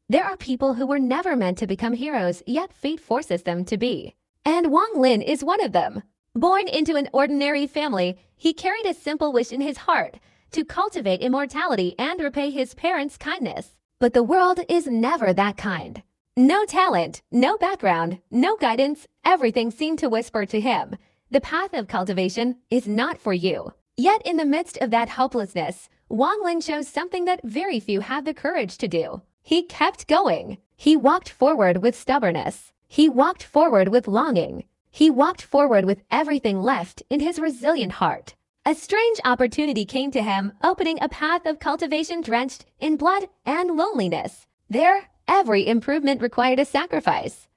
There are people who were never meant to become heroes, yet fate forces them to be. And Wang Lin is one of them. Born into an ordinary family, he carried a simple wish in his heart to cultivate immortality and repay his parents' kindness. But the world is never that kind. No talent, no background, no guidance, everything seemed to whisper to him, the path of cultivation is not for you. Yet in the midst of that hopelessness, Wang Lin chose something that very few have the courage to do. He kept going. He walked forward with stubbornness. He walked forward with longing. He walked forward with everything left in his resilient heart. A strange opportunity came to him, opening a path of cultivation drenched in blood and loneliness. There, every improvement required a sacrifice.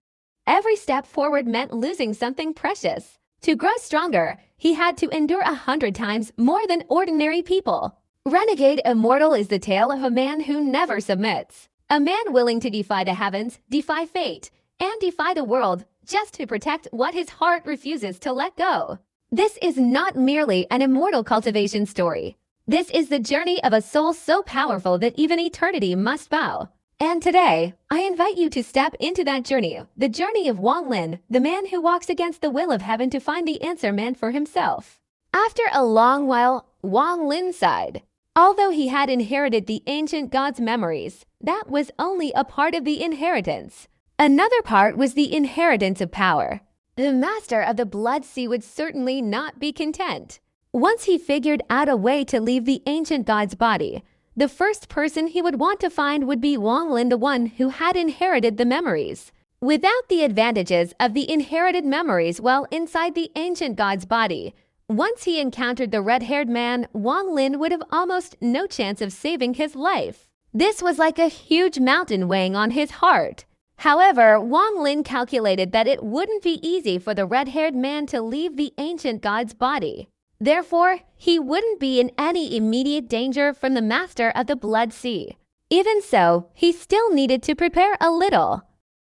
Every step forward meant losing something precious. To grow stronger, he had to endure 100 times more than ordinary people. Renegade Immortal is the tale of a man who never submits. A man willing to defy the heavens, defy fate, and defy the world just to protect what his heart refuses to let go. This is not merely an immortal cultivation story. This is the journey of a soul so powerful that even eternity must bow. And today, I invite you to step into that journey, the journey of Wang Lin, the man who walks against the will of heaven to find the answer meant for himself. After a long while, Wang Lin sighed. Although he had inherited the ancient god's memories, that was only a part of the inheritance. Another part was the inheritance of power. The master of the Blood Sea would certainly not be content. Once he figured out a way to leave the ancient god's body, the first person he would want to find would be Wang Lin, the one who had inherited the memories. Without the advantages of the inherited memories while inside the ancient god's body, once he encountered the red-haired man, Wang Lin would have almost no chance of saving his life. This was like a huge mountain weighing on his heart. However, Wang Lin calculated that it wouldn't be easy for the red-haired man to leave the ancient god's body. Therefore, he wouldn't be in any immediate danger from the master of the Blood Sea. Even so, he still needed to prepare a little.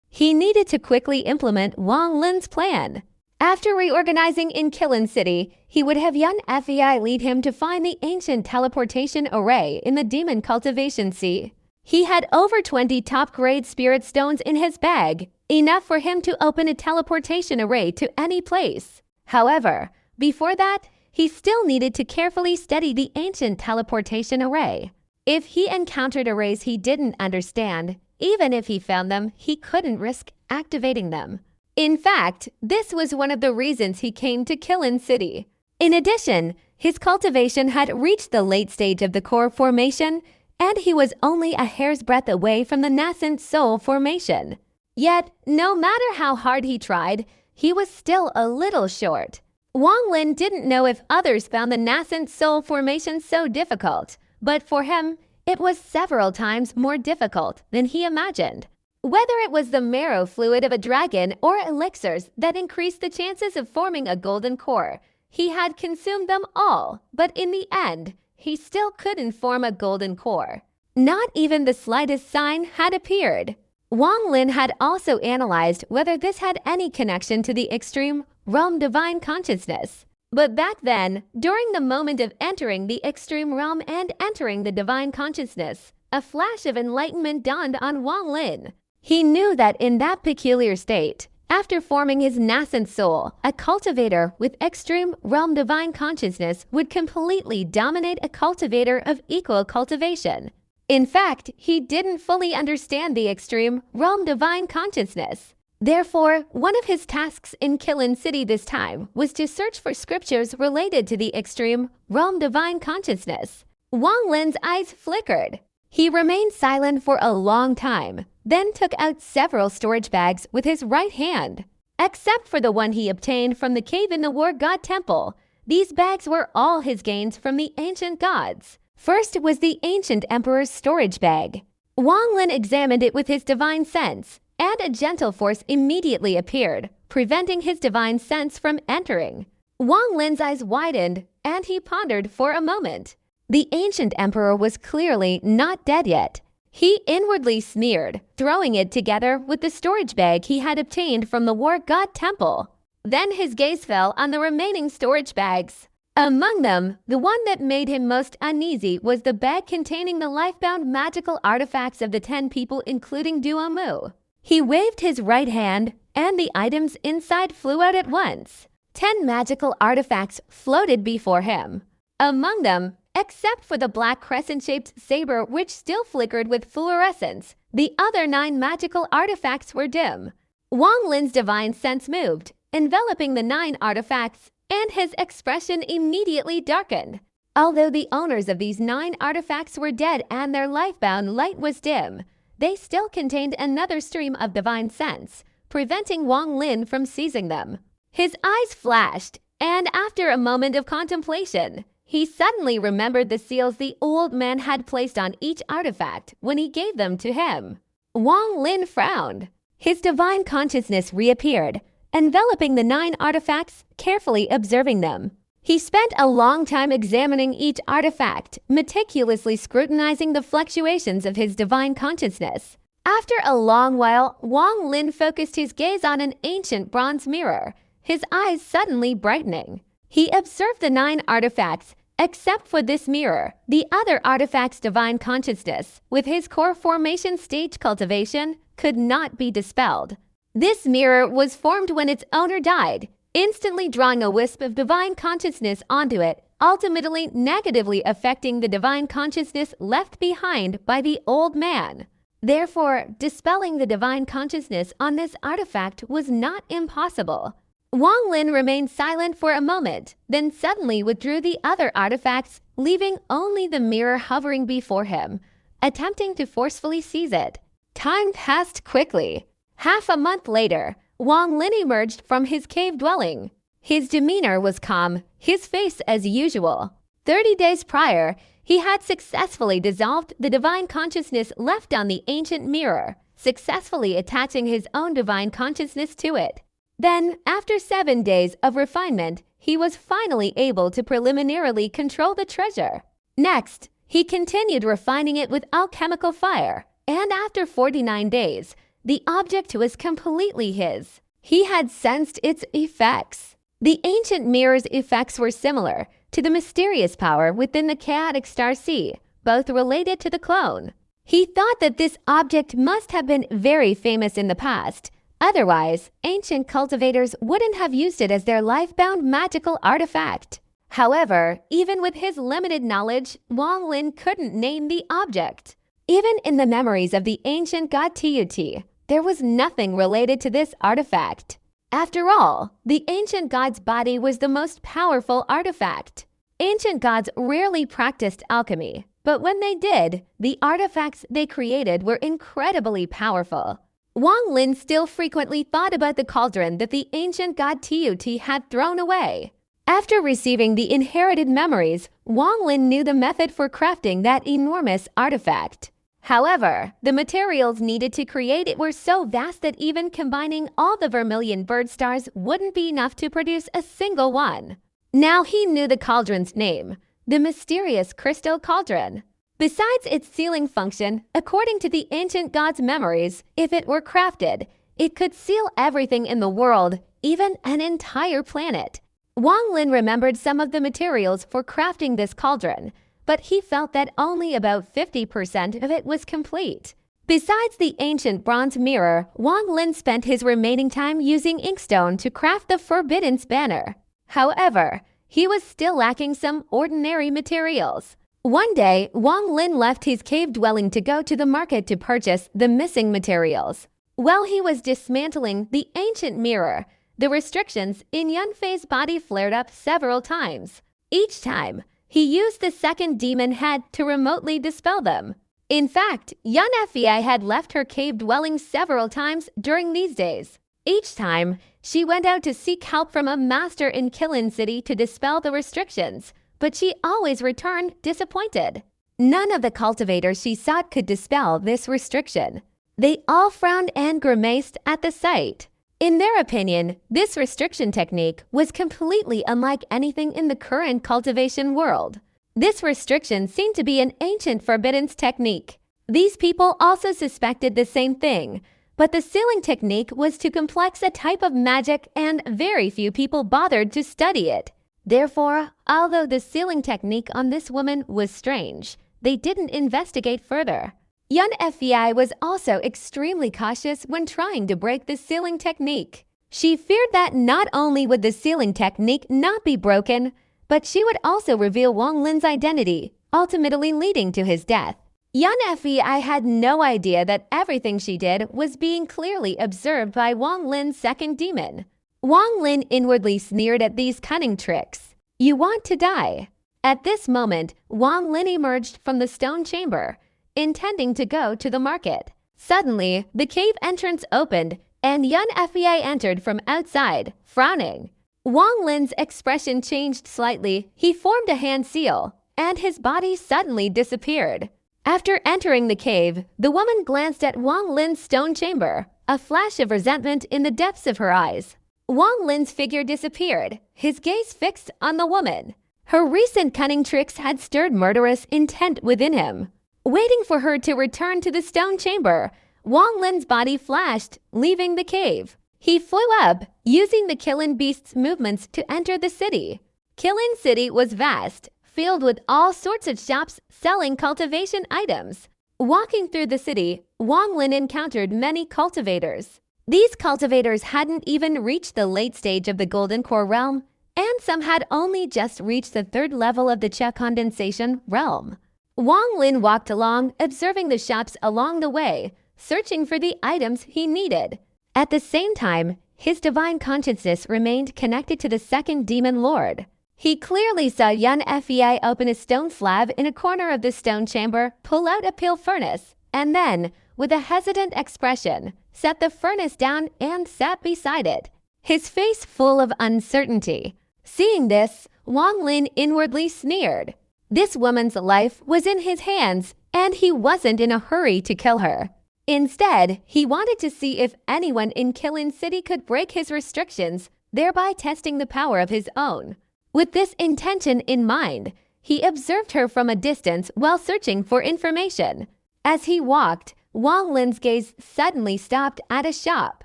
He needed to quickly implement Wang Lin's plan. After reorganizing in Qilin City, he would have Yun Fei lead him to find the ancient teleportation array in the Demon Cultivation Sea. He had over 20 top-grade spirit stones in his bag, enough for him to open a teleportation array to any place. However, before that, he still needed to carefully study the ancient teleportation array. If he encountered arrays he didn't understand, even if he found them, he couldn't risk activating them. In fact, this was one of the reasons he came to Qilin City. In addition, his cultivation had reached the late stage of the core formation, and he was only a hair's breadth away from the nascent soul formation. Yet, no matter how hard he tried, he was still a little short. Wang Lin didn't know if others found the nascent soul formation so difficult, but for him, it was several times more difficult than he imagined. Whether it was the marrow fluid of a dragon or elixirs that increased the chances of forming a golden core, he had consumed them all, but in the end, he still couldn't form a golden core. Not even the slightest sign had appeared. Wang Lin had also analyzed whether this had any connection to the extreme realm divine consciousness. But back then, during the moment of entering the extreme realm and entering the divine consciousness, a flash of enlightenment dawned on Wang Lin. He knew that in that peculiar state, after forming his nascent soul, a cultivator with extreme realm divine consciousness would completely dominate a cultivator of equal cultivation. In fact, he didn't fully understand the extreme realm divine consciousness. Therefore, one of his tasks in Qilin City this time was to search for scriptures related to the extreme realm divine consciousness. Wang Lin's eyes flickered. He remained silent for a long time, then took out several storage bags with his right hand. Except for the one he obtained from the cave in the War God Temple, these bags were all his gains from the ancient gods. First was the ancient emperor's storage bag. Wang Lin examined it with his divine sense, and a gentle force immediately appeared, preventing his divine sense from entering. Wang Lin's eyes widened, and he pondered for a moment. The ancient emperor was clearly not dead yet. He inwardly sneered, throwing it together with the storage bag he had obtained from the War God Temple. Then his gaze fell on the remaining storage bags. Among them, the one that made him most uneasy was the bag containing the life-bound magical artifacts of the 10 people, including Duomu. He waved his right hand, and the items inside flew out at once. 10 magical artifacts floated before him. Among them, except for the black crescent-shaped saber which still flickered with fluorescence, the other 9 magical artifacts were dim. Wang Lin's divine sense moved, enveloping the 9 artifacts, and his expression immediately darkened. Although the owners of these 9 artifacts were dead and their life-bound light was dim, they still contained another stream of divine sense, preventing Wang Lin from seizing them. His eyes flashed, and after a moment of contemplation, he suddenly remembered the seals the old man had placed on each artifact when he gave them to him. Wang Lin frowned. His divine consciousness reappeared, enveloping the 9 artifacts, carefully observing them. He spent a long time examining each artifact, meticulously scrutinizing the fluctuations of his divine consciousness. After a long while, Wang Lin focused his gaze on an ancient bronze mirror, his eyes suddenly brightening. He observed the 9 artifacts, except for this mirror, the other artifact's divine consciousness, with his core formation stage cultivation, could not be dispelled. This mirror was formed when its owner died, instantly drawing a wisp of divine consciousness onto it, ultimately negatively affecting the divine consciousness left behind by the old man. Therefore, dispelling the divine consciousness on this artifact was not impossible. Wang Lin remained silent for a moment, then suddenly withdrew the other artifacts, leaving only the mirror hovering before him, attempting to forcefully seize it. Time passed quickly. Half a month later, Wang Lin emerged from his cave dwelling. His demeanor was calm, his face as usual. 30 days prior, he had successfully dissolved the divine consciousness left on the ancient mirror, successfully attaching his own divine consciousness to it. Then, after 7 days of refinement, he was finally able to preliminarily control the treasure. Next, he continued refining it with alchemical fire, and after 49 days, the object was completely his. He had sensed its effects. The ancient mirror's effects were similar to the mysterious power within the chaotic star sea, both related to the clone. He thought that this object must have been very famous in the past. Otherwise, ancient cultivators wouldn't have used it as their life-bound magical artifact. However, even with his limited knowledge, Wang Lin couldn't name the object. Even in the memories of the ancient god Tut, there was nothing related to this artifact. After all, the ancient god's body was the most powerful artifact. Ancient gods rarely practiced alchemy, but when they did, the artifacts they created were incredibly powerful. Wang Lin still frequently thought about the cauldron that the ancient god Tut had thrown away. After receiving the inherited memories, Wang Lin knew the method for crafting that enormous artifact. However, the materials needed to create it were so vast that even combining all the vermilion bird stars wouldn't be enough to produce a single one. Now he knew the cauldron's name, the mysterious crystal cauldron. Besides its sealing function, according to the ancient god's memories, if it were crafted, it could seal everything in the world, even an entire planet. Wang Lin remembered some of the materials for crafting this cauldron, but he felt that only about 50% of it was complete. Besides the ancient bronze mirror, Wang Lin spent his remaining time using inkstone to craft the Forbidden's banner. However, he was still lacking some ordinary materials. One day, Wang Lin left his cave dwelling to go to the market to purchase the missing materials. While he was dismantling the ancient mirror, the restrictions in Yunfei's body flared up several times. Each time, he used the second demon head to remotely dispel them. In fact, Yunfei had left her cave dwelling several times during these days. Each time, she went out to seek help from a master in Qilin City to dispel the restrictions, but she always returned disappointed. None of the cultivators she sought could dispel this restriction. They all frowned and grimaced at the sight. In their opinion, this restriction technique was completely unlike anything in the current cultivation world. This restriction seemed to be an ancient Forbidden's technique. These people also suspected the same thing, but the sealing technique was too complex a type of magic and very few people bothered to study it. Therefore, although the sealing technique on this woman was strange, they didn't investigate further. Yun Fei was also extremely cautious when trying to break the sealing technique. She feared that not only would the sealing technique not be broken, but she would also reveal Wang Lin's identity, ultimately leading to his death. Yun Fei had no idea that everything she did was being clearly observed by Wang Lin's second demon. Wang Lin inwardly sneered at these cunning tricks. "You want to die." At this moment, Wang Lin emerged from the stone chamber, intending to go to the market. Suddenly, the cave entrance opened, and Yun Fei entered from outside, frowning. Wang Lin's expression changed slightly. He formed a hand seal, and his body suddenly disappeared. After entering the cave, the woman glanced at Wang Lin's stone chamber, a flash of resentment in the depths of her eyes. Wang Lin's figure disappeared, his gaze fixed on the woman. Her recent cunning tricks had stirred murderous intent within him. Waiting for her to return to the stone chamber, Wang Lin's body flashed, leaving the cave. He flew up, using the Kilin beast's movements to enter the city. Kilin City was vast, filled with all sorts of shops selling cultivation items. Walking through the city, Wang Lin encountered many cultivators. These cultivators hadn't even reached the late stage of the Golden Core realm, and some had only just reached the third level of the Cha Condensation realm. Wang Lin walked along, observing the shops along the way, searching for the items he needed. At the same time, his divine consciousness remained connected to the second demon lord. He clearly saw Yun Fei open a stone slab in a corner of the stone chamber, pull out a pale furnace, and then, with a hesitant expression, set the furnace down and sat beside it, his face full of uncertainty. Seeing this, Wang Lin inwardly sneered. This woman's life was in his hands, and he wasn't in a hurry to kill her. Instead, he wanted to see if anyone in Kilin City could break his restrictions, thereby testing the power of his own. With this intention in mind, he observed her from a distance while searching for information. As he walked, Wang Lin's gaze suddenly stopped at a shop.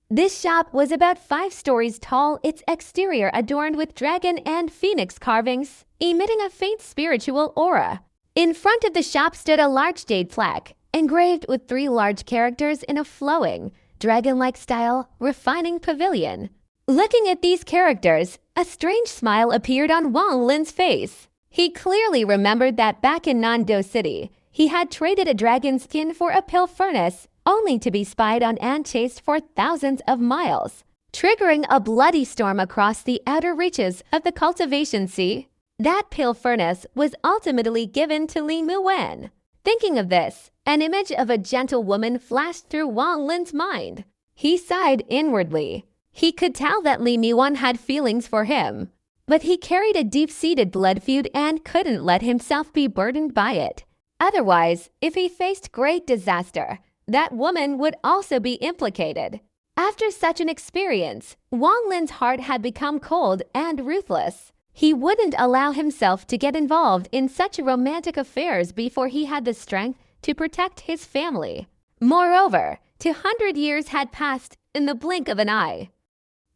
This shop was about 5 stories tall, its exterior adorned with dragon and phoenix carvings, emitting a faint spiritual aura. In front of the shop stood a large jade plaque, engraved with 3 large characters in a flowing, dragon-like style, refining pavilion. Looking at these characters, a strange smile appeared on Wang Lin's face. He clearly remembered that back in Nando City, he had traded a dragon skin for a pale furnace, only to be spied on and chased for thousands of miles, triggering a bloody storm across the outer reaches of the cultivation sea. That pale furnace was ultimately given to Li Muwen. Thinking of this, an image of a gentle woman flashed through Wang Lin's mind. He sighed inwardly. He could tell that Li Muwen had feelings for him, but he carried a deep-seated blood feud and couldn't let himself be burdened by it. Otherwise, if he faced great disaster, that woman would also be implicated. After such an experience, Wang Lin's heart had become cold and ruthless. He wouldn't allow himself to get involved in such romantic affairs before he had the strength to protect his family. Moreover, 200 years had passed in the blink of an eye.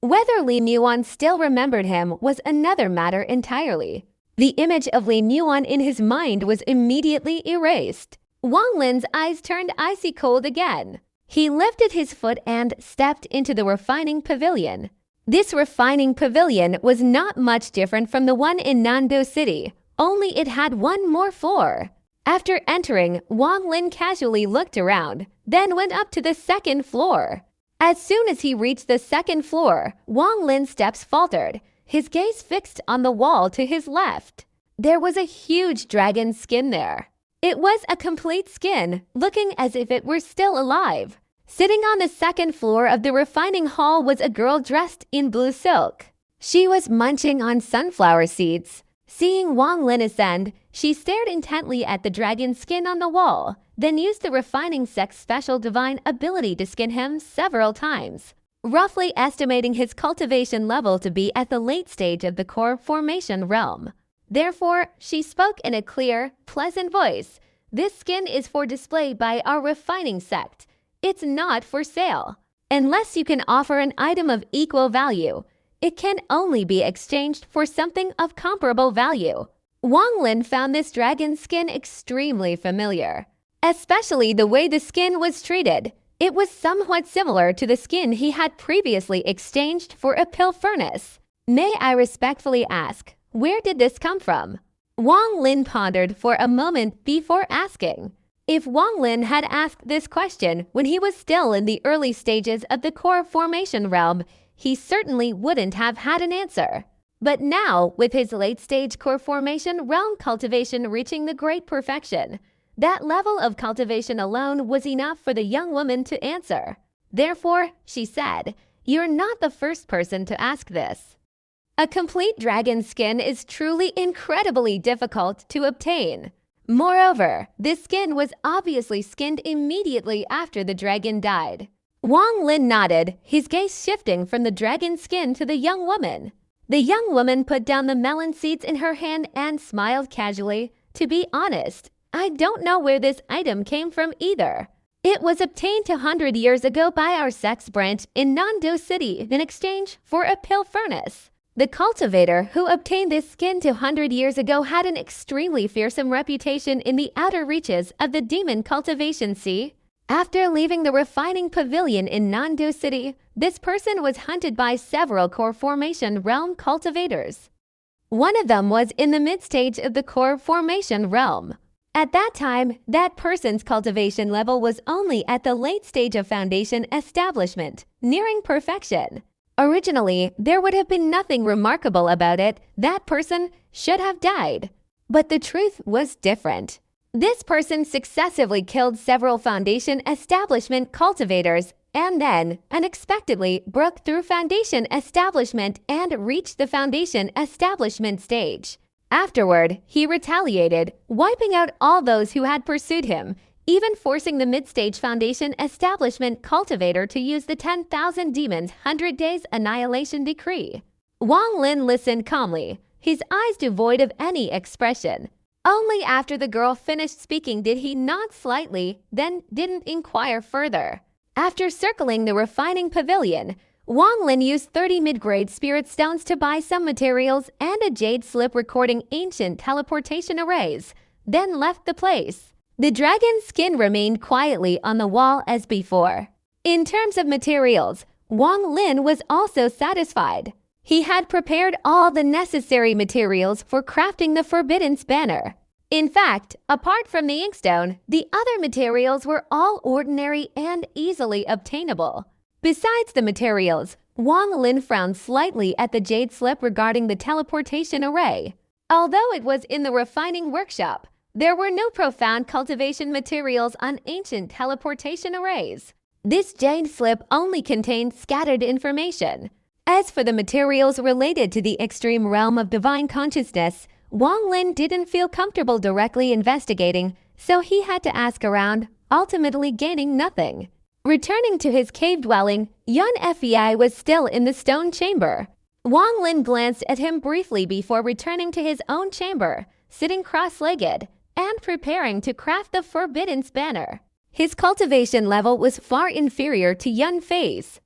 Whether Li Muwen still remembered him was another matter entirely. The image of Li Muwen in his mind was immediately erased. Wang Lin's eyes turned icy cold again. He lifted his foot and stepped into the refining pavilion. This refining pavilion was not much different from the one in Nando City, only it had one more floor. After entering, Wang Lin casually looked around, then went up to the second floor. As soon as he reached the second floor, Wang Lin's steps faltered, his gaze fixed on the wall to his left. There was a huge dragon skin there. It was a complete skin, looking as if it were still alive. Sitting on the second floor of the refining hall was a girl dressed in blue silk. She was munching on sunflower seeds. Seeing Wang Lin ascend, she stared intently at the dragon skin on the wall, then used the refining sect's special divine ability to skin him several times, roughly estimating his cultivation level to be at the late stage of the core formation realm. Therefore, she spoke in a clear, pleasant voice. "This skin is for display by our refining sect. It's not for sale. Unless you can offer an item of equal value, it can only be exchanged for something of comparable value. Wang Lin found this dragon skin extremely familiar, especially the way the skin was treated. It was somewhat similar to the skin he had previously exchanged for a pill furnace. May I respectfully ask, where did this come from? Wang Lin pondered for a moment before asking. If Wang Lin had asked this question when he was still in the early stages of the core formation realm, he certainly wouldn't have had an answer. But now, with his late-stage core formation realm cultivation reaching the great perfection, that level of cultivation alone was enough for the young woman to answer. Therefore, she said, "You're not the first person to ask this." A complete dragon skin is truly incredibly difficult to obtain. Moreover, this skin was obviously skinned immediately after the dragon died. Wang Lin nodded, his gaze shifting from the dragon skin to the young woman. The young woman put down the melon seeds in her hand and smiled casually. "To be honest, I don't know where this item came from either. It was obtained 200 years ago by our sex branch in Nando City in exchange for a pill furnace. The cultivator who obtained this skin 200 years ago had an extremely fearsome reputation in the outer reaches of the demon cultivation sea. After leaving the refining pavilion in Nando City, this person was hunted by several core formation realm cultivators. One of them was in the mid-stage of the core formation realm. At that time, that person's cultivation level was only at the late stage of foundation establishment, nearing perfection. Originally, there would have been nothing remarkable about it. That person should have died. But the truth was different. This person successively killed several foundation establishment cultivators and then, unexpectedly, broke through foundation establishment and reached the foundation establishment stage. Afterward, he retaliated, wiping out all those who had pursued him, even forcing the mid-stage foundation establishment cultivator to use the 10,000 demons 100 days annihilation decree. Wang Lin listened calmly, his eyes devoid of any expression. Only after the girl finished speaking did he nod slightly, then didn't inquire further. After circling the refining pavilion, Wang Lin used 30 mid-grade spirit stones to buy some materials and a jade slip recording ancient teleportation arrays, then left the place. The dragon's skin remained quietly on the wall as before. In terms of materials, Wang Lin was also satisfied. He had prepared all the necessary materials for crafting the Forbidden's banner. In fact, apart from the inkstone, the other materials were all ordinary and easily obtainable. Besides the materials, Wang Lin frowned slightly at the jade slip regarding the teleportation array. Although it was in the refining workshop, there were no profound cultivation materials on ancient teleportation arrays. This jade slip only contained scattered information. As for the materials related to the extreme realm of divine consciousness, Wang Lin didn't feel comfortable directly investigating, so he had to ask around, ultimately gaining nothing. Returning to his cave dwelling, Yun Fei was still in the stone chamber. Wang Lin glanced at him briefly before returning to his own chamber, sitting cross-legged and preparing to craft the Forbidden's banner. His cultivation level was far inferior to Yun Fei's.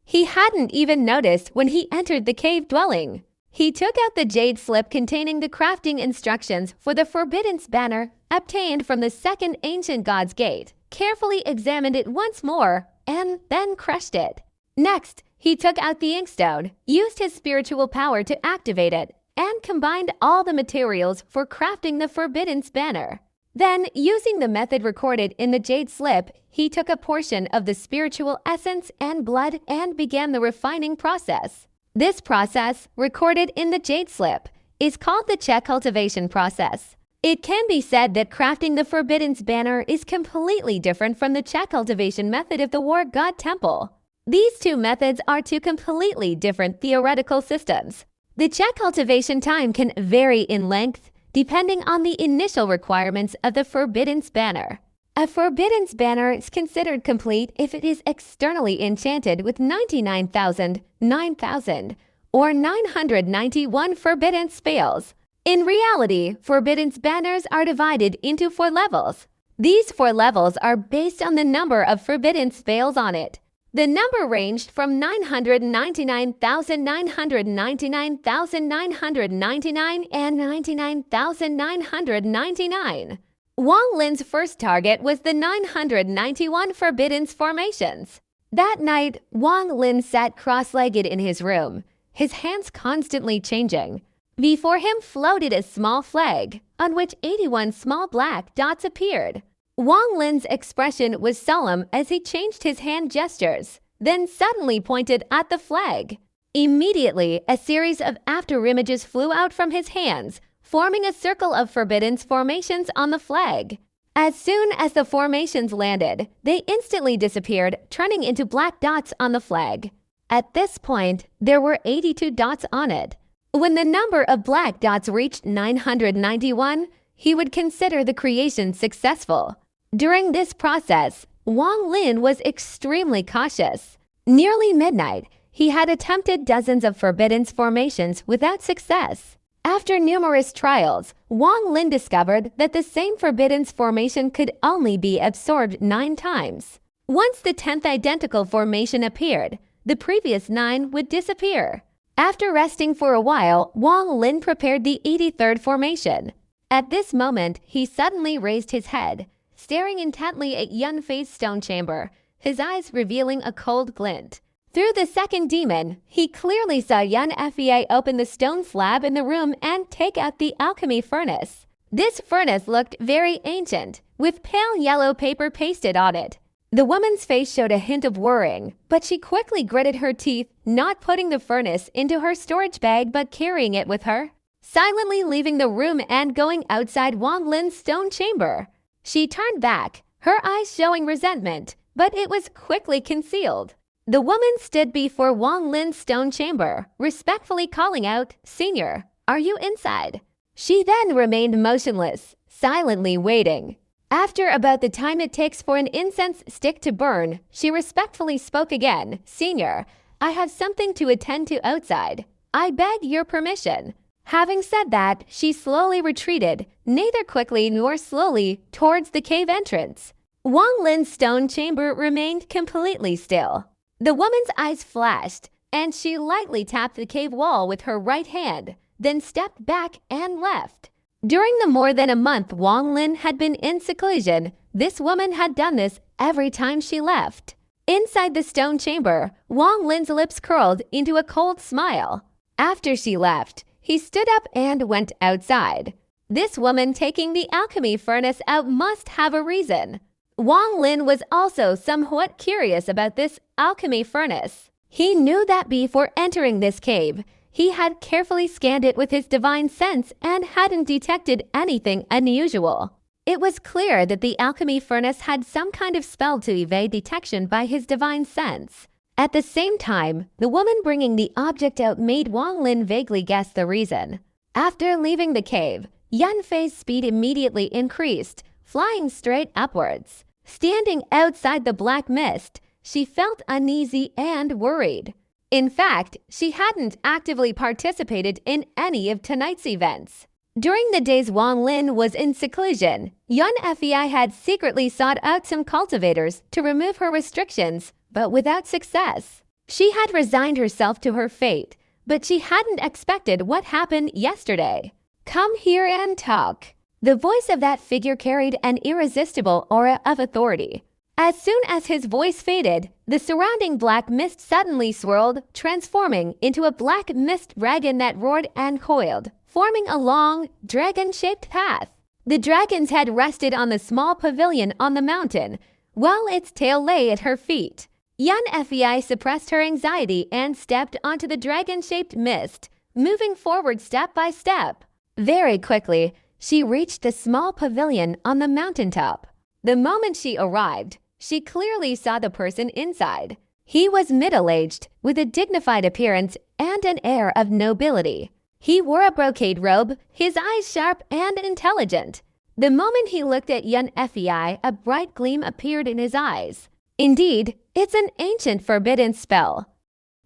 He hadn't even noticed when he entered the cave dwelling. He took out the jade slip containing the crafting instructions for the Forbidden's banner obtained from the second ancient god's gate, carefully examined it once more, and then crushed it. Next, he took out the inkstone, used his spiritual power to activate it, and combined all the materials for crafting the Forbidden's banner. Then, using the method recorded in the jade slip, he took a portion of the spiritual essence and blood and began the refining process. This process, recorded in the jade slip, is called the Che cultivation process. It can be said that crafting the Forbidden's banner is completely different from the Che cultivation method of the War God Temple. These two methods are two completely different theoretical systems. The Che cultivation time can vary in length depending on the initial requirements of the Forbidden's banner. A Forbidden's banner is considered complete if it is externally enchanted with 99,000, 9,000, or 991 forbidden spells. In reality, Forbidden's banners are divided into 4 levels. These 4 levels are based on the number of forbidden spells on it. The number ranged from 999,999,999 and 99,999. Wang Lin's first target was the 991 forbidden formations. That night, Wang Lin sat cross-legged in his room, his hands constantly changing. Before him floated a small flag, on which 81 small black dots appeared. Wang Lin's expression was solemn as he changed his hand gestures, then suddenly pointed at the flag. Immediately, a series of afterimages flew out from his hands, forming a circle of forbidden formations on the flag. As soon as the formations landed, they instantly disappeared, turning into black dots on the flag. At this point, there were 82 dots on it. When the number of black dots reached 991, he would consider the creation successful. During this process, Wang Lin was extremely cautious. Nearly midnight, he had attempted dozens of forbidden formations without success. After numerous trials, Wang Lin discovered that the same forbidden formation could only be absorbed 9 times. Once the 10th identical formation appeared, the previous 9 would disappear. After resting for a while, Wang Lin prepared the 83rd formation. At this moment, he suddenly raised his head, staring intently at Yun Fei's stone chamber, his eyes revealing a cold glint. Through the second demon, he clearly saw Yun Fei open the stone slab in the room and take out the alchemy furnace. This furnace looked very ancient, with pale yellow paper pasted on it. The woman's face showed a hint of worrying, but she quickly gritted her teeth, not putting the furnace into her storage bag but carrying it with her, silently leaving the room and going outside Wang Lin's stone chamber. She turned back, her eyes showing resentment, but it was quickly concealed. The woman stood before Wang Lin's stone chamber, respectfully calling out, "Senior, are you inside?" She then remained motionless, silently waiting. After about the time it takes for an incense stick to burn, she respectfully spoke again, "Senior, I have something to attend to outside. I beg your permission." Having said that, she slowly retreated, neither quickly nor slowly, towards the cave entrance. Wang Lin's stone chamber remained completely still. The woman's eyes flashed, and she lightly tapped the cave wall with her right hand, then stepped back and left. During the more than a month Wang Lin had been in seclusion, this woman had done this every time she left. Inside the stone chamber, Wang Lin's lips curled into a cold smile. After she left, he stood up and went outside. This woman taking the alchemy furnace out must have a reason. Wang Lin was also somewhat curious about this alchemy furnace. He knew that before entering this cave, he had carefully scanned it with his divine sense and hadn't detected anything unusual. It was clear that the alchemy furnace had some kind of spell to evade detection by his divine sense. At the same time, the woman bringing the object out made Wang Lin vaguely guess the reason. After leaving the cave, Yun Fei's speed immediately increased, flying straight upwards. Standing outside the black mist, she felt uneasy and worried. In fact, she hadn't actively participated in any of tonight's events. During the days Wang Lin was in seclusion, Yun Fei had secretly sought out some cultivators to remove her restrictions, but without success. She had resigned herself to her fate, but she hadn't expected what happened yesterday. "Come here and talk." The voice of that figure carried an irresistible aura of authority. As soon as his voice faded, the surrounding black mist suddenly swirled, transforming into a black mist dragon that roared and coiled, forming a long, dragon-shaped path. The dragon's head rested on the small pavilion on the mountain, while its tail lay at her feet. Yun Fei suppressed her anxiety and stepped onto the dragon-shaped mist, moving forward step by step. Very quickly, she reached the small pavilion on the mountaintop. The moment she arrived, she clearly saw the person inside. He was middle-aged, with a dignified appearance and an air of nobility. He wore a brocade robe, his eyes sharp and intelligent. The moment he looked at Yun Fei, a bright gleam appeared in his eyes. Indeed, it's an ancient forbidden spell.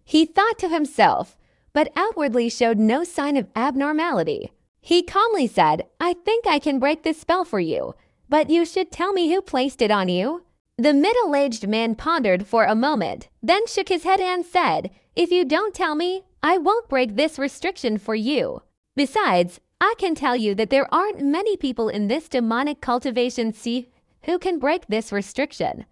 He thought to himself, but outwardly showed no sign of abnormality. He calmly said, "I think I can break this spell for you, but you should tell me who placed it on you." The middle-aged man pondered for a moment, then shook his head and said, "If you don't tell me, I won't break this restriction for you. Besides, I can tell you that there aren't many people in this demonic cultivation sea who can break this restriction."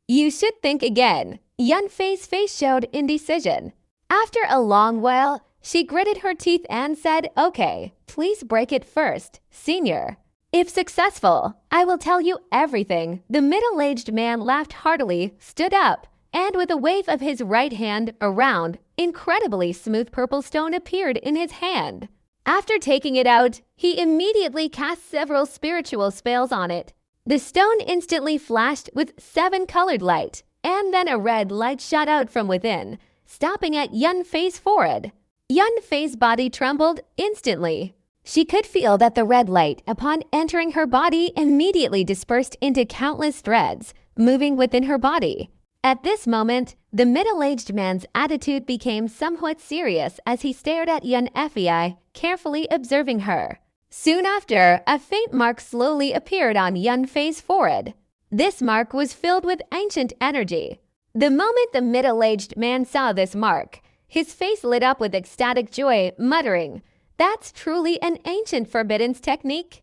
"You should think again." Yunfei's face showed indecision. After a long while, she gritted her teeth and said, "Okay, please break it first, senior. If successful, I will tell you everything." The middle-aged man laughed heartily, stood up, and with a wave of his right hand, a round, incredibly smooth purple stone appeared in his hand. After taking it out, he immediately cast several spiritual spells on it. The stone instantly flashed with 7 colored light, and then a red light shot out from within, stopping at Yunfei's forehead. Yunfei's body trembled instantly. She could feel that the red light, upon entering her body, immediately dispersed into countless threads, moving within her body. At this moment, the middle-aged man's attitude became somewhat serious as he stared at Yunfei, carefully observing her. Soon after, a faint mark slowly appeared on Yunfei's forehead. This mark was filled with ancient energy. The moment the middle-aged man saw this mark, his face lit up with ecstatic joy, muttering, "That's truly an ancient forbiddance technique.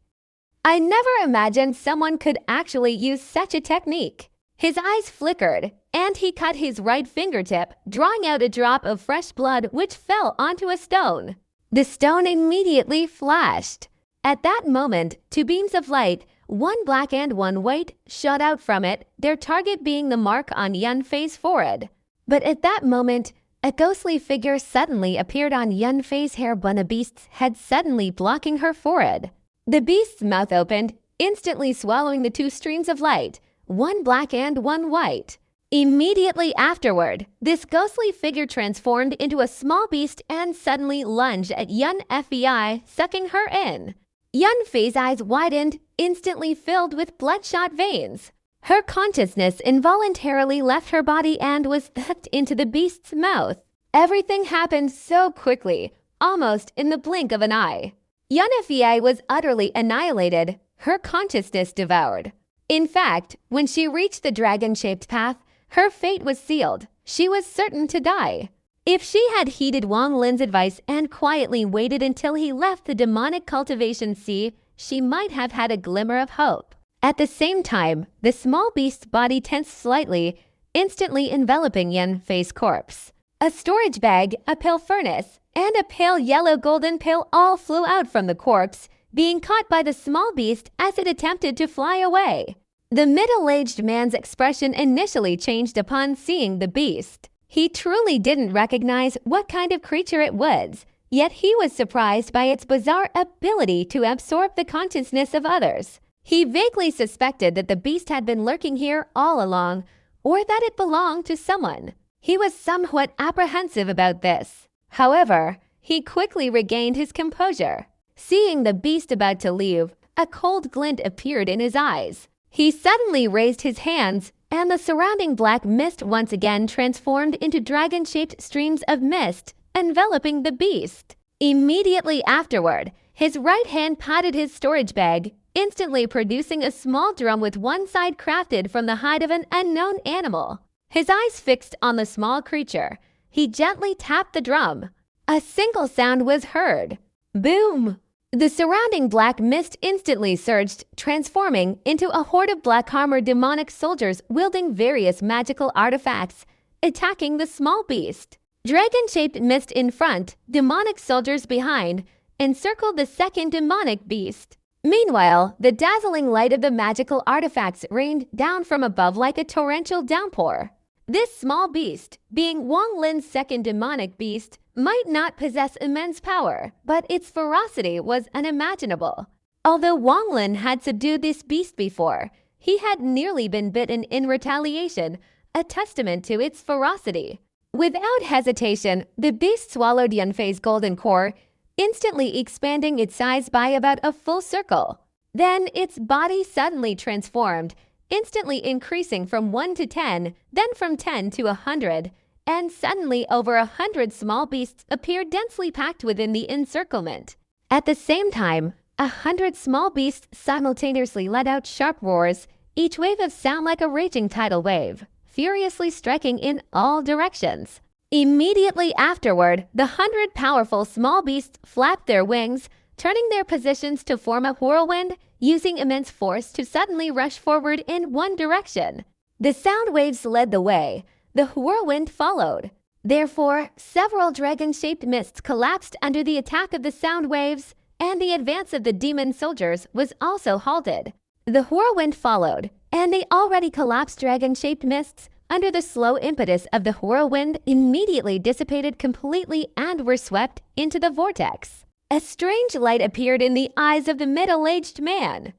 I never imagined someone could actually use such a technique." His eyes flickered, and he cut his right fingertip, drawing out a drop of fresh blood which fell onto a stone. The stone immediately flashed. At that moment, 2 beams of light, one black and one white, shot out from it, their target being the mark on Yunfei's forehead. But at that moment, a ghostly figure suddenly appeared on Yunfei's hair, a beast's head suddenly blocking her forehead. The beast's mouth opened, instantly swallowing the 2 streams of light, one black and one white. Immediately afterward, this ghostly figure transformed into a small beast and suddenly lunged at Yunfei, sucking her in. Yunfei's eyes widened, instantly filled with bloodshot veins. Her consciousness involuntarily left her body and was sucked into the beast's mouth. Everything happened so quickly, almost in the blink of an eye. Yunfei was utterly annihilated, her consciousness devoured. In fact, when she reached the dragon-shaped path, her fate was sealed. She was certain to die. If she had heeded Wang Lin's advice and quietly waited until he left the demonic cultivation sea, she might have had a glimmer of hope. At the same time, the small beast's body tensed slightly, instantly enveloping Yunfei's corpse. A storage bag, a pale furnace, and a pale yellow-golden pill all flew out from the corpse, being caught by the small beast as it attempted to fly away. The middle-aged man's expression initially changed upon seeing the beast. He truly didn't recognize what kind of creature it was, yet he was surprised by its bizarre ability to absorb the consciousness of others. He vaguely suspected that the beast had been lurking here all along, or that it belonged to someone. He was somewhat apprehensive about this. However, he quickly regained his composure. Seeing the beast about to leave, a cold glint appeared in his eyes. He suddenly raised his hands, and the surrounding black mist once again transformed into dragon-shaped streams of mist, enveloping the beast. Immediately afterward, his right hand patted his storage bag, instantly producing a small drum with one side crafted from the hide of an unknown animal. His eyes fixed on the small creature, he gently tapped the drum. A single sound was heard. Boom! The surrounding black mist instantly surged, transforming into a horde of black-armored demonic soldiers wielding various magical artifacts, attacking the small beast. Dragon-shaped mist in front, demonic soldiers behind, encircled the second demonic beast. Meanwhile, the dazzling light of the magical artifacts rained down from above like a torrential downpour. This small beast, being Wang Lin's second demonic beast, might not possess immense power, but its ferocity was unimaginable. Although Wang Lin had subdued this beast before, he had nearly been bitten in retaliation, a testament to its ferocity. Without hesitation, the beast swallowed Yunfei's golden core, instantly expanding its size by about a full circle. Then its body suddenly transformed, instantly increasing from 1 to 10, then from 10 to 100, and suddenly over 100 small beasts appeared densely packed within the encirclement. At the same time, 100 small beasts simultaneously let out sharp roars, each wave of sound like a raging tidal wave, furiously striking in all directions. Immediately afterward, the 100 powerful small beasts flapped their wings, turning their positions to form a whirlwind, using immense force to suddenly rush forward in one direction. The sound waves led the way. The whirlwind followed. Therefore, several dragon-shaped mists collapsed under the attack of the sound waves, and the advance of the demon soldiers was also halted. The whirlwind followed, and the already collapsed dragon-shaped mists, under the slow impetus of the whirlwind, immediately dissipated completely and were swept into the vortex. A strange light appeared in the eyes of the middle-aged man.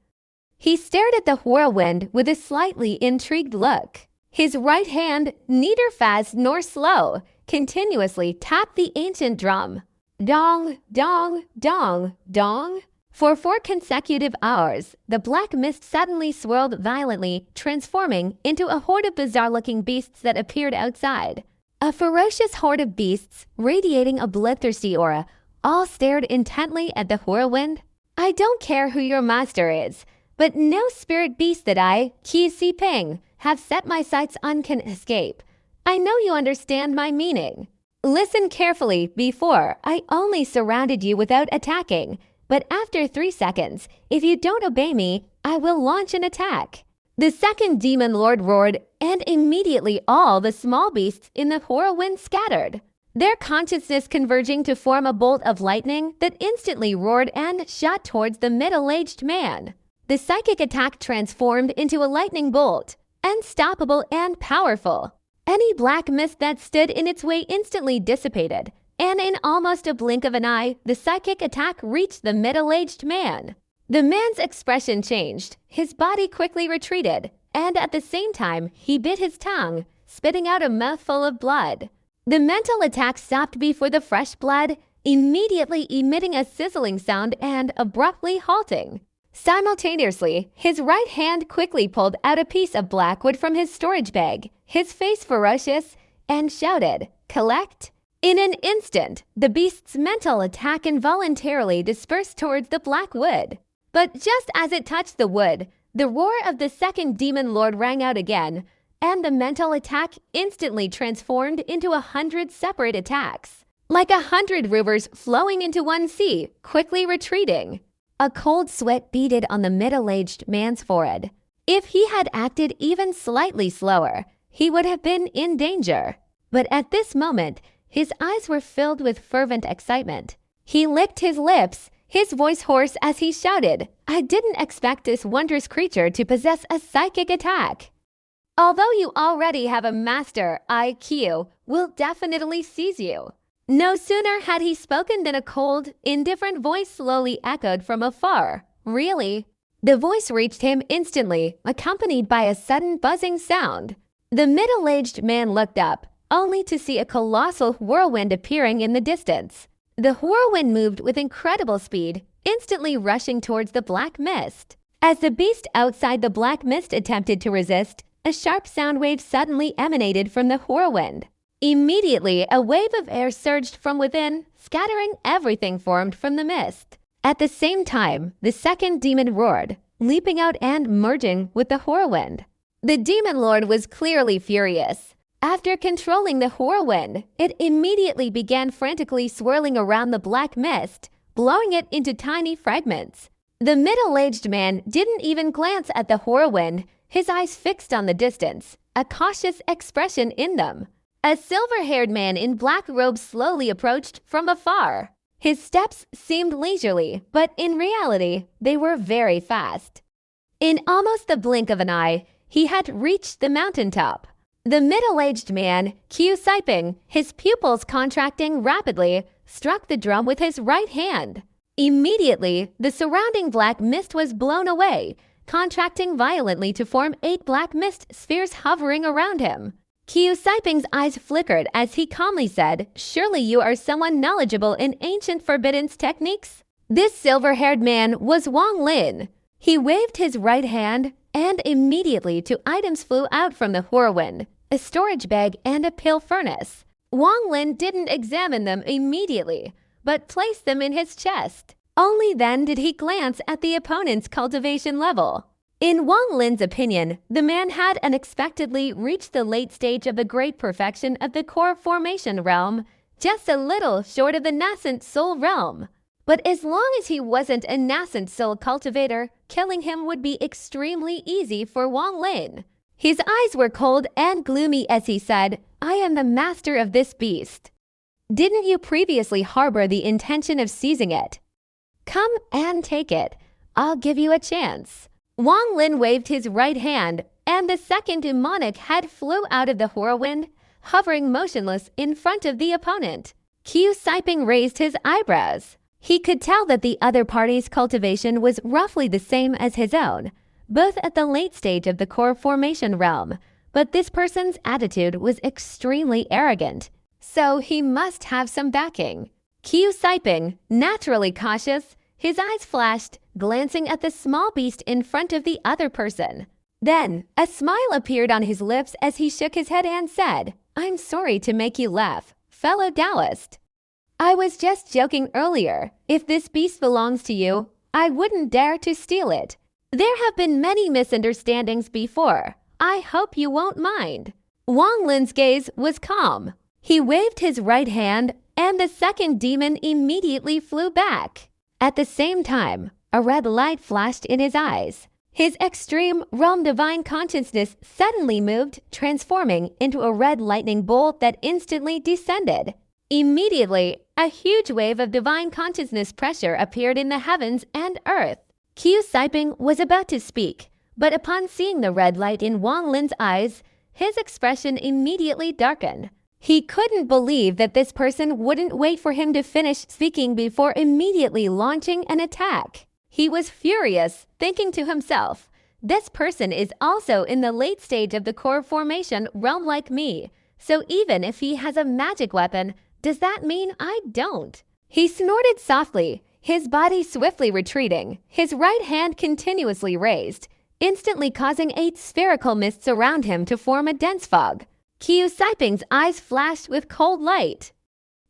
He stared at the whirlwind with a slightly intrigued look. His right hand, neither fast nor slow, continuously tapped the ancient drum. Dong, dong, dong, dong. For 4 consecutive hours, the black mist suddenly swirled violently, transforming into a horde of bizarre-looking beasts that appeared outside. A ferocious horde of beasts, radiating a bloodthirsty aura, all stared intently at the whirlwind. I don't care who your master is, but no spirit beast that I, Qi Si Ping, have set my sights on can escape. I know you understand my meaning. Listen carefully before I only surrounded you without attacking. But after 3 seconds, if you don't obey me, I will launch an attack. The second demon lord roared, and immediately all the small beasts in the whirlwind scattered, their consciousness converging to form a bolt of lightning that instantly roared and shot towards the middle-aged man. The psychic attack transformed into a lightning bolt, unstoppable and powerful. Any black mist that stood in its way instantly dissipated, and in almost a blink of an eye, the psychic attack reached the middle-aged man. The man's expression changed, his body quickly retreated, and at the same time, he bit his tongue, spitting out a mouthful of blood. The mental attack stopped before the fresh blood, immediately emitting a sizzling sound and abruptly halting. Simultaneously, his right hand quickly pulled out a piece of black wood from his storage bag, his face ferocious, and shouted, "Collect!" In an instant, the beast's mental attack involuntarily dispersed towards the black wood. But just as it touched the wood, the roar of the second demon lord rang out again, and the mental attack instantly transformed into 100 separate attacks. Like 100 rivers flowing into one sea, quickly retreating. A cold sweat beaded on the middle-aged man's forehead. If he had acted even slightly slower, he would have been in danger. But at this moment, his eyes were filled with fervent excitement. He licked his lips, his voice hoarse as he shouted, "I didn't expect this wondrous creature to possess a psychic attack. Although you already have a master, IQ will definitely seize you." No sooner had he spoken than a cold, indifferent voice slowly echoed from afar. "Really?" The voice reached him instantly, accompanied by a sudden buzzing sound. The middle-aged man looked up, only to see a colossal whirlwind appearing in the distance. The whirlwind moved with incredible speed, instantly rushing towards the black mist. As the beast outside the black mist attempted to resist, a sharp sound wave suddenly emanated from the whirlwind. Immediately, a wave of air surged from within, scattering everything formed from the mist. At the same time, the second demon roared, leaping out and merging with the whirlwind. The demon lord was clearly furious. After controlling the whirlwind, it immediately began frantically swirling around the black mist, blowing it into tiny fragments. The middle-aged man didn't even glance at the whirlwind, his eyes fixed on the distance, a cautious expression in them. A silver-haired man in black robes slowly approached from afar. His steps seemed leisurely, but in reality, they were very fast. In almost the blink of an eye, he had reached the mountaintop. The middle-aged man, Q Siping, his pupils contracting rapidly, struck the drum with his right hand. Immediately, the surrounding black mist was blown away, contracting violently to form 8 black mist spheres hovering around him. Q Siping's eyes flickered as he calmly said, "Surely you are someone knowledgeable in ancient forbiddance techniques?" This silver-haired man was Wang Lin. He waved his right hand, and immediately 2 items flew out from the whirlwind, a storage bag and a pill furnace. Wang Lin didn't examine them immediately, but placed them in his chest. Only then did he glance at the opponent's cultivation level. In Wang Lin's opinion, the man had unexpectedly reached the late stage of the great perfection of the core formation realm, just a little short of the nascent soul realm. But as long as he wasn't a nascent soul cultivator, killing him would be extremely easy for Wang Lin. His eyes were cold and gloomy as he said, "I am the master of this beast. Didn't you previously harbor the intention of seizing it? Come and take it. I'll give you a chance." Wang Lin waved his right hand, and the second demonic head flew out of the whirlwind, hovering motionless in front of the opponent. Qiu Siping raised his eyebrows. He could tell that the other party's cultivation was roughly the same as his own, both at the late stage of the core formation realm, but this person's attitude was extremely arrogant, so he must have some backing. Qiu Siping, naturally cautious, his eyes flashed, glancing at the small beast in front of the other person. Then, a smile appeared on his lips as he shook his head and said, "I'm sorry to make you laugh, fellow Taoist. I was just joking earlier. If this beast belongs to you, I wouldn't dare to steal it. There have been many misunderstandings before. I hope you won't mind." Wang Lin's gaze was calm. He waved his right hand, and the second demon immediately flew back. At the same time, a red light flashed in his eyes. His extreme realm divine consciousness suddenly moved, transforming into a red lightning bolt that instantly descended. Immediately, a huge wave of divine consciousness pressure appeared in the heavens and earth. Qiu Siping was about to speak, but upon seeing the red light in Wang Lin's eyes, his expression immediately darkened. He couldn't believe that this person wouldn't wait for him to finish speaking before immediately launching an attack. He was furious, thinking to himself, "This person is also in the late stage of the core formation realm like me, so even if he has a magic weapon, does that mean I don't?" He snorted softly, his body swiftly retreating, his right hand continuously raised, instantly causing 8 spherical mists around him to form a dense fog. Qiu Siping's eyes flashed with cold light.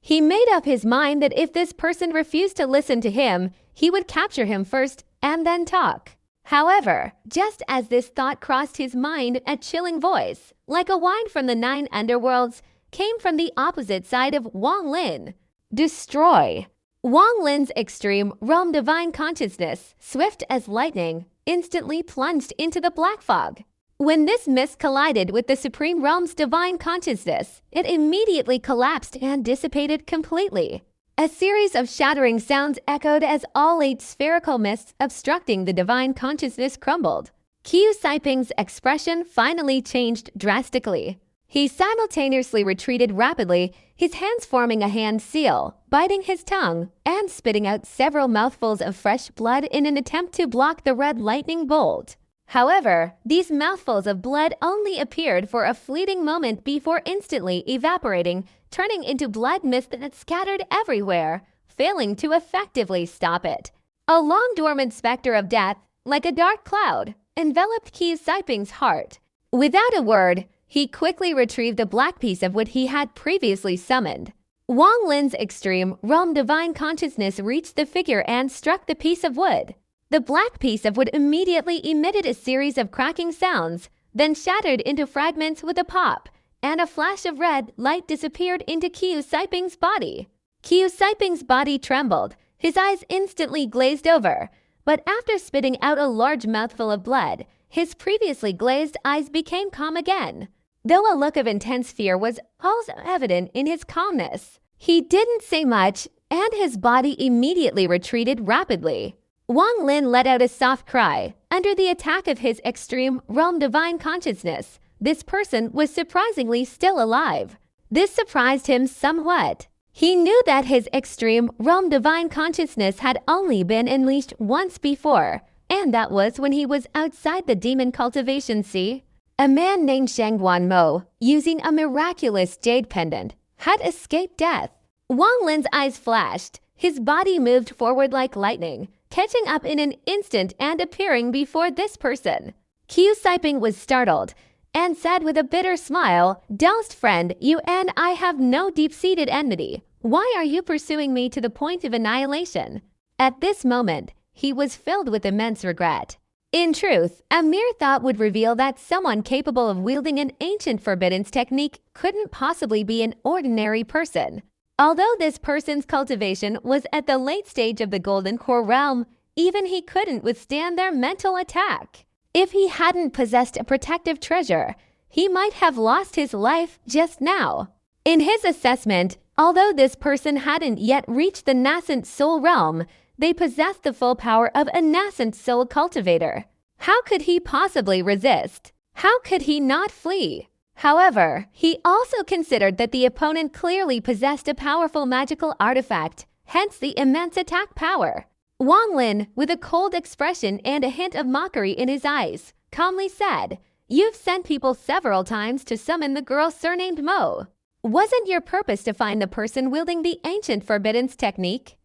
He made up his mind that if this person refused to listen to him, he would capture him first and then talk. However, just as this thought crossed his mind, a chilling voice, like a whine from the 9 underworlds, came from the opposite side of Wang Lin. "Destroy!" Wang Lin's extreme realm divine consciousness, swift as lightning, instantly plunged into the black fog. When this mist collided with the Supreme Realm's divine consciousness, it immediately collapsed and dissipated completely. A series of shattering sounds echoed as all 8 spherical mists obstructing the divine consciousness crumbled. Qiu Siping's expression finally changed drastically. He simultaneously retreated rapidly, his hands forming a hand seal, biting his tongue, and spitting out several mouthfuls of fresh blood in an attempt to block the red lightning bolt. However, these mouthfuls of blood only appeared for a fleeting moment before instantly evaporating, turning into blood mist that scattered everywhere, failing to effectively stop it. A long dormant specter of death, like a dark cloud, enveloped Qiu Siping's heart. Without a word, he quickly retrieved a black piece of wood he had previously summoned. Wang Lin's extreme realm divine consciousness reached the figure and struck the piece of wood. The black piece of wood immediately emitted a series of cracking sounds, then shattered into fragments with a pop, and a flash of red light disappeared into Qiu Siping's body. Qiu Siping's body trembled, his eyes instantly glazed over, but after spitting out a large mouthful of blood, his previously glazed eyes became calm again. Though a look of intense fear was also evident in his calmness, he didn't say much, and his body immediately retreated rapidly. Wang Lin let out a soft cry. Under the attack of his extreme realm divine consciousness, this person was surprisingly still alive. This surprised him somewhat. He knew that his extreme realm divine consciousness had only been unleashed once before, and that was when he was outside the demon cultivation sea. A man named Shangguan Mo, using a miraculous jade pendant, had escaped death. Wang Lin's eyes flashed. His body moved forward like lightning, catching up in an instant and appearing before this person. Qiu Siping was startled and said with a bitter smile, "Doused friend, you and I have no deep-seated enmity. Why are you pursuing me to the point of annihilation?" At this moment, he was filled with immense regret. In truth, a mere thought would reveal that someone capable of wielding an ancient forbiddance technique couldn't possibly be an ordinary person. Although this person's cultivation was at the late stage of the Golden Core realm, even he couldn't withstand their mental attack. If he hadn't possessed a protective treasure, he might have lost his life just now. In his assessment, although this person hadn't yet reached the nascent soul realm, they possessed the full power of a nascent soul cultivator. How could he possibly resist? How could he not flee? However, he also considered that the opponent clearly possessed a powerful magical artifact, hence the immense attack power. Wang Lin, with a cold expression and a hint of mockery in his eyes, calmly said, "You've sent people several times to summon the girl surnamed Mo. Wasn't your purpose to find the person wielding the ancient forbiddance technique?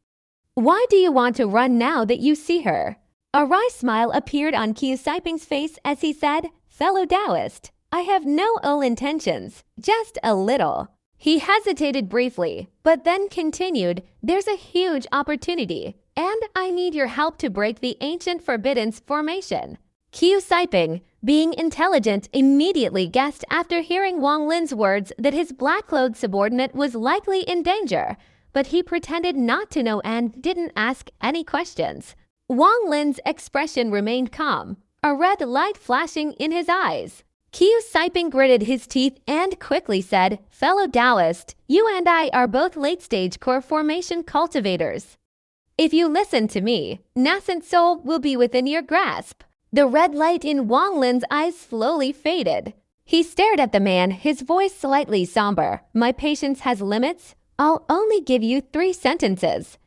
Why do you want to run now that you see her?" A wry smile appeared on Qiu Saiping's face as he said, "Fellow Taoist, I have no ill intentions, just a little." He hesitated briefly, but then continued, "There's a huge opportunity, and I need your help to break the ancient forbiddance formation." Qiu Saiping, being intelligent, immediately guessed after hearing Wang Lin's words that his black-clothed subordinate was likely in danger, but he pretended not to know and didn't ask any questions. Wang Lin's expression remained calm, a red light flashing in his eyes. Qiu Saiping gritted his teeth and quickly said, "Fellow Taoist, you and I are both late-stage core formation cultivators. If you listen to me, nascent soul will be within your grasp." The red light in Wang Lin's eyes slowly faded. He stared at the man, his voice slightly somber. "My patience has limits. I'll only give you 3 sentences.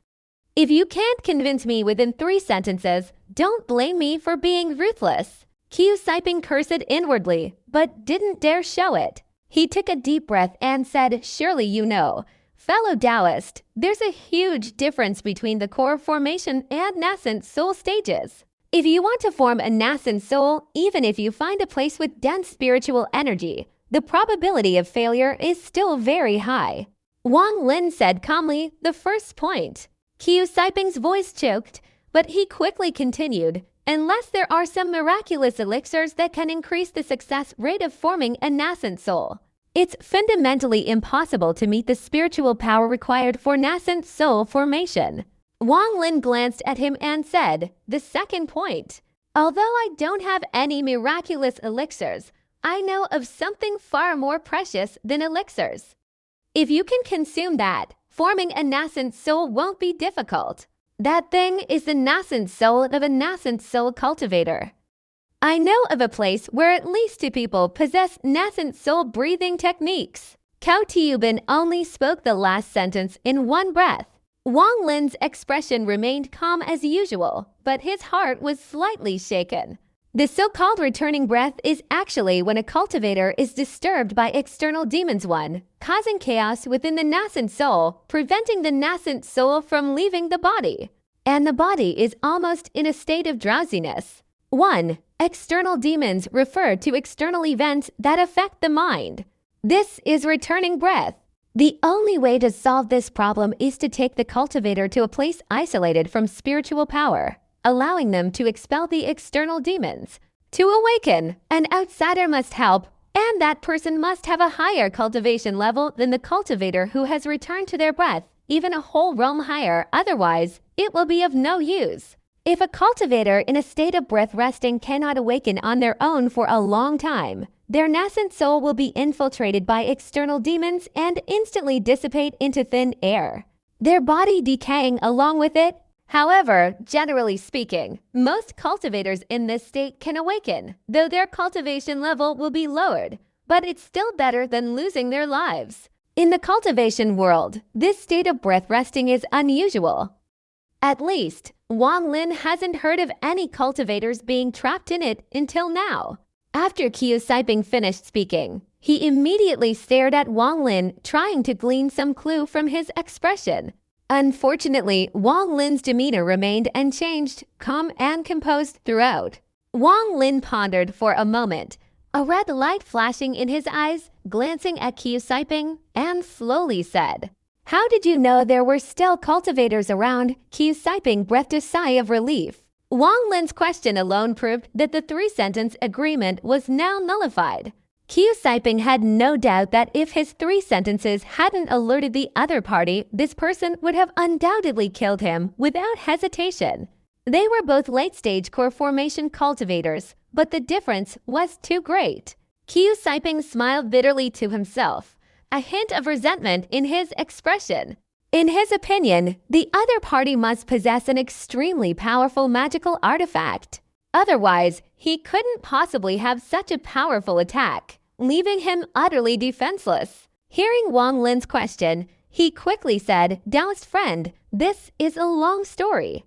If you can't convince me within 3 sentences, don't blame me for being ruthless." Qiu Saiping cursed inwardly, but didn't dare show it. He took a deep breath and said, "Surely you know, fellow Taoist, there's a huge difference between the core formation and nascent soul stages. If you want to form a nascent soul, even if you find a place with dense spiritual energy, the probability of failure is still very high." Wang Lin said calmly, "The first point." Qiu Saiping's voice choked, but he quickly continued, "Unless there are some miraculous elixirs that can increase the success rate of forming a nascent soul, it's fundamentally impossible to meet the spiritual power required for nascent soul formation." Wang Lin glanced at him and said, "The second point. Although I don't have any miraculous elixirs, I know of something far more precious than elixirs. If you can consume that, forming a nascent soul won't be difficult. That thing is the nascent soul of a nascent soul cultivator. I know of a place where at least 2 people possess nascent soul breathing techniques." Cao Tiubin only spoke the last sentence in one breath. Wang Lin's expression remained calm as usual, but his heart was slightly shaken. The so-called returning breath is actually when a cultivator is disturbed by external demons, causing chaos within the nascent soul, preventing the nascent soul from leaving the body. And the body is almost in a state of drowsiness. 1. External demons refer to external events that affect the mind. This is returning breath. The only way to solve this problem is to take the cultivator to a place isolated from spiritual power, allowing them to expel the external demons. To awaken, an outsider must help, and that person must have a higher cultivation level than the cultivator who has returned to their breath, even a whole realm higher, otherwise it will be of no use. If a cultivator in a state of breath resting cannot awaken on their own for a long time, their nascent soul will be infiltrated by external demons and instantly dissipate into thin air, their body decaying along with it. However, generally speaking, most cultivators in this state can awaken, though their cultivation level will be lowered, but it's still better than losing their lives. In the cultivation world, this state of breath resting is unusual. At least, Wang Lin hasn't heard of any cultivators being trapped in it until now. After Qiu Saiping finished speaking, he immediately stared at Wang Lin, trying to glean some clue from his expression. Unfortunately, Wang Lin's demeanor remained unchanged, calm and composed throughout. Wang Lin pondered for a moment, a red light flashing in his eyes, glancing at Qiu Saiping, and slowly said, "How did you know there were still cultivators around?" Qiu Saiping breathed a sigh of relief. Wang Lin's question alone proved that the three-sentence agreement was now nullified. Qiu Saiping had no doubt that if his 3 sentences hadn't alerted the other party, this person would have undoubtedly killed him without hesitation. They were both late-stage core formation cultivators, but the difference was too great. Qiu Saiping smiled bitterly to himself, a hint of resentment in his expression. In his opinion, the other party must possess an extremely powerful magical artifact. Otherwise, he couldn't possibly have such a powerful attack, leaving him utterly defenseless. Hearing Wang Lin's question, he quickly said, "Taoist friend, this is a long story.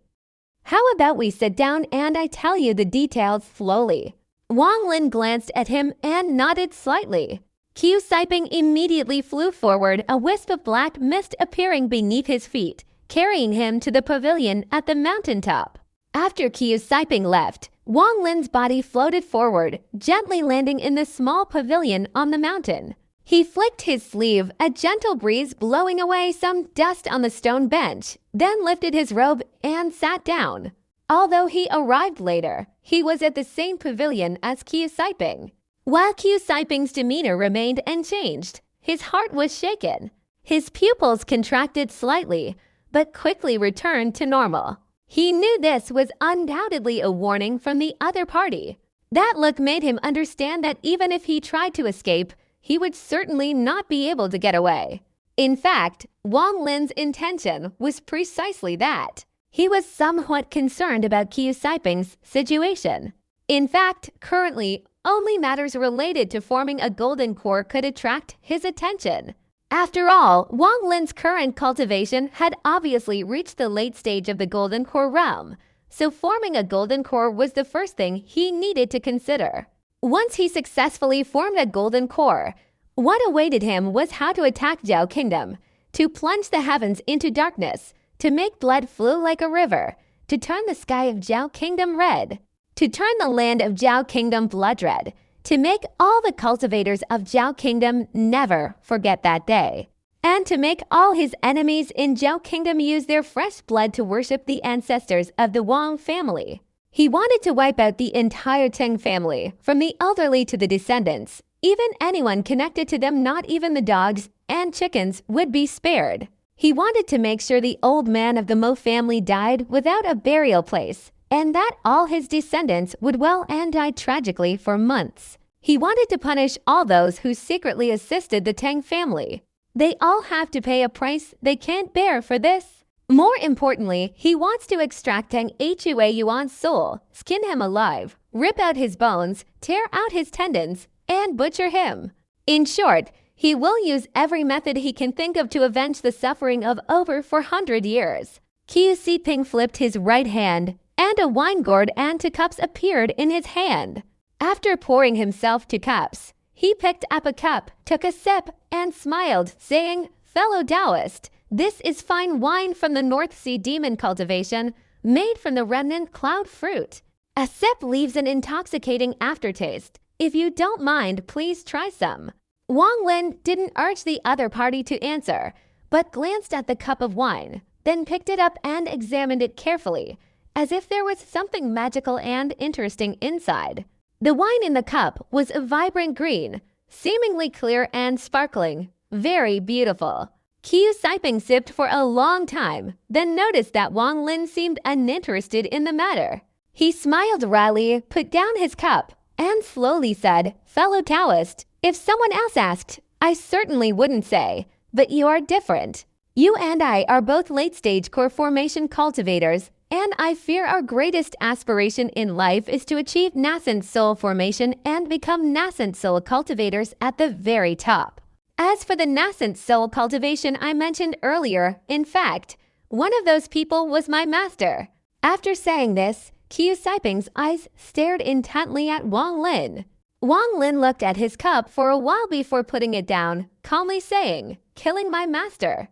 How about we sit down and I tell you the details slowly?" Wang Lin glanced at him and nodded slightly. Qiu Saiping immediately flew forward, a wisp of black mist appearing beneath his feet, carrying him to the pavilion at the mountaintop. After Qiu Saiping left, Wang Lin's body floated forward, gently landing in the small pavilion on the mountain. He flicked his sleeve, a gentle breeze blowing away some dust on the stone bench, then lifted his robe and sat down. Although he arrived later, he was at the same pavilion as Qiu Saiping. While Qiu Saiping's demeanor remained unchanged, his heart was shaken. His pupils contracted slightly, but quickly returned to normal. He knew this was undoubtedly a warning from the other party. That look made him understand that even if he tried to escape, he would certainly not be able to get away. In fact, Wang Lin's intention was precisely that. He was somewhat concerned about Qiu Saiping's situation. In fact, currently, only matters related to forming a golden core could attract his attention. After all, Wang Lin's current cultivation had obviously reached the late stage of the golden core realm, so forming a golden core was the first thing he needed to consider. Once he successfully formed a golden core, what awaited him was how to attack Zhao Kingdom, to plunge the heavens into darkness, to make blood flow like a river, to turn the sky of Zhao Kingdom red, to turn the land of Zhao Kingdom blood red, to make all the cultivators of Zhao Kingdom never forget that day, and to make all his enemies in Zhao Kingdom use their fresh blood to worship the ancestors of the Wang family. He wanted to wipe out the entire Teng family, from the elderly to the descendants. Even anyone connected to them, not even the dogs and chickens, would be spared. He wanted to make sure the old man of the Mo family died without a burial place, and that all his descendants would well and die tragically for months. He wanted to punish all those who secretly assisted the Tang family. They all have to pay a price they can't bear for this. More importantly, he wants to extract Tang Hua Yuan's soul, skin him alive, rip out his bones, tear out his tendons, and butcher him. In short, he will use every method he can think of to avenge the suffering of over 400 years. Qiu Saiping flipped his right hand, and a wine gourd and 2 cups appeared in his hand. After pouring himself 2 cups, he picked up a cup, took a sip, and smiled, saying, "Fellow Taoist, this is fine wine from the North Sea demon cultivation, made from the remnant cloud fruit. A sip leaves an intoxicating aftertaste. If you don't mind, please try some." Wang Lin didn't urge the other party to answer, but glanced at the cup of wine, then picked it up and examined it carefully, as if there was something magical and interesting inside. The wine in the cup was a vibrant green, seemingly clear and sparkling, very beautiful. Qiu Saiping sipped for a long time, then noticed that Wang Lin seemed uninterested in the matter. He smiled wryly, put down his cup, and slowly said, "Fellow Taoist, if someone else asked, I certainly wouldn't say, but you are different. You and I are both late-stage core formation cultivators, and I fear our greatest aspiration in life is to achieve nascent soul formation and become nascent soul cultivators at the very top. As for the nascent soul cultivation I mentioned earlier, in fact, one of those people was my master." After saying this, Qiu Saiping's eyes stared intently at Wang Lin. Wang Lin looked at his cup for a while before putting it down, calmly saying, "Killing my master?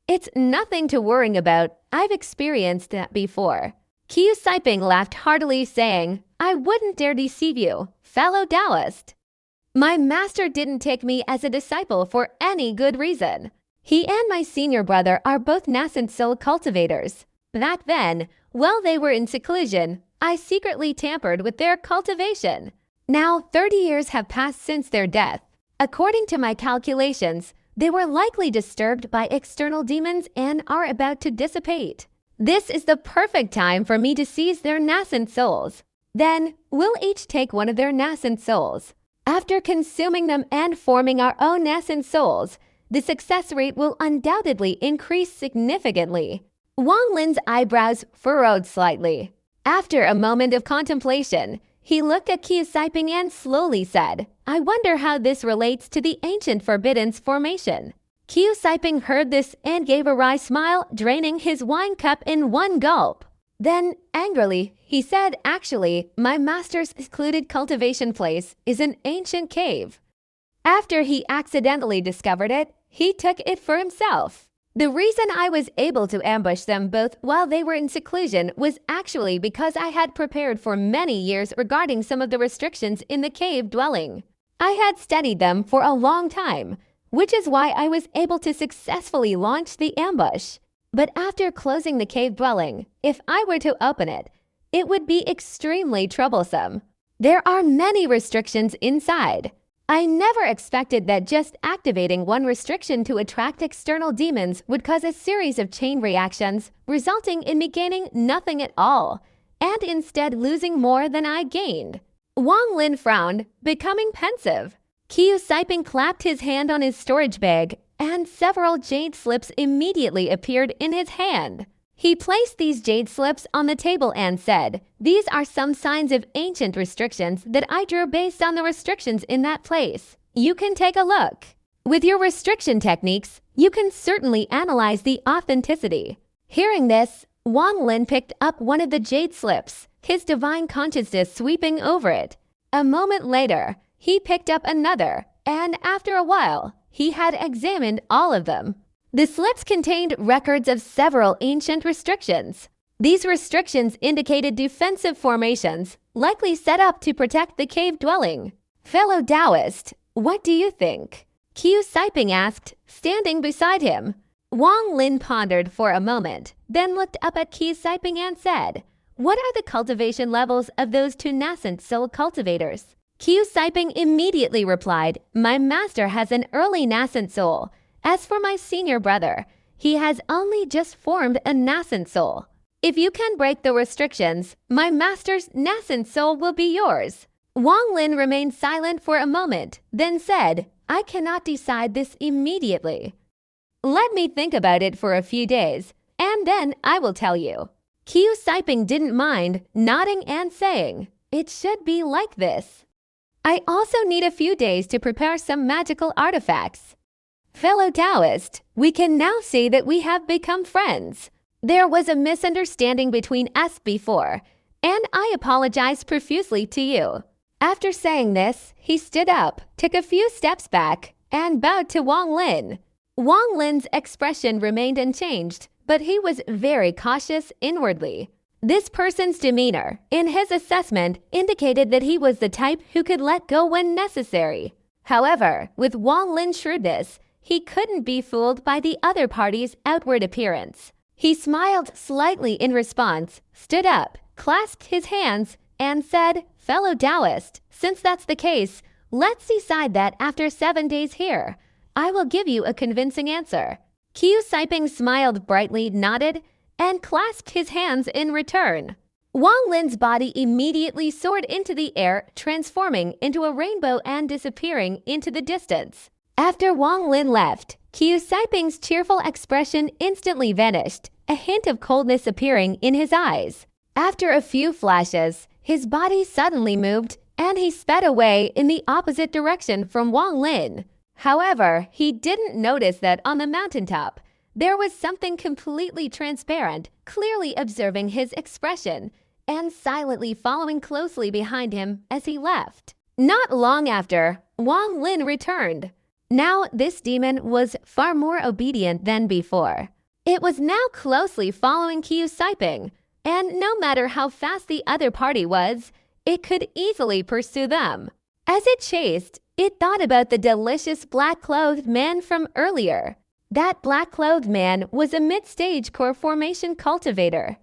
It's nothing to worry about. I've experienced that before." Qiu Saiping laughed heartily, saying, "I wouldn't dare deceive you, fellow Taoist. My master didn't take me as a disciple for any good reason. He and my senior brother are both nascent soul cultivators. Back then, while they were in seclusion, I secretly tampered with their cultivation. Now 30 years have passed since their death. According to my calculations, they were likely disturbed by external demons and are about to dissipate. This is the perfect time for me to seize their nascent souls. Then, we'll each take one of their nascent souls. After consuming them and forming our own nascent souls, the success rate will undoubtedly increase significantly. Wang Lin's eyebrows furrowed slightly. After a moment of contemplation, he looked at Qiu Saiping and slowly said, I wonder how this relates to the ancient forbidden's formation. Qiu Saiping heard this and gave a wry smile, draining his wine cup in one gulp. Then, angrily, he said, actually, my master's secluded cultivation place is an ancient cave. After he accidentally discovered it, he took it for himself. The reason I was able to ambush them both while they were in seclusion was actually because I had prepared for many years regarding some of the restrictions in the cave dwelling. I had studied them for a long time, which is why I was able to successfully launch the ambush. But after closing the cave dwelling, if I were to open it, it would be extremely troublesome. There are many restrictions inside. I never expected that just activating one restriction to attract external demons would cause a series of chain reactions, resulting in me gaining nothing at all, and instead losing more than I gained. Wang Lin frowned, becoming pensive. Qiu Saiping clapped his hand on his storage bag, and several jade slips immediately appeared in his hand. He placed these jade slips on the table and said, these are some signs of ancient restrictions that I drew based on the restrictions in that place. You can take a look. With your restriction techniques, you can certainly analyze the authenticity. Hearing this, Wang Lin picked up one of the jade slips, his divine consciousness sweeping over it. A moment later, he picked up another, and after a while, he had examined all of them. The slips contained records of several ancient restrictions. These restrictions indicated defensive formations, likely set up to protect the cave dwelling. Fellow Taoist, what do you think? Qiu Saiping asked, standing beside him. Wang Lin pondered for a moment, then looked up at Qiu Saiping and said, what are the cultivation levels of those two nascent soul cultivators? Qiu Saiping immediately replied, my master has an early nascent soul. As for my senior brother, he has only just formed a nascent soul. If you can break the restrictions, my master's nascent soul will be yours. Wang Lin remained silent for a moment, then said, I cannot decide this immediately. Let me think about it for a few days, and then I will tell you. Qiu Saiping didn't mind, nodding and saying, it should be like this. I also need a few days to prepare some magical artifacts. Fellow Taoist, we can now see that we have become friends. There was a misunderstanding between us before, and I apologize profusely to you. After saying this, he stood up, took a few steps back, and bowed to Wang Lin. Wang Lin's expression remained unchanged, but he was very cautious inwardly. This person's demeanor, in his assessment, indicated that he was the type who could let go when necessary. However, with Wang Lin's shrewdness, he couldn't be fooled by the other party's outward appearance. He smiled slightly in response, stood up, clasped his hands, and said, fellow Taoist, since that's the case, let's decide that after 7 days here. I will give you a convincing answer. Qiu Saiping smiled brightly, nodded, and clasped his hands in return. Wang Lin's body immediately soared into the air, transforming into a rainbow and disappearing into the distance. After Wang Lin left, Qiu Saiping's cheerful expression instantly vanished, a hint of coldness appearing in his eyes. After a few flashes, his body suddenly moved, and he sped away in the opposite direction from Wang Lin. However, he didn't notice that on the mountaintop, there was something completely transparent, clearly observing his expression, and silently following closely behind him as he left. Not long after, Wang Lin returned. Now, this demon was far more obedient than before. It was now closely following Qiu Saiping, and no matter how fast the other party was, it could easily pursue them. As it chased, it thought about the delicious black-clothed man from earlier. That black-clothed man was a mid-stage core formation cultivator.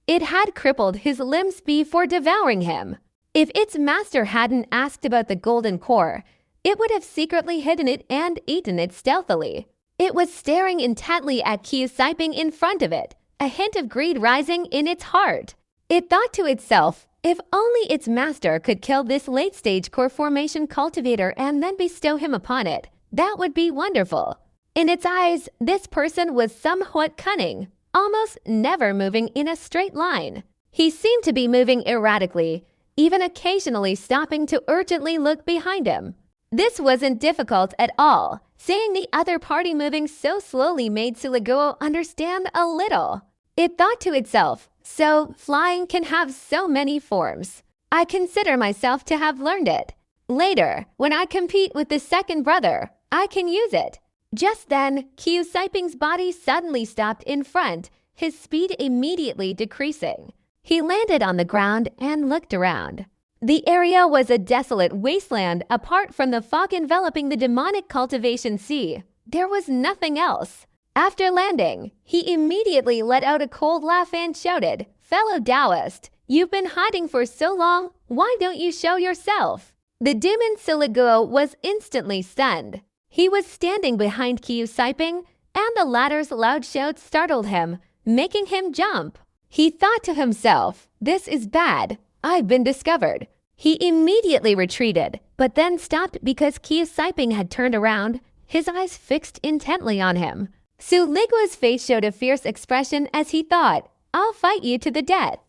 It had crippled his limbs before devouring him. If its master hadn't asked about the golden core, it would have secretly hidden it and eaten it stealthily. It was staring intently at Siping in front of it, a hint of greed rising in its heart. It thought to itself, if only its master could kill this late-stage core formation cultivator and then bestow him upon it, that would be wonderful. In its eyes, this person was somewhat cunning, almost never moving in a straight line. He seemed to be moving erratically, even occasionally stopping to urgently look behind him. This wasn't difficult at all. Seeing the other party moving so slowly made Sulaguo understand a little. It thought to itself, so flying can have so many forms. I consider myself to have learned it. Later, when I compete with the second brother, I can use it. Just then, Siping's body suddenly stopped in front, his speed immediately decreasing. He landed on the ground and looked around. The area was a desolate wasteland apart from the fog enveloping the demonic cultivation sea. There was nothing else. After landing, he immediately let out a cold laugh and shouted, "Fellow Taoist, you've been hiding for so long, why don't you show yourself?" The demon Sulaguo was instantly stunned. He was standing behind Siping, and the latter's loud shouts startled him, making him jump. He thought to himself, this is bad. I've been discovered. He immediately retreated, but then stopped because Siping had turned around, his eyes fixed intently on him. Sulaguo's face showed a fierce expression as he thought, I'll fight you to the death.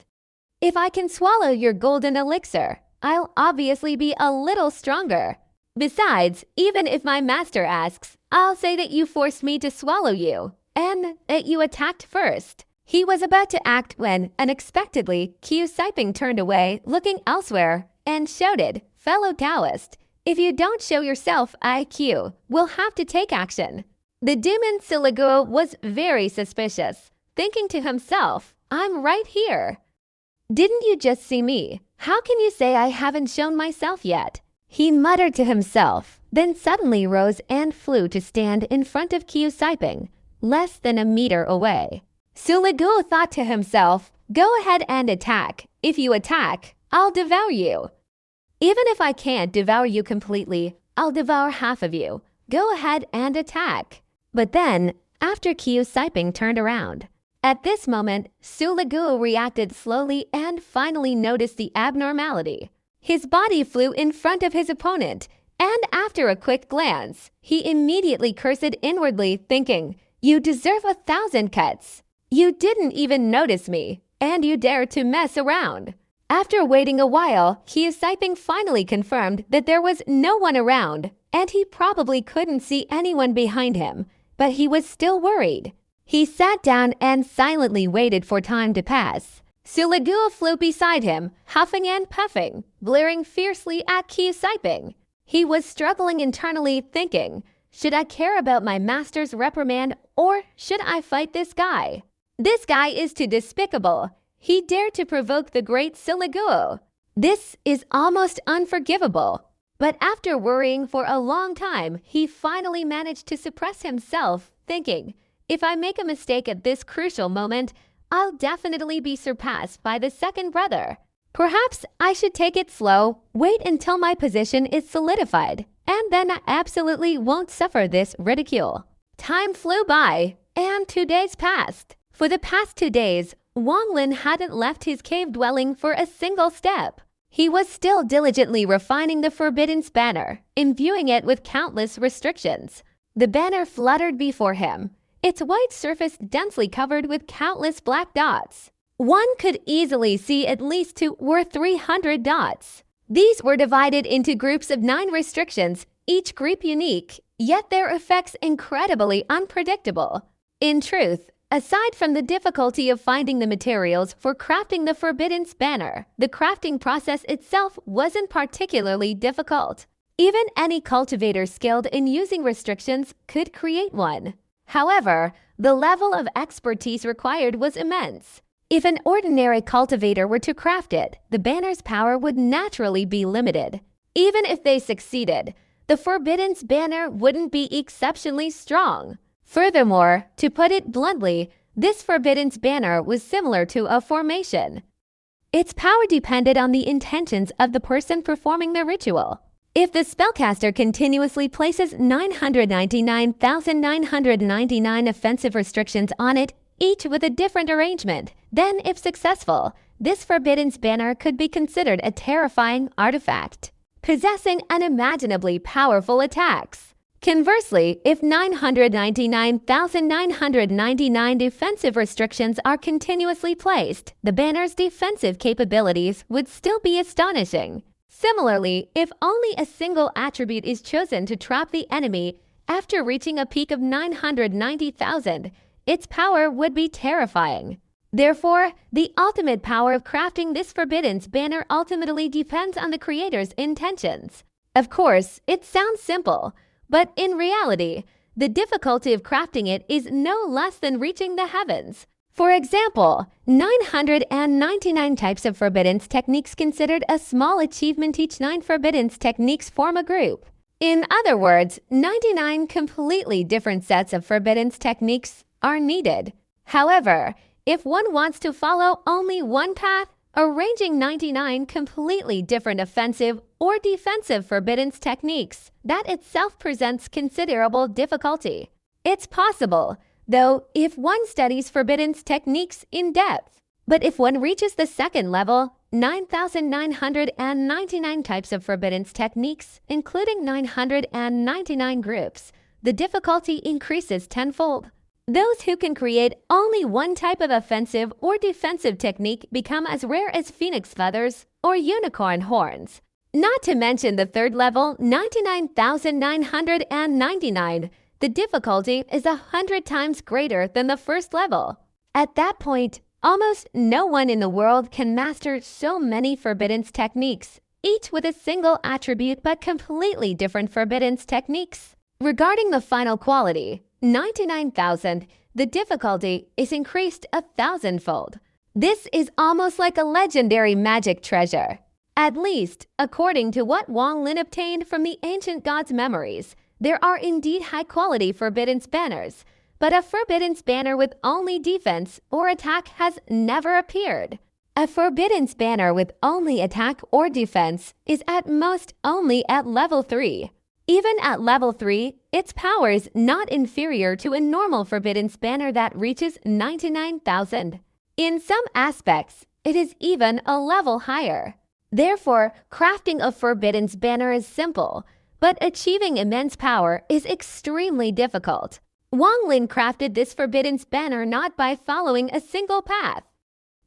If I can swallow your golden elixir, I'll obviously be a little stronger. Besides, even if my master asks, I'll say that you forced me to swallow you, and that you attacked first. He was about to act when, unexpectedly, Siping turned away, looking elsewhere, and shouted, "Fellow Taoist, if you don't show yourself, we'll have to take action." The demon Sulaguo was very suspicious, thinking to himself, I'm right here. Didn't you just see me? How can you say I haven't shown myself yet? He muttered to himself, then suddenly rose and flew to stand in front of Siping, less than a meter away. Sulaguo thought to himself, go ahead and attack. If you attack, I'll devour you. Even if I can't devour you completely, I'll devour half of you. Go ahead and attack. But then, after Siping turned around. At this moment, Sulaguo reacted slowly and finally noticed the abnormality. His body flew in front of his opponent, and after a quick glance, he immediately cursed inwardly, thinking, you deserve 1,000 cuts. You didn't even notice me, and you dare to mess around. After waiting a while, Siping finally confirmed that there was no one around, and he probably couldn't see anyone behind him, but he was still worried. He sat down and silently waited for time to pass. Sulaguo flew beside him, huffing and puffing, glaring fiercely at Siping. He was struggling internally, thinking, should I care about my master's reprimand or should I fight this guy? This guy is too despicable. He dared to provoke the great Sulaguo. This is almost unforgivable. But after worrying for a long time, he finally managed to suppress himself, thinking, if I make a mistake at this crucial moment, I'll definitely be surpassed by the second brother. Perhaps I should take it slow, wait until my position is solidified, and then I absolutely won't suffer this ridicule. Time flew by, and 2 days passed. For the past 2 days, Wang Lin hadn't left his cave dwelling for a single step. He was still diligently refining the Forbidden's banner, imbuing it with countless restrictions. The banner fluttered before him, its white surface densely covered with countless black dots. One could easily see at least 2 or 300 dots. These were divided into groups of 9 restrictions, each group unique, yet their effects incredibly unpredictable. In truth, aside from the difficulty of finding the materials for crafting the Forbidden's banner, the crafting process itself wasn't particularly difficult. Even any cultivator skilled in using restrictions could create one. However, the level of expertise required was immense. If an ordinary cultivator were to craft it, the banner's power would naturally be limited. Even if they succeeded, the Forbidden's banner wouldn't be exceptionally strong. Furthermore, to put it bluntly, This forbidden banner was similar to a formation. Its power depended on the intentions of the person performing the ritual. If the spellcaster continuously places 999,999 offensive restrictions on it, each with a different arrangement, then if successful, this forbidden banner could be considered a terrifying artifact, possessing unimaginably powerful attacks. Conversely, if 999,999 defensive restrictions are continuously placed, the banner's defensive capabilities would still be astonishing. Similarly, if only a single attribute is chosen to trap the enemy after reaching a peak of 990,000, its power would be terrifying. Therefore, the ultimate power of crafting this forbidden banner ultimately depends on the creator's intentions. Of course, it sounds simple, but in reality, the difficulty of crafting it is no less than reaching the heavens. For example, 999 types of forbiddance techniques considered a small achievement. Each 9 forbiddance techniques form a group. In other words, 99 completely different sets of forbiddance techniques are needed. However, if one wants to follow only one path, arranging 99 completely different offensive or defensive forbiddance techniques, that itself presents considerable difficulty. It's possible, though, if one studies forbiddance techniques in depth. But if one reaches the second level, 9,999 types of forbiddance techniques, including 999 groups, the difficulty increases tenfold. Those who can create only one type of offensive or defensive technique become as rare as phoenix feathers or unicorn horns. Not to mention the third level, 99,999. The difficulty is 100 times greater than the first level. At that point, almost no one in the world can master so many forbiddance techniques, each with a single attribute but completely different forbiddance techniques. Regarding the final quality, 99,000, the difficulty is increased 1,000-fold. This is almost like a legendary magic treasure. At least, according to what Wang Lin obtained from the ancient gods' memories, there are indeed high-quality forbiddance banners, but a forbiddance banner with only defense or attack has never appeared. A forbiddance banner with only attack or defense is at most only at level 3. Even at level 3, its power is not inferior to a normal forbiddance banner that reaches 99,000. In some aspects, it is even a level higher. Therefore, crafting a forbiddance banner is simple, but achieving immense power is extremely difficult. Wang Lin crafted this forbiddance banner not by following a single path.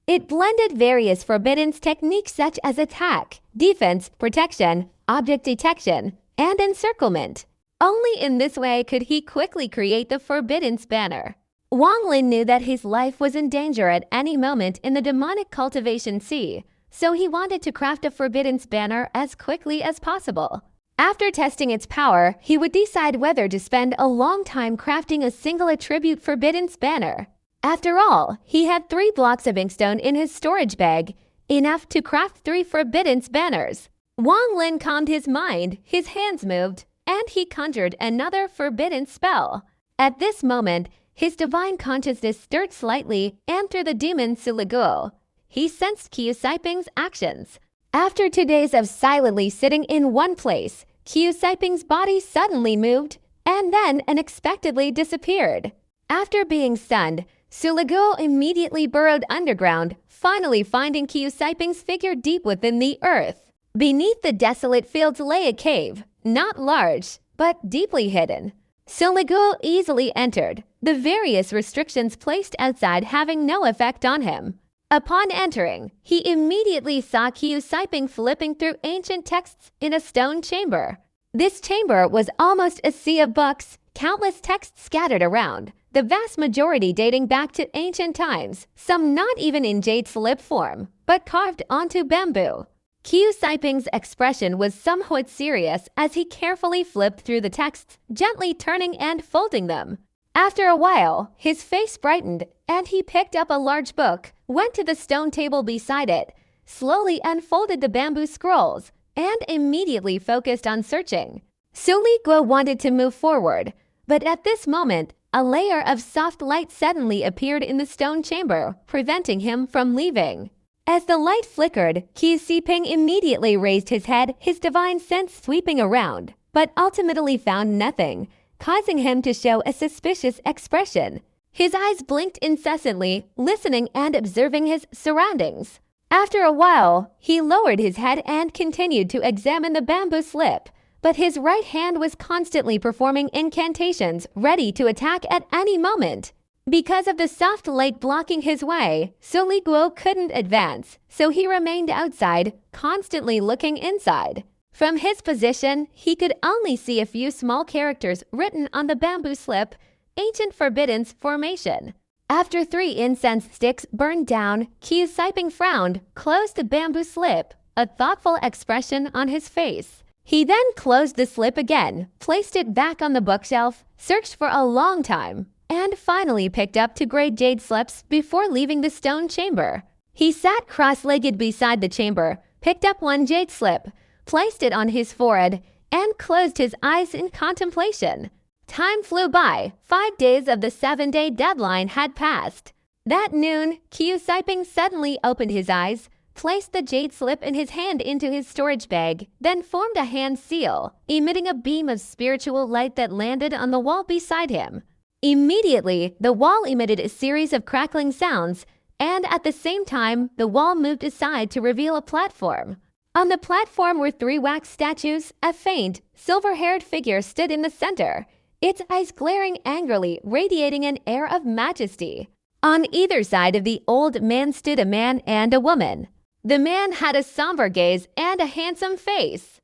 It blended various forbiddance techniques such as attack, defense, protection, object detection, and encirclement. Only in this way could he quickly create the forbiddance banner. Wang Lin knew that his life was in danger at any moment in the demonic cultivation sea, so he wanted to craft a forbiddance banner as quickly as possible. After testing its power, he would decide whether to spend a long time crafting a single attribute forbiddance banner. After all, he had 3 blocks of inkstone in his storage bag, enough to craft 3 forbiddance banners. Wang Lin calmed his mind, his hands moved, and he conjured another forbidden spell. At this moment, his divine consciousness stirred slightly, and through the demon Suligo, he sensed Qiu Saiping's actions. After 2 days of silently sitting in one place, Qiu Saiping's body suddenly moved, and then unexpectedly disappeared. After being stunned, Suligo immediately burrowed underground, finally finding Qiu Saiping's figure deep within the earth. Beneath the desolate fields lay a cave, not large, but deeply hidden. Suligo easily entered, the various restrictions placed outside having no effect on him. Upon entering, he immediately saw Qiu Saiping flipping through ancient texts in a stone chamber. This chamber was almost a sea of books, countless texts scattered around, the vast majority dating back to ancient times, some not even in jade slip form, but carved onto bamboo. Qiu Saiping's expression was somewhat serious as he carefully flipped through the texts, gently turning and folding them. After a while, his face brightened, and he picked up a large book, went to the stone table beside it, slowly unfolded the bamboo scrolls, and immediately focused on searching. Suligo wanted to move forward, but at this moment, a layer of soft light suddenly appeared in the stone chamber, preventing him from leaving. As the light flickered, Qi Siping immediately raised his head, his divine sense sweeping around, but ultimately found nothing, causing him to show a suspicious expression. His eyes blinked incessantly, listening and observing his surroundings. After a while, he lowered his head and continued to examine the bamboo slip, but his right hand was constantly performing incantations, ready to attack at any moment. Because of the soft light blocking his way, Su Liguo couldn't advance, so he remained outside, constantly looking inside. From his position, he could only see a few small characters written on the bamboo slip, Ancient Forbidden's Formation. After 3 incense sticks burned down, Qi Siping frowned, closed the bamboo slip, a thoughtful expression on his face. He then closed the slip again, placed it back on the bookshelf, searched for a long time, and finally picked up 2 great jade slips before leaving the stone chamber. He sat cross-legged beside the chamber, picked up 1 jade slip, placed it on his forehead, and closed his eyes in contemplation. Time flew by. 5 days of the 7-day deadline had passed. That noon, Qi Siping suddenly opened his eyes, placed the jade slip in his hand into his storage bag, then formed a hand seal, emitting a beam of spiritual light that landed on the wall beside him. Immediately, the wall emitted a series of crackling sounds, and at the same time, the wall moved aside to reveal a platform. On the platform were 3 wax statues. A faint, silver-haired figure stood in the center, its eyes glaring angrily, radiating an air of majesty. On either side of the old man stood a man and a woman. The man had a somber gaze and a handsome face.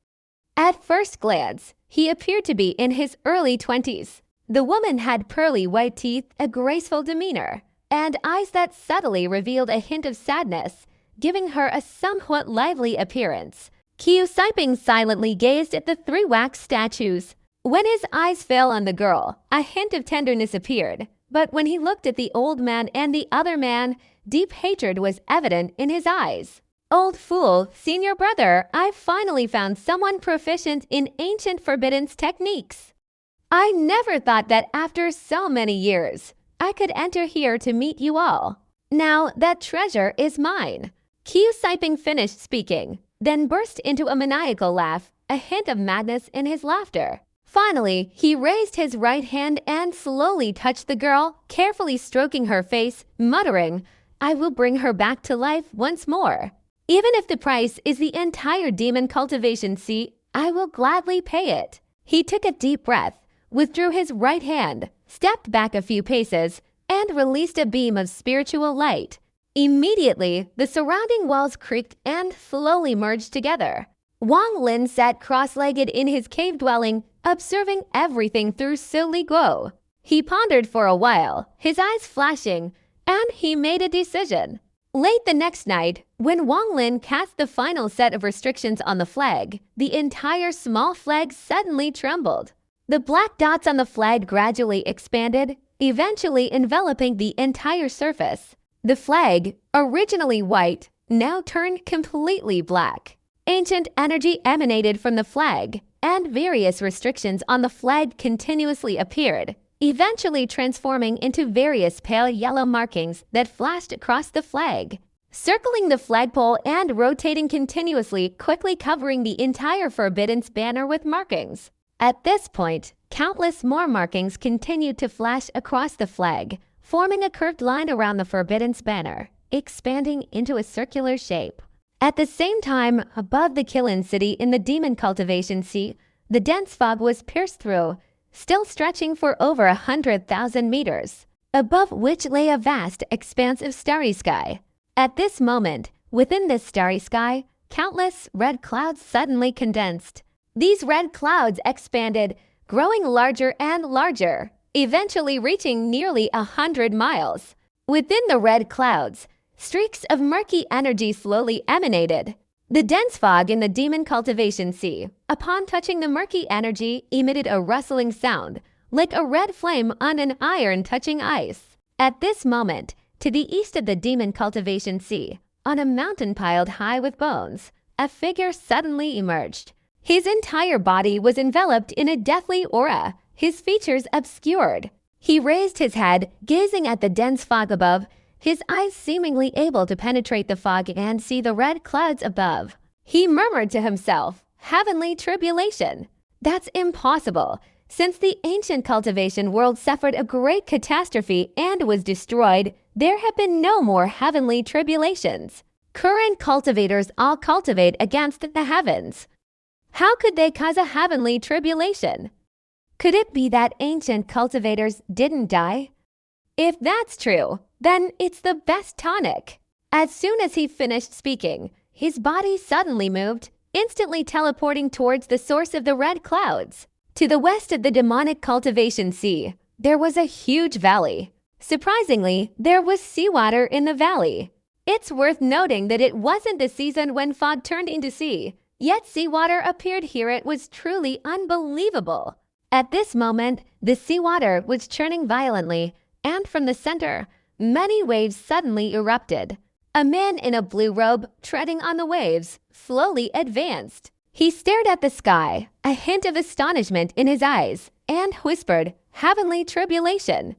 At first glance, he appeared to be in his early 20s. The woman had pearly white teeth, a graceful demeanor, and eyes that subtly revealed a hint of sadness, giving her a somewhat lively appearance. Qi Siping silently gazed at the 3 wax statues. When his eyes fell on the girl, a hint of tenderness appeared, but when he looked at the old man and the other man, deep hatred was evident in his eyes. Old fool, senior brother, I finally found someone proficient in Ancient Forbidden's techniques. I never thought that after so many years, I could enter here to meet you all. Now that treasure is mine. Qi Siping finished speaking, then burst into a maniacal laugh, a hint of madness in his laughter. Finally, he raised his right hand and slowly touched the girl, carefully stroking her face, muttering, I will bring her back to life once more. Even if the price is the entire demon cultivation seat, I will gladly pay it. He took a deep breath, withdrew his right hand, stepped back a few paces, and released a beam of spiritual light. Immediately, the surrounding walls creaked and slowly merged together. Wang Lin sat cross-legged in his cave dwelling, observing everything through Su Liguo. He pondered for a while, his eyes flashing, and he made a decision. Late the next night, when Wang Lin cast the final set of restrictions on the flag, the entire small flag suddenly trembled. The black dots on the flag gradually expanded, eventually enveloping the entire surface. The flag, originally white, now turned completely black. Ancient energy emanated from the flag, and various restrictions on the flag continuously appeared, eventually transforming into various pale yellow markings that flashed across the flag, circling the flagpole and rotating continuously, quickly covering the entire Forbidden's banner with markings. At this point, countless more markings continued to flash across the flag, forming a curved line around the Forbidden's banner, expanding into a circular shape. At the same time, above the Kilin city in the demon cultivation sea, the dense fog was pierced through, still stretching for over 100,000 meters, above which lay a vast expanse of starry sky. At this moment, within this starry sky, countless red clouds suddenly condensed. These red clouds expanded, growing larger and larger, eventually reaching nearly 100 miles. Within the red clouds, streaks of murky energy slowly emanated. The dense fog in the demon cultivation sea, upon touching the murky energy, emitted a rustling sound, like a red flame on an iron touching ice. At this moment, to the east of the demon cultivation sea, on a mountain piled high with bones, a figure suddenly emerged. His entire body was enveloped in a deathly aura, his features obscured. He raised his head, gazing at the dense fog above, his eyes seemingly able to penetrate the fog and see the red clouds above. He murmured to himself, "Heavenly tribulation. That's impossible, since the ancient cultivation world suffered a great catastrophe and was destroyed. There have been no more heavenly tribulations. Current cultivators all cultivate against the heavens. How could they cause a heavenly tribulation? Could it be that ancient cultivators didn't die? If that's true, then it's the best tonic." As soon as he finished speaking, his body suddenly moved, instantly teleporting towards the source of the red clouds. To the west of the demonic cultivation sea, there was a huge valley. Surprisingly, there was seawater in the valley. It's worth noting that it wasn't the season when fog turned into sea, yet seawater appeared here. It was truly unbelievable. At this moment, the seawater was churning violently, and from the center, many waves suddenly erupted. A man in a blue robe, treading on the waves, slowly advanced. He stared at the sky, a hint of astonishment in his eyes, and whispered, "Heavenly tribulation."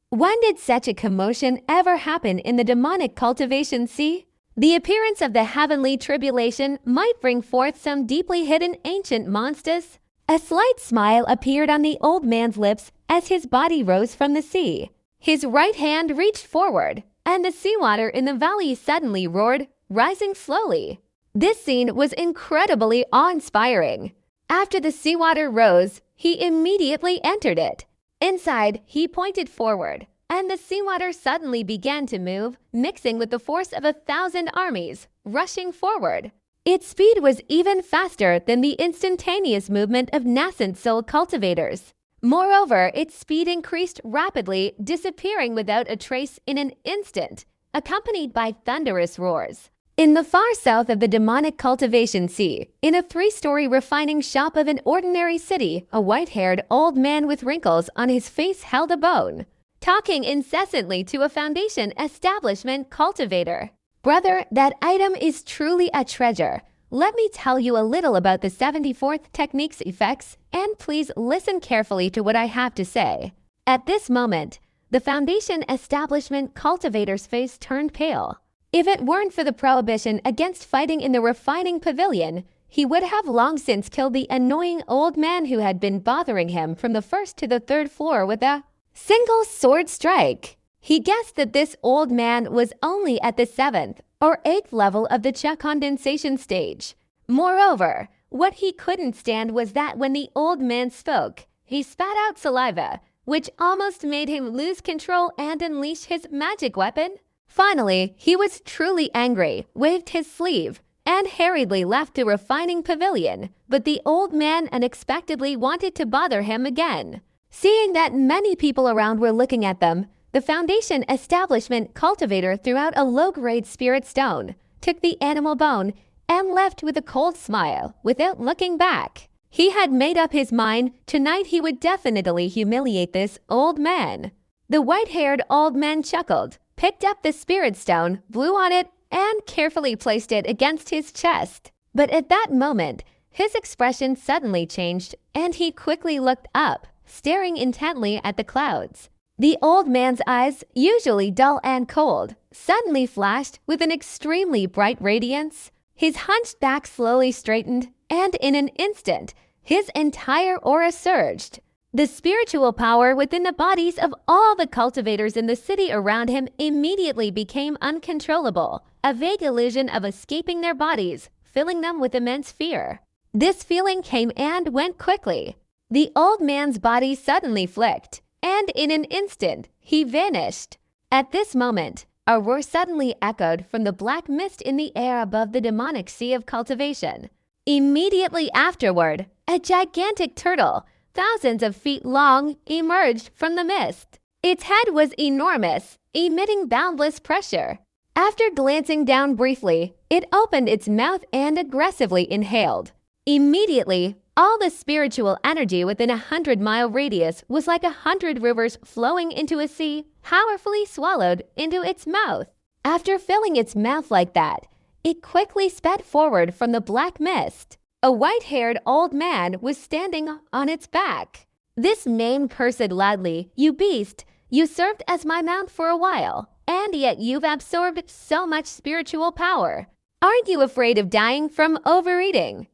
When did such a commotion ever happen in the demonic cultivation sea? The appearance of the heavenly tribulation might bring forth some deeply hidden ancient monsters. A slight smile appeared on the old man's lips as his body rose from the sea. His right hand reached forward, and the seawater in the valley suddenly roared, rising slowly. This scene was incredibly awe-inspiring. After the seawater rose, he immediately entered it. Inside, he pointed forward, and the seawater suddenly began to move, mixing with the force of 1,000 armies, rushing forward. Its speed was even faster than the instantaneous movement of nascent soul cultivators. Moreover, its speed increased rapidly, disappearing without a trace in an instant, accompanied by thunderous roars. In the far south of the demonic cultivation sea, in a 3-story refining shop of an ordinary city, a white-haired old man with wrinkles on his face held a bone, talking incessantly to a foundation establishment cultivator. "Brother, that item is truly a treasure. Let me tell you a little about the 74th technique's effects, and please listen carefully to what I have to say." At this moment, the foundation establishment cultivator's face turned pale. If it weren't for the prohibition against fighting in the refining pavilion, he would have long since killed the annoying old man who had been bothering him from the 1st to the 3rd floor with a single sword strike. He guessed that this old man was only at the 7th or 8th level of the Czech condensation stage. Moreover, what he couldn't stand was that when the old man spoke, he spat out saliva, which almost made him lose control and unleash his magic weapon. Finally, he was truly angry, waved his sleeve, and hurriedly left the refining pavilion, but the old man unexpectedly wanted to bother him again. Seeing that many people around were looking at them, the foundation establishment cultivator threw out a low-grade spirit stone, took the animal bone, and left with a cold smile, without looking back. He had made up his mind tonight he would definitely humiliate this old man. The white-haired old man chuckled, picked up the spirit stone, blew on it, and carefully placed it against his chest. But at that moment, his expression suddenly changed, and he quickly looked up, staring intently at the clouds. The old man's eyes, usually dull and cold, suddenly flashed with an extremely bright radiance. His hunched back slowly straightened, and in an instant, his entire aura surged. The spiritual power within the bodies of all the cultivators in the city around him immediately became uncontrollable, a vague illusion of escaping their bodies, filling them with immense fear. This feeling came and went quickly. The old man's body suddenly flicked, and in an instant, he vanished. At this moment, a roar suddenly echoed from the black mist in the air above the demonic sea of cultivation. Immediately afterward, a gigantic turtle, thousands of feet long, emerged from the mist. Its head was enormous, emitting boundless pressure. After glancing down briefly, it opened its mouth and aggressively inhaled. Immediately, all the spiritual energy within a 100-mile radius was like 100 rivers flowing into a sea, powerfully swallowed into its mouth. After filling its mouth like that, it quickly sped forward from the black mist. A white-haired old man was standing on its back. This name cursed loudly, "You beast, you served as my mount for a while, and yet you've absorbed so much spiritual power. Aren't you afraid of dying from overeating?"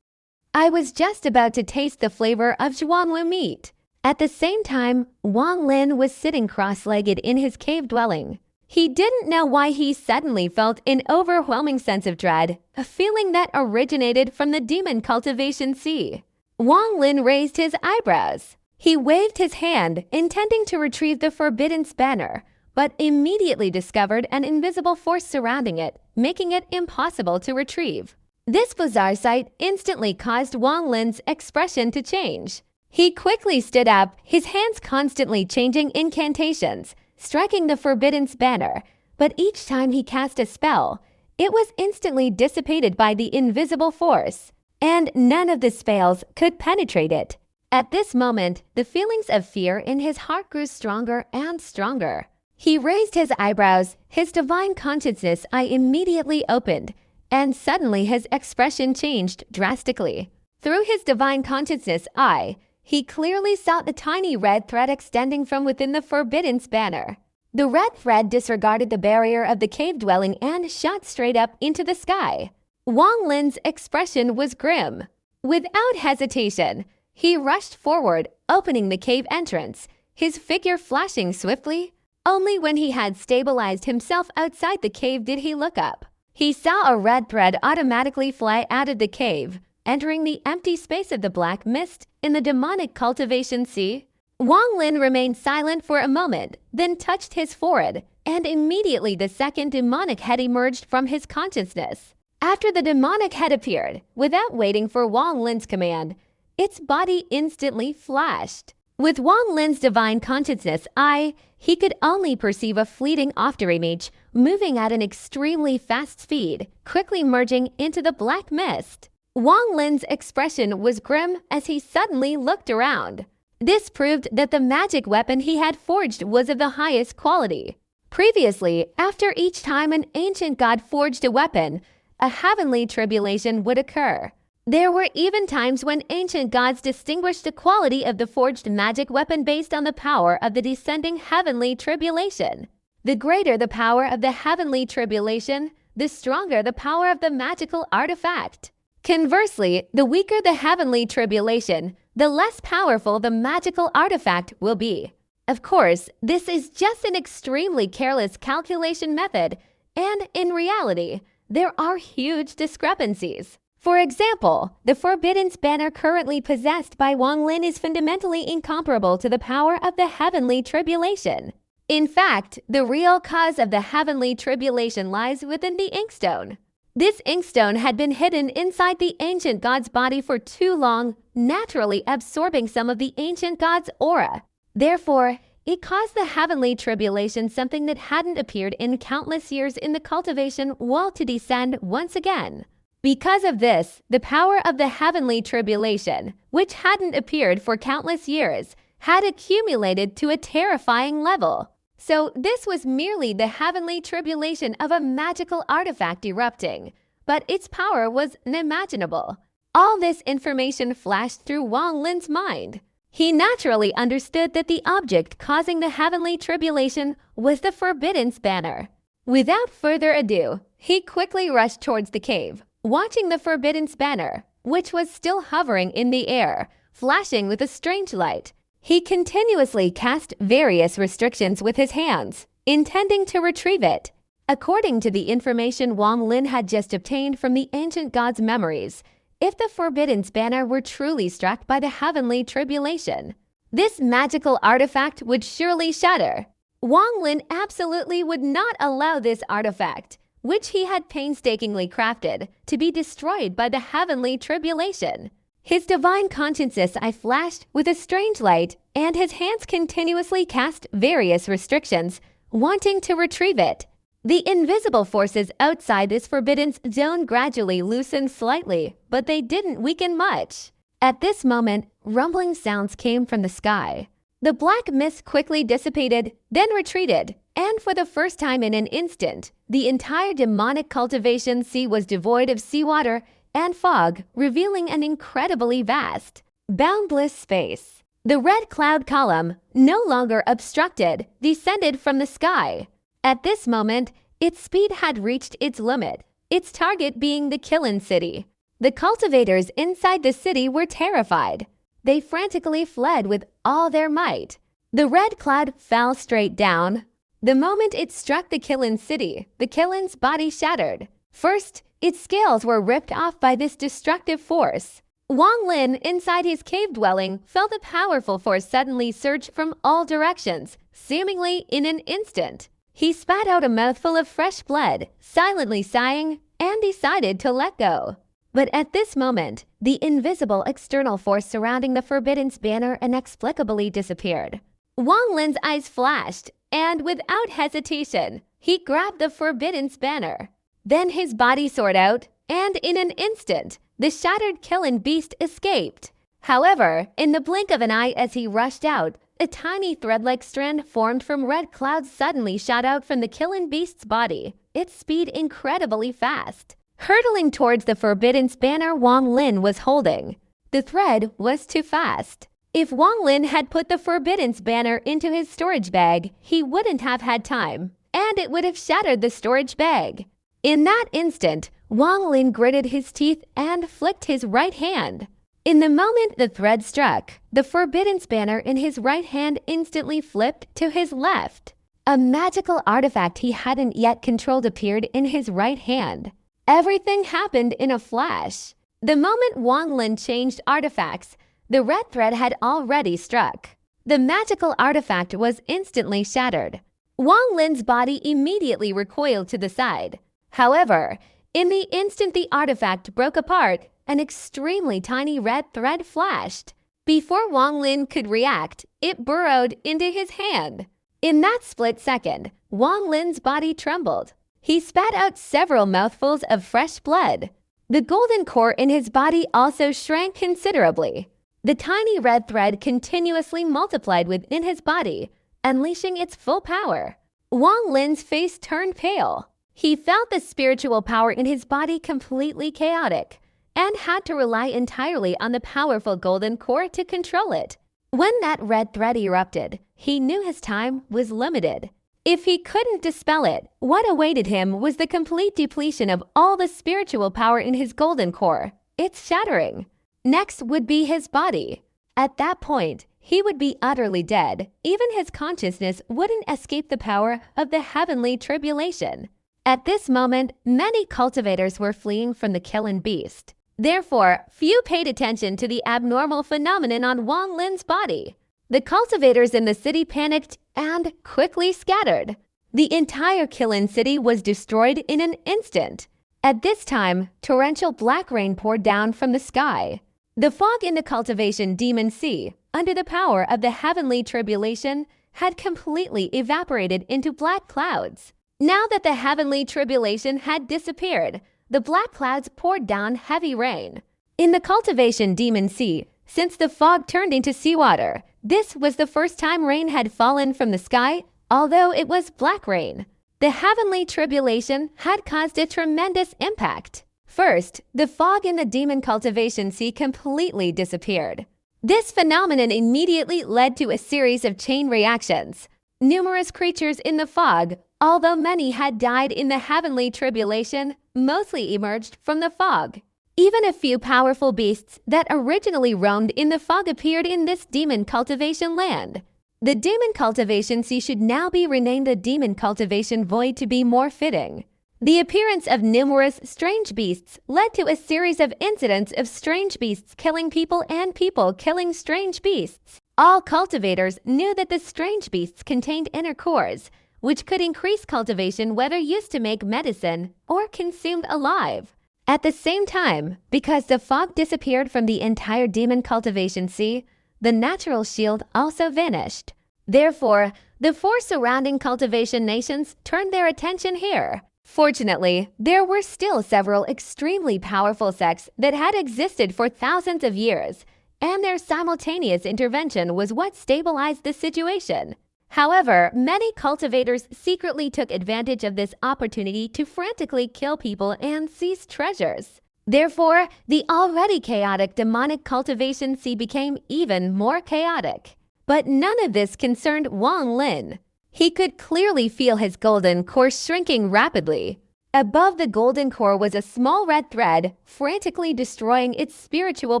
I was just about to taste the flavor of Zhuanglu meat. At the same time, Wang Lin was sitting cross-legged in his cave dwelling. He didn't know why he suddenly felt an overwhelming sense of dread, a feeling that originated from the demon cultivation sea. Wang Lin raised his eyebrows. He waved his hand, intending to retrieve the forbidden banner, but immediately discovered an invisible force surrounding it, making it impossible to retrieve. This bizarre sight instantly caused Wang Lin's expression to change. He quickly stood up, his hands constantly changing incantations, striking the forbidden banner, but each time he cast a spell, it was instantly dissipated by the invisible force, and none of the spells could penetrate it. At this moment, the feelings of fear in his heart grew stronger and stronger. He raised his eyebrows, his divine consciousness eye immediately opened, and suddenly his expression changed drastically. Through his divine consciousness eye, he clearly saw the tiny red thread extending from within the forbidden banner. The red thread disregarded the barrier of the cave dwelling and shot straight up into the sky. Wang Lin's expression was grim. Without hesitation, he rushed forward, opening the cave entrance, his figure flashing swiftly. Only when he had stabilized himself outside the cave did he look up. He saw a red thread automatically fly out of the cave, entering the empty space of the black mist in the demonic cultivation sea. Wang Lin remained silent for a moment, then touched his forehead, and immediately the second demonic head emerged from his consciousness. After the demonic head appeared, without waiting for Wang Lin's command, its body instantly flashed. With Wang Lin's divine consciousness eye, he could only perceive a fleeting afterimage moving at an extremely fast speed, quickly merging into the black mist. Wang Lin's expression was grim as he suddenly looked around. This proved that the magic weapon he had forged was of the highest quality. Previously, after each time an ancient god forged a weapon, a heavenly tribulation would occur. There were even times when ancient gods distinguished the quality of the forged magic weapon based on the power of the descending heavenly tribulation. The greater the power of the heavenly tribulation, the stronger the power of the magical artifact. Conversely, the weaker the heavenly tribulation, the less powerful the magical artifact will be. Of course, this is just an extremely careless calculation method, and in reality, there are huge discrepancies. For example, the forbidden banner currently possessed by Wang Lin is fundamentally incomparable to the power of the heavenly tribulation. In fact, the real cause of the heavenly tribulation lies within the inkstone. This inkstone had been hidden inside the ancient god's body for too long, naturally absorbing some of the ancient god's aura. Therefore, it caused the heavenly tribulation, something that hadn't appeared in countless years in the cultivation wall, to descend once again. Because of this, the power of the heavenly tribulation, which hadn't appeared for countless years, had accumulated to a terrifying level. So this was merely the heavenly tribulation of a magical artifact erupting, but its power was unimaginable. All this information flashed through Wang Lin's mind. He naturally understood that the object causing the heavenly tribulation was the forbidden banner. Without further ado, he quickly rushed towards the cave, watching the forbidden banner, which was still hovering in the air, flashing with a strange light. He continuously cast various restrictions with his hands, intending to retrieve it. According to the information Wang Lin had just obtained from the ancient god's memories, if the forbidden banner were truly struck by the heavenly tribulation, this magical artifact would surely shatter. Wang Lin absolutely would not allow this artifact, which he had painstakingly crafted, to be destroyed by the heavenly tribulation. His divine consciousness eye flashed with a strange light, and his hands continuously cast various restrictions, wanting to retrieve it. The invisible forces outside this forbidden zone gradually loosened slightly, but they didn't weaken much. At this moment, rumbling sounds came from the sky. The black mist quickly dissipated, then retreated, and for the first time in an instant, the entire demonic cultivation sea was devoid of seawater and fog, revealing an incredibly vast, boundless space. The red cloud column, no longer obstructed, descended from the sky. At this moment, its speed had reached its limit, its target being the Kiln City. The cultivators inside the city were terrified. They frantically fled with all their might. The red cloud fell straight down. The moment it struck the Kiln City, the Kiln's body shattered. First, its scales were ripped off by this destructive force. Wang Lin, inside his cave dwelling, felt a powerful force suddenly surge from all directions, seemingly in an instant. He spat out a mouthful of fresh blood, silently sighing, and decided to let go. But at this moment, the invisible external force surrounding the Forbidden's banner inexplicably disappeared. Wang Lin's eyes flashed, and without hesitation, he grabbed the Forbidden's banner. Then his body soared out, and in an instant, the shattered Kiln beast escaped. However, in the blink of an eye as he rushed out, a tiny thread-like strand formed from red clouds suddenly shot out from the Kiln beast's body, its speed incredibly fast. Hurtling towards the Forbidden's banner Wang Lin was holding. The thread was too fast. If Wang Lin had put the Forbidden's banner into his storage bag, he wouldn't have had time, and it would have shattered the storage bag. In that instant, Wang Lin gritted his teeth and flicked his right hand. In the moment the thread struck, the Forbidden's banner in his right hand instantly flipped to his left. A magical artifact he hadn't yet controlled appeared in his right hand. Everything happened in a flash. The moment Wang Lin changed artifacts, the red thread had already struck. The magical artifact was instantly shattered. Wang Lin's body immediately recoiled to the side. However, in the instant the artifact broke apart, an extremely tiny red thread flashed. Before Wang Lin could react, it burrowed into his hand. In that split second, Wang Lin's body trembled. He spat out several mouthfuls of fresh blood. The golden core in his body also shrank considerably. The tiny red thread continuously multiplied within his body, unleashing its full power. Wang Lin's face turned pale. He felt the spiritual power in his body completely chaotic, and had to rely entirely on the powerful golden core to control it. When that red thread erupted, he knew his time was limited. If he couldn't dispel it, what awaited him was the complete depletion of all the spiritual power in his golden core, its shattering. Next would be his body. At that point, he would be utterly dead. Even his consciousness wouldn't escape the power of the heavenly tribulation. At this moment, many cultivators were fleeing from the Kiln beast. Therefore, few paid attention to the abnormal phenomenon on Wang Lin's body. The cultivators in the city panicked and quickly scattered. The entire Kiln City was destroyed in an instant. At this time, torrential black rain poured down from the sky. The fog in the cultivation demon sea, under the power of the heavenly tribulation, had completely evaporated into black clouds. Now that the heavenly tribulation had disappeared, the black clouds poured down heavy rain. In the cultivation demon sea, since the fog turned into seawater, this was the first time rain had fallen from the sky, although it was black rain. The heavenly tribulation had caused a tremendous impact. First, the fog in the demon cultivation sea completely disappeared. This phenomenon immediately led to a series of chain reactions. Numerous creatures in the fog, although many had died in the heavenly tribulation, mostly emerged from the fog. Even a few powerful beasts that originally roamed in the fog appeared in this demon cultivation land. The demon cultivation sea should now be renamed the demon cultivation void to be more fitting. The appearance of numerous strange beasts led to a series of incidents of strange beasts killing people and people killing strange beasts. All cultivators knew that the strange beasts contained inner cores, which could increase cultivation whether used to make medicine or consumed alive. At the same time, because the fog disappeared from the entire demon cultivation sea, the natural shield also vanished. Therefore, the four surrounding cultivation nations turned their attention here. Fortunately, there were still several extremely powerful sects that had existed for thousands of years, and their simultaneous intervention was what stabilized the situation. However, many cultivators secretly took advantage of this opportunity to frantically kill people and seize treasures. Therefore, the already chaotic demonic cultivation sea became even more chaotic. But none of this concerned Wang Lin. He could clearly feel his golden core shrinking rapidly. Above the golden core was a small red thread, frantically destroying its spiritual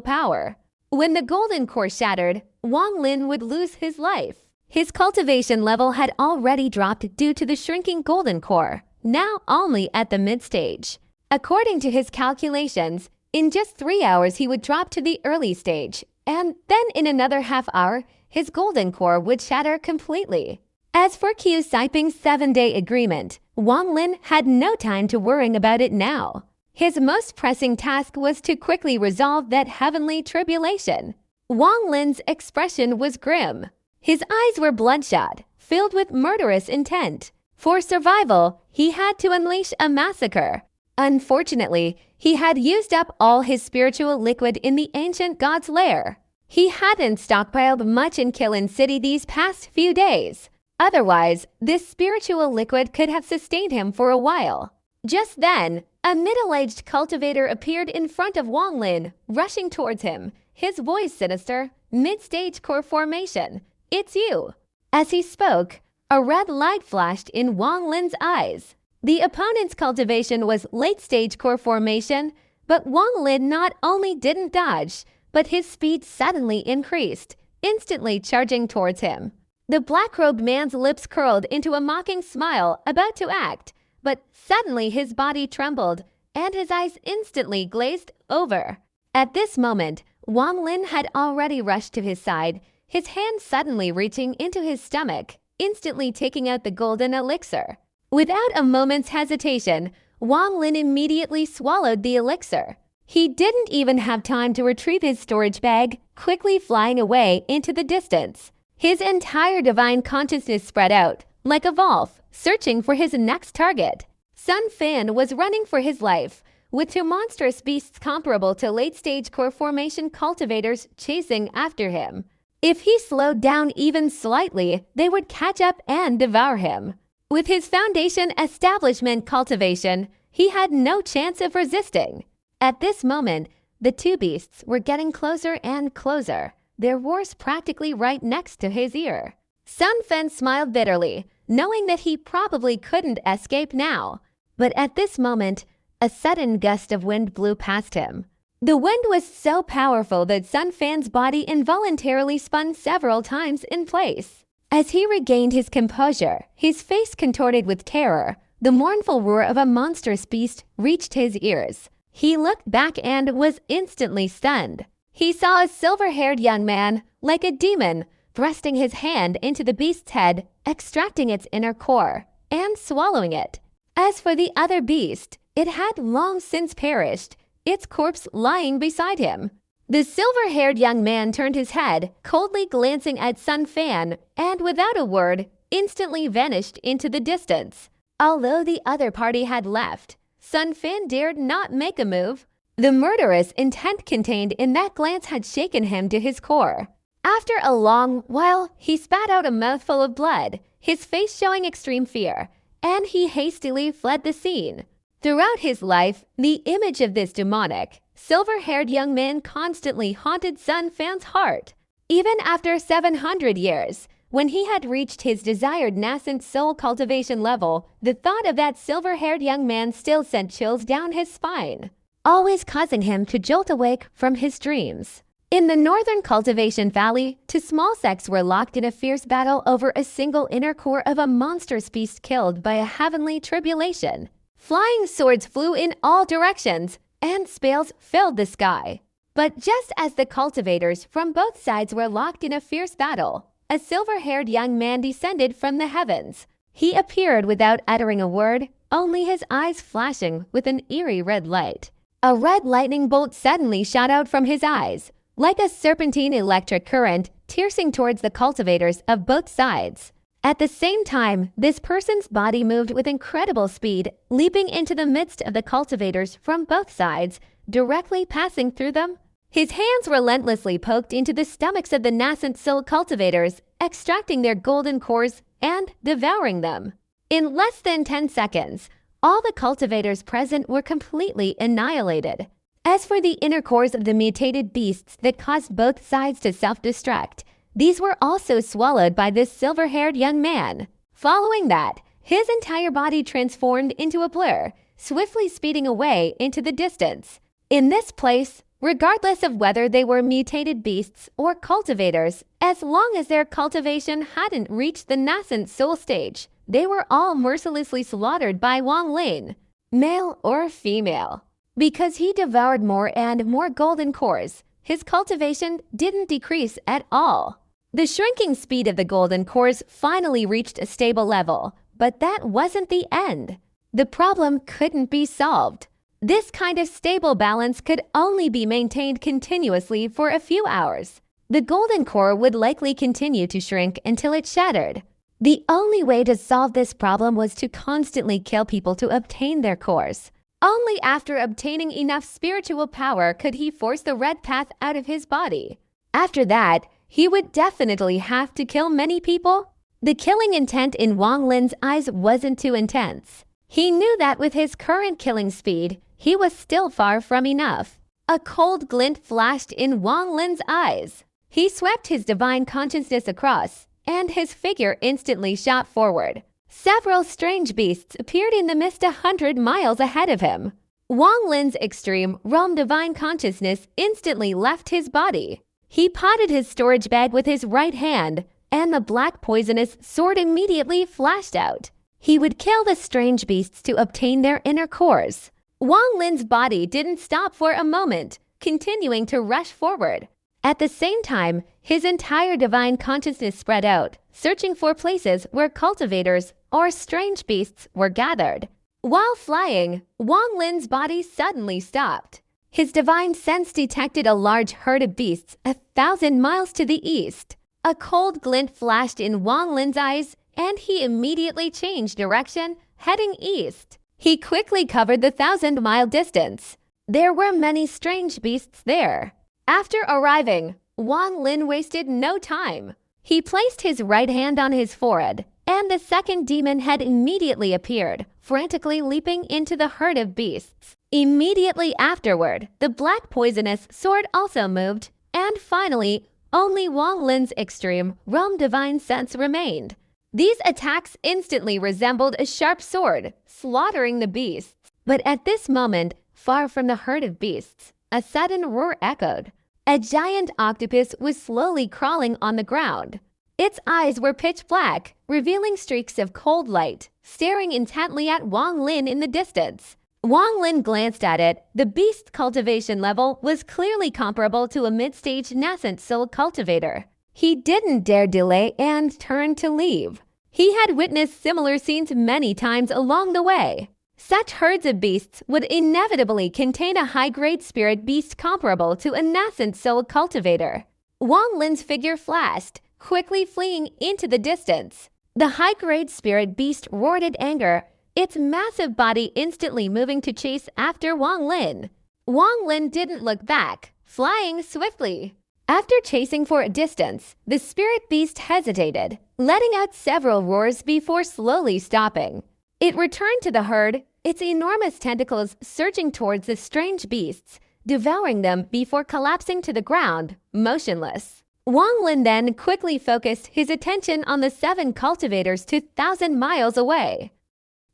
power. When the golden core shattered, Wang Lin would lose his life. His cultivation level had already dropped due to the shrinking golden core, now only at the mid-stage. According to his calculations, in just 3 hours he would drop to the early stage, and then in another half hour, his golden core would shatter completely. As for Qiu Saiping's 7-day agreement, Wang Lin had no time to worry about it now. His most pressing task was to quickly resolve that heavenly tribulation. Wang Lin's expression was grim. His eyes were bloodshot, filled with murderous intent. For survival, he had to unleash a massacre. Unfortunately, he had used up all his spiritual liquid in the ancient god's lair. He hadn't stockpiled much in Qilin City these past few days. Otherwise, this spiritual liquid could have sustained him for a while. Just then, a middle-aged cultivator appeared in front of Wang Lin, rushing towards him, his voice sinister. Mid-stage core formation. It's you. As he spoke, a red light flashed in Wang Lin's eyes. The opponent's cultivation was late-stage core formation, but Wang Lin not only didn't dodge, but his speed suddenly increased, instantly charging towards him. The black-robed man's lips curled into a mocking smile, about to act, but suddenly his body trembled, and his eyes instantly glazed over. At this moment, Wang Lin had already rushed to his side, his hand suddenly reaching into his stomach, instantly taking out the golden elixir. Without a moment's hesitation, Wang Lin immediately swallowed the elixir. He didn't even have time to retrieve his storage bag, quickly flying away into the distance. His entire divine consciousness spread out, like a wolf, searching for his next target. Sun Fan was running for his life, with 2 monstrous beasts comparable to late-stage core formation cultivators chasing after him. If he slowed down even slightly, they would catch up and devour him. With his foundation establishment cultivation, he had no chance of resisting. At this moment, the 2 beasts were getting closer and closer, their roars practically right next to his ear. Sun Fen smiled bitterly, knowing that he probably couldn't escape now. But at this moment, a sudden gust of wind blew past him. The wind was so powerful that Sun Fan's body involuntarily spun several times in place. As he regained his composure, his face contorted with terror, the mournful roar of a monstrous beast reached his ears. He looked back and was instantly stunned. He saw a silver-haired young man, like a demon, thrusting his hand into the beast's head, extracting its inner core, and swallowing it. As for the other beast, it had long since perished, its corpse lying beside him. The silver-haired young man turned his head, coldly glancing at Sun Fan, and without a word, instantly vanished into the distance. Although the other party had left, Sun Fan dared not make a move. The murderous intent contained in that glance had shaken him to his core. After a long while, he spat out a mouthful of blood, his face showing extreme fear, and he hastily fled the scene. Throughout his life, the image of this demonic, silver-haired young man constantly haunted Sun Fan's heart. Even after 700 years, when he had reached his desired nascent soul cultivation level, the thought of that silver-haired young man still sent chills down his spine, always causing him to jolt awake from his dreams. In the northern cultivation valley, 2 small sects were locked in a fierce battle over a single inner core of a monstrous beast killed by a heavenly tribulation. Flying swords flew in all directions, and spells filled the sky. But just as the cultivators from both sides were locked in a fierce battle, a silver-haired young man descended from the heavens. He appeared without uttering a word, only his eyes flashing with an eerie red light. A red lightning bolt suddenly shot out from his eyes, like a serpentine electric current piercing towards the cultivators of both sides. At the same time, this person's body moved with incredible speed, leaping into the midst of the cultivators from both sides, directly passing through them. His hands relentlessly poked into the stomachs of the nascent soul cultivators, extracting their golden cores and devouring them. In less than 10 seconds, all the cultivators present were completely annihilated. As for the inner cores of the mutated beasts that caused both sides to self-destruct, these were also swallowed by this silver-haired young man. Following that, his entire body transformed into a blur, swiftly speeding away into the distance. In this place, regardless of whether they were mutated beasts or cultivators, as long as their cultivation hadn't reached the nascent soul stage, they were all mercilessly slaughtered by Wang Lin, male or female. Because he devoured more and more golden cores, his cultivation didn't decrease at all. The shrinking speed of the golden cores finally reached a stable level, but that wasn't the end. The problem couldn't be solved. This kind of stable balance could only be maintained continuously for a few hours. The golden core would likely continue to shrink until it shattered. The only way to solve this problem was to constantly kill people to obtain their cores. Only after obtaining enough spiritual power could he force the red path out of his body. After that, he would definitely have to kill many people. The killing intent in Wang Lin's eyes wasn't too intense. He knew that with his current killing speed, he was still far from enough. A cold glint flashed in Wang Lin's eyes. He swept his divine consciousness across, and his figure instantly shot forward. Several strange beasts appeared in the mist 100 miles ahead of him. Wang Lin's extreme realm divine consciousness instantly left his body. He potted his storage bag with his right hand, and the black poisonous sword immediately flashed out. He would kill the strange beasts to obtain their inner cores. Wang Lin's body didn't stop for a moment, continuing to rush forward. At the same time, his entire divine consciousness spread out, searching for places where cultivators or strange beasts were gathered. While flying, Wang Lin's body suddenly stopped. His divine sense detected a large herd of beasts 1,000 miles to the east. A cold glint flashed in Wang Lin's eyes, and he immediately changed direction, heading east. He quickly covered the 1,000-mile distance. There were many strange beasts there. After arriving, Wang Lin wasted no time. He placed his right hand on his forehead, and the second demon head immediately appeared, frantically leaping into the herd of beasts. Immediately afterward, the black poisonous sword also moved, and finally, only Wang Lin's extreme realm divine sense remained. These attacks instantly resembled a sharp sword, slaughtering the beasts. But at this moment, far from the herd of beasts, a sudden roar echoed. A giant octopus was slowly crawling on the ground. Its eyes were pitch black, revealing streaks of cold light, staring intently at Wang Lin in the distance. Wang Lin glanced at it. The beast's cultivation level was clearly comparable to a mid-stage nascent soul cultivator. He didn't dare delay and turned to leave. He had witnessed similar scenes many times along the way. Such herds of beasts would inevitably contain a high-grade spirit beast comparable to a nascent soul cultivator. Wang Lin's figure flashed, quickly fleeing into the distance. The high-grade spirit beast roared in anger, its massive body instantly moving to chase after Wang Lin. Wang Lin didn't look back, flying swiftly. After chasing for a distance, the spirit beast hesitated, letting out several roars before slowly stopping. It returned to the herd, its enormous tentacles surging towards the strange beasts, devouring them before collapsing to the ground, motionless. Wang Lin then quickly focused his attention on the 7 cultivators 2,000 miles away.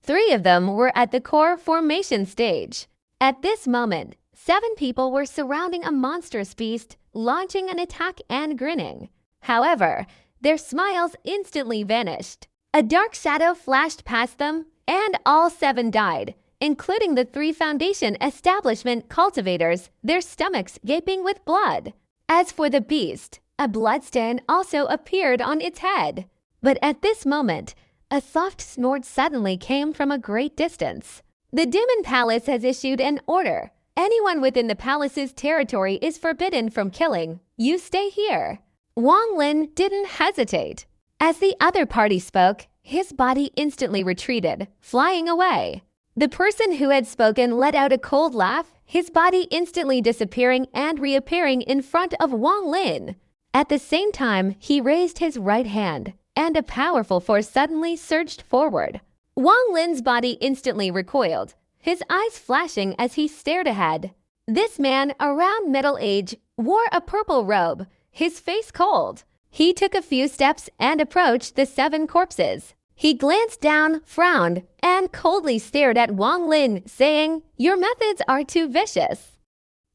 3 of them were at the core formation stage. At this moment, 7 people were surrounding a monstrous beast, launching an attack and grinning. However, their smiles instantly vanished. A dark shadow flashed past them, and all 7 died, including the 3 Foundation establishment cultivators, their stomachs gaping with blood. As for the beast, a bloodstain also appeared on its head. But at this moment, a soft snort suddenly came from a great distance. The Demon Palace has issued an order. Anyone within the palace's territory is forbidden from killing. You stay here. Wang Lin didn't hesitate. As the other party spoke, his body instantly retreated, flying away. The person who had spoken let out a cold laugh, his body instantly disappearing and reappearing in front of Wang Lin. At the same time, he raised his right hand, and a powerful force suddenly surged forward. Wang Lin's body instantly recoiled, his eyes flashing as he stared ahead. This man, around middle age, wore a purple robe, his face cold. He took a few steps and approached the 7 corpses. He glanced down, frowned, and coldly stared at Wang Lin, saying, "Your methods are too vicious.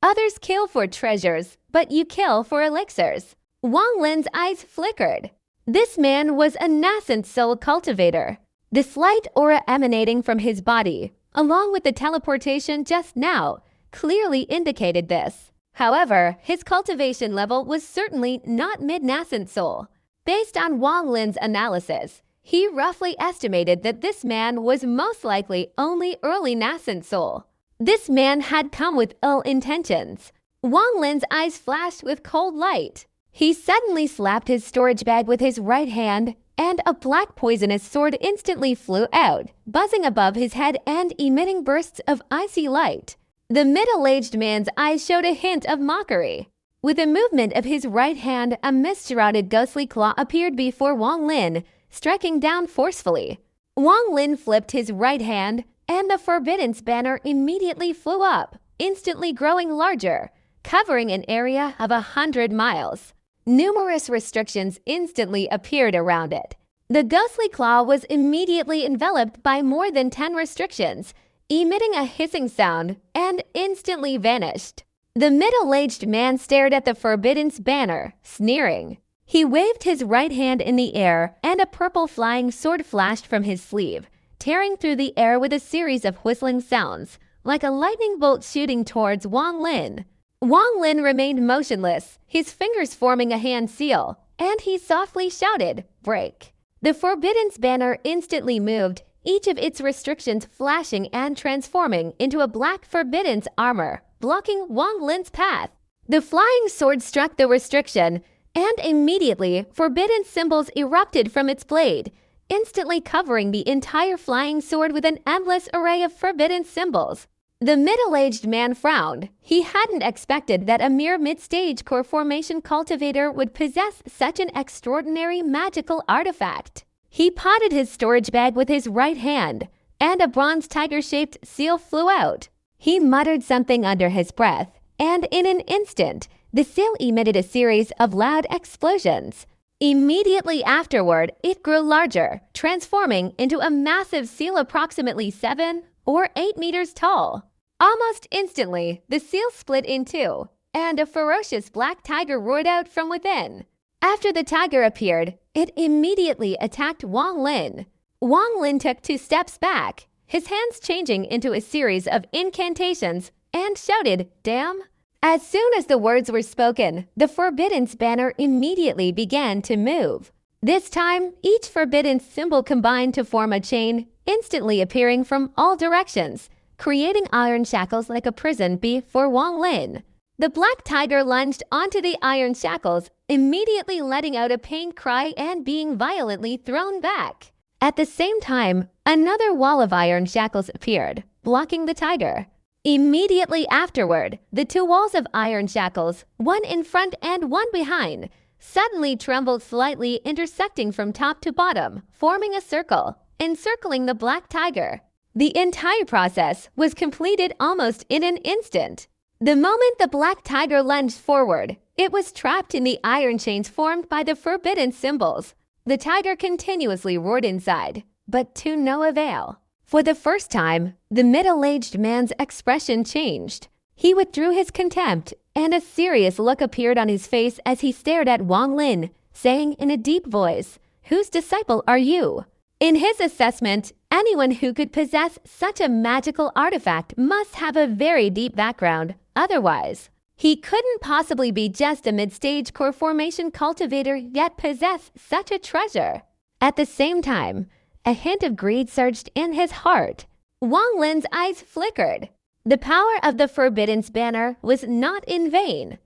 Others kill for treasures, but you kill for elixirs." Wang Lin's eyes flickered. This man was a nascent soul cultivator. The slight aura emanating from his body, along with the teleportation just now, clearly indicated this. However, his cultivation level was certainly not mid-nascent soul. Based on Wang Lin's analysis, he roughly estimated that this man was most likely only early nascent soul. This man had come with ill intentions. Wang Lin's eyes flashed with cold light. He suddenly slapped his storage bag with his right hand, and a black poisonous sword instantly flew out, buzzing above his head and emitting bursts of icy light. The middle-aged man's eyes showed a hint of mockery. With a movement of his right hand, a mist-shrouded ghostly claw appeared before Wang Lin, striking down forcefully. Wang Lin flipped his right hand, and the Forbidden's banner immediately flew up, instantly growing larger, covering an area of 100 miles. Numerous restrictions instantly appeared around it. The ghostly claw was immediately enveloped by more than 10 restrictions, emitting a hissing sound, and instantly vanished. The middle-aged man stared at the Forbidden's banner, sneering. He waved his right hand in the air, and a purple flying sword flashed from his sleeve, tearing through the air with a series of whistling sounds, like a lightning bolt shooting towards Wang Lin. Wang Lin remained motionless, his fingers forming a hand seal, and he softly shouted, "Break." The Forbidden's banner instantly moved, each of its restrictions flashing and transforming into a black Forbidden's armor, blocking Wang Lin's path. The flying sword struck the restriction, and immediately Forbidden symbols erupted from its blade, instantly covering the entire flying sword with an endless array of forbidden symbols. The middle-aged man frowned. He hadn't expected that a mere mid-stage core formation cultivator would possess such an extraordinary magical artifact. He potted his storage bag with his right hand, and a bronze tiger-shaped seal flew out. He muttered something under his breath, and in an instant, the seal emitted a series of loud explosions. Immediately afterward, it grew larger, transforming into a massive seal approximately 7 or 8 meters tall. Almost instantly, the seal split in two, and a ferocious black tiger roared out from within. After the tiger appeared, it immediately attacked Wang Lin. Wang Lin took 2 steps back, his hands changing into a series of incantations, and shouted, "Damn!" As soon as the words were spoken, the Forbidden's banner immediately began to move. This time, each Forbidden symbol combined to form a chain, instantly appearing from all directions, creating iron shackles like a prison before Wang Lin. The black tiger lunged onto the iron shackles, immediately letting out a pained cry and being violently thrown back. At the same time, another wall of iron shackles appeared, blocking the tiger. Immediately afterward, the 2 walls of iron shackles, one in front and one behind, suddenly trembled slightly, intersecting from top to bottom, forming a circle, encircling the black tiger. The entire process was completed almost in an instant. The moment the black tiger lunged forward, it was trapped in the iron chains formed by the forbidden symbols. The tiger continuously roared inside, but to no avail. For the first time, the middle-aged man's expression changed. He withdrew his contempt, and a serious look appeared on his face as he stared at Wang Lin, saying in a deep voice, "Whose disciple are you?" In his assessment, anyone who could possess such a magical artifact must have a very deep background. Otherwise, he couldn't possibly be just a mid-stage core formation cultivator yet possess such a treasure. At the same time, a hint of greed surged in his heart. Wang Lin's eyes flickered. The power of the Forbidden's banner was not in vain.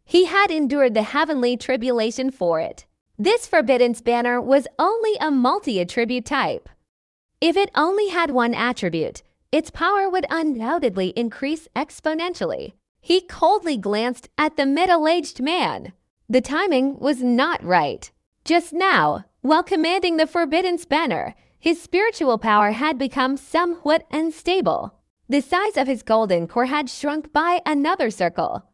He had endured the heavenly tribulation for it. This Forbidden's banner was only a multi-attribute type. If it only had one attribute, its power would undoubtedly increase exponentially. He coldly glanced at the middle-aged man. The timing was not right. Just now, while commanding the Forbidden's banner, his spiritual power had become somewhat unstable. The size of his golden core had shrunk by another circle.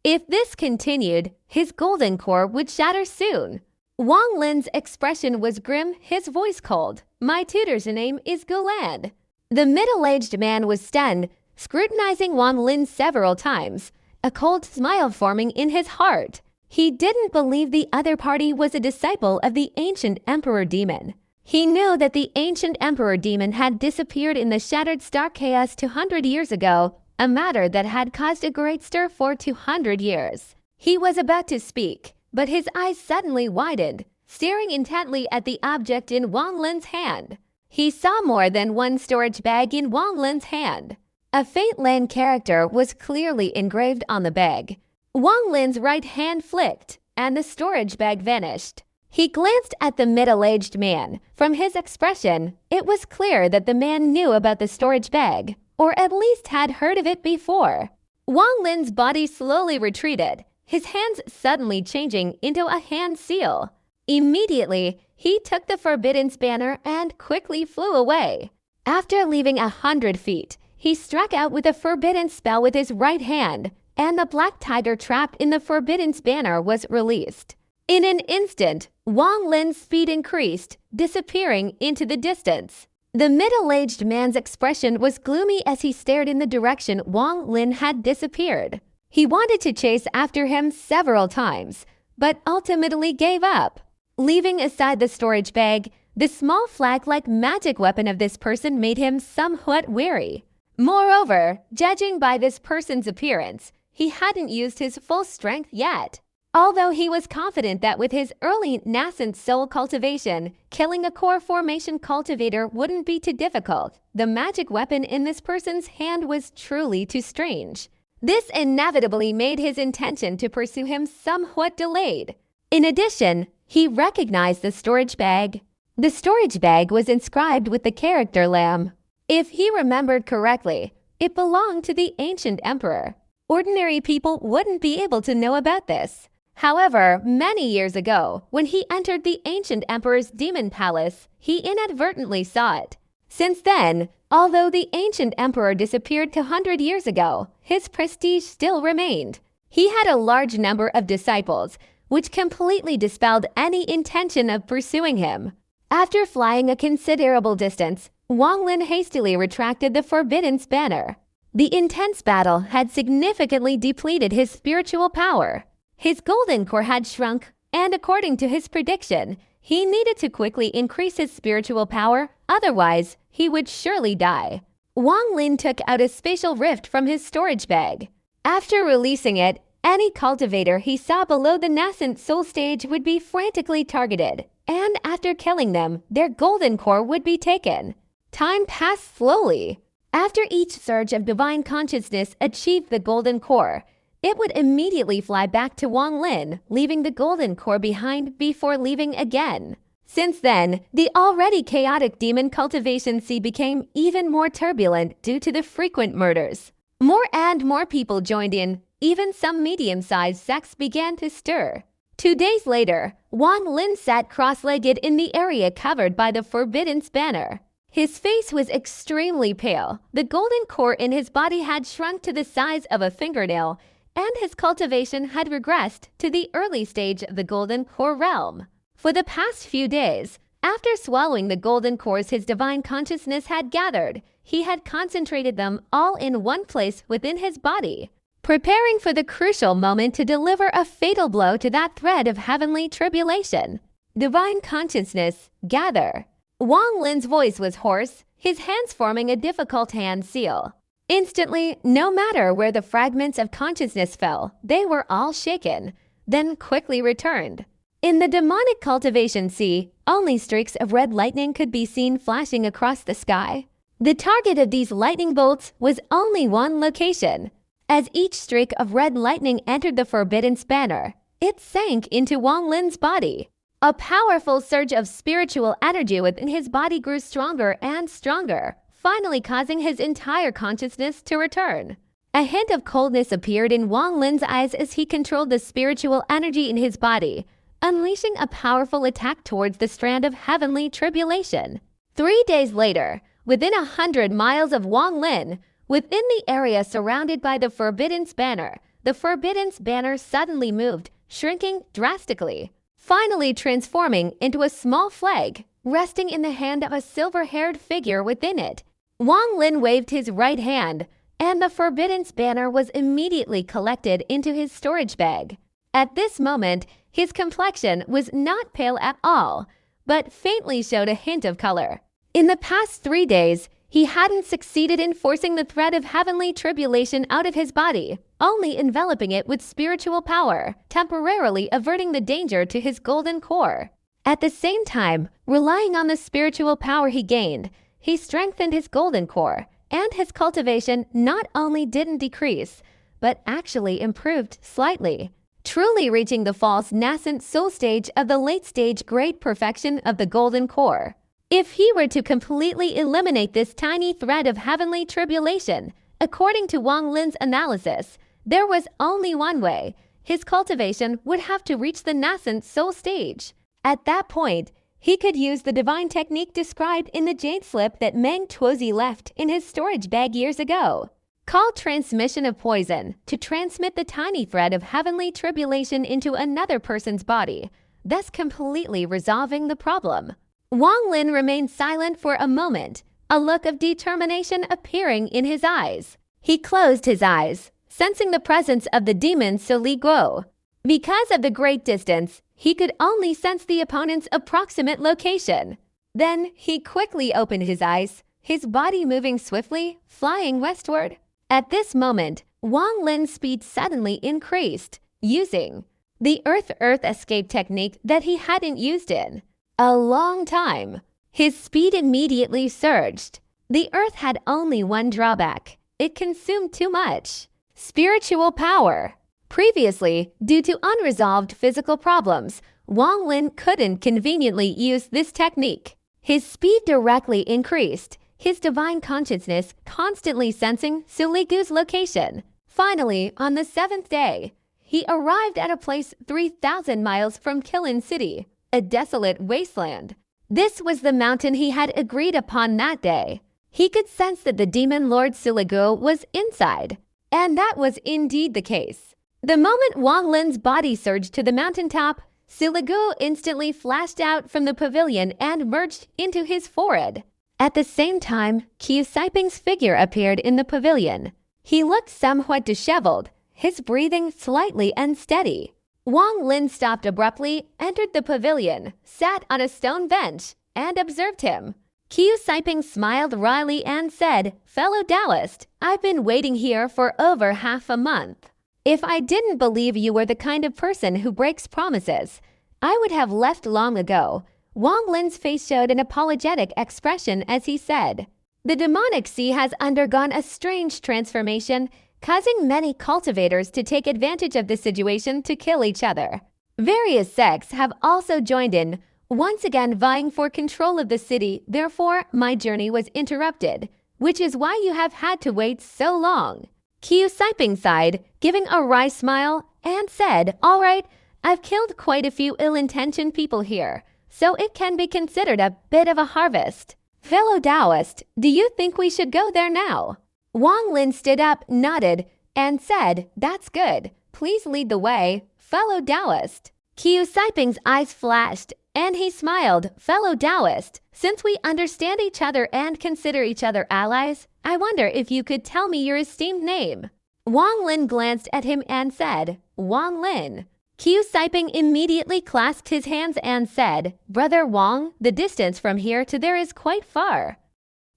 If this continued, his golden core would shatter soon. Wang Lin's expression was grim, his voice cold. "My tutor's name is Gulan." The middle-aged man was stunned, scrutinizing Wang Lin several times, a cold smile forming in his heart. He didn't believe the other party was a disciple of the ancient Emperor Demon. He knew that the ancient Emperor Demon had disappeared in the Shattered Star Chaos 200 years ago, a matter that had caused a great stir for 200 years. He was about to speak, but his eyes suddenly widened, staring intently at the object in Wang Lin's hand. He saw more than one storage bag in Wang Lin's hand. A Fate Land character was clearly engraved on the bag. Wang Lin's right hand flicked, and the storage bag vanished. He glanced at the middle-aged man. From his expression, it was clear that the man knew about the storage bag, or at least had heard of it before. Wang Lin's body slowly retreated, his hands suddenly changing into a hand seal. Immediately, he took the forbidden spanner and quickly flew away. After leaving 100 feet, he struck out with a forbidden spell with his right hand, and the black tiger trapped in the forbidden spanner was released. In an instant, Wang Lin's speed increased, disappearing into the distance. The middle-aged man's expression was gloomy as he stared in the direction Wang Lin had disappeared. He wanted to chase after him several times, but ultimately gave up. Leaving aside the storage bag, the small flag-like magic weapon of this person made him somewhat wary. Moreover, judging by this person's appearance, he hadn't used his full strength yet. Although he was confident that with his early nascent soul cultivation, killing a core formation cultivator wouldn't be too difficult, the magic weapon in this person's hand was truly too strange. This inevitably made his intention to pursue him somewhat delayed. In addition, he recognized the storage bag. The storage bag was inscribed with the character lamb. If he remembered correctly, it belonged to the ancient emperor. Ordinary people wouldn't be able to know about this. However, many years ago, when he entered the ancient emperor's demon palace, he inadvertently saw it. Since then, although the ancient emperor disappeared 200 years ago, his prestige still remained. He had a large number of disciples, which completely dispelled any intention of pursuing him. After flying a considerable distance, Wang Lin hastily retracted the forbidden spanner. The intense battle had significantly depleted his spiritual power. His golden core had shrunk, and according to his prediction, he needed to quickly increase his spiritual power, otherwise he would surely die. Wang Lin took out a spatial rift from his storage bag. After releasing it, any cultivator he saw below the nascent soul stage would be frantically targeted, and after killing them, their golden core would be taken. Time passed slowly. After each surge of divine consciousness achieved the golden core, it would immediately fly back to Wang Lin, leaving the golden core behind before leaving again. Since then, the already chaotic demon cultivation sea became even more turbulent due to the frequent murders. More and more people joined in, even some medium-sized sects began to stir. 2 days later, Wang Lin sat cross-legged in the area covered by the forbidden spanner. His face was extremely pale, the golden core in his body had shrunk to the size of a fingernail, and his cultivation had regressed to the early stage of the golden core realm. For the past few days, after swallowing the golden cores his divine consciousness had gathered, he had concentrated them all in one place within his body, preparing for the crucial moment to deliver a fatal blow to that thread of heavenly tribulation. Divine consciousness, gather. Wang Lin's voice was hoarse, his hands forming a difficult hand seal. Instantly, no matter where the fragments of consciousness fell, they were all shaken, then quickly returned. In the demonic cultivation sea, only streaks of red lightning could be seen flashing across the sky. The target of these lightning bolts was only one location. As each streak of red lightning entered the forbidden spanner, it sank into Wang Lin's body. A powerful surge of spiritual energy within his body grew stronger and stronger, finally causing his entire consciousness to return. A hint of coldness appeared in Wang Lin's eyes as he controlled the spiritual energy in his body, unleashing a powerful attack towards the strand of heavenly tribulation. 3 days later, within 100 miles of Wang Lin, Within the area surrounded by the Forbidden's banner, the Forbidden's banner suddenly moved, shrinking drastically, finally transforming into a small flag, resting in the hand of a silver-haired figure within it. Wang Lin waved his right hand, and the Forbidden's banner was immediately collected into his storage bag. At this moment, his complexion was not pale at all, but faintly showed a hint of color. In the past 3 days, he hadn't succeeded in forcing the thread of heavenly tribulation out of his body, only enveloping it with spiritual power, temporarily averting the danger to his golden core. At the same time, relying on the spiritual power he gained, he strengthened his golden core, and his cultivation not only didn't decrease, but actually improved slightly, truly reaching the false nascent soul stage of the late-stage great perfection of the golden core. If he were to completely eliminate this tiny thread of heavenly tribulation, according to Wang Lin's analysis, there was only one way. His cultivation would have to reach the nascent soul stage. At that point, he could use the divine technique described in the jade slip that Meng Tuozi left in his storage bag years ago, called transmission of poison, to transmit the tiny thread of heavenly tribulation into another person's body, thus completely resolving the problem. Wang Lin remained silent for a moment, a look of determination appearing in his eyes. He closed his eyes, sensing the presence of the demon Sili Guo. Because of the great distance, he could only sense the opponent's approximate location. Then he quickly opened his eyes, his body moving swiftly, flying westward. At this moment, Wang Lin's speed suddenly increased, using the Earth-Earth escape technique that he hadn't used in a long time. His speed immediately surged. The Earth had only one drawback. It consumed too much spiritual power. Previously, due to unresolved physical problems, Wang Lin couldn't conveniently use this technique. His speed directly increased, his divine consciousness constantly sensing Sili Guo's location. Finally, on the 7th day, he arrived at a place 3,000 miles from Qilin City, a desolate wasteland. This was the mountain he had agreed upon that day. He could sense that the demon Lord Sili Guo was inside, and that was indeed the case. The moment Wang Lin's body surged to the mountaintop, Sili Guo instantly flashed out from the pavilion and merged into his forehead. At the same time, Qiu Saiping's figure appeared in the pavilion. He looked somewhat disheveled, his breathing slightly unsteady. Wang Lin stopped abruptly, entered the pavilion, sat on a stone bench, and observed him. Qiu Saiping smiled wryly and said, "Fellow Taoist, I've been waiting here for over half a month. If I didn't believe you were the kind of person who breaks promises, I would have left long ago." Wang Lin's face showed an apologetic expression as he said, "The demonic sea has undergone a strange transformation, causing many cultivators to take advantage of the situation to kill each other. Various sects have also joined in, once again vying for control of the city. Therefore, my journey was interrupted, which is why you have had to wait so long." Qiu Saiping sighed, giving a wry smile, and said, "All right, I've killed quite a few ill-intentioned people here, so it can be considered a bit of a harvest. Fellow Taoist, do you think we should go there now?" Wang Lin stood up, nodded, and said, "That's good. Please lead the way, fellow Taoist." Qiu Saiping's eyes flashed, and he smiled. "Fellow Taoist, since we understand each other and consider each other allies, I wonder if you could tell me your esteemed name." Wang Lin glanced at him and said, "Wang Lin." Qiu Saiping immediately clasped his hands and said, "Brother Wang, the distance from here to there is quite far.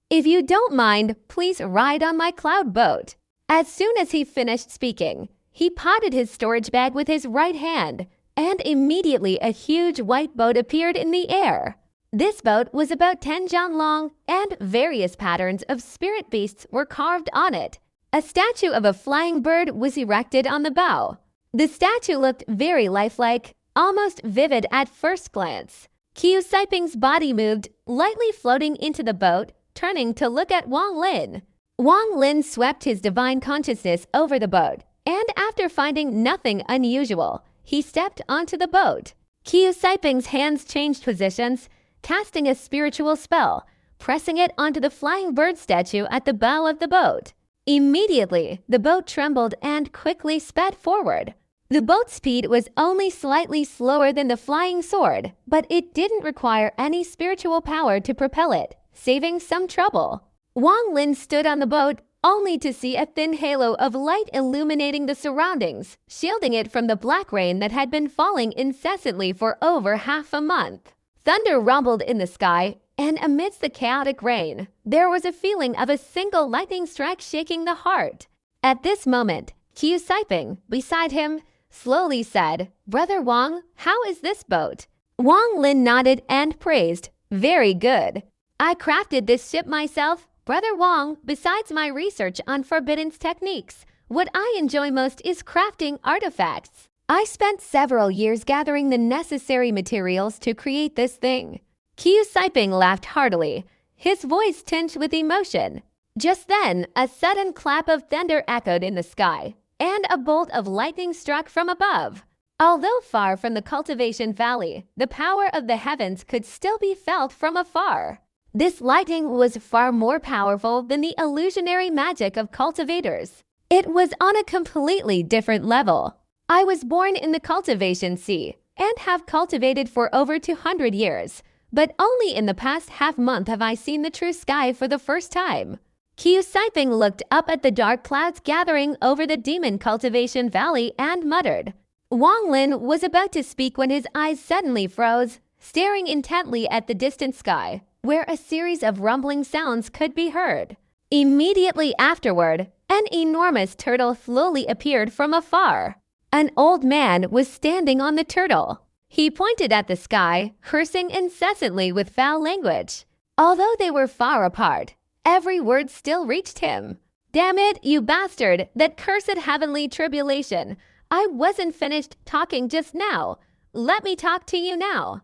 If you don't mind, please ride on my cloud boat." As soon as he finished speaking, he potted his storage bag with his right hand, and immediately a huge white boat appeared in the air. This boat was about 10 zhan long, and various patterns of spirit beasts were carved on it. A statue of a flying bird was erected on the bow. The statue looked very lifelike, almost vivid at first glance. Qiu Saiping's body moved, lightly floating into the boat, turning to look at Wang Lin. Wang Lin swept his divine consciousness over the boat, and after finding nothing unusual, he stepped onto the boat. Qiu Saiping's hands changed positions, casting a spiritual spell, pressing it onto the flying bird statue at the bow of the boat. Immediately, the boat trembled and quickly sped forward. The boat's speed was only slightly slower than the flying sword, but it didn't require any spiritual power to propel it, saving some trouble. Wang Lin stood on the boat only to see a thin halo of light illuminating the surroundings, shielding it from the black rain that had been falling incessantly for over half a month. Thunder rumbled in the sky, and amidst the chaotic rain, there was a feeling of a single lightning strike shaking the heart. At this moment, Qiu Saiping, beside him, slowly said, "Brother Wang, how is this boat?" Wang Lin nodded and praised, "Very good. I crafted this ship myself, Brother Wang. Besides my research on forbidden techniques, what I enjoy most is crafting artifacts. I spent several years gathering the necessary materials to create this thing." Qiu Saiping laughed heartily, his voice tinged with emotion. Just then, a sudden clap of thunder echoed in the sky, and a bolt of lightning struck from above. Although far from the cultivation valley, the power of the heavens could still be felt from afar. This lightning was far more powerful than the illusionary magic of cultivators. It was on a completely different level. I was born in the cultivation sea and have cultivated for over 200 years, but only in the past half-month have I seen the true sky for the first time. Qiu Saiping looked up at the dark clouds gathering over the demon cultivation valley and muttered. Wang Lin was about to speak when his eyes suddenly froze, staring intently at the distant sky, where a series of rumbling sounds could be heard. Immediately afterward, an enormous turtle slowly appeared from afar. An old man was standing on the turtle. He pointed at the sky, cursing incessantly with foul language. Although they were far apart, every word still reached him. "Damn it, you bastard, that cursed heavenly tribulation. I wasn't finished talking just now. Let me talk to you now.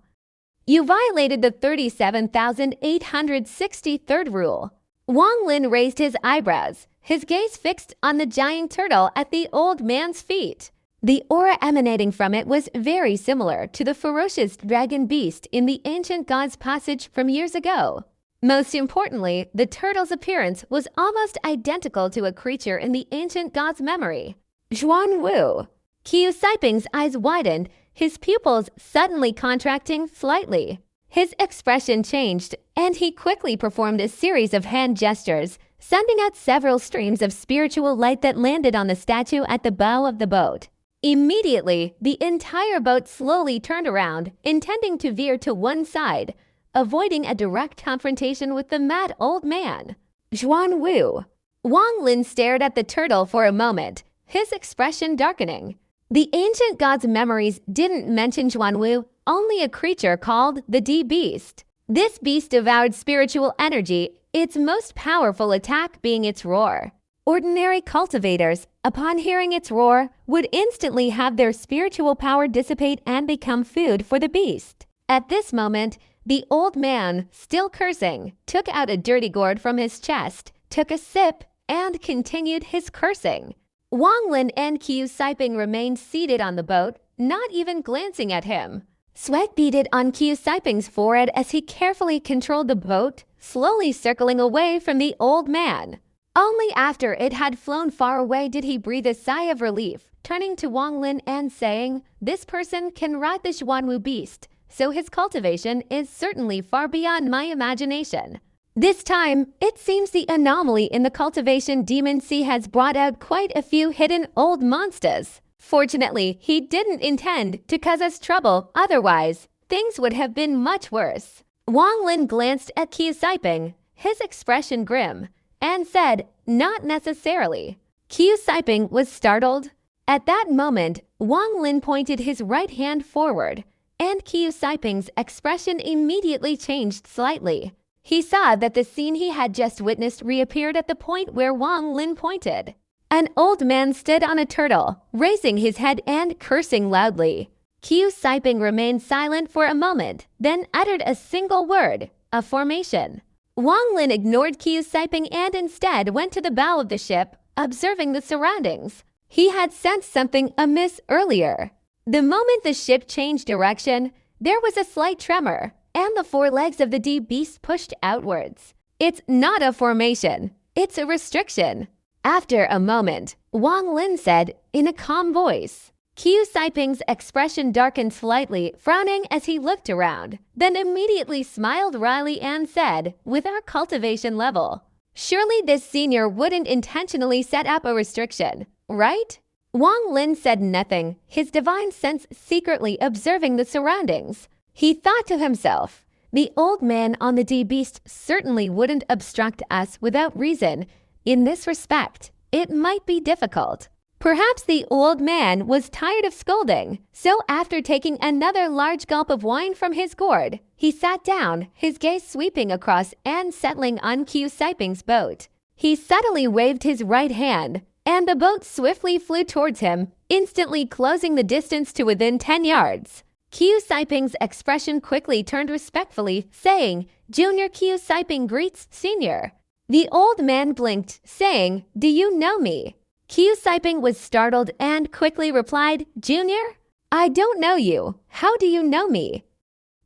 You violated the 37,863rd rule." Wang Lin raised his eyebrows, his gaze fixed on the giant turtle at the old man's feet. The aura emanating from it was very similar to the ferocious dragon beast in the ancient god's passage from years ago. Most importantly, the turtle's appearance was almost identical to a creature in the ancient god's memory, Zhuan Wu. Qiu Saiping's eyes widened, his pupils suddenly contracting slightly. His expression changed, and he quickly performed a series of hand gestures, sending out several streams of spiritual light that landed on the statue at the bow of the boat. Immediately, the entire boat slowly turned around, intending to veer to one side, avoiding a direct confrontation with the mad old man, Zhuan Wu. Wang Lin stared at the turtle for a moment, his expression darkening. The ancient god's memories didn't mention Zhuan Wu, only a creature called the D-Beast. This beast devoured spiritual energy, its most powerful attack being its roar. Ordinary cultivators, upon hearing its roar, would instantly have their spiritual power dissipate and become food for the beast. At this moment, the old man, still cursing, took out a dirty gourd from his chest, took a sip, and continued his cursing. Wang Lin and Qiu Saiping remained seated on the boat, not even glancing at him. Sweat beaded on Qiu Saiping's forehead as he carefully controlled the boat, slowly circling away from the old man. Only after it had flown far away did he breathe a sigh of relief, turning to Wang Lin and saying, "This person can ride the Zhuanwu beast, so his cultivation is certainly far beyond my imagination." This time, it seems the anomaly in the cultivation demon sea has brought out quite a few hidden old monsters. Fortunately, he didn't intend to cause us trouble, otherwise, things would have been much worse. Wang Lin glanced at Qiu Saiping, his expression grim, and said, "Not necessarily." Qiu Saiping was startled. At that moment, Wang Lin pointed his right hand forward, and Qiu Saiping's expression immediately changed slightly. He saw that the scene he had just witnessed reappeared at the point where Wang Lin pointed. An old man stood on a turtle, raising his head and cursing loudly. Qiu Saiping remained silent for a moment, then uttered a single word, "A formation." Wang Lin ignored Qiu Saiping and instead went to the bow of the ship, observing the surroundings. He had sensed something amiss earlier. The moment the ship changed direction, there was a slight tremor, and the four legs of the D-Beast pushed outwards. It's not a formation, it's a restriction. After a moment, Wang Lin said in a calm voice. Qiu Saiping's expression darkened slightly, frowning as he looked around, then immediately smiled wryly and said, with our cultivation level, surely this senior wouldn't intentionally set up a restriction, right? Wang Lin said nothing, his divine sense secretly observing the surroundings. He thought to himself, the old man on the D-Beast certainly wouldn't obstruct us without reason. In this respect, it might be difficult. Perhaps the old man was tired of scolding, so after taking another large gulp of wine from his gourd, he sat down, his gaze sweeping across and settling on Qiu Saiping's boat. He subtly waved his right hand, and the boat swiftly flew towards him, instantly closing the distance to within 10 yards. Qiu Saiping's expression quickly turned respectfully, saying, Junior Qiu Saiping greets Senior. The old man blinked, saying, do you know me? Qiu Saiping was startled and quickly replied, Junior? I don't know you. How do you know me?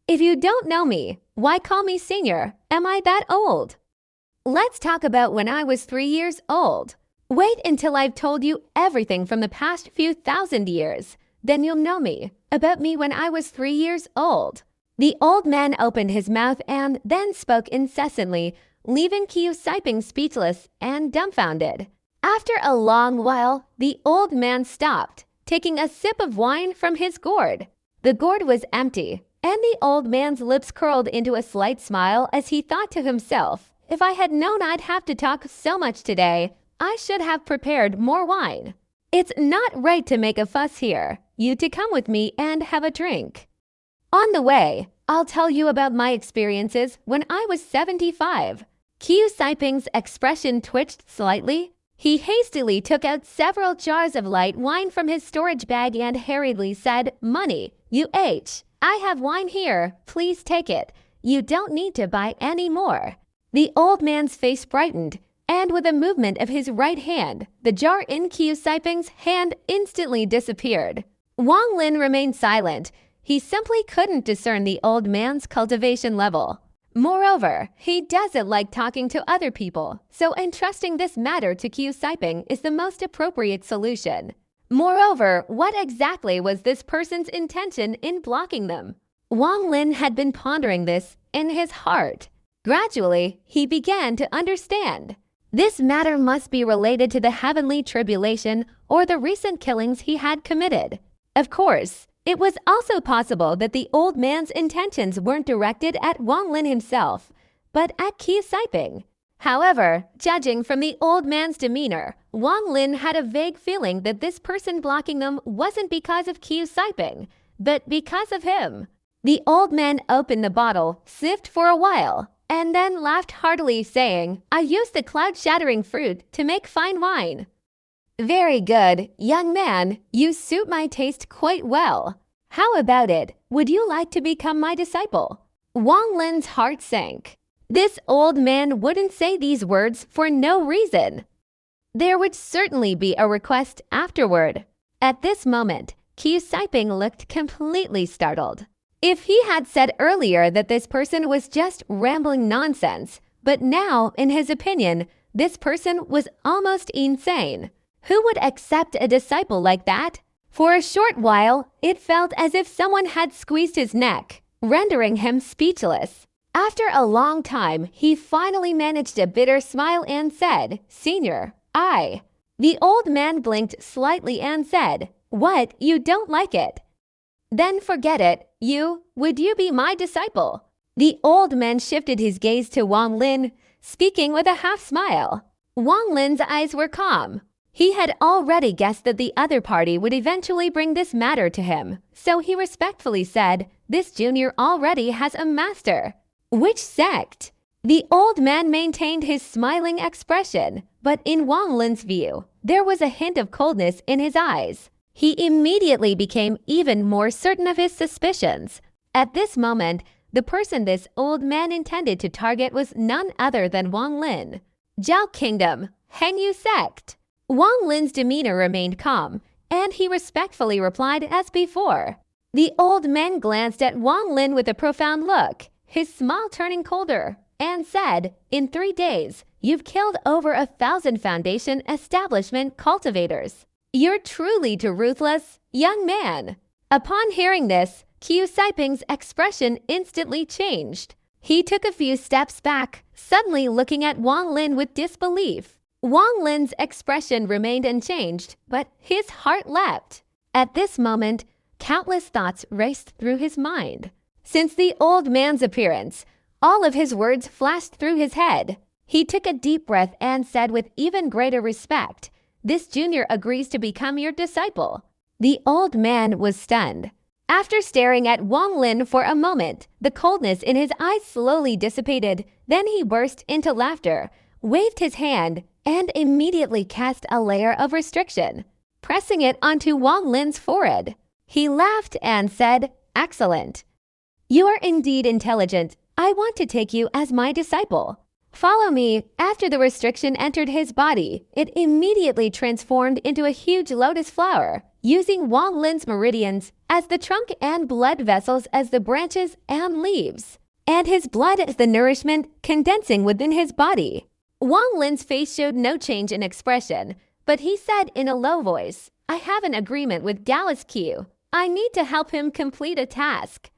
If you don't know me, why call me Senior? Am I that old? Let's talk about when I was 3 years old. Wait until I've told you everything from the past few thousand years. Then you'll know me, about me when I was 3 years old. The old man opened his mouth and then spoke incessantly, leaving Qiu Saiping speechless and dumbfounded. After a long while, the old man stopped, taking a sip of wine from his gourd. The gourd was empty, and the old man's lips curled into a slight smile as he thought to himself, if I had known I'd have to talk so much today, I should have prepared more wine. It's not right to make a fuss here. You to come with me and have a drink. On the way, I'll tell you about my experiences when I was 75. Qiu Saiping's expression twitched slightly. He hastily took out several jars of light wine from his storage bag and hurriedly said, Money, I have wine here, please take it. You don't need to buy any more. The old man's face brightened, and with a movement of his right hand, the jar in Qiu Saiping's hand instantly disappeared. Wang Lin remained silent. He simply couldn't discern the old man's cultivation level. Moreover, he doesn't like talking to other people, so entrusting this matter to Qiu Saiping is the most appropriate solution. Moreover, what exactly was this person's intention in blocking them? Wang Lin had been pondering this in his heart. Gradually, he began to understand. This matter must be related to the heavenly tribulation or the recent killings he had committed. Of course, it was also possible that the old man's intentions weren't directed at Wang Lin himself, but at Qiu Saiping. However, judging from the old man's demeanor, Wang Lin had a vague feeling that this person blocking them wasn't because of Qiu Saiping, but because of him. The old man opened the bottle, sniffed for a while, and then laughed heartily, saying, I used the cloud-shattering fruit to make fine wine. Very good, young man, you suit my taste quite well. How about it? Would you like to become my disciple? Wang Lin's heart sank. This old man wouldn't say these words for no reason. There would certainly be a request afterward. At this moment, Qiu Saiping looked completely startled. If he had said earlier that this person was just rambling nonsense, but now, in his opinion, this person was almost insane. Who would accept a disciple like that? For a short while, it felt as if someone had squeezed his neck, rendering him speechless. After a long time, he finally managed a bitter smile and said, Senior, I. The old man blinked slightly and said, What, you don't like it? Then forget it. Would you be my disciple? The old man shifted his gaze to Wang Lin, speaking with a half smile. Wang Lin's eyes were calm. He had already guessed that the other party would eventually bring this matter to him, so he respectfully said, This junior already has a master. Which sect? The old man maintained his smiling expression, but in Wang Lin's view, there was a hint of coldness in his eyes. He immediately became even more certain of his suspicions. At this moment, the person this old man intended to target was none other than Wang Lin. Zhao Kingdom, Henyu sect. Wang Lin's demeanor remained calm, and he respectfully replied as before. The old man glanced at Wang Lin with a profound look, his smile turning colder, and said, In 3 days, You've killed over 1,000 Foundation establishment cultivators. You're truly too ruthless, young man." Upon hearing this, Qiu Saiping's expression instantly changed. He took a few steps back, suddenly looking at Wang Lin with disbelief. Wang Lin's expression remained unchanged, but his heart leapt. At this moment, countless thoughts raced through his mind. Since the old man's appearance, all of his words flashed through his head. He took a deep breath and said with even greater respect, "This junior agrees to become your disciple." The old man was stunned. After staring at Wang Lin for a moment, the coldness in his eyes slowly dissipated. Then he burst into laughter, waved his hand, and immediately cast a layer of restriction, pressing it onto Wang Lin's forehead. He laughed and said, "Excellent. You are indeed intelligent. I want to take you as my disciple. Follow me." After the restriction entered his body, it immediately transformed into a huge lotus flower, using Wang Lin's meridians as the trunk and blood vessels as the branches and leaves, and his blood as the nourishment condensing within his body. Wang Lin's face showed no change in expression, but he said in a low voice, "I have an agreement with Dallas Q. I need to help him complete a task.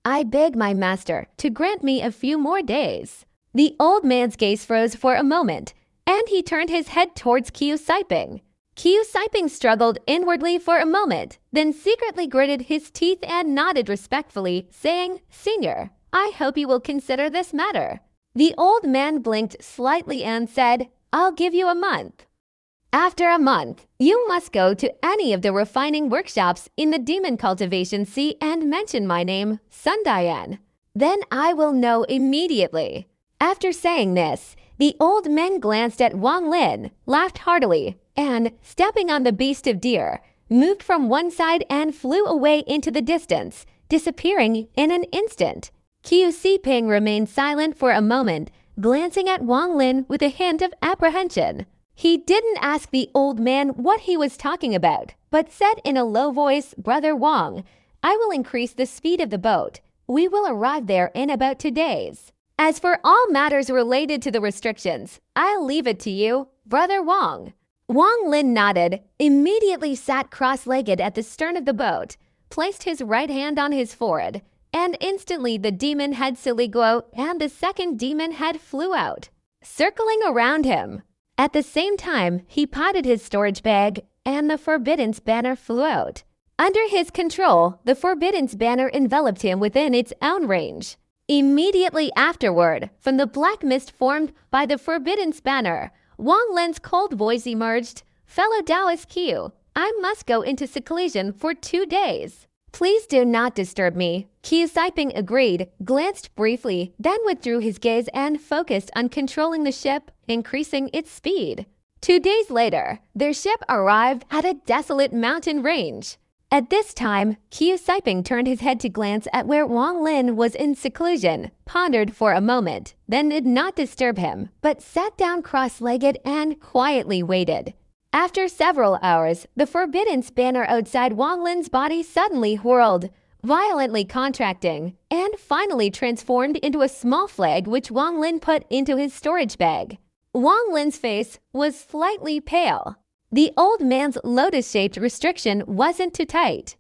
I beg my master to grant me a few more days." The old man's gaze froze for a moment, and he turned his head towards Qiu Saiping. Qiu Saiping struggled inwardly for a moment, then secretly gritted his teeth and nodded respectfully, saying, "Senior, I hope you will consider this matter." The old man blinked slightly and said, "I'll give you a month. After a month, you must go to any of the refining workshops in the Demon Cultivation Sea and mention my name, Sun Dian. Then I will know immediately." After saying this, the old man glanced at Wang Lin, laughed heartily, and, stepping on the beast of deer, moved from one side and flew away into the distance, disappearing in an instant. Qiu Saiping remained silent for a moment, glancing at Wang Lin with a hint of apprehension. He didn't ask the old man what he was talking about, but said in a low voice, "Brother Wang, I will increase the speed of the boat. We will arrive there in about 2 days. As for all matters related to the restrictions, I'll leave it to you, Brother Wang." Wang Lin nodded, immediately sat cross-legged at the stern of the boat, placed his right hand on his forehead, and instantly the demon head Siliguo and the second demon head flew out, circling around him. At the same time, he potted his storage bag, and the Forbidden's banner flew out. Under his control, the Forbidden's banner enveloped him within its own range. Immediately afterward, from the black mist formed by the Forbidden's banner, Wang Lin's cold voice emerged, "Fellow Taoist Q, I must go into seclusion for 2 days. Please do not disturb me." Qiu Saiping agreed, glanced briefly, then withdrew his gaze and focused on controlling the ship, increasing its speed. 2 days later, their ship arrived at a desolate mountain range. At this time, Qiu Saiping turned his head to glance at where Wang Lin was in seclusion, pondered for a moment, then did not disturb him, but sat down cross-legged and quietly waited. After several hours, the Forbidden's banner outside Wang Lin's body suddenly whirled, violently contracting, and finally transformed into a small flag which Wang Lin put into his storage bag. Wang Lin's face was slightly pale. The old man's lotus-shaped restriction wasn't too tight.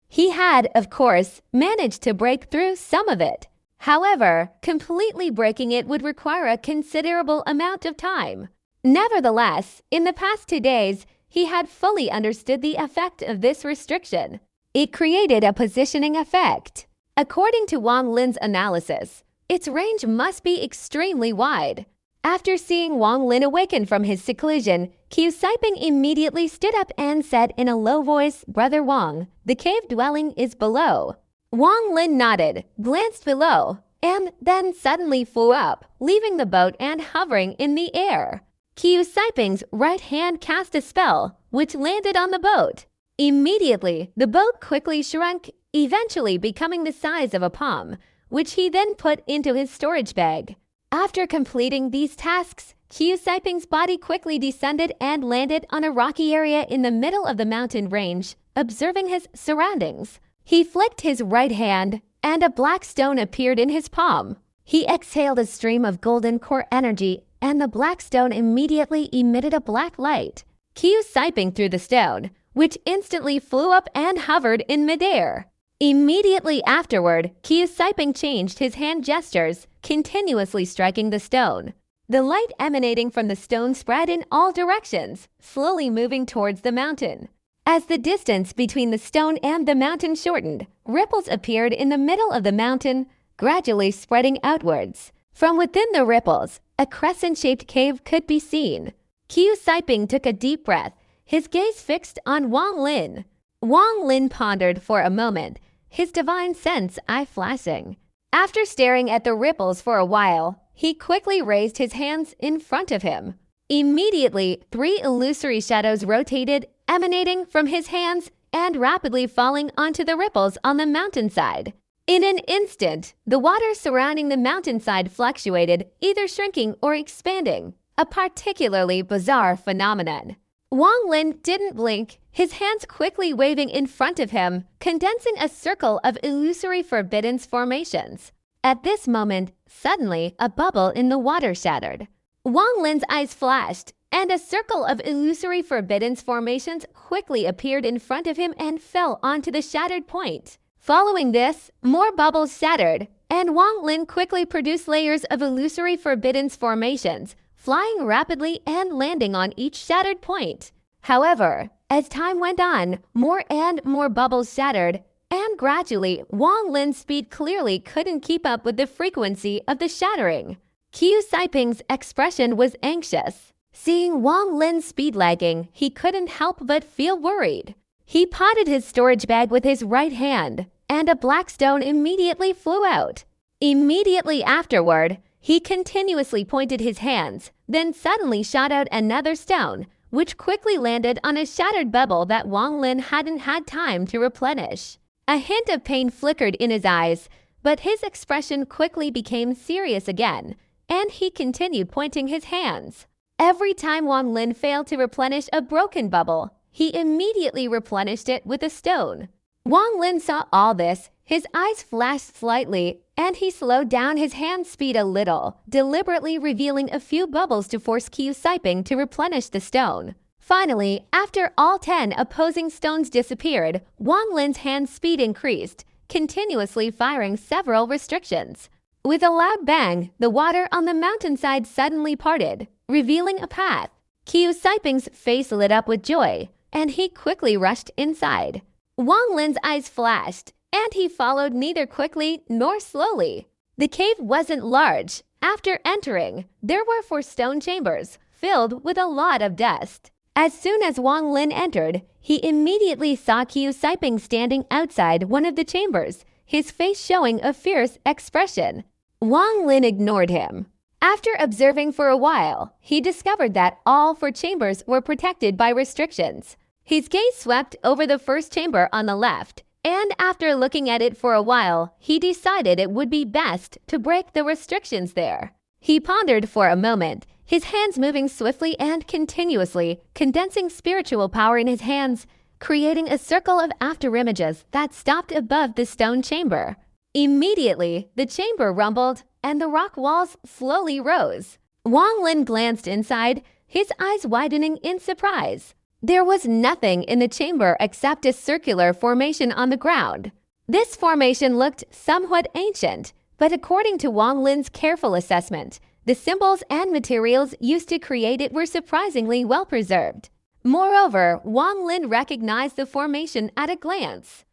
He had, of course, managed to break through some of it. However, completely breaking it would require a considerable amount of time. Nevertheless, in the past 2 days, he had fully understood the effect of this restriction. It created a positioning effect. According to Wang Lin's analysis, its range must be extremely wide. After seeing Wang Lin awaken from his seclusion, Qiu Saiping immediately stood up and said in a low voice, "Brother Wang, the cave dwelling is below." Wang Lin nodded, glanced below, and then suddenly flew up, leaving the boat and hovering in the air. Qiu Saiping's right hand cast a spell, which landed on the boat. Immediately, the boat quickly shrunk, eventually becoming the size of a palm, which he then put into his storage bag. After completing these tasks, Qiu Saiping's body quickly descended and landed on a rocky area in the middle of the mountain range, observing his surroundings. He flicked his right hand, and a black stone appeared in his palm. He exhaled a stream of golden core energy and the black stone immediately emitted a black light. Qiu siping through the stone, which instantly flew up and hovered in midair. Immediately afterward, Qiu siping changed his hand gestures, continuously striking the stone. The light emanating from the stone spread in all directions, slowly moving towards the mountain. As the distance between the stone and the mountain shortened, ripples appeared in the middle of the mountain, gradually spreading outwards. From within the ripples, a crescent-shaped cave could be seen. Qiu siping took a deep breath, his gaze fixed on Wang Lin. Wang Lin pondered for a moment, his divine sense eye flashing. After staring at the ripples for a while, he quickly raised his hands in front of him. Immediately, 3 illusory shadows rotated, emanating from his hands and rapidly falling onto the ripples on the mountainside. In an instant, the water surrounding the mountainside fluctuated, either shrinking or expanding, a particularly bizarre phenomenon. Wang Lin didn't blink, his hands quickly waving in front of him, condensing a circle of illusory forbidden formations. At this moment, suddenly, a bubble in the water shattered. Wang Lin's eyes flashed, and a circle of illusory forbidden formations quickly appeared in front of him and fell onto the shattered point. Following this, more bubbles shattered, and Wang Lin quickly produced layers of illusory forbidden formations, flying rapidly and landing on each shattered point. However, as time went on, more and more bubbles shattered, and gradually, Wang Lin's speed clearly couldn't keep up with the frequency of the shattering. Qiu siping's expression was anxious. Seeing Wang Lin's speed lagging, he couldn't help but feel worried. He potted his storage bag with his right hand, and a black stone immediately flew out. Immediately afterward, he continuously pointed his hands, then suddenly shot out another stone, which quickly landed on a shattered bubble that Wang Lin hadn't had time to replenish. A hint of pain flickered in his eyes, but his expression quickly became serious again, and he continued pointing his hands. Every time Wang Lin failed to replenish a broken bubble, he immediately replenished it with a stone. Wang Lin saw all this, his eyes flashed slightly, and he slowed down his hand speed a little, deliberately revealing a few bubbles to force Qiu siping to replenish the stone. Finally, after all 10 opposing stones disappeared, Wang Lin's hand speed increased, continuously firing several restrictions. With a loud bang, the water on the mountainside suddenly parted, revealing a path. Qiu siping's face lit up with joy, and he quickly rushed inside. Wang Lin's eyes flashed, and he followed neither quickly nor slowly. The cave wasn't large. After entering, there were 4 stone chambers, filled with a lot of dust. As soon as Wang Lin entered, he immediately saw Qiu siping standing outside one of the chambers, his face showing a fierce expression. Wang Lin ignored him. After observing for a while, he discovered that all 4 chambers were protected by restrictions. His gaze swept over the first chamber on the left, and after looking at it for a while, he decided it would be best to break the restrictions there. He pondered for a moment, his hands moving swiftly and continuously, condensing spiritual power in his hands, creating a circle of afterimages that stopped above the stone chamber. Immediately, the chamber rumbled, and the rock walls slowly rose. Wang Lin glanced inside, his eyes widening in surprise. There was nothing in the chamber except a circular formation on the ground. This formation looked somewhat ancient, but according to Wang Lin's careful assessment, the symbols and materials used to create it were surprisingly well preserved. Moreover, Wang Lin recognized the formation at a glance.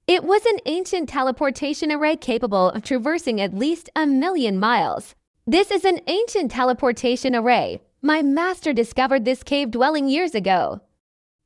It was an ancient teleportation array capable of traversing at least 1,000,000 miles. This is an ancient teleportation array. My master discovered this cave dwelling years ago.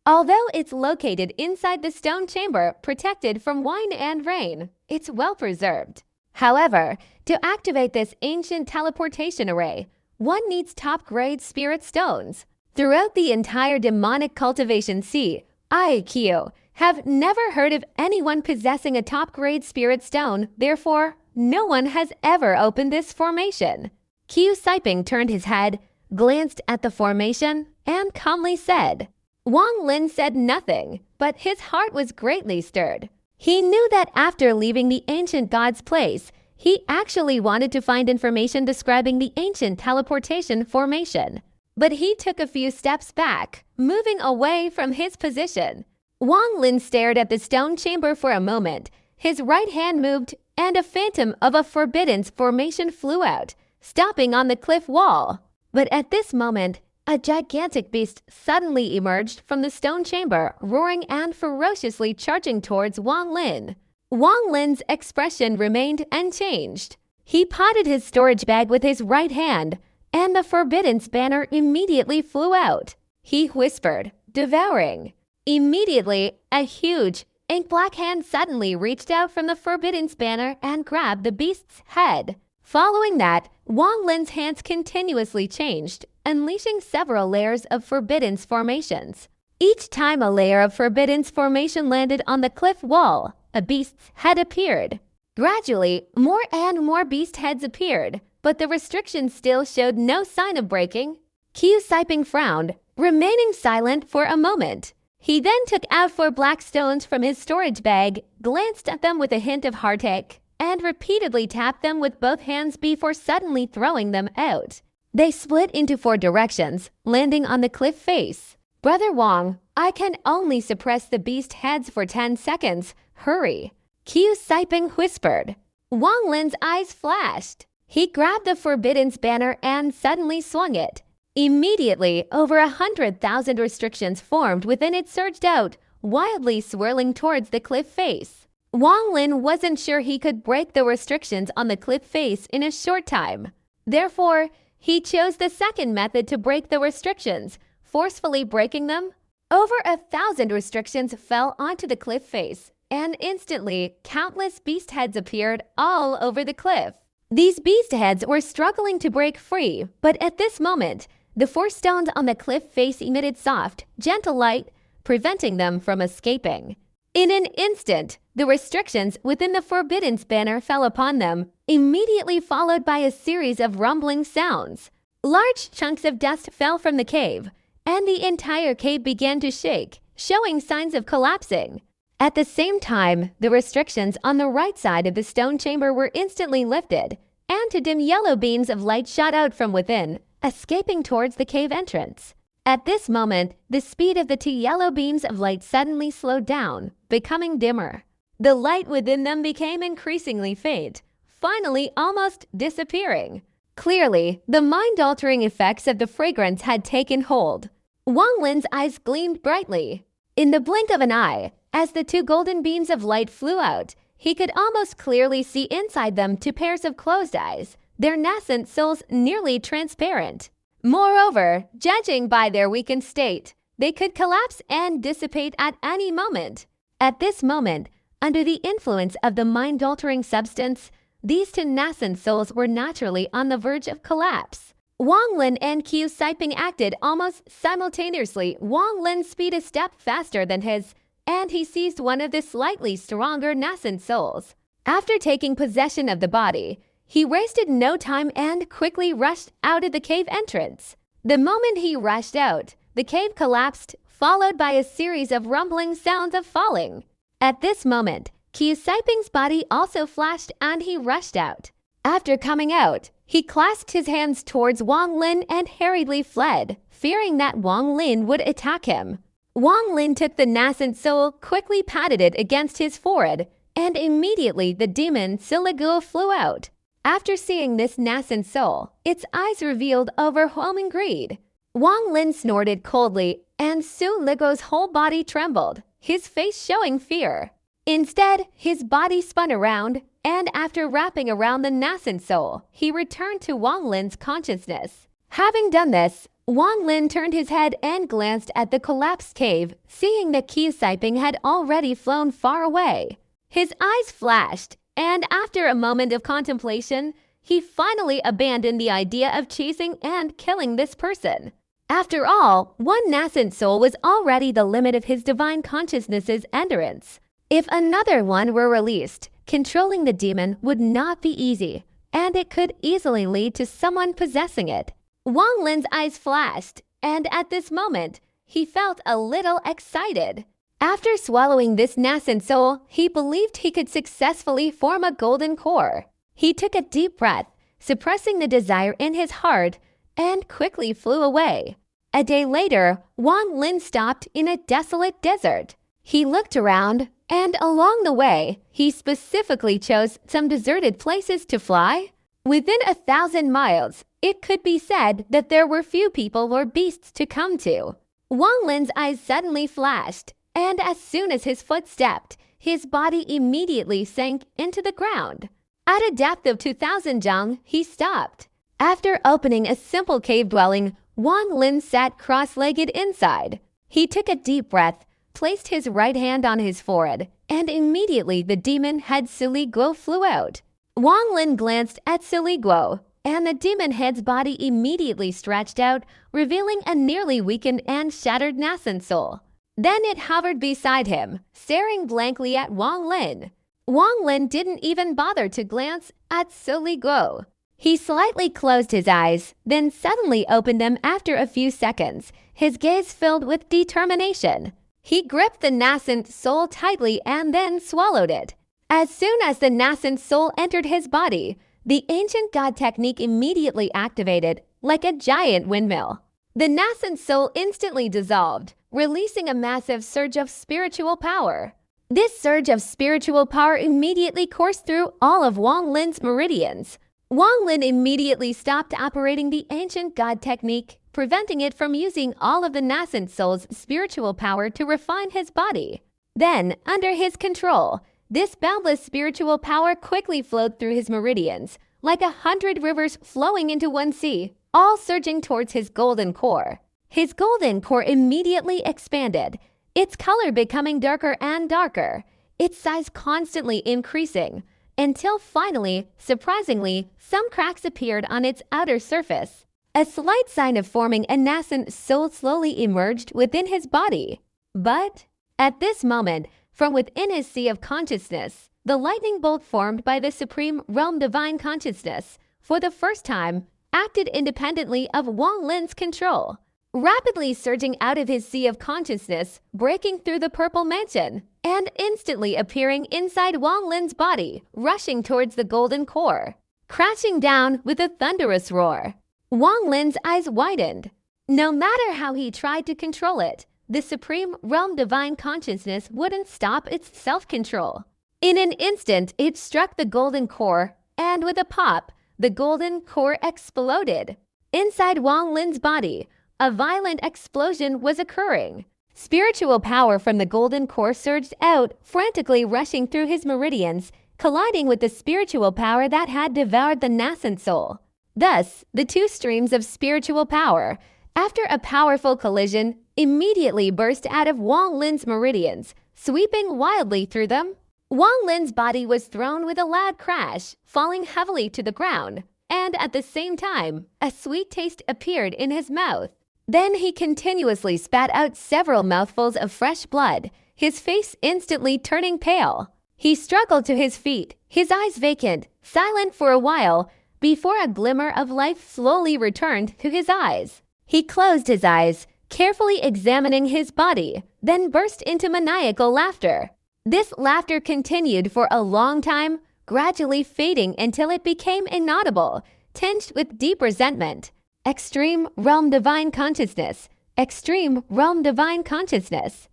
Although it's located inside the stone chamber, protected from wind and rain, it's well preserved. However, to activate this ancient teleportation array, one needs top-grade spirit stones. Throughout the entire demonic cultivation sea, I, Qiu, have never heard of anyone possessing a top-grade spirit stone, therefore, no one has ever opened this formation. Qiu siping turned his head, glanced at the formation, and calmly said. Wang Lin said nothing, but his heart was greatly stirred. He knew that after leaving the ancient god's place, He actually wanted to find information describing the ancient teleportation formation. But he took a few steps back, moving away from his position. Wang Lin stared at the stone chamber for a moment. His right hand moved, and a phantom of a forbidden formation flew out, stopping on the cliff wall. But at this moment, a gigantic beast suddenly emerged from the stone chamber, roaring and ferociously charging towards Wang Lin. Wang Lin's expression remained unchanged. He potted his storage bag with his right hand, and the forbidden banner immediately flew out. He whispered, devouring. Immediately, a huge, ink-black hand suddenly reached out from the forbidden banner and grabbed the beast's head. Following that, Wang Lin's hands continuously changed, unleashing several layers of forbidden formations. Each time a layer of forbidden formation landed on the cliff wall, a beast's head appeared. Gradually, more and more beast heads appeared, but the restrictions still showed no sign of breaking. Qiu Siping frowned, remaining silent for a moment. He then took out 4 black stones from his storage bag, glanced at them with a hint of heartache, and repeatedly tapped them with both hands before suddenly throwing them out. They split into 4 directions, landing on the cliff face. Brother Wang, I can only suppress the beast heads for 10 seconds. Hurry, Qiu Siping whispered. Wang Lin's eyes flashed. He grabbed the forbidden banner and suddenly swung it. Immediately, over 100,000 restrictions formed within it, surged out, wildly swirling towards the cliff face. Wang Lin wasn't sure he could break the restrictions on the cliff face in a short time. Therefore, he chose the second method to break the restrictions, forcefully breaking them. Over 1,000 restrictions fell onto the cliff face, and instantly, countless beast heads appeared all over the cliff. These beast heads were struggling to break free, but at this moment, the 4 stones on the cliff face emitted soft, gentle light, preventing them from escaping. In an instant, the restrictions within the forbidden banner fell upon them, immediately followed by a series of rumbling sounds. Large chunks of dust fell from the cave, and the entire cave began to shake, showing signs of collapsing. At the same time, the restrictions on the right side of the stone chamber were instantly lifted, and 2 dim yellow beams of light shot out from within, escaping towards the cave entrance. At this moment, the speed of the 2 yellow beams of light suddenly slowed down, becoming dimmer. The light within them became increasingly faint, finally almost disappearing. Clearly, the mind-altering effects of the fragrance had taken hold. Wang Lin's eyes gleamed brightly. In the blink of an eye, as the 2 golden beams of light flew out, he could almost clearly see inside them 2 pairs of closed eyes, their nascent souls nearly transparent. Moreover, judging by their weakened state, they could collapse and dissipate at any moment. At this moment, under the influence of the mind-altering substance, these 2 nascent souls were naturally on the verge of collapse. Wang Lin and Qiu Siping acted almost simultaneously. Wang Lin's speed a step faster than his, and he seized one of the slightly stronger nascent souls. After taking possession of the body, he wasted no time and quickly rushed out of the cave entrance. The moment he rushed out, the cave collapsed, followed by a series of rumbling sounds of falling. At this moment, Qiu Siping's body also flashed and he rushed out. After coming out, he clasped his hands towards Wang Lin and hurriedly fled, fearing that Wang Lin would attack him. Wang Lin took the nascent soul, quickly patted it against his forehead, and immediately the demon Siligul flew out. After seeing this nascent soul, its eyes revealed overwhelming greed. Wang Lin snorted coldly, and Su Ligul's whole body trembled, his face showing fear. Instead, his body spun around, and after wrapping around the nascent soul, he returned to Wang Lin's consciousness. Having done this, Wang Lin turned his head and glanced at the collapsed cave, seeing that Qiu Siping had already flown far away. His eyes flashed, and after a moment of contemplation, he finally abandoned the idea of chasing and killing this person. After all, 1 nascent soul was already the limit of his divine consciousness's endurance. If another one were released, controlling the demon would not be easy, and it could easily lead to someone possessing it. Wang Lin's eyes flashed, and at this moment, he felt a little excited. After swallowing this nascent soul, he believed he could successfully form a golden core. He took a deep breath, suppressing the desire in his heart, and quickly flew away. A day later, Wang Lin stopped in a desolate desert. He looked around, and along the way, he specifically chose some deserted places to fly. Within 1,000 miles, it could be said that there were few people or beasts to come to. Wang Lin's eyes suddenly flashed, and as soon as his foot stepped, his body immediately sank into the ground. At a depth of 2,000 zhang, he stopped. After opening a simple cave dwelling, Wang Lin sat cross-legged inside. He took a deep breath, placed his right hand on his forehead, and immediately the demon head Sili Guo flew out. Wang Lin glanced at Sili Guo, and the demon head's body immediately stretched out, revealing a nearly weakened and shattered nascent soul. Then it hovered beside him, staring blankly at Wang Lin. Wang Lin didn't even bother to glance at Sili Guo. He slightly closed his eyes, then suddenly opened them after a few seconds, his gaze filled with determination. He gripped the nascent soul tightly and then swallowed it. As soon as the nascent soul entered his body, the ancient god technique immediately activated, like a giant windmill. The nascent soul instantly dissolved, releasing a massive surge of spiritual power. This surge of spiritual power immediately coursed through all of Wang Lin's meridians. Wang Lin immediately stopped operating the ancient god technique, preventing it from using all of the nascent soul's spiritual power to refine his body. Then, under his control, this boundless spiritual power quickly flowed through his meridians, like 100 rivers flowing into one sea, all surging towards his golden core. His golden core immediately expanded, its color becoming darker and darker, its size constantly increasing, until finally, surprisingly, some cracks appeared on its outer surface. A slight sign of forming a nascent soul slowly emerged within his body. But at this moment, from within his sea of consciousness, the lightning bolt formed by the supreme realm divine consciousness, for the first time, acted independently of Wang Lin's control, rapidly surging out of his sea of consciousness, breaking through the purple mansion, and instantly appearing inside Wang Lin's body, rushing towards the golden core, crashing down with a thunderous roar. Wang Lin's eyes widened. No matter how he tried to control it, the supreme realm divine consciousness wouldn't stop its self-control. In an instant, it struck the golden core, and with a pop, the golden core exploded. Inside Wang Lin's body, a violent explosion was occurring. Spiritual power from the golden core surged out, frantically rushing through his meridians, colliding with the spiritual power that had devoured the nascent soul. Thus, the two streams of spiritual power, after a powerful collision, immediately burst out of Wang Lin's meridians, sweeping wildly through them. Wang Lin's body was thrown with a loud crash, falling heavily to the ground, and at the same time, a sweet taste appeared in his mouth. Then he continuously spat out several mouthfuls of fresh blood, his face instantly turning pale. He struggled to his feet, his eyes vacant, silent for a while, before a glimmer of life slowly returned to his eyes. He closed his eyes, carefully examining his body, then burst into maniacal laughter. This laughter continued for a long time, gradually fading until it became inaudible, tinged with deep resentment. Extreme realm divine consciousness. Extreme realm divine consciousness.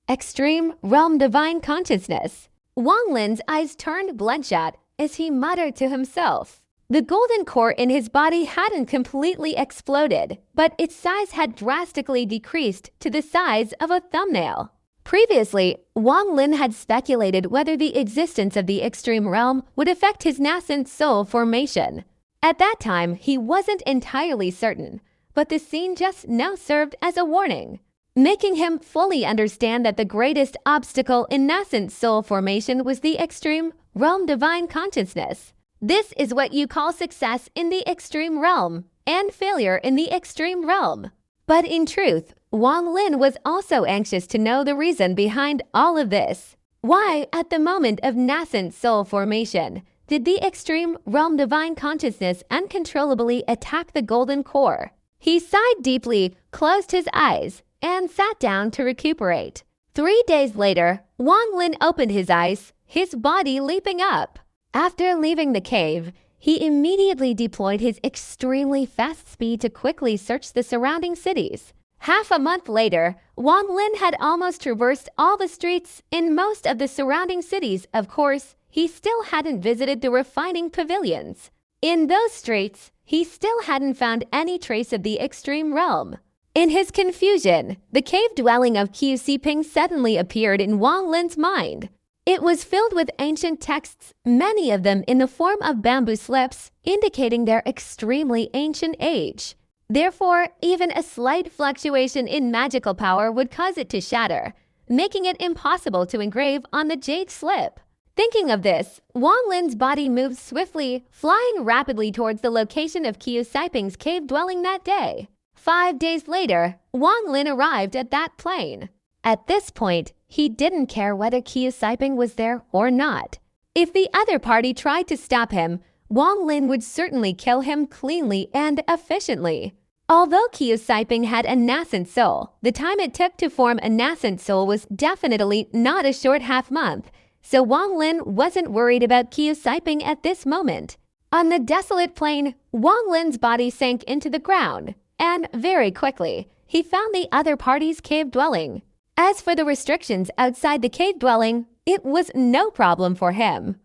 Extreme realm divine consciousness. Wang Lin's eyes turned bloodshot as he muttered to himself. The golden core in his body hadn't completely exploded, but its size had drastically decreased to the size of a thumbnail. Previously, Wang Lin had speculated whether the existence of the extreme realm would affect his nascent soul formation. At that time, he wasn't entirely certain, but the scene just now served as a warning, making him fully understand that the greatest obstacle in nascent soul formation was the extreme realm divine consciousness. This is what you call success in the extreme realm and failure in the extreme realm. But in truth, Wang Lin was also anxious to know the reason behind all of this. Why, at the moment of nascent soul formation, did the extreme realm divine consciousness uncontrollably attack the golden core? He sighed deeply, closed his eyes, and sat down to recuperate. 3 days later, Wang Lin opened his eyes, his body leaping up. After leaving the cave, he immediately deployed his extremely fast speed to quickly search the surrounding cities. Half a month later, Wang Lin had almost traversed all the streets in most of the surrounding cities. Of course, he still hadn't visited the refining pavilions. In those streets, he still hadn't found any trace of the extreme realm. In his confusion, the cave dwelling of Qiu Siping suddenly appeared in Wang Lin's mind. It was filled with ancient texts, many of them in the form of bamboo slips, indicating their extremely ancient age. Therefore, even a slight fluctuation in magical power would cause it to shatter, making it impossible to engrave on the jade slip. Thinking of this, Wang Lin's body moved swiftly, flying rapidly towards the location of Qiu Siping's cave dwelling that day. 5 days later, Wang Lin arrived at that plain. At this point, he didn't care whether Qiu Siping was there or not. If the other party tried to stop him, Wang Lin would certainly kill him cleanly and efficiently. Although Qiu Siping had a nascent soul, the time it took to form a nascent soul was definitely not a short half-month, so Wang Lin wasn't worried about Qiu Siping at this moment. On the desolate plain, Wang Lin's body sank into the ground, and very quickly, he found the other party's cave dwelling. As for the restrictions outside the cave dwelling, it was no problem for him.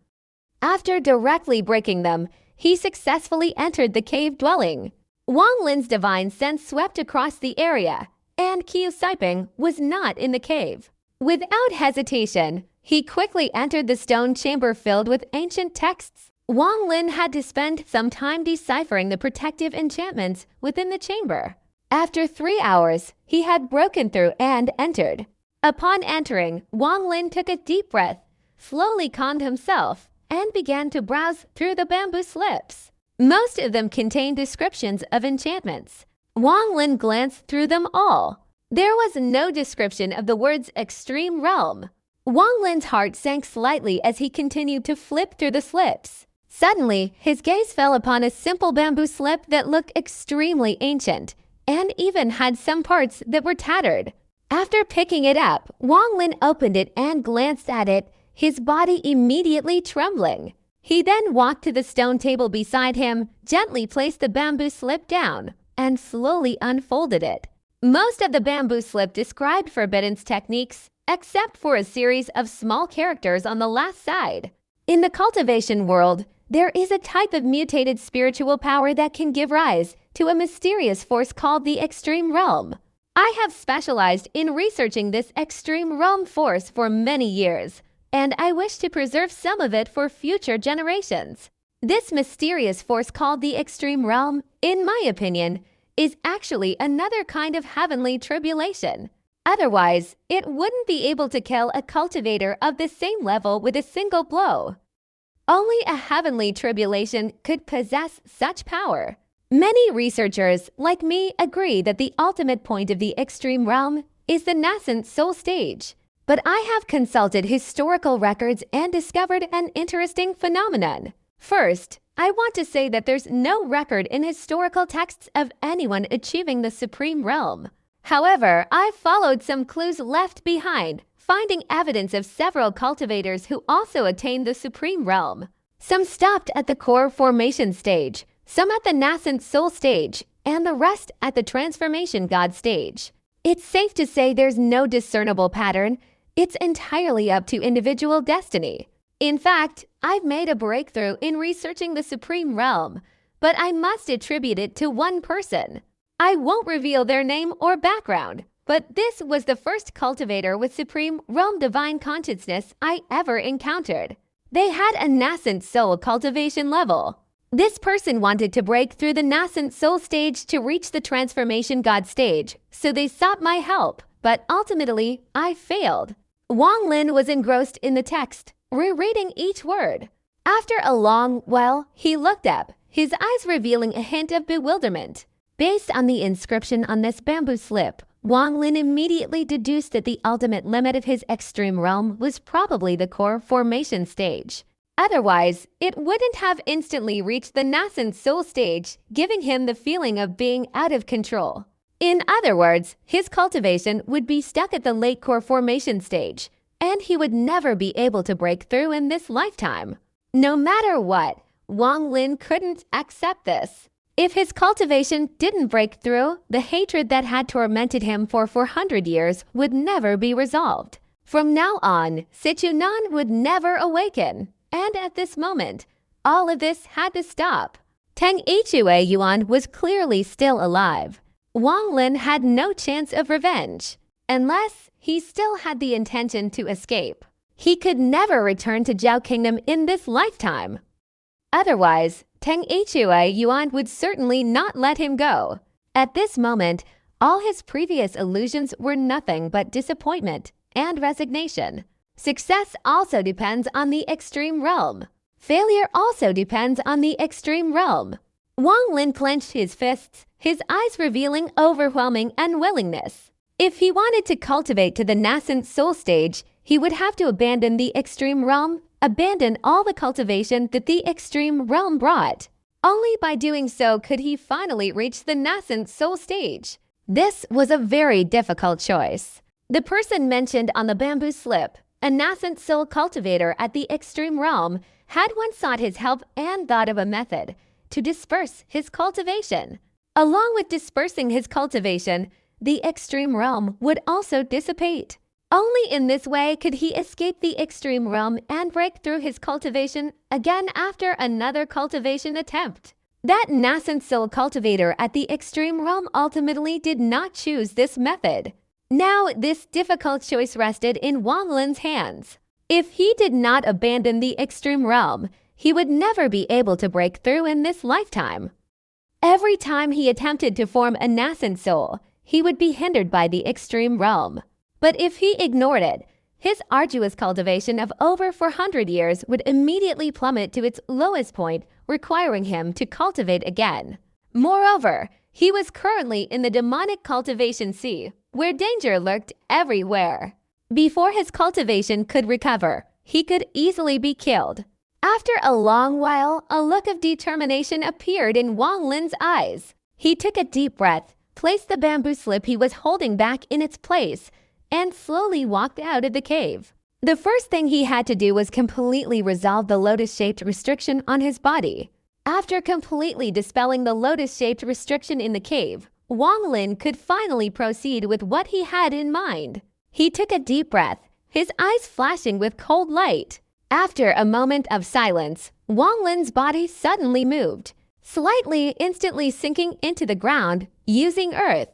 After directly breaking them, he successfully entered the cave dwelling. Wang Lin's divine sense swept across the area, and Qiu Siping was not in the cave. Without hesitation, he quickly entered the stone chamber filled with ancient texts. Wang Lin had to spend some time deciphering the protective enchantments within the chamber. After 3 hours, he had broken through and entered. Upon entering, Wang Lin took a deep breath, slowly calmed himself, and began to browse through the bamboo slips. Most of them contained descriptions of enchantments. Wang Lin glanced through them all. There was no description of the words extreme realm. Wang Lin's heart sank slightly as he continued to flip through the slips. Suddenly, his gaze fell upon a simple bamboo slip that looked extremely ancient, and even had some parts that were tattered. After picking it up, Wang Lin opened it and glanced at it, his body immediately trembling. He then walked to the stone table beside him, gently placed the bamboo slip down, and slowly unfolded it. Most of the bamboo slip described Forbidden's techniques, except for a series of small characters on the last side. In the cultivation world, there is a type of mutated spiritual power that can give rise to a mysterious force called the Extreme Realm. I have specialized in researching this Extreme Realm force for many years, and I wish to preserve some of it for future generations. This mysterious force called the Extreme Realm, in my opinion, is actually another kind of heavenly tribulation. Otherwise, it wouldn't be able to kill a cultivator of the same level with a single blow. Only a heavenly tribulation could possess such power. Many researchers, like me, agree that the ultimate point of the Extreme Realm is the nascent soul stage. But I have consulted historical records and discovered an interesting phenomenon. First, I want to say that there's no record in historical texts of anyone achieving the Supreme Realm. However, I've followed some clues left behind, finding evidence of several cultivators who also attained the Supreme Realm. Some stopped at the core formation stage, some at the nascent soul stage, and the rest at the transformation god stage. It's safe to say there's no discernible pattern. It's entirely up to individual destiny. In fact, I've made a breakthrough in researching the Supreme Realm, but I must attribute it to one person. I won't reveal their name or background, but this was the first cultivator with Supreme Realm Divine Consciousness I ever encountered. They had a nascent soul cultivation level. This person wanted to break through the nascent soul stage to reach the transformation god stage, so they sought my help, but ultimately, I failed. Wang Lin was engrossed in the text, rereading each word. After a long while, he looked up, his eyes revealing a hint of bewilderment. Based on the inscription on this bamboo slip, Wang Lin immediately deduced that the ultimate limit of his extreme realm was probably the core formation stage. Otherwise, it wouldn't have instantly reached the nascent soul stage, giving him the feeling of being out of control. In other words, his cultivation would be stuck at the late core formation stage, and he would never be able to break through in this lifetime. No matter what, Wang Lin couldn't accept this. If his cultivation didn't break through, the hatred that had tormented him for 400 years would never be resolved. From now on, Sichunan would never awaken. And at this moment, all of this had to stop. Teng Ichue Yuan was clearly still alive. Wang Lin had no chance of revenge, unless he still had the intention to escape. He could never return to Zhao Kingdom in this lifetime. Otherwise, Teng Ichue Yuan would certainly not let him go. At this moment, all his previous illusions were nothing but disappointment and resignation. Success also depends on the extreme realm. Failure also depends on the extreme realm. Wang Lin clenched his fists, his eyes revealing overwhelming unwillingness. If he wanted to cultivate to the nascent soul stage, he would have to abandon the extreme realm, abandon all the cultivation that the extreme realm brought. Only by doing so could he finally reach the nascent soul stage. This was a very difficult choice. The person mentioned on the bamboo slip, a nascent soul cultivator at the extreme realm, had once sought his help and thought of a method to disperse his cultivation. Along with dispersing his cultivation, the extreme realm would also dissipate. Only in this way could he escape the extreme realm and break through his cultivation again after another cultivation attempt. That nascent soul cultivator at the extreme realm ultimately did not choose this method. Now this difficult choice rested in Wang Lin's hands. If he did not abandon the extreme realm, he would never be able to break through in this lifetime. Every time he attempted to form a nascent soul, he would be hindered by the extreme realm. But if he ignored it, his arduous cultivation of over 400 years would immediately plummet to its lowest point, requiring him to cultivate again. Moreover, he was currently in the demonic cultivation sea, where danger lurked everywhere. Before his cultivation could recover, he could easily be killed. After a long while, a look of determination appeared in Wang Lin's eyes. He took a deep breath, placed the bamboo slip he was holding back in its place, and slowly walked out of the cave. The first thing he had to do was completely resolve the lotus-shaped restriction on his body. After completely dispelling the lotus-shaped restriction in the cave, Wang Lin could finally proceed with what he had in mind. He took a deep breath, his eyes flashing with cold light. After a moment of silence, Wang Lin's body suddenly moved, slightly instantly sinking into the ground, using earth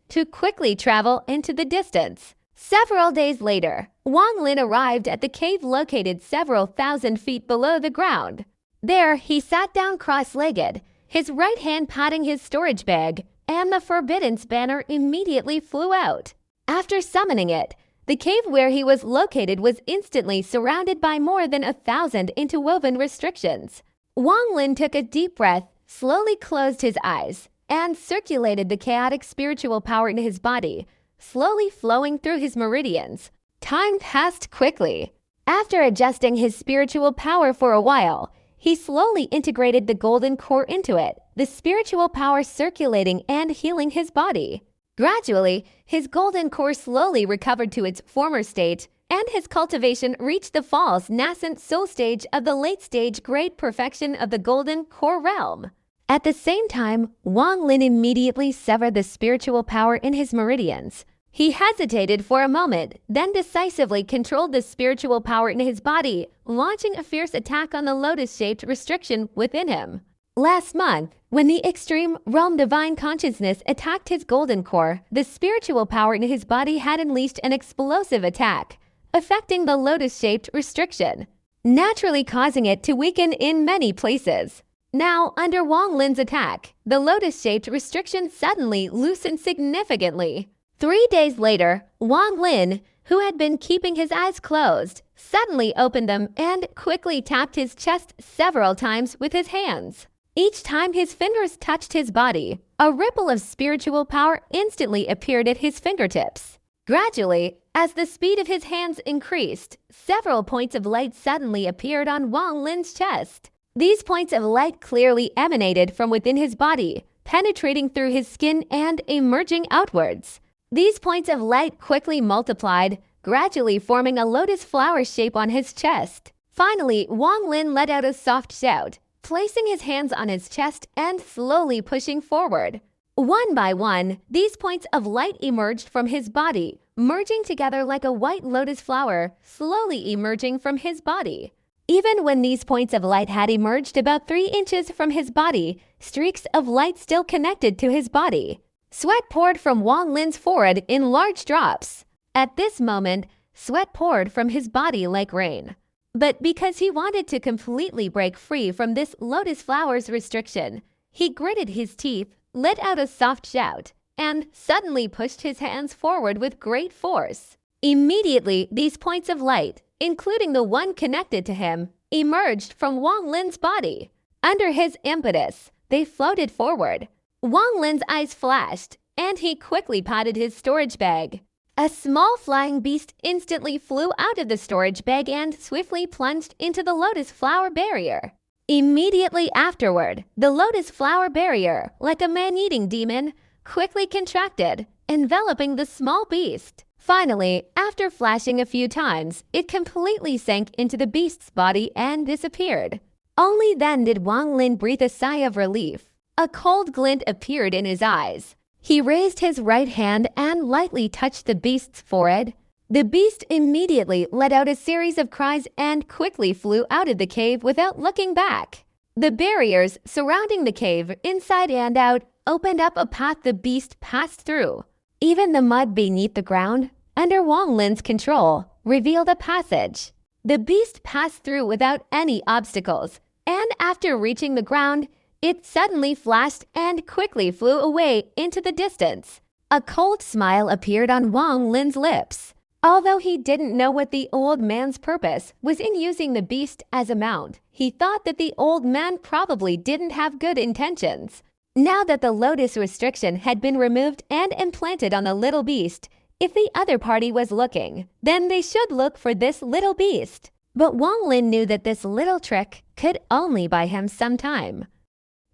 to quickly travel into the distance. Several days later, Wang Lin arrived at the cave located several thousand feet below the ground. There, he sat down cross-legged, his right hand patting his storage bag, and the Forbiddance banner immediately flew out. After summoning it, the cave where he was located was instantly surrounded by more than 1,000 interwoven restrictions. Wang Lin took a deep breath, slowly closed his eyes, and circulated the chaotic spiritual power in his body, slowly flowing through his meridians. Time passed quickly. After adjusting his spiritual power for a while, he slowly integrated the golden core into it, the spiritual power circulating and healing his body. Gradually, his golden core slowly recovered to its former state, and his cultivation reached the false nascent soul stage of the late-stage grade perfection of the golden core realm. At the same time, Wang Lin immediately severed the spiritual power in his meridians. He hesitated for a moment, then decisively controlled the spiritual power in his body, launching a fierce attack on the lotus-shaped restriction within him. Last month, when the extreme realm divine consciousness attacked his golden core, the spiritual power in his body had unleashed an explosive attack, affecting the lotus-shaped restriction, naturally causing it to weaken in many places. Now, under Wang Lin's attack, the lotus-shaped restriction suddenly loosened significantly. 3 days later, Wang Lin, who had been keeping his eyes closed, suddenly opened them and quickly tapped his chest several times with his hands. Each time his fingers touched his body, a ripple of spiritual power instantly appeared at his fingertips. Gradually, as the speed of his hands increased, several points of light suddenly appeared on Wang Lin's chest. These points of light clearly emanated from within his body, penetrating through his skin and emerging outwards. These points of light quickly multiplied, gradually forming a lotus flower shape on his chest. Finally, Wang Lin let out a soft shout, placing his hands on his chest and slowly pushing forward. One by one, these points of light emerged from his body, merging together like a white lotus flower, slowly emerging from his body. Even when these points of light had emerged about 3 inches from his body, streaks of light still connected to his body. Sweat poured from Wang Lin's forehead in large drops. At this moment, sweat poured from his body like rain. But because he wanted to completely break free from this lotus flower's restriction, he gritted his teeth, let out a soft shout, and suddenly pushed his hands forward with great force. Immediately, these points of light, including the one connected to him, emerged from Wang Lin's body. Under his impetus, they floated forward. Wang Lin's eyes flashed, and he quickly patted his storage bag. A small flying beast instantly flew out of the storage bag and swiftly plunged into the lotus flower barrier. Immediately afterward, the lotus flower barrier, like a man-eating demon, quickly contracted, enveloping the small beast. Finally, after flashing a few times, it completely sank into the beast's body and disappeared. Only then did Wang Lin breathe a sigh of relief. A cold glint appeared in his eyes. He raised his right hand and lightly touched the beast's forehead. The beast immediately let out a series of cries and quickly flew out of the cave without looking back. The barriers surrounding the cave, inside and out, opened up a path the beast passed through. Even the mud beneath the ground, under Wang Lin's control, revealed a passage. The beast passed through without any obstacles, and after reaching the ground, it suddenly flashed and quickly flew away into the distance. A cold smile appeared on Wang Lin's lips. Although he didn't know what the old man's purpose was in using the beast as a mount, he thought that the old man probably didn't have good intentions. Now that the lotus restriction had been removed and implanted on the little beast, if the other party was looking, then they should look for this little beast. But Wang Lin knew that this little trick could only buy him some time.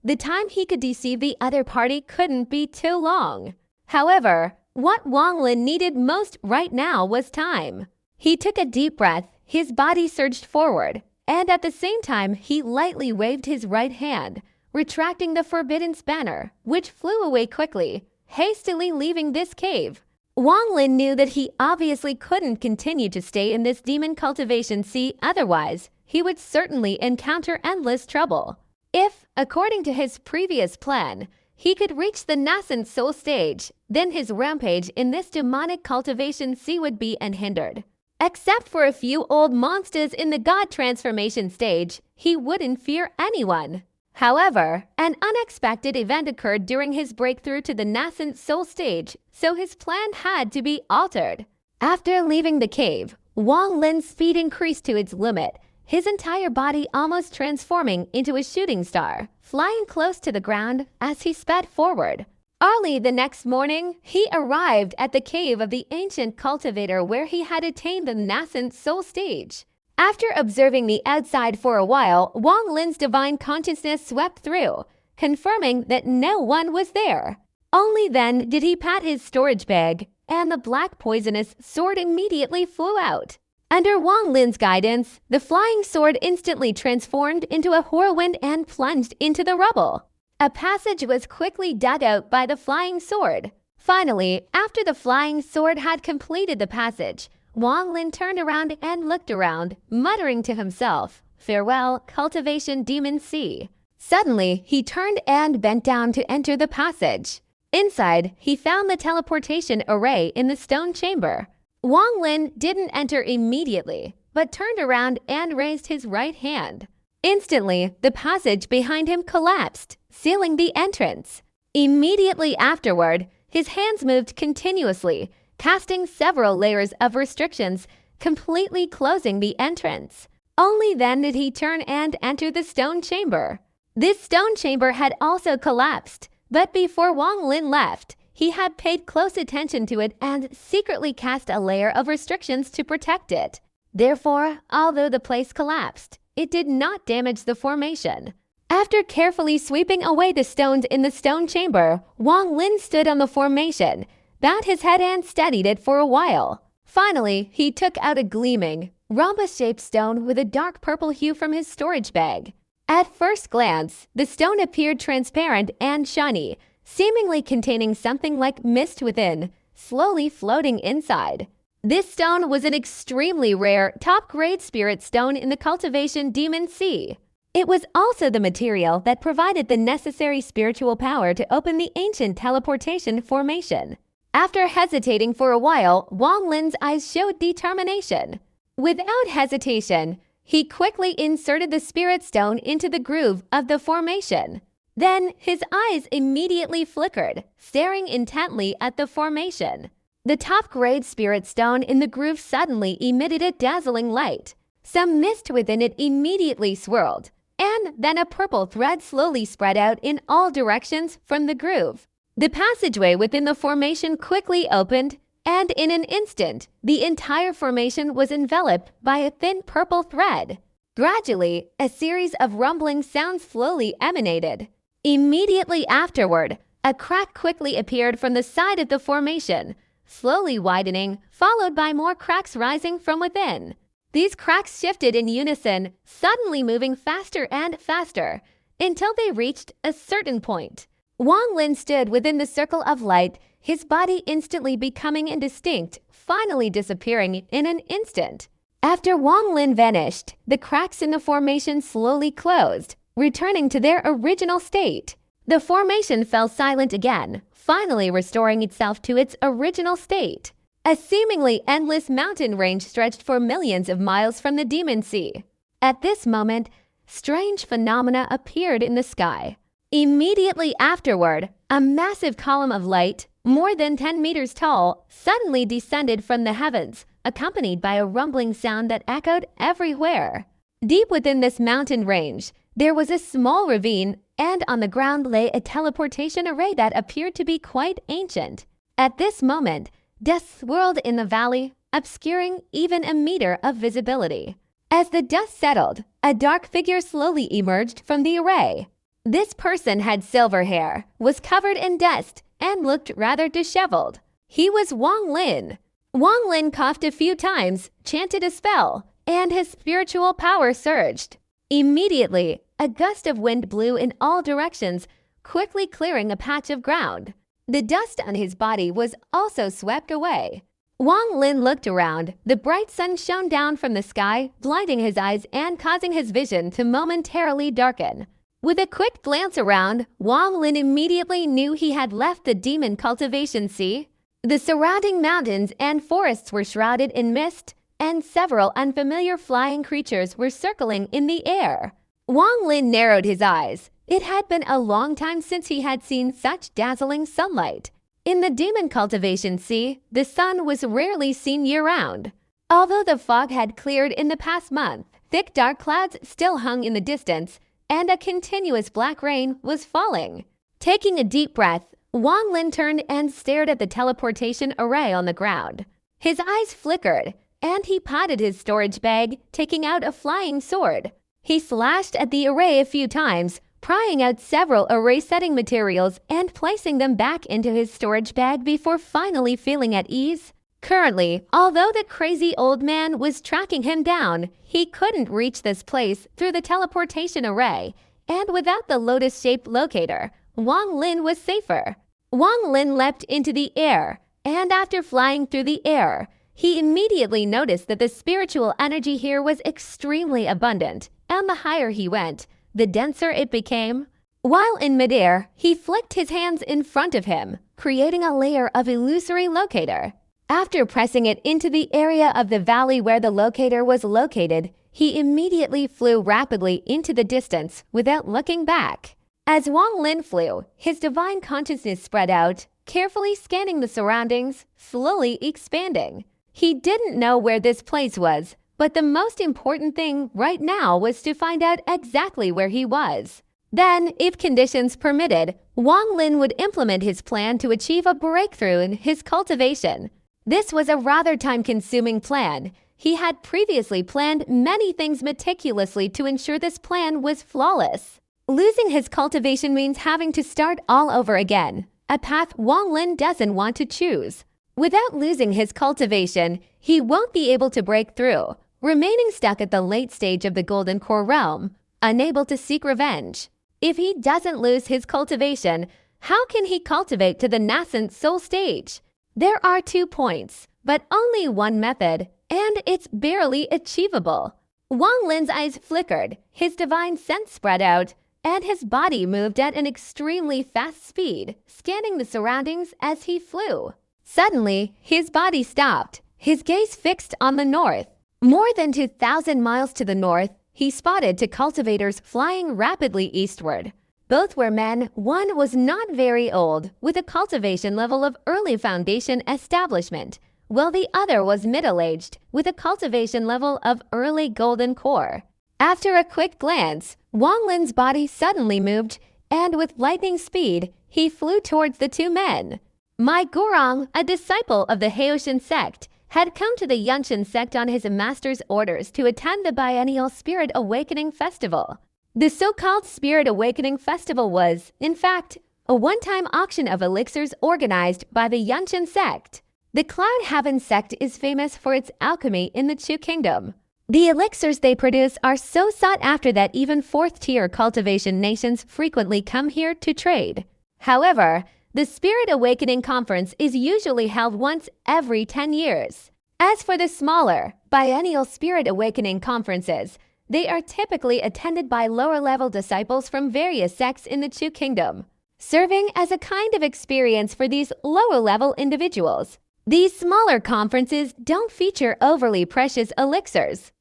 The time he could deceive the other party couldn't be too long. However, what Wang Lin needed most right now was time. He took a deep breath, his body surged forward, and at the same time he lightly waved his right hand, retracting the forbidden spanner, which flew away quickly, hastily leaving this cave. Wang Lin knew that he obviously couldn't continue to stay in this demon cultivation sea, otherwise he would certainly encounter endless trouble. If, according to his previous plan, he could reach the nascent soul stage, then his rampage in this demonic cultivation sea would be unhindered. Except for a few old monsters in the god transformation stage, he wouldn't fear anyone. However, an unexpected event occurred during his breakthrough to the nascent soul stage, so his plan had to be altered. After leaving the cave, Wang Lin's speed increased to its limit, his entire body almost transforming into a shooting star, flying close to the ground as he sped forward. Early the next morning, he arrived at the cave of the ancient cultivator where he had attained the nascent soul stage. After observing the outside for a while, Wang Lin's divine consciousness swept through, confirming that no one was there. Only then did he pat his storage bag, and the black poisonous sword immediately flew out. Under Wang Lin's guidance, the flying sword instantly transformed into a whirlwind and plunged into the rubble. A passage was quickly dug out by the flying sword. Finally, after the flying sword had completed the passage, Wang Lin turned around and looked around, muttering to himself, "Farewell, cultivation demon sea." Suddenly, he turned and bent down to enter the passage. Inside, he found the teleportation array in the stone chamber. Wang Lin didn't enter immediately, but turned around and raised his right hand. Instantly, the passage behind him collapsed, sealing the entrance. Immediately afterward, his hands moved continuously, casting several layers of restrictions, completely closing the entrance. Only then did he turn and enter the stone chamber. This stone chamber had also collapsed, but before Wang Lin left, he had paid close attention to it and secretly cast a layer of restrictions to protect it. Therefore, although the place collapsed, it did not damage the formation. After carefully sweeping away the stones in the stone chamber, Wang Lin stood on the formation, bowed his head and studied it for a while. Finally, he took out a gleaming, rhombus-shaped stone with a dark purple hue from his storage bag. At first glance, the stone appeared transparent and shiny, seemingly containing something like mist within, slowly floating inside. This stone was an extremely rare, top-grade spirit stone in the cultivation Demon Sea. It was also the material that provided the necessary spiritual power to open the ancient teleportation formation. After hesitating for a while, Wang Lin's eyes showed determination. Without hesitation, he quickly inserted the spirit stone into the groove of the formation. Then his eyes immediately flickered, staring intently at the formation. The top-grade spirit stone in the groove suddenly emitted a dazzling light. Some mist within it immediately swirled, and then a purple thread slowly spread out in all directions from the groove. The passageway within the formation quickly opened, and in an instant, the entire formation was enveloped by a thin purple thread. Gradually, a series of rumbling sounds slowly emanated. Immediately afterward, a crack quickly appeared from the side of the formation, slowly widening, followed by more cracks rising from within. These cracks shifted in unison, suddenly moving faster and faster, until they reached a certain point. Wang Lin stood within the circle of light, his body instantly becoming indistinct, finally disappearing in an instant. After Wang Lin vanished, the cracks in the formation slowly closed, returning to their original state. The formation fell silent again, finally restoring itself to its original state. A seemingly endless mountain range stretched for millions of miles from the Demon Sea. At this moment, strange phenomena appeared in the sky. Immediately afterward, a massive column of light, more than 10 meters tall, suddenly descended from the heavens, accompanied by a rumbling sound that echoed everywhere. Deep within this mountain range, there was a small ravine, and on the ground lay a teleportation array that appeared to be quite ancient. At this moment, dust swirled in the valley, obscuring even a meter of visibility. As the dust settled, a dark figure slowly emerged from the array. This person had silver hair, was covered in dust, and looked rather disheveled. He was Wang Lin. Wang Lin coughed a few times, chanted a spell, and his spiritual power surged. Immediately, a gust of wind blew in all directions, quickly clearing a patch of ground. The dust on his body was also swept away. Wang Lin looked around. The bright sun shone down from the sky, blinding his eyes and causing his vision to momentarily darken. With a quick glance around, Wang Lin immediately knew he had left the Demon Cultivation Sea. The surrounding mountains and forests were shrouded in mist, and several unfamiliar flying creatures were circling in the air. Wang Lin narrowed his eyes. It had been a long time since he had seen such dazzling sunlight. In the Demon Cultivation Sea, the sun was rarely seen year-round. Although the fog had cleared in the past month, thick dark clouds still hung in the distance, and a continuous black rain was falling. Taking a deep breath, Wang Lin turned and stared at the teleportation array on the ground. His eyes flickered, and he patted his storage bag, taking out a flying sword. He slashed at the array a few times, prying out several array-setting materials and placing them back into his storage bag before finally feeling at ease. Currently, although the crazy old man was tracking him down, he couldn't reach this place through the teleportation array, and without the lotus-shaped locator, Wang Lin was safer. Wang Lin leapt into the air, and after flying through the air, he immediately noticed that the spiritual energy here was extremely abundant, and the higher he went, the denser it became. While in midair, he flicked his hands in front of him, creating a layer of illusory locator. After pressing it into the area of the valley where the locator was located, he immediately flew rapidly into the distance without looking back. As Wang Lin flew, his divine consciousness spread out, carefully scanning the surroundings, slowly expanding. He didn't know where this place was, but the most important thing right now was to find out exactly where he was. Then, if conditions permitted, Wang Lin would implement his plan to achieve a breakthrough in his cultivation. This was a rather time-consuming plan. He had previously planned many things meticulously to ensure this plan was flawless. Losing his cultivation means having to start all over again, a path Wang Lin doesn't want to choose. Without losing his cultivation, he won't be able to break through. remaining stuck at the late stage of the Golden Core realm, unable to seek revenge. If he doesn't lose his cultivation, how can he cultivate to the nascent soul stage? There are 2 points, but only one method, and it's barely achievable. Wang Lin's eyes flickered, his divine sense spread out, and his body moved at an extremely fast speed, scanning the surroundings as he flew. Suddenly, his body stopped, his gaze fixed on the north. More than 2,000 miles to the north, he spotted 2 cultivators flying rapidly eastward. Both were men. One was not very old, with a cultivation level of early foundation establishment, while the other was middle-aged, with a cultivation level of early golden core. After a quick glance, Wang Lin's body suddenly moved, and with lightning speed, he flew towards the 2 men. Mai Gorong, a disciple of the Haoshan sect, had come to the Yunshan sect on his master's orders to attend the biennial Spirit Awakening Festival. The so-called Spirit Awakening Festival was, in fact, a one-time auction of elixirs organized by the Yunshan sect. The Cloud Heaven sect is famous for its alchemy in the Chu Kingdom. The elixirs they produce are so sought after that even 4th-tier cultivation nations frequently come here to trade. However, the Spirit Awakening Conference is usually held once every 10 years. As for the smaller, biennial Spirit Awakening Conferences, they are typically attended by lower-level disciples from various sects in the Chu Kingdom, serving as a kind of experience for these lower-level individuals. These smaller conferences don't feature overly precious elixirs.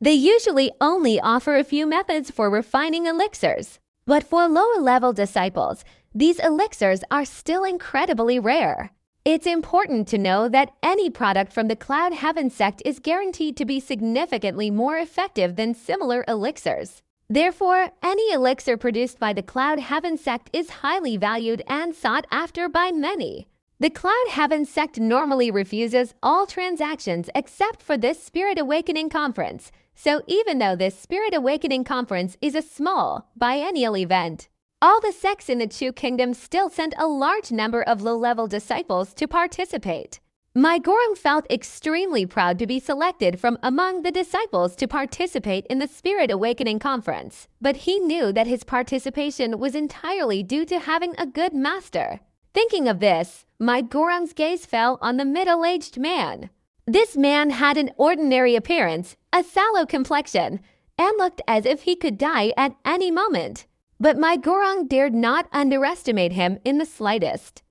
They usually only offer a few methods for refining elixirs. But for lower-level disciples, these elixirs are still incredibly rare. It's important to know that any product from the Cloud Heaven sect is guaranteed to be significantly more effective than similar elixirs. Therefore, any elixir produced by the Cloud Heaven sect is highly valued and sought after by many. The Cloud Heaven sect normally refuses all transactions except for this Spirit Awakening Conference. So even though this Spirit Awakening Conference is a small, biennial event, all the sects in the Chu Kingdom still sent a large number of low-level disciples to participate. Mai Gorong felt extremely proud to be selected from among the disciples to participate in the Spirit Awakening Conference, but he knew that his participation was entirely due to having a good master. Thinking of this, Mai Gorong's gaze fell on the middle-aged man. This man had an ordinary appearance, a sallow complexion, and looked as if he could die at any moment. But Mai Gorong dared not underestimate him in the slightest.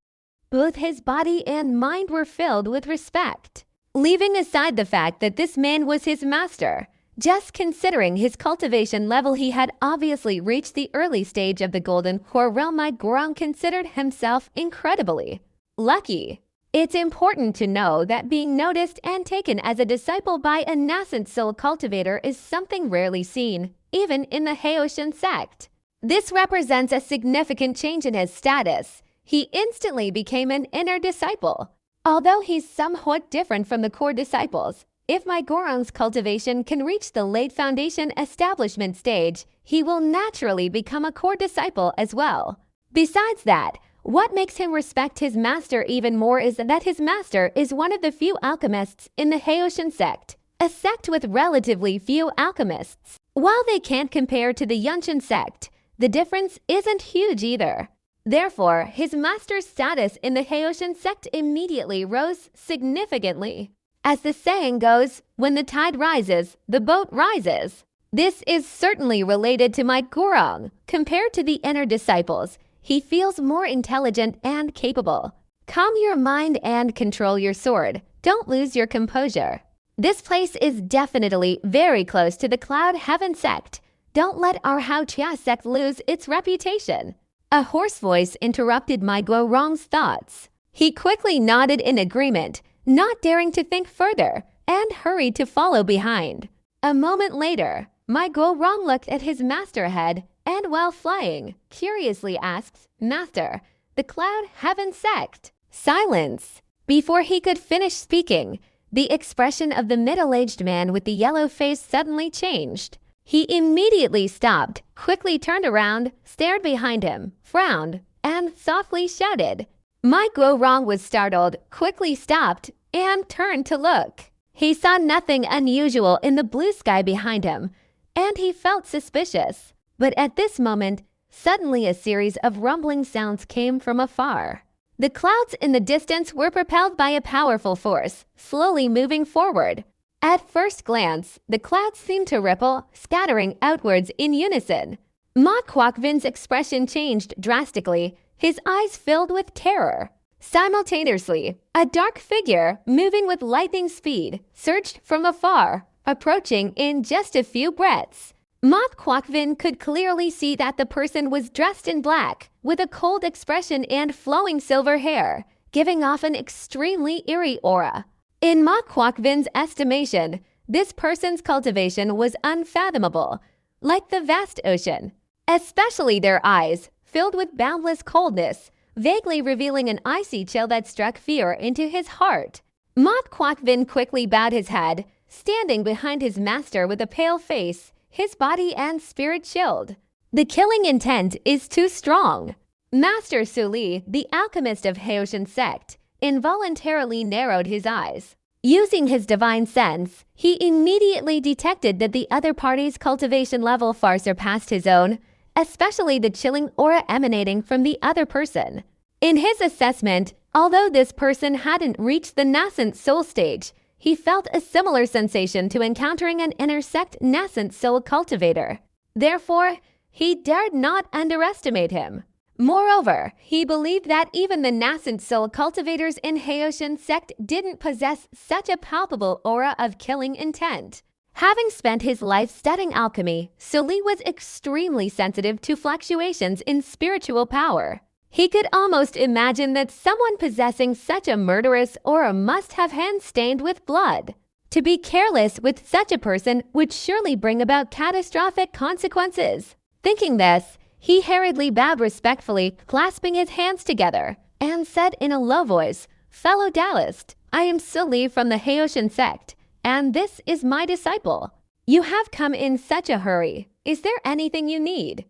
Both his body and mind were filled with respect. Leaving aside the fact that this man was his master, just considering his cultivation level, he had obviously reached the early stage of the Golden Core realm. Mai Gorong considered himself incredibly lucky. It's important to know that being noticed and taken as a disciple by a nascent soul cultivator is something rarely seen, even in the Haoshan sect. This represents a significant change in his status. He instantly became an inner disciple. Although he's somewhat different from the core disciples, if Mai Gorong's cultivation can reach the late foundation establishment stage, he will naturally become a core disciple as well. Besides that, what makes him respect his master even more is that his master is one of the few alchemists in the Haoshan sect, a sect with relatively few alchemists. While they can't compare to the Yunshan sect, the difference isn't huge either. Therefore, his master's status in the Haoshan sect immediately rose significantly. As the saying goes, when the tide rises, the boat rises. This is certainly related to Mai Gorong. Compared to the inner disciples, he feels more intelligent and capable. Calm your mind and control your sword. Don't lose your composure. This place is definitely very close to the Cloud Heaven sect. Don't let our Hao Chia sect lose its reputation. A hoarse voice interrupted Mai Gorong's thoughts. He quickly nodded in agreement, not daring to think further, and hurried to follow behind. A moment later, Mai Gorong looked at his master ahead and while flying, curiously asks, "Master, the Cloud Heaven sect?" Silence. Before he could finish speaking, the expression of the middle-aged man with the yellow face suddenly changed. He immediately stopped, quickly turned around, stared behind him, frowned, and softly shouted. Mai Gorong was startled, quickly stopped, and turned to look. He saw nothing unusual in the blue sky behind him, and he felt suspicious. But at this moment, suddenly a series of rumbling sounds came from afar. The clouds in the distance were propelled by a powerful force, slowly moving forward. At first glance, the clouds seemed to ripple, scattering outwards in unison. Ma Kwokvin's expression changed drastically, his eyes filled with terror. Simultaneously, a dark figure, moving with lightning speed, surged from afar, approaching in just a few breaths. Ma Kwokvin could clearly see that the person was dressed in black, with a cold expression and flowing silver hair, giving off an extremely eerie aura. In Ma Kwokvin's estimation, this person's cultivation was unfathomable, like the vast ocean. Especially their eyes, filled with boundless coldness, vaguely revealing an icy chill that struck fear into his heart. Ma Kwokvin quickly bowed his head, standing behind his master with a pale face, his body and spirit chilled. The killing intent is too strong. Master Suli, the alchemist of Haoshan sect, involuntarily narrowed his eyes. Using his divine sense, he immediately detected that the other party's cultivation level far surpassed his own, especially the chilling aura emanating from the other person. In his assessment, although this person hadn't reached the nascent soul stage, he felt a similar sensation to encountering an intersect nascent soul cultivator. Therefore, he dared not underestimate him. Moreover, he believed that even the nascent soul cultivators in Haoshan sect didn't possess such a palpable aura of killing intent. Having spent his life studying alchemy, Suli was extremely sensitive to fluctuations in spiritual power. He could almost imagine that someone possessing such a murderous aura must have hands stained with blood. To be careless with such a person would surely bring about catastrophic consequences. Thinking this, he hurriedly bowed respectfully, clasping his hands together, and said in a low voice, "Fellow Taoist, I am Suli from the Haoshan sect, and this is my disciple. You have come in such a hurry. Is there anything you need?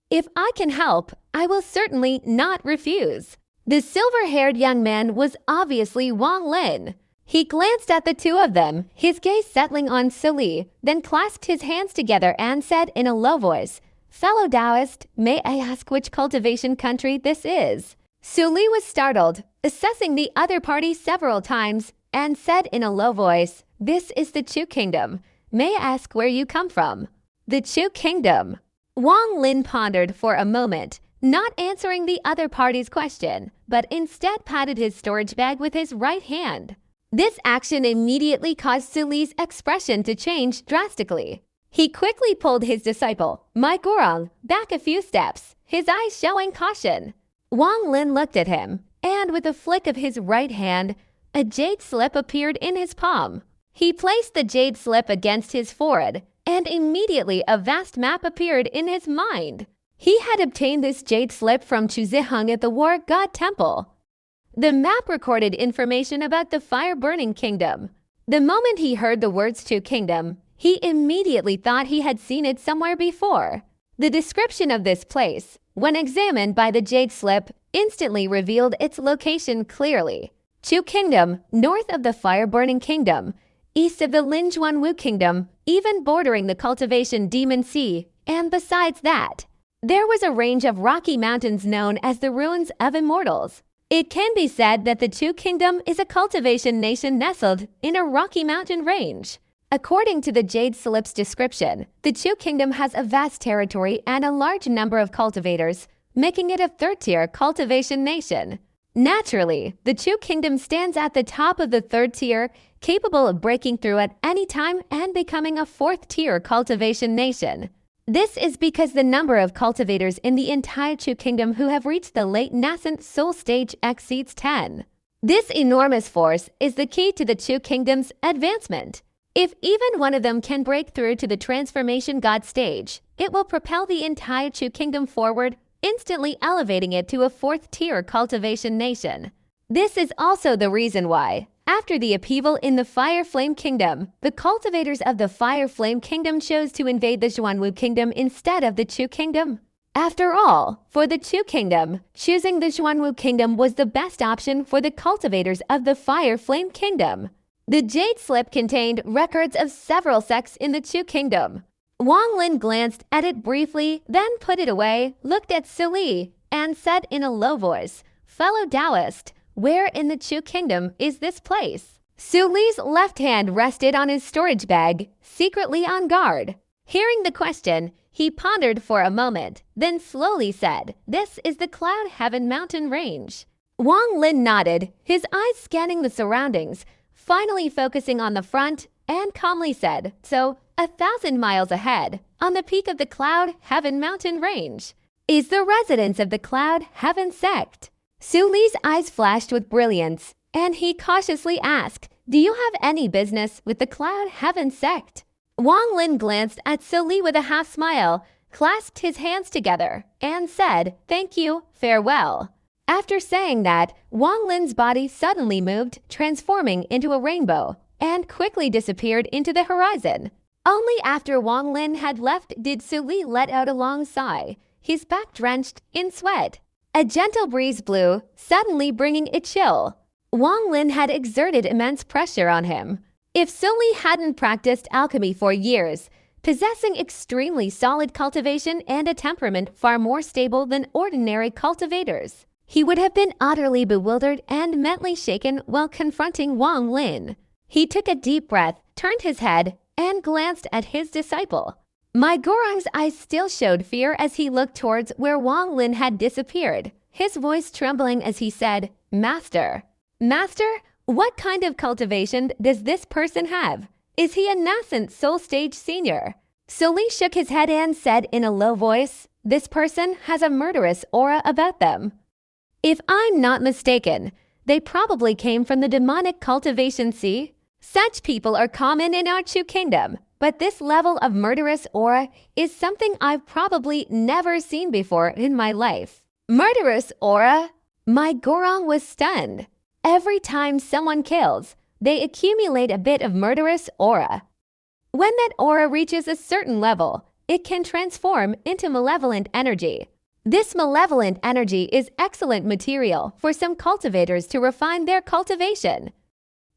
If I can help, I will certainly not refuse." The silver-haired young man was obviously Wang Lin. He glanced at the two of them, his gaze settling on Suli, then clasped his hands together and said in a low voice, "Fellow Taoist, may I ask which cultivation country this is?" Suli was startled, assessing the other party several times, and said in a low voice, "This is the Chu Kingdom. May I ask where you come from?" The Chu Kingdom. Wang Lin pondered for a moment, not answering the other party's question, but instead patted his storage bag with his right hand. This action immediately caused Suli's expression to change drastically. He quickly pulled his disciple, Mai Gurong, back a few steps, his eyes showing caution. Wang Lin looked at him, and with a flick of his right hand, a jade slip appeared in his palm. He placed the jade slip against his forehead, and immediately a vast map appeared in his mind. He had obtained this jade slip from Chuziheng at the War God Temple. The map recorded information about the fire-burning kingdom. The moment he heard the words Chu Kingdom, he immediately thought he had seen it somewhere before. The description of this place, when examined by the jade slip, instantly revealed its location clearly. Chu Kingdom, north of the fire-burning kingdom, east of the Linjuanwu Kingdom, even bordering the cultivation Demon Sea, and besides that, there was a range of rocky mountains known as the Ruins of Immortals. It can be said that the Chu Kingdom is a cultivation nation nestled in a rocky mountain range. According to the Jade Slip's description, the Chu Kingdom has a vast territory and a large number of cultivators, making it a third-tier cultivation nation. Naturally, the Chu Kingdom stands at the top of the third tier, capable of breaking through at any time and becoming a fourth-tier cultivation nation. This is because the number of cultivators in the entire Chu Kingdom who have reached the late nascent soul stage exceeds 10. This enormous force is the key to the Chu Kingdom's advancement. If even one of them can break through to the transformation god stage, it will propel the entire Chu Kingdom forward, instantly elevating it to a fourth-tier cultivation nation. This is also the reason why, after the upheaval in the Fire Flame Kingdom, the cultivators of the Fire Flame Kingdom chose to invade the Xuanwu Kingdom instead of the Chu Kingdom. After all, for the Chu Kingdom, choosing the Xuanwu Kingdom was the best option for the cultivators of the Fire Flame Kingdom. The jade slip contained records of several sects in the Chu kingdom. Wang Lin glanced at it briefly, then put it away, looked at Su Li, and said in a low voice, "Fellow Taoist, where in the Chu kingdom is this place?" Su Li's left hand rested on his storage bag, secretly on guard. Hearing the question, he pondered for a moment, then slowly said, "This is the Cloud Heaven mountain range." Wang Lin nodded, his eyes scanning the surroundings, finally focusing on the front, and calmly said, "So, 1,000 miles ahead, on the peak of the Cloud Heaven mountain range, is the residence of the Cloud Heaven sect." Su Li's eyes flashed with brilliance, and he cautiously asked, "Do you have any business with the Cloud Heaven sect?" Wang Lin glanced at Su Li with a half smile, clasped his hands together, and said, "Thank you, farewell." After saying that, Wang Lin's body suddenly moved, transforming into a rainbow, and quickly disappeared into the horizon. Only after Wang Lin had left did Su Li let out a long sigh, his back drenched in sweat. A gentle breeze blew, suddenly bringing a chill. Wang Lin had exerted immense pressure on him. If Su Li hadn't practiced alchemy for years, possessing extremely solid cultivation and a temperament far more stable than ordinary cultivators, he would have been utterly bewildered and mentally shaken while confronting Wang Lin. He took a deep breath, turned his head, and glanced at his disciple. Mai Gorong's eyes still showed fear as he looked towards where Wang Lin had disappeared, his voice trembling as he said, "Master, what kind of cultivation does this person have? Is he a nascent soul stage senior?" Su Li shook his head and said in a low voice, "This person has a murderous aura about them. If I'm not mistaken, they probably came from the demonic cultivation sea. Such people are common in our Chu kingdom, but this level of murderous aura is something I've probably never seen before in my life." Murderous aura? Mai Gorong was stunned. Every time someone kills, they accumulate a bit of murderous aura. When that aura reaches a certain level, it can transform into malevolent energy. This malevolent energy is excellent material for some cultivators to refine their cultivation.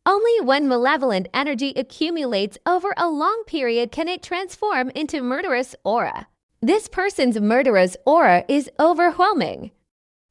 Only when malevolent energy accumulates over a long period can it transform into murderous aura. This person's murderous aura is overwhelming.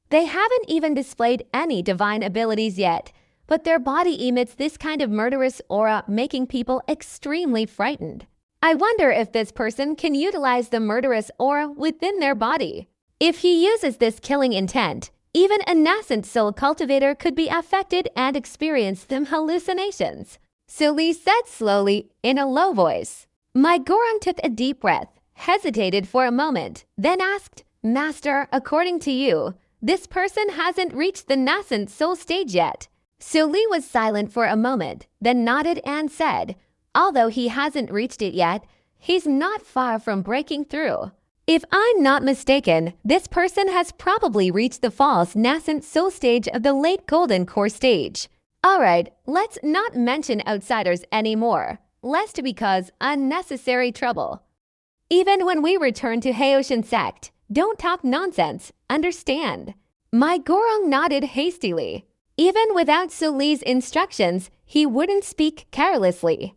They haven't even displayed any divine abilities yet, but their body emits this kind of murderous aura, making people extremely frightened. I wonder if this person can utilize the murderous aura within their body. If he uses this killing intent, even a nascent soul cultivator could be affected and experience some hallucinations. Su Li said slowly in a low voice. Mai Gorong took a deep breath, hesitated for a moment, then asked, "Master, according to you, this person hasn't reached the nascent soul stage yet." Su Li was silent for a moment, then nodded and said, "Although he hasn't reached it yet, he's not far from breaking through. If I'm not mistaken, this person has probably reached the false nascent soul stage of the late golden core stage. Alright, let's not mention outsiders anymore, lest we cause unnecessary trouble. Even when we return to Haoshan sect, don't talk nonsense, understand?" Mai Gorong nodded hastily. Even without Su Li's instructions, he wouldn't speak carelessly.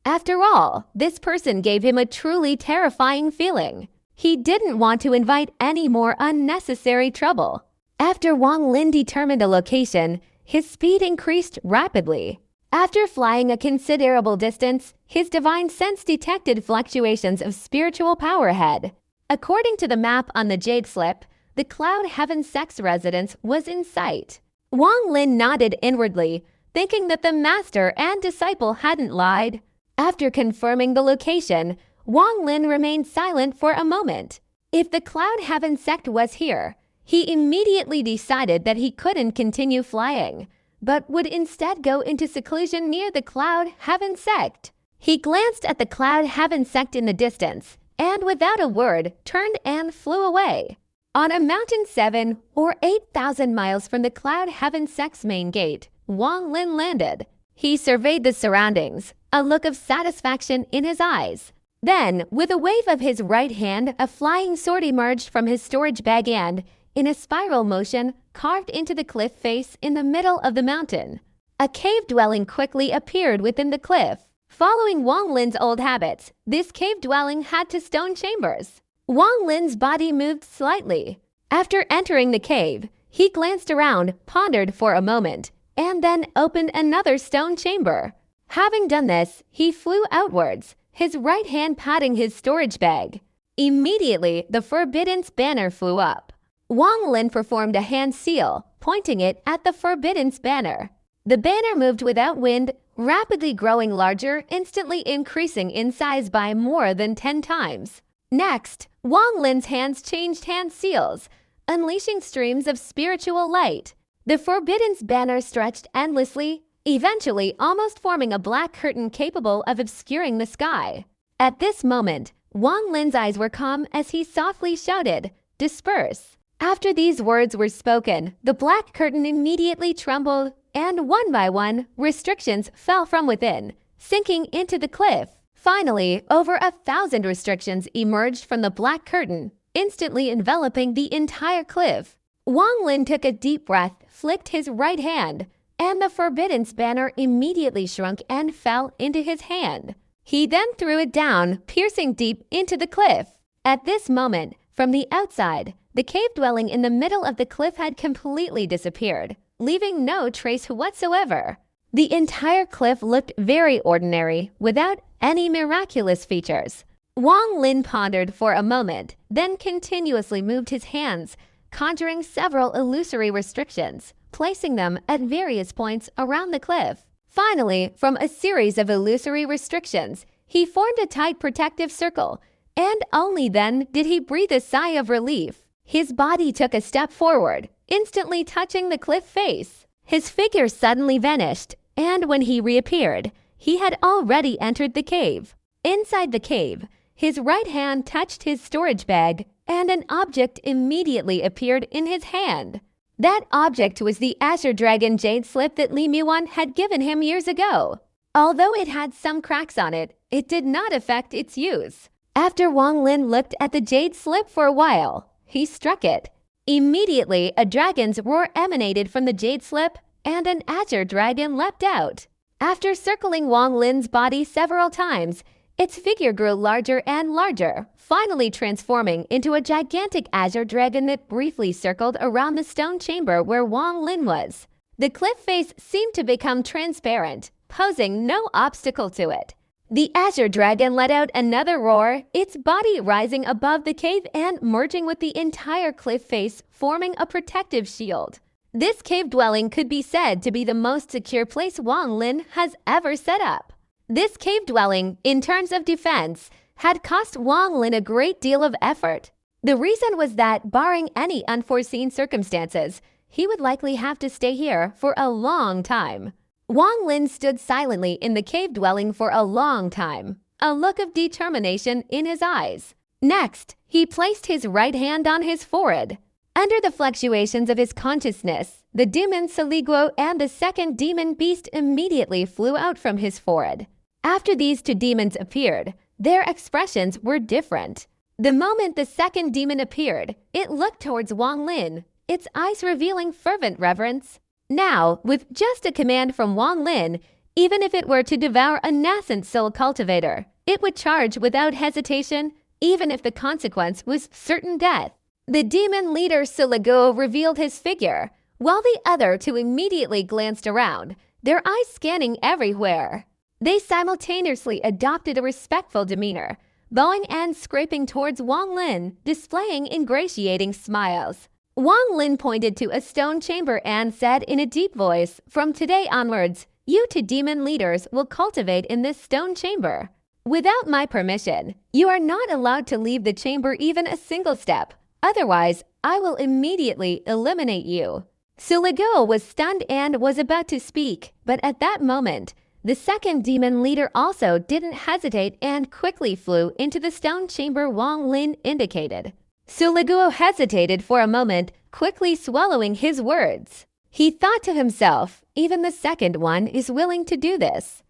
After all, this person gave him a truly terrifying feeling. He didn't want to invite any more unnecessary trouble. After Wang Lin determined a location, his speed increased rapidly. After flying a considerable distance, his divine sense detected fluctuations of spiritual power ahead. According to the map on the jade slip, the Cloud Heaven sect's residence was in sight. Wang Lin nodded inwardly, thinking that the master and disciple hadn't lied. After confirming the location, Wang Lin remained silent for a moment. If the Cloud Heaven sect was here, he immediately decided that he couldn't continue flying, but would instead go into seclusion near the Cloud Heaven sect. He glanced at the Cloud Heaven sect in the distance, and without a word, turned and flew away. On a mountain 7 or 8,000 miles from the Cloud Heaven sect's main gate, Wang Lin landed. He surveyed the surroundings, a look of satisfaction in his eyes. Then, with a wave of his right hand, a flying sword emerged from his storage bag and, in a spiral motion, carved into the cliff face in the middle of the mountain. A cave dwelling quickly appeared within the cliff. Following Wang Lin's old habits, this cave dwelling had two stone chambers. Wang Lin's body moved slightly. After entering the cave, he glanced around, pondered for a moment, and then opened another stone chamber. Having done this, he flew outwards, his right hand patting his storage bag. Immediately, the Forbidden's banner flew up. Wang Lin performed a hand seal, pointing it at the Forbidden's banner. The banner moved without wind, rapidly growing larger, instantly increasing in size by more than 10 times. Next, Wang Lin's hands changed hand seals, unleashing streams of spiritual light. The Forbidden's banner stretched endlessly, eventually almost forming a black curtain capable of obscuring the sky. At this moment, Wang Lin's eyes were calm as he softly shouted, "Disperse." After these words were spoken, the black curtain immediately trembled, and one by one, restrictions fell from within, sinking into the cliff. Finally, over 1,000 restrictions emerged from the black curtain, instantly enveloping the entire cliff. Wang Lin took a deep breath, flicked his right hand, and the Forbidden's banner immediately shrunk and fell into his hand. He then threw it down, piercing deep into the cliff. At this moment, from the outside, the cave dwelling in the middle of the cliff had completely disappeared, leaving no trace whatsoever. The entire cliff looked very ordinary, without any miraculous features. Wang Lin pondered for a moment, then continuously moved his hands, conjuring several illusory restrictions, placing them at various points around the cliff. Finally, from a series of illusory restrictions, he formed a tight protective circle, and only then did he breathe a sigh of relief. His body took a step forward, instantly touching the cliff face. His figure suddenly vanished, and when he reappeared, he had already entered the cave. Inside the cave, his right hand touched his storage bag, and an object immediately appeared in his hand. That object was the Azure Dragon Jade Slip that Li Muan had given him years ago. Although it had some cracks on it, it did not affect its use. After Wang Lin looked at the Jade Slip for a while, he struck it. Immediately, a dragon's roar emanated from the Jade Slip, and an Azure Dragon leapt out. After circling Wang Lin's body several times, its figure grew larger and larger, finally transforming into a gigantic Azure Dragon that briefly circled around the stone chamber where Wang Lin was. The cliff face seemed to become transparent, posing no obstacle to it. The Azure Dragon let out another roar, its body rising above the cave and merging with the entire cliff face, forming a protective shield. This cave dwelling could be said to be the most secure place Wang Lin has ever set up. This cave dwelling, in terms of defense, had cost Wang Lin a great deal of effort. The reason was that, barring any unforeseen circumstances, he would likely have to stay here for a long time. Wang Lin stood silently in the cave dwelling for a long time, a look of determination in his eyes. Next, he placed his right hand on his forehead. Under the fluctuations of his consciousness, the demon Seliguo and the second demon beast immediately flew out from his forehead. After these two demons appeared, their expressions were different. The moment the second demon appeared, it looked towards Wang Lin, its eyes revealing fervent reverence. Now, with just a command from Wang Lin, even if it were to devour a nascent soul cultivator, it would charge without hesitation, even if the consequence was certain death. The demon leader Seliguo revealed his figure, while the other two immediately glanced around, their eyes scanning everywhere. They simultaneously adopted a respectful demeanor, bowing and scraping towards Wang Lin, displaying ingratiating smiles. Wang Lin pointed to a stone chamber and said in a deep voice, "From today onwards, you two demon leaders will cultivate in this stone chamber. Without my permission, you are not allowed to leave the chamber even a single step. Otherwise, I will immediately eliminate you." Seliguo was stunned and was about to speak, but at that moment, the second demon leader also didn't hesitate and quickly flew into the stone chamber Wang Lin indicated. Seliguo hesitated for a moment, quickly swallowing his words. He thought to himself, even the second one is willing to do this.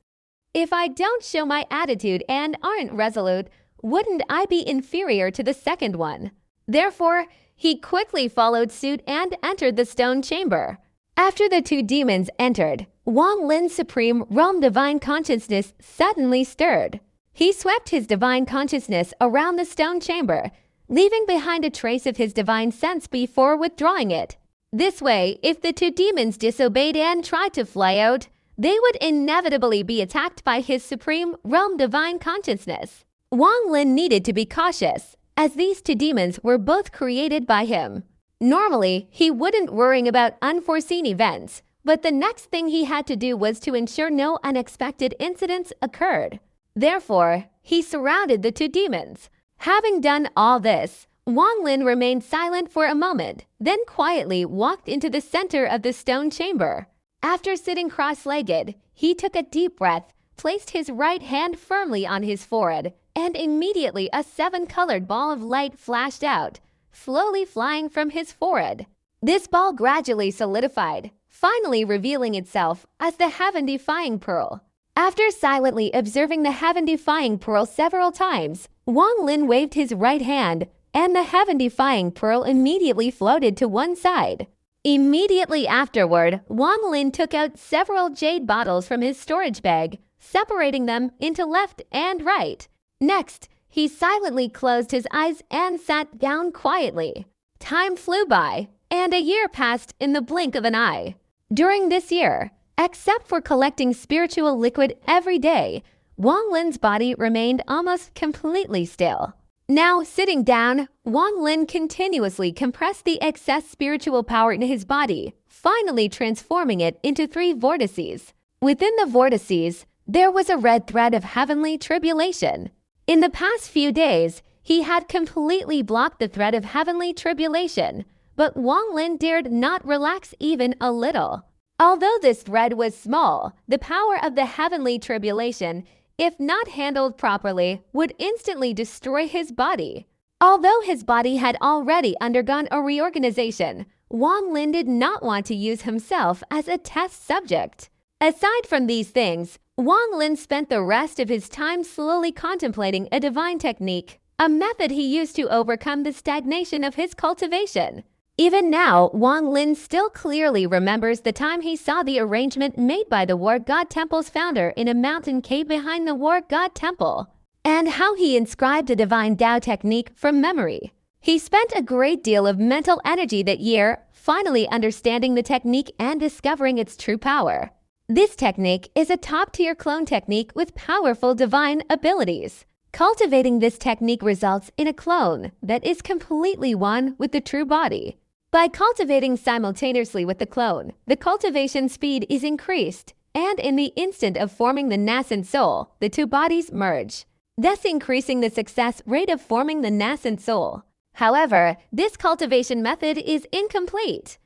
If I don't show my attitude and aren't resolute, wouldn't I be inferior to the second one? Therefore, he quickly followed suit and entered the stone chamber. After the two demons entered, Wang Lin's supreme realm divine consciousness suddenly stirred. He swept his divine consciousness around the stone chamber, leaving behind a trace of his divine sense before withdrawing it. This way, if the two demons disobeyed and tried to fly out, they would inevitably be attacked by his supreme realm divine consciousness. Wang Lin needed to be cautious, as these two demons were both created by him. Normally, he wouldn't worry about unforeseen events, but the next thing he had to do was to ensure no unexpected incidents occurred. Therefore, he surrounded the two demons. Having done all this, Wang Lin remained silent for a moment, then quietly walked into the center of the stone chamber. After sitting cross-legged, he took a deep breath, placed his right hand firmly on his forehead, and immediately a seven-colored ball of light flashed out, slowly flying from his forehead. This ball gradually solidified, finally revealing itself as the heaven-defying pearl. After silently observing the heaven-defying pearl several times, Wang Lin waved his right hand, and the heaven-defying pearl immediately floated to one side. Immediately afterward, Wang Lin took out several jade bottles from his storage bag, separating them into left and right. Next, he silently closed his eyes and sat down quietly. Time flew by, and a year passed in the blink of an eye. During this year, except for collecting spiritual liquid every day, Wang Lin's body remained almost completely still. Now, sitting down, Wang Lin continuously compressed the excess spiritual power in his body, finally transforming it into 3 vortices. Within the vortices, there was a red thread of heavenly tribulation. In the past few days, he had completely blocked the thread of heavenly tribulation, but Wang Lin dared not relax even a little. Although this thread was small, the power of the heavenly tribulation, if not handled properly, would instantly destroy his body. Although his body had already undergone a reorganization, Wang Lin did not want to use himself as a test subject. Aside from these things, Wang Lin spent the rest of his time slowly contemplating a divine technique, a method he used to overcome the stagnation of his cultivation. Even now, Wang Lin still clearly remembers the time he saw the arrangement made by the War God Temple's founder in a mountain cave behind the War God Temple, and how he inscribed the divine Tao technique from memory. He spent a great deal of mental energy that year, finally understanding the technique and discovering its true power. This technique is a top-tier clone technique with powerful divine abilities. Cultivating this technique results in a clone that is completely one with the true body. By cultivating simultaneously with the clone, the cultivation speed is increased, and in the instant of forming the nascent soul, the two bodies merge, thus increasing the success rate of forming the nascent soul. However, this cultivation method is incomplete.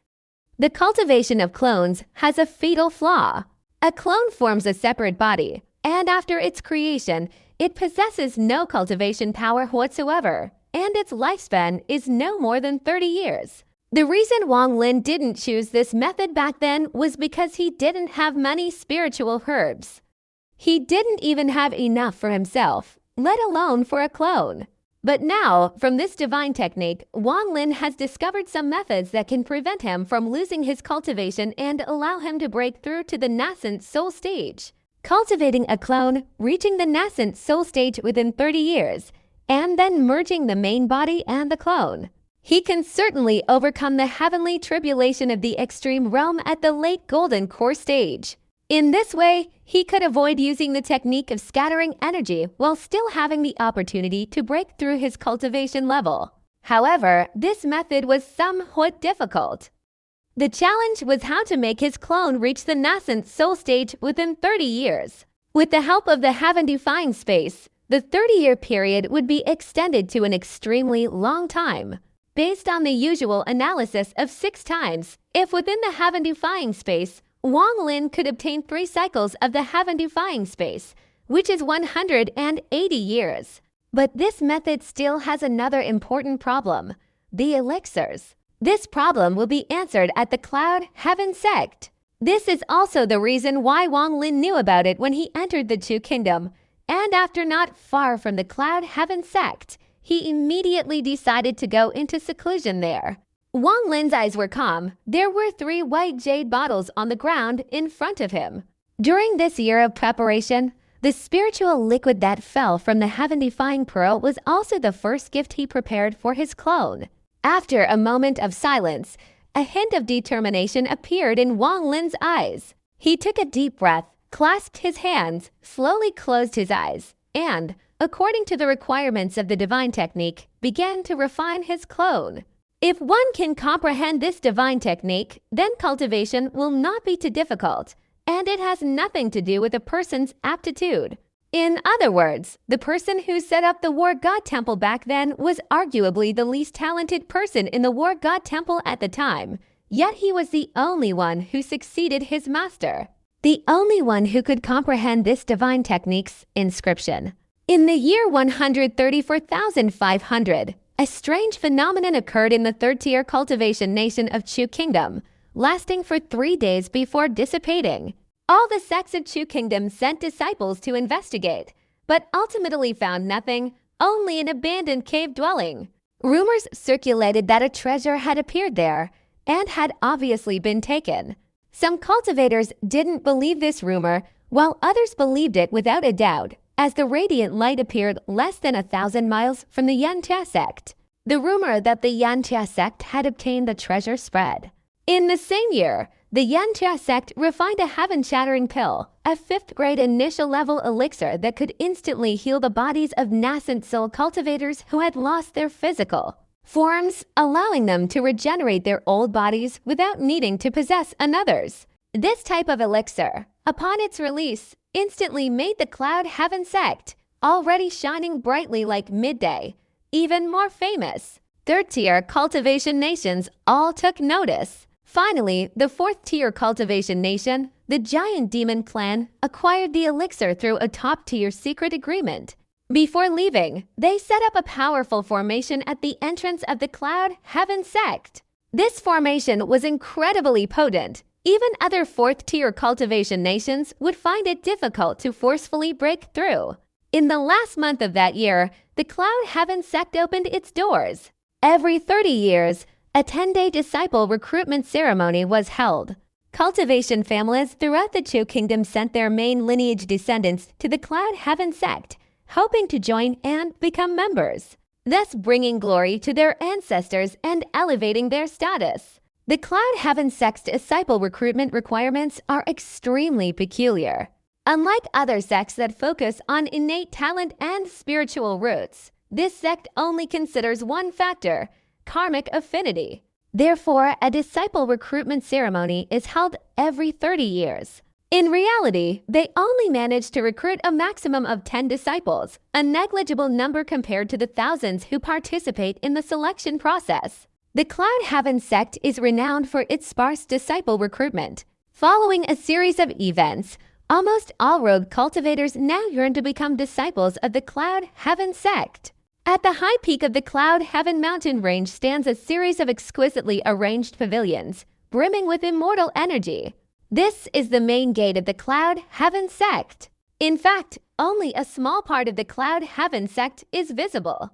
The cultivation of clones has a fatal flaw. A clone forms a separate body, and after its creation, it possesses no cultivation power whatsoever, and its lifespan is no more than 30 years. The reason Wang Lin didn't choose this method back then was because he didn't have many spiritual herbs. He didn't even have enough for himself, let alone for a clone. But now, from this divine technique, Wang Lin has discovered some methods that can prevent him from losing his cultivation and allow him to break through to the nascent soul stage. Cultivating a clone, reaching the nascent soul stage within 30 years, and then merging the main body and the clone. He can certainly overcome the heavenly tribulation of the extreme realm at the late golden core stage. In this way, he could avoid using the technique of scattering energy while still having the opportunity to break through his cultivation level. However, this method was somewhat difficult. The challenge was how to make his clone reach the nascent soul stage within 30 years. With the help of the heaven-defying space, the 30-year period would be extended to an extremely long time. Based on the usual analysis of 6 times, if within the heaven-defying space, Wang Lin could obtain 3 cycles of the heaven-defying space, which is 180 years. But this method still has another important problem: the elixirs. This problem will be answered at the Cloud Heaven sect. This is also the reason why Wang Lin knew about it when he entered the Two Kingdom, and after not far from the Cloud Heaven sect, he immediately decided to go into seclusion there. Wang Lin's eyes were calm. There were 3 white jade bottles on the ground in front of him. During this year of preparation, the spiritual liquid that fell from the heaven-defying pearl was also the first gift he prepared for his clone. After a moment of silence, a hint of determination appeared in Wang Lin's eyes. He took a deep breath, clasped his hands, slowly closed his eyes, and, according to the requirements of the divine technique, began to refine his clone. If one can comprehend this divine technique, then cultivation will not be too difficult, and it has nothing to do with a person's aptitude. In other words, the person who set up the war god temple back then was arguably the least talented person in the war god temple at the time, yet he was the only one who succeeded his master, the only one who could comprehend this divine technique's inscription. In the year 134,500, a strange phenomenon occurred in the third-tier cultivation nation of Chu Kingdom, lasting for 3 days before dissipating. All the sects of Chu Kingdom sent disciples to investigate, but ultimately found nothing, only an abandoned cave dwelling. Rumors circulated that a treasure had appeared there and had obviously been taken. Some cultivators didn't believe this rumor, while others believed it without a doubt, as the radiant light appeared less than 1,000 miles from the Yantia sect. The rumor that the Yantia sect had obtained the treasure spread. In the same year, the Yantia sect refined a heaven-shattering pill, a 5th-grade initial-level elixir that could instantly heal the bodies of nascent soul cultivators who had lost their physical forms, allowing them to regenerate their old bodies without needing to possess another's. This type of elixir, upon its release, instantly made the Cloud Heaven sect, already shining brightly like midday, even more famous. Third-tier cultivation nations all took notice. Finally, the 4th-tier cultivation nation, the Giant Demon Clan, acquired the elixir through a top-tier secret agreement. Before leaving, they set up a powerful formation at the entrance of the Cloud Heaven sect. This formation was incredibly potent. Even other 4th-tier cultivation nations would find it difficult to forcefully break through. In the last month of that year, the Cloud Heaven sect opened its doors. Every 30 years, a 10-day disciple recruitment ceremony was held. Cultivation families throughout the Chu Kingdom sent their main lineage descendants to the Cloud Heaven sect, hoping to join and become members, thus bringing glory to their ancestors and elevating their status. The Cloud Heaven sect's disciple recruitment requirements are extremely peculiar. Unlike other sects that focus on innate talent and spiritual roots, this sect only considers one factor: karmic affinity. Therefore, a disciple recruitment ceremony is held every 30 years. In reality, they only manage to recruit a maximum of 10 disciples, a negligible number compared to the thousands who participate in the selection process. The Cloud Heaven sect is renowned for its sparse disciple recruitment. Following a series of events, almost all rogue cultivators now yearn to become disciples of the Cloud Heaven sect. At the high peak of the Cloud Heaven mountain range stands a series of exquisitely arranged pavilions, brimming with immortal energy. This is the main gate of the Cloud Heaven sect. In fact, only a small part of the Cloud Heaven sect is visible.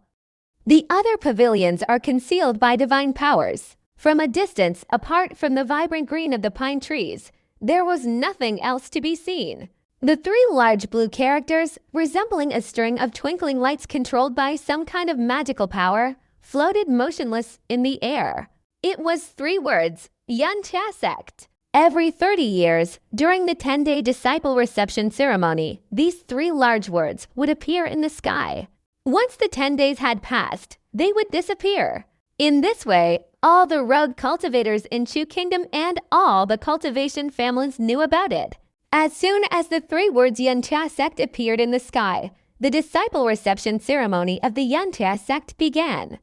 The other pavilions are concealed by divine powers. From a distance, apart from the vibrant green of the pine trees, there was nothing else to be seen. The 3 large blue characters, resembling a string of twinkling lights controlled by some kind of magical power, floated motionless in the air. It was 3 words: Yantia sect. Every 30 years, during the 10-day disciple reception ceremony, these 3 large words would appear in the sky. Once the 10 days had passed, they would disappear. In this way, all the rogue cultivators in Chu Kingdom and all the cultivation families knew about it. As soon as the 3 words Yantia sect appeared in the sky, the disciple reception ceremony of the Yantia sect began.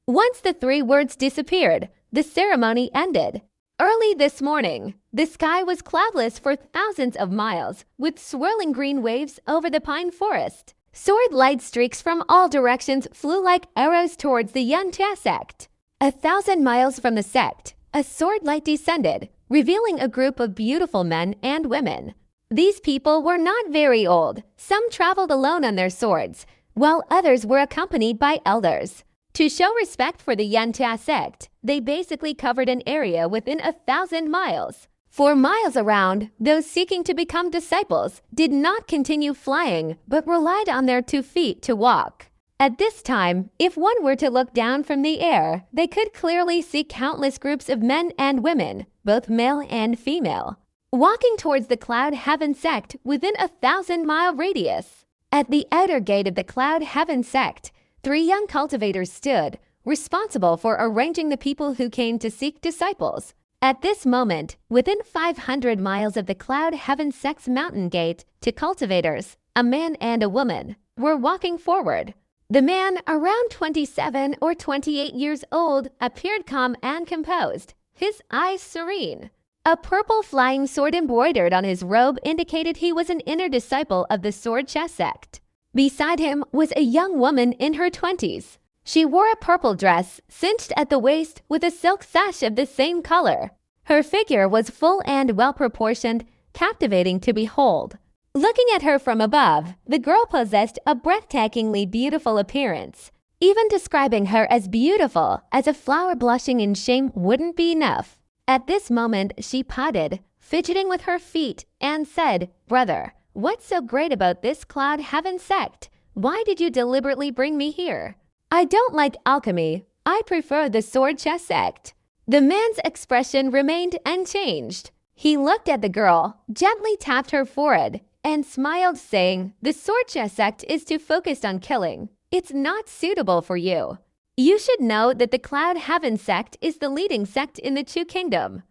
Once the 3 words disappeared, the ceremony ended. Early this morning, the sky was cloudless for thousands of miles, with swirling green waves over the pine forest. Sword light streaks from all directions flew like arrows towards the Yantia sect. 1,000 miles from the sect, a sword light descended, revealing a group of beautiful men and women. These people were not very old. Some traveled alone on their swords, while others were accompanied by elders. To show respect for the Yanta sect, they basically covered an area within 1,000 miles. For miles around, those seeking to become disciples did not continue flying but relied on their 2 feet to walk. At this time, if one were to look down from the air, they could clearly see countless groups of men and women, both male and female, walking towards the Cloud Heaven sect within 1,000-mile radius. At the outer gate of the Cloud Heaven sect, 3 young cultivators stood, responsible for arranging the people who came to seek disciples. At this moment, within 500 miles of the Cloud Heaven sect's mountain gate, 2 cultivators, a man and a woman, were walking forward. The man, around 27 or 28 years old, appeared calm and composed, his eyes serene. A purple flying sword embroidered on his robe indicated he was an inner disciple of the Sword Chess sect. Beside him was a young woman in her 20s. She wore a purple dress, cinched at the waist with a silk sash of the same color. Her figure was full and well-proportioned, captivating to behold. Looking at her from above, the girl possessed a breathtakingly beautiful appearance. Even describing her as beautiful as a flower blushing in shame wouldn't be enough. At this moment, she pouted, fidgeting with her feet, and said, "Brother, what's so great about this Cloud Heaven sect? Why did you deliberately bring me here?" "I don't like alchemy. I prefer the Sword Chess sect." The man's expression remained unchanged. He looked at the girl, gently tapped her forehead, and smiled, saying, "The Sword Chess sect is too focused on killing. It's not suitable for you. You should know that the Cloud Heaven sect is the leading sect in the Chu Kingdom.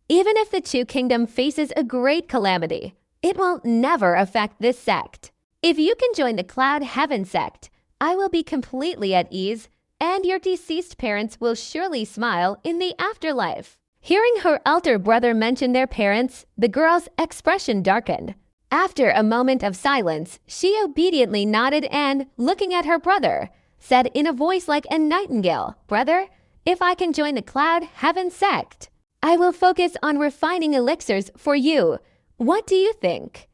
Even if the Chu Kingdom faces a great calamity, it will never affect this sect. If you can join the Cloud Heaven sect, I will be completely at ease, and your deceased parents will surely smile in the afterlife." Hearing her elder brother mention their parents, the girl's expression darkened. After a moment of silence, she obediently nodded and, looking at her brother, said in a voice like a nightingale, "Brother, if I can join the Cloud Heaven sect, I will focus on refining elixirs for you. What do you think?"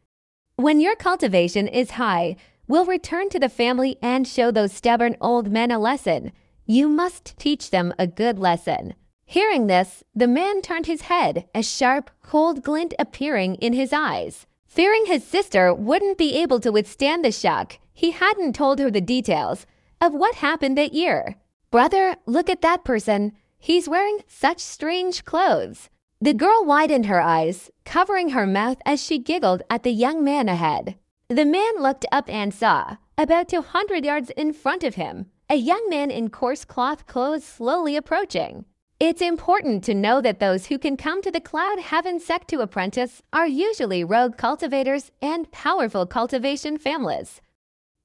When your cultivation is high, we'll return to the family and show those stubborn old men a lesson. You must teach them a good lesson. Hearing this, the man turned his head, a sharp, cold glint appearing in his eyes. Fearing his sister wouldn't be able to withstand the shock, he hadn't told her the details of what happened that year. "Brother, look at that person. He's wearing such strange clothes." The girl widened her eyes, covering her mouth as she giggled at the young man ahead. The man looked up and saw, about 200 yards in front of him, a young man in coarse cloth clothes slowly approaching. It's important to know that those who can come to the Cloud Heaven sect to apprentice are usually rogue cultivators and powerful cultivation families.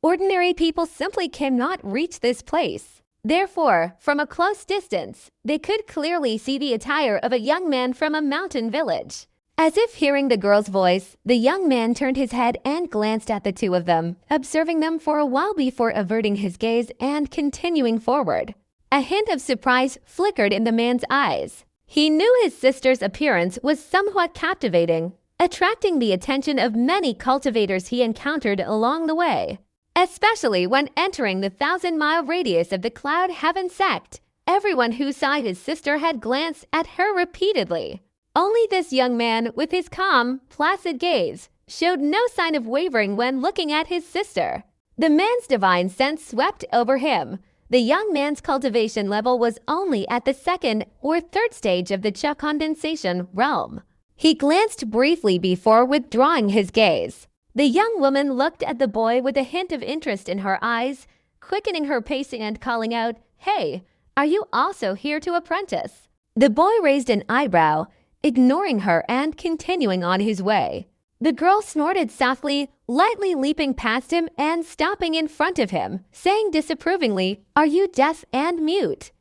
Ordinary people simply cannot reach this place. Therefore, from a close distance, they could clearly see the attire of a young man from a mountain village. As if hearing the girl's voice, the young man turned his head and glanced at the 2 of them, observing them for a while before averting his gaze and continuing forward. A hint of surprise flickered in the man's eyes. He knew his sister's appearance was somewhat captivating, attracting the attention of many cultivators he encountered along the way. Especially when entering the 1,000-mile radius of the Cloud Heaven sect, everyone who saw his sister had glanced at her repeatedly. Only this young man, with his calm, placid gaze, showed no sign of wavering when looking at his sister. The man's divine sense swept over him. The young man's cultivation level was only at the 2nd or 3rd stage of the Cha condensation realm. He glanced briefly before withdrawing his gaze. The young woman looked at the boy with a hint of interest in her eyes, quickening her pacing and calling out, "Hey, are you also here to apprentice?" The boy raised an eyebrow, ignoring her and continuing on his way. The girl snorted softly, lightly leaping past him and stopping in front of him, saying disapprovingly, "Are you deaf and mute?"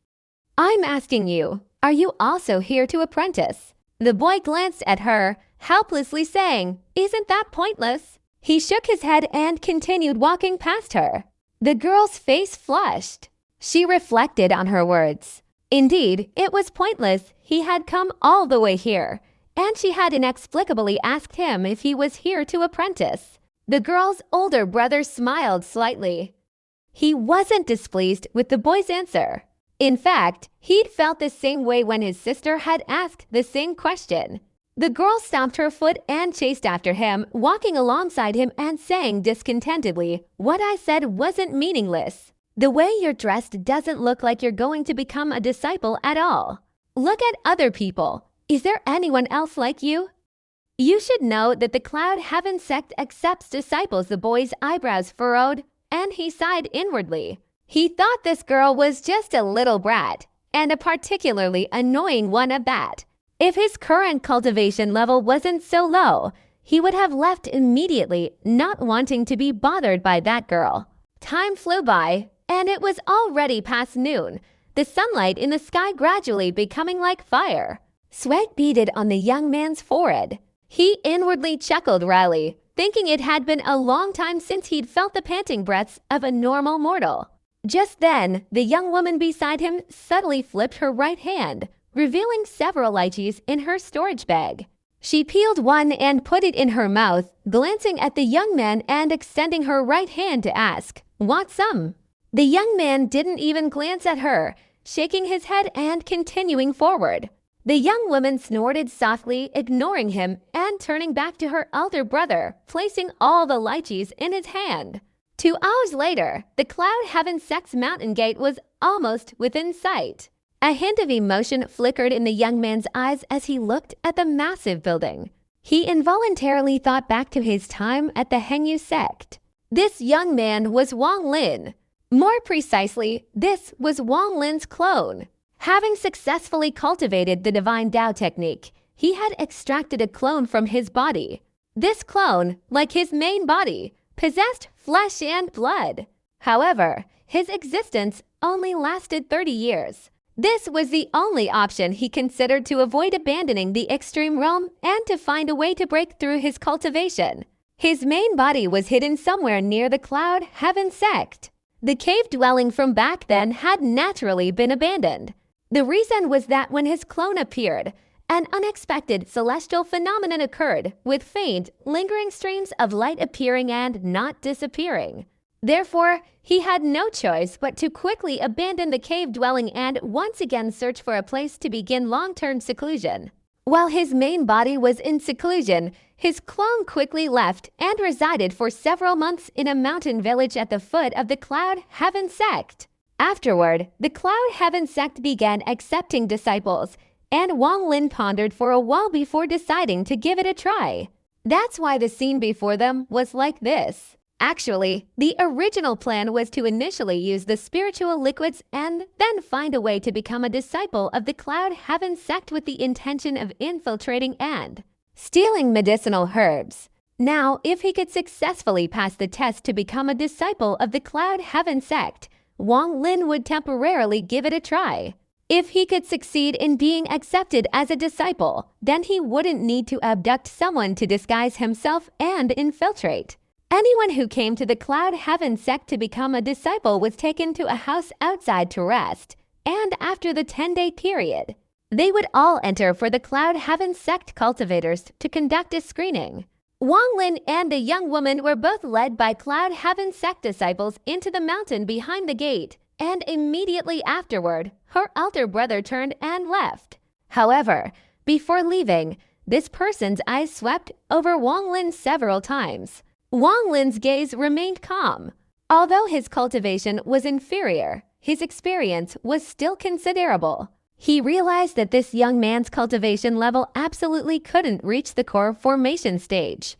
"I'm asking you, are you also here to apprentice?" The boy glanced at her, helplessly saying, "Isn't that pointless?" He shook his head and continued walking past her. The girl's face flushed. She reflected on her words. Indeed, it was pointless. He had come all the way here, and she had inexplicably asked him if he was here to apprentice. The girl's older brother smiled slightly. He wasn't displeased with the boy's answer. In fact, he'd felt the same way when his sister had asked the same question. The girl stomped her foot and chased after him, walking alongside him and saying discontentedly, "What I said wasn't meaningless. The way you're dressed doesn't look like you're going to become a disciple at all. Look at other people. Is there anyone else like you?" "You should know that the Cloud Heaven sect accepts disciples," the boy's eyebrows furrowed, and he sighed inwardly. He thought this girl was just a little brat, and a particularly annoying one at that. If his current cultivation level wasn't so low, he would have left immediately, not wanting to be bothered by that girl. Time flew by, and it was already past noon, the sunlight in the sky gradually becoming like fire. Sweat beaded on the young man's forehead. He inwardly chuckled wryly, thinking it had been a long time since he'd felt the panting breaths of a normal mortal. Just then, the young woman beside him suddenly flipped her right hand, revealing several lychees in her storage bag. She peeled one and put it in her mouth, glancing at the young man and extending her right hand to ask, "Want some?" The young man didn't even glance at her, shaking his head and continuing forward. The young woman snorted softly, ignoring him and turning back to her elder brother, placing all the lychees in his hand. 2 hours later, the Cloud Heaven sect's mountain gate was almost within sight. A hint of emotion flickered in the young man's eyes as he looked at the massive building. He involuntarily thought back to his time at the Hengyu sect. This young man was Wang Lin. More precisely, this was Wang Lin's clone. Having successfully cultivated the Divine Tao technique, he had extracted a clone from his body. This clone, like his main body, possessed flesh and blood. However, his existence only lasted 30 years. This was the only option he considered to avoid abandoning the extreme realm and to find a way to break through his cultivation. His main body was hidden somewhere near the Cloud Heaven sect. The cave dwelling from back then had naturally been abandoned. The reason was that when his clone appeared, an unexpected celestial phenomenon occurred, with faint, lingering streams of light appearing and not disappearing. Therefore, he had no choice but to quickly abandon the cave dwelling and once again search for a place to begin long-term seclusion. While his main body was in seclusion, his clone quickly left and resided for several months in a mountain village at the foot of the Cloud Heaven sect. Afterward, the Cloud Heaven sect began accepting disciples, and Wang Lin pondered for a while before deciding to give it a try. That's why the scene before them was like this. Actually, the original plan was to initially use the spiritual liquids and then find a way to become a disciple of the Cloud Heaven sect with the intention of infiltrating and stealing medicinal herbs. Now, if he could successfully pass the test to become a disciple of the Cloud Heaven sect, Wang Lin would temporarily give it a try. If he could succeed in being accepted as a disciple, then he wouldn't need to abduct someone to disguise himself and infiltrate. Anyone who came to the Cloud Heaven sect to become a disciple was taken to a house outside to rest, and after the 10-day period, they would all enter for the Cloud Heaven sect cultivators to conduct a screening. Wang Lin and the young woman were both led by Cloud Heaven sect disciples into the mountain behind the gate, and immediately afterward, her elder brother turned and left. However, before leaving, this person's eyes swept over Wang Lin several times. Wang Lin's gaze remained calm. Although his cultivation was inferior, his experience was still considerable. He realized that this young man's cultivation level absolutely couldn't reach the core formation stage.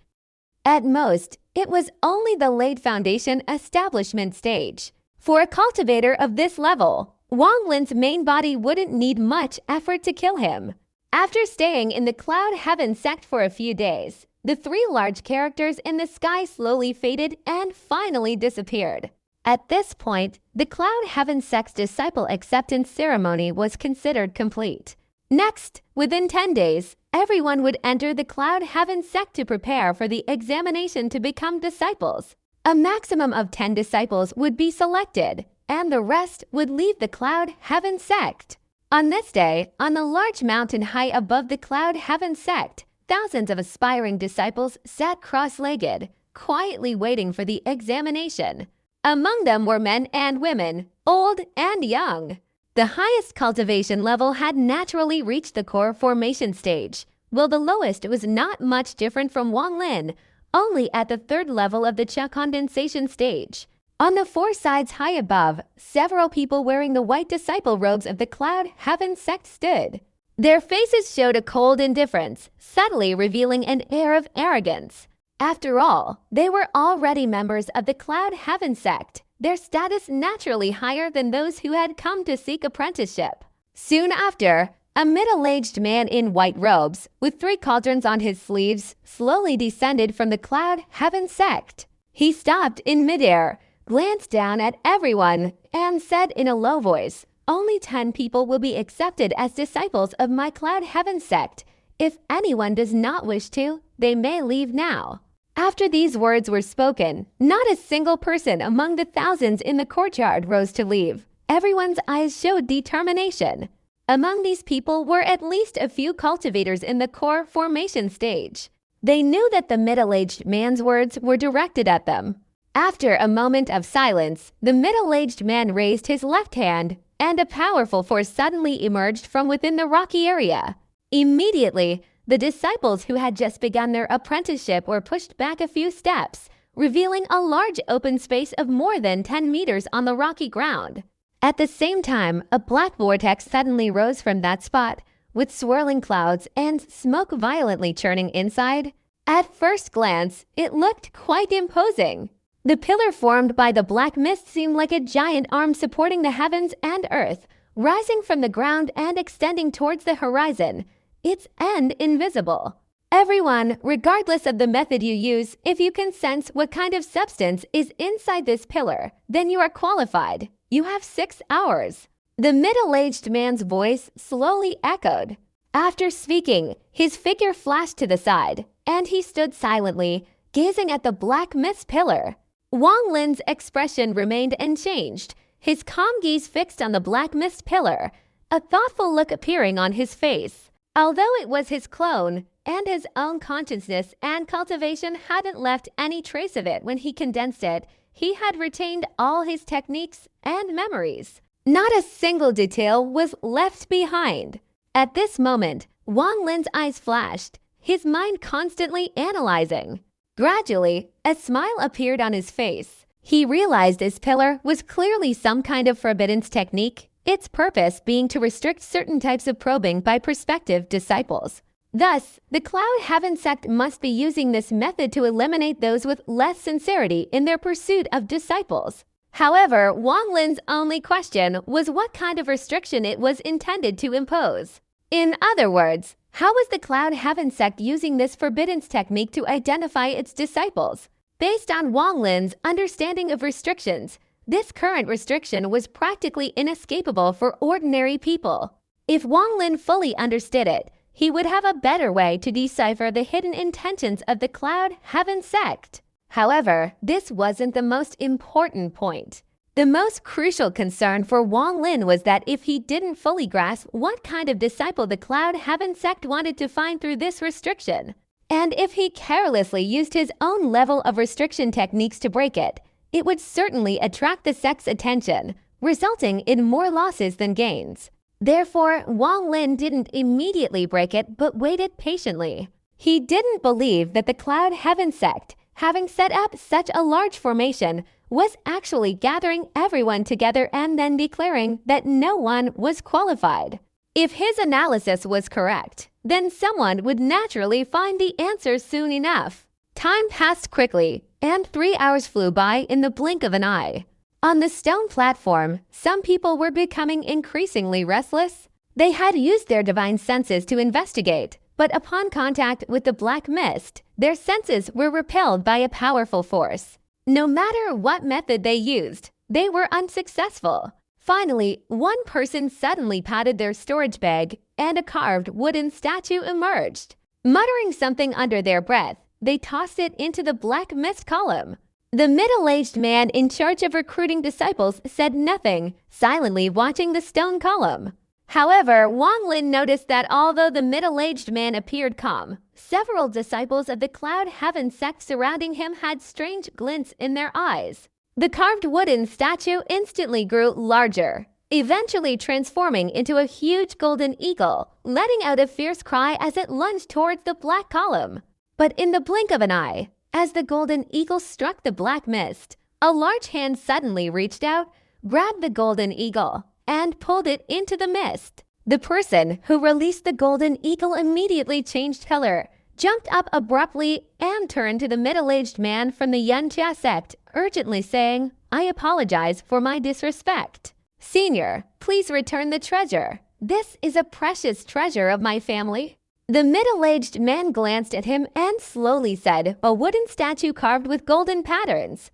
At most, it was only the laid foundation establishment stage. For a cultivator of this level, Wang Lin's main body wouldn't need much effort to kill him. After staying in the Cloud Heaven sect for a few days, the 3 large characters in the sky slowly faded and finally disappeared. At this point, the Cloud Heaven sect's disciple acceptance ceremony was considered complete. Next, within 10 days, everyone would enter the Cloud Heaven sect to prepare for the examination to become disciples. A maximum of 10 disciples would be selected, and the rest would leave the Cloud Heaven sect. On this day, on the large mountain high above the Cloud Heaven sect, thousands of aspiring disciples sat cross-legged, quietly waiting for the examination. Among them were men and women, old and young. The highest cultivation level had naturally reached the core formation stage, while the lowest was not much different from Wang Lin, only at the third level of the Cha condensation stage. On the four sides high above, several people wearing the white disciple robes of the Cloud Heaven sect stood. Their faces showed a cold indifference, subtly revealing an air of arrogance. After all, they were already members of the Cloud Heaven sect, their status naturally higher than those who had come to seek apprenticeship. Soon after, a middle-aged man in white robes, with 3 cauldrons on his sleeves, slowly descended from the Cloud Heaven sect. He stopped in midair, glanced down at everyone, and said in a low voice, "Only 10 people will be accepted as disciples of my Cloud Heaven sect. If anyone does not wish to, they may leave now." After these words were spoken, not a single person among the thousands in the courtyard rose to leave. Everyone's eyes showed determination. Among these people were at least a few cultivators in the core formation stage. They knew that the middle-aged man's words were directed at them. After a moment of silence, the middle-aged man raised his left hand, and a powerful force suddenly emerged from within the rocky area. Immediately, the disciples who had just begun their apprenticeship were pushed back a few steps, revealing a large open space of more than 10 meters on the rocky ground. At the same time, a black vortex suddenly rose from that spot, with swirling clouds and smoke violently churning inside. At first glance, it looked quite imposing. The pillar formed by the black mist seemed like a giant arm supporting the heavens and earth, rising from the ground and extending towards the horizon, its end invisible. Everyone, regardless of the method you use, if you can sense what kind of substance is inside this pillar, then you are qualified. You have 6 hours. The middle-aged man's voice slowly echoed. After speaking, his figure flashed to the side, and he stood silently, gazing at the black mist pillar. Wang Lin's expression remained unchanged, his calm gaze fixed on the black mist pillar, a thoughtful look appearing on his face. Although it was his clone, and his own consciousness and cultivation hadn't left any trace of it when he condensed it, he had retained all his techniques and memories. Not a single detail was left behind. At this moment, Wang Lin's eyes flashed, his mind constantly analyzing. Gradually, a smile appeared on his face. He realized this pillar was clearly some kind of forbiddance technique, its purpose being to restrict certain types of probing by prospective disciples. Thus, the Cloud Heaven sect must be using this method to eliminate those with less sincerity in their pursuit of disciples. However, Wang Lin's only question was what kind of restriction it was intended to impose. In other words, how was the Cloud Heaven sect using this forbiddance technique to identify its disciples? Based on Wang Lin's understanding of restrictions, this current restriction was practically inescapable for ordinary people. If Wang Lin fully understood it, he would have a better way to decipher the hidden intentions of the Cloud Heaven sect. However, this wasn't the most important point. The most crucial concern for Wang Lin was that if he didn't fully grasp what kind of disciple the Cloud Heaven sect wanted to find through this restriction, and if he carelessly used his own level of restriction techniques to break it, it would certainly attract the sect's attention, resulting in more losses than gains. Therefore, Wang Lin didn't immediately break it but waited patiently. He didn't believe that the Cloud Heaven sect, having set up such a large formation, was actually gathering everyone together and then declaring that no one was qualified. If his analysis was correct, then someone would naturally find the answer soon enough. Time passed quickly, and 3 hours flew by in the blink of an eye. On the stone platform, some people were becoming increasingly restless. They had used their divine senses to investigate, but upon contact with the black mist, their senses were repelled by a powerful force. No matter what method they used, they were unsuccessful. Finally, one person suddenly patted their storage bag, and a carved wooden statue emerged. Muttering something under their breath, they tossed it into the black mist column. The middle-aged man in charge of recruiting disciples said nothing, silently watching the stone column. However, Wang Lin noticed that although the middle-aged man appeared calm, several disciples of the Cloud Heaven sect surrounding him had strange glints in their eyes. The carved wooden statue instantly grew larger, eventually transforming into a huge golden eagle, letting out a fierce cry as it lunged towards the black column. But in the blink of an eye, as the golden eagle struck the black mist, a large hand suddenly reached out, grabbed the golden eagle, and pulled it into the mist. The person who released the golden eagle immediately changed color, jumped up abruptly, and turned to the middle-aged man from the Yunxia sect, urgently saying, "I apologize for my disrespect. Senior, please return the treasure. This is a precious treasure of my family." The middle-aged man glanced at him and slowly said, "A wooden statue carved with golden patterns.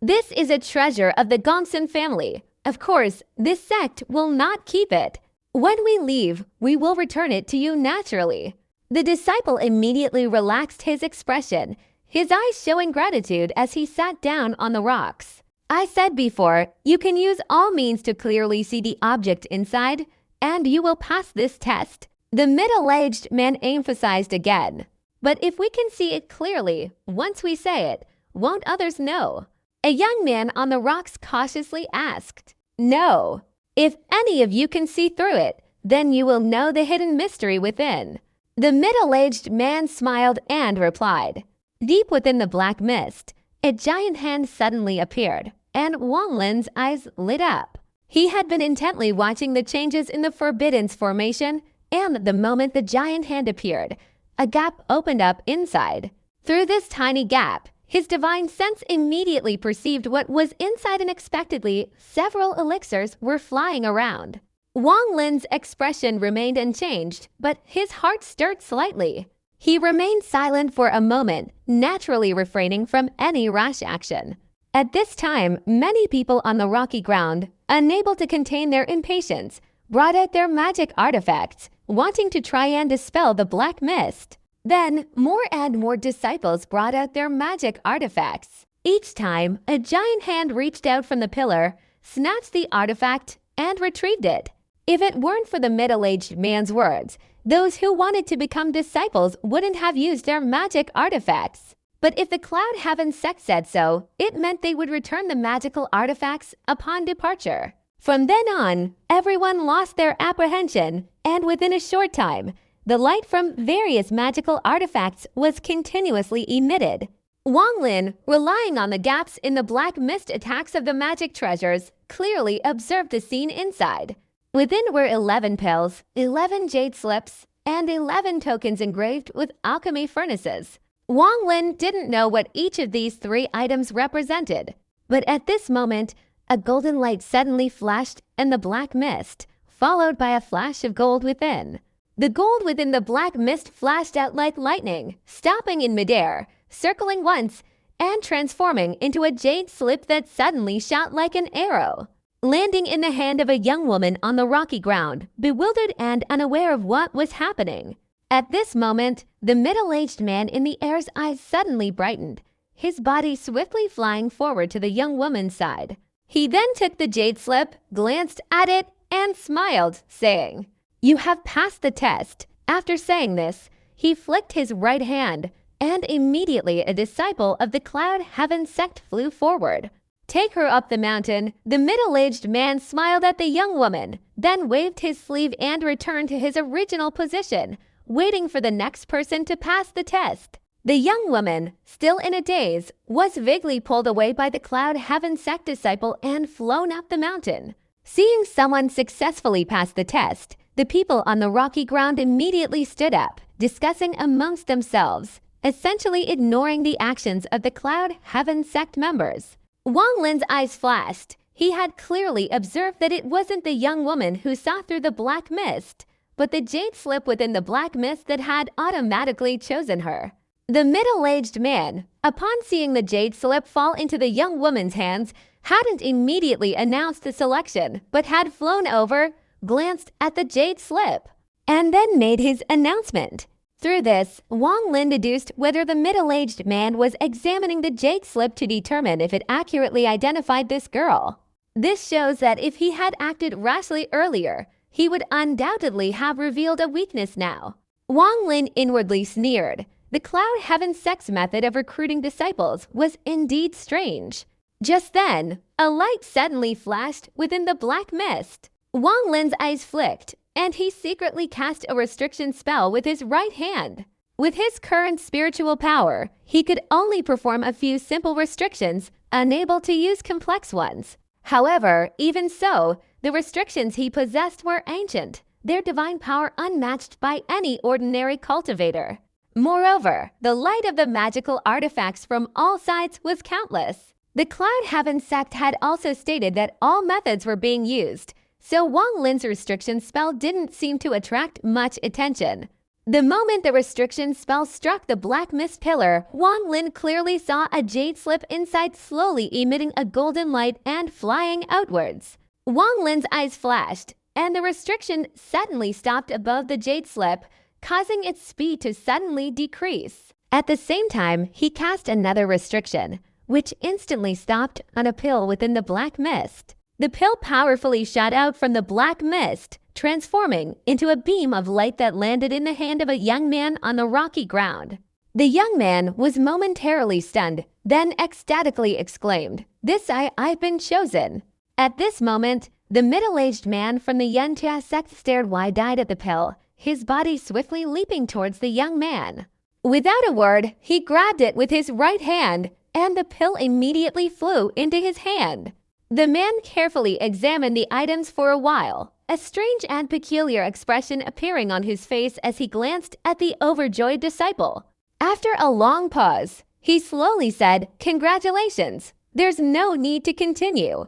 This is a treasure of the Gongsun family. Of course, this sect will not keep it. When we leave, we will return it to you naturally." The disciple immediately relaxed his expression, his eyes showing gratitude as he sat down on the rocks. "I said before, you can use all means to clearly see the object inside, and you will pass this test." The middle-aged man emphasized again. "But if we can see it clearly, once we say it, won't others know?" A young man on the rocks cautiously asked. "No. If any of you can see through it, then you will know the hidden mystery within." The middle-aged man smiled and replied. Deep within the black mist, a giant hand suddenly appeared, and Wang Lin's eyes lit up. He had been intently watching the changes in the Forbidden's formation, and the moment the giant hand appeared, a gap opened up inside. Through this tiny gap, his divine sense immediately perceived what was inside. Unexpectedly, several elixirs were flying around. Wang Lin's expression remained unchanged, but his heart stirred slightly. He remained silent for a moment, naturally refraining from any rash action. At this time, many people on the rocky ground, unable to contain their impatience, brought out their magic artifacts, wanting to try and dispel the black mist. Then, more and more disciples brought out their magic artifacts. Each time, a giant hand reached out from the pillar, snatched the artifact, and retrieved it. If it weren't for the middle-aged man's words, those who wanted to become disciples wouldn't have used their magic artifacts. But if the Cloud Heaven sect said so, it meant they would return the magical artifacts upon departure. From then on, everyone lost their apprehension, and within a short time, the light from various magical artifacts was continuously emitted. Wang Lin, relying on the gaps in the black mist attacks of the magic treasures, clearly observed the scene inside. Within were 11 pills, 11 jade slips, and 11 tokens engraved with alchemy furnaces. Wang Lin didn't know what each of these 3 items represented, but at this moment, a golden light suddenly flashed in the black mist, followed by a flash of gold within. The gold within the black mist flashed out like lightning, stopping in midair, circling once, and transforming into a jade slip that suddenly shot like an arrow, landing in the hand of a young woman on the rocky ground, bewildered and unaware of what was happening. At this moment, the middle-aged man in the air's eyes suddenly brightened, his body swiftly flying forward to the young woman's side. He then took the jade slip, glanced at it, and smiled, saying, "You have passed the test." After saying this, he flicked his right hand, and immediately a disciple of the Cloud Heaven sect flew forward. "Take her up the mountain." The middle-aged man smiled at the young woman, then waved his sleeve and returned to his original position, waiting for the next person to pass the test. The young woman, still in a daze, was vaguely pulled away by the Cloud Heaven sect disciple and flown up the mountain. Seeing someone successfully pass the test, the people on the rocky ground immediately stood up, discussing amongst themselves, essentially ignoring the actions of the Cloud Heaven sect members. Wang Lin's eyes flashed. He had clearly observed that it wasn't the young woman who saw through the black mist, but the jade slip within the black mist that had automatically chosen her. The middle-aged man, upon seeing the jade slip fall into the young woman's hands, hadn't immediately announced the selection, but had flown over, glanced at the jade slip, and then made his announcement. Through this, Wang Lin deduced whether the middle-aged man was examining the jade slip to determine if it accurately identified this girl. This shows that if he had acted rashly earlier, he would undoubtedly have revealed a weakness now. Wang Lin inwardly sneered. The Cloud Heaven sect's method of recruiting disciples was indeed strange. Just then, a light suddenly flashed within the black mist. Wang Lin's eyes flicked, and he secretly cast a restriction spell with his right hand. With his current spiritual power, he could only perform a few simple restrictions, unable to use complex ones. However, even so, the restrictions he possessed were ancient, their divine power unmatched by any ordinary cultivator. Moreover, the light of the magical artifacts from all sides was countless. The Cloud Heaven sect had also stated that all methods were being used, so Wang Lin's restriction spell didn't seem to attract much attention. The moment the restriction spell struck the black mist pillar, Wang Lin clearly saw a jade slip inside slowly emitting a golden light and flying outwards. Wang Lin's eyes flashed, and the restriction suddenly stopped above the jade slip, causing its speed to suddenly decrease. At the same time, he cast another restriction, which instantly stopped on a pill within the black mist. The pill powerfully shot out from the black mist, transforming into a beam of light that landed in the hand of a young man on the rocky ground. The young man was momentarily stunned, then ecstatically exclaimed, I've been chosen." At this moment, the middle-aged man from the Yantia sect stared wide-eyed at the pill, his body swiftly leaping towards the young man. Without a word, he grabbed it with his right hand, and the pill immediately flew into his hand. The man carefully examined the items for a while, a strange and peculiar expression appearing on his face as he glanced at the overjoyed disciple. After a long pause, he slowly said, "Congratulations, there's no need to continue.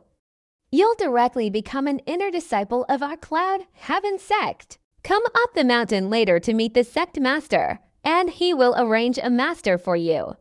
You'll directly become an inner disciple of our Cloud Heaven sect. Come up the mountain later to meet the sect master, and he will arrange a master for you.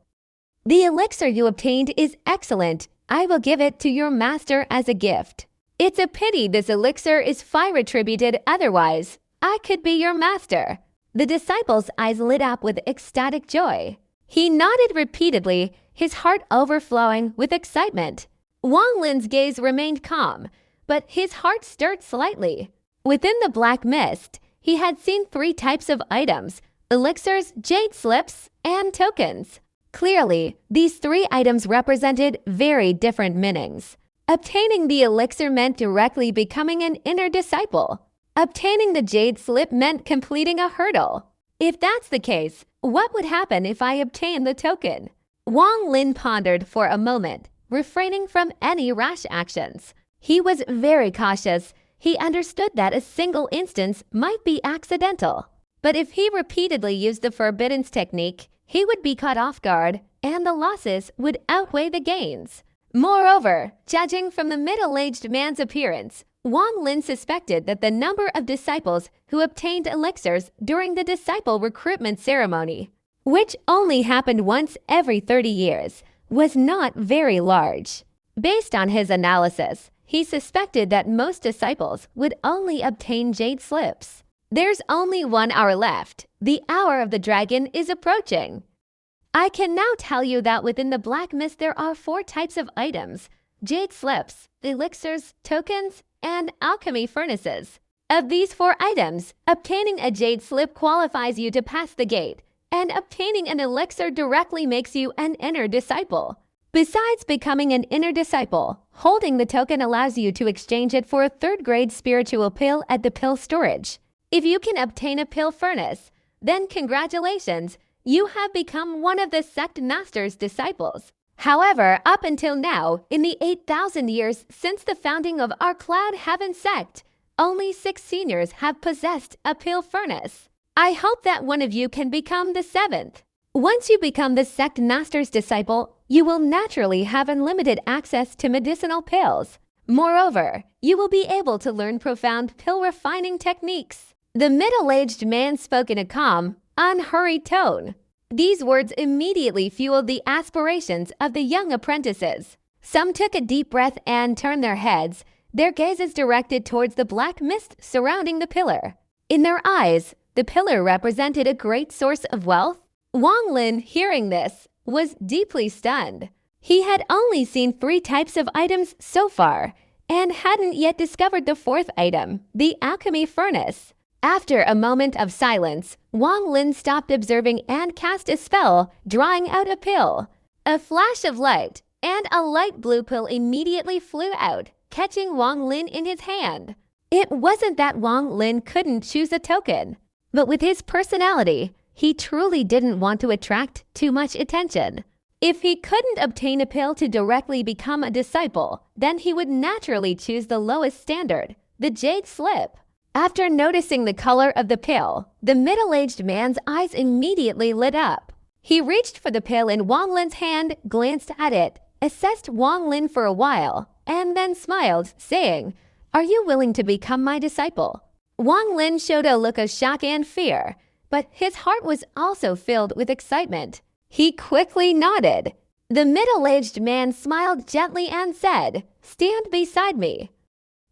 The elixir you obtained is excellent. I will give it to your master as a gift. It's a pity this elixir is fire attributed, otherwise I could be your master." The disciple's eyes lit up with ecstatic joy. He nodded repeatedly, his heart overflowing with excitement. Wang Lin's gaze remained calm, but his heart stirred slightly. Within the black mist, he had seen 3 types of items: elixirs, jade slips, and tokens. Clearly, these 3 items represented very different meanings. Obtaining the elixir meant directly becoming an inner disciple. Obtaining the jade slip meant completing a hurdle. If that's the case, what would happen if I obtained the token? Wang Lin pondered for a moment, refraining from any rash actions. He was very cautious. He understood that a single instance might be accidental. But if he repeatedly used the forbiddance technique, he would be caught off guard, and the losses would outweigh the gains. Moreover, judging from the middle-aged man's appearance, Wang Lin suspected that the number of disciples who obtained elixirs during the disciple recruitment ceremony, which only happened once every 30 years, was not very large. Based on his analysis, he suspected that most disciples would only obtain jade slips. There's only 1 hour left. The hour of the dragon is approaching. I can now tell you that within the black mist there are 4 types of items: jade slips, elixirs, tokens, and alchemy furnaces. Of these 4 items, obtaining a jade slip qualifies you to pass the gate, and obtaining an elixir directly makes you an inner disciple. Besides becoming an inner disciple, holding the token allows you to exchange it for a 3rd-grade spiritual pill at the pill storage. If you can obtain a pill furnace, then congratulations, you have become one of the sect master's disciples. However, up until now, in the 8,000 years since the founding of our Cloud Heaven sect, only 6 seniors have possessed a pill furnace. I hope that one of you can become the 7th. Once you become the sect master's disciple, you will naturally have unlimited access to medicinal pills. Moreover, you will be able to learn profound pill refining techniques. The middle-aged man spoke in a calm, unhurried tone. These words immediately fueled the aspirations of the young apprentices. Some took a deep breath and turned their heads, their gazes directed towards the black mist surrounding the pillar. In their eyes, the pillar represented a great source of wealth. Wang Lin, hearing this, was deeply stunned. He had only seen 3 types of items so far, and hadn't yet discovered the 4th item, the alchemy furnace. After a moment of silence, Wang Lin stopped observing and cast a spell, drawing out a pill. A flash of light, and a light blue pill immediately flew out, catching Wang Lin in his hand. It wasn't that Wang Lin couldn't choose a token, but with his personality, he truly didn't want to attract too much attention. If he couldn't obtain a pill to directly become a disciple, then he would naturally choose the lowest standard, the jade slip. After noticing the color of the pill, the middle-aged man's eyes immediately lit up. He reached for the pill in Wang Lin's hand, glanced at it, assessed Wang Lin for a while, and then smiled, saying, "Are you willing to become my disciple?" Wang Lin showed a look of shock and fear, but his heart was also filled with excitement. He quickly nodded. The middle-aged man smiled gently and said, "Stand beside me.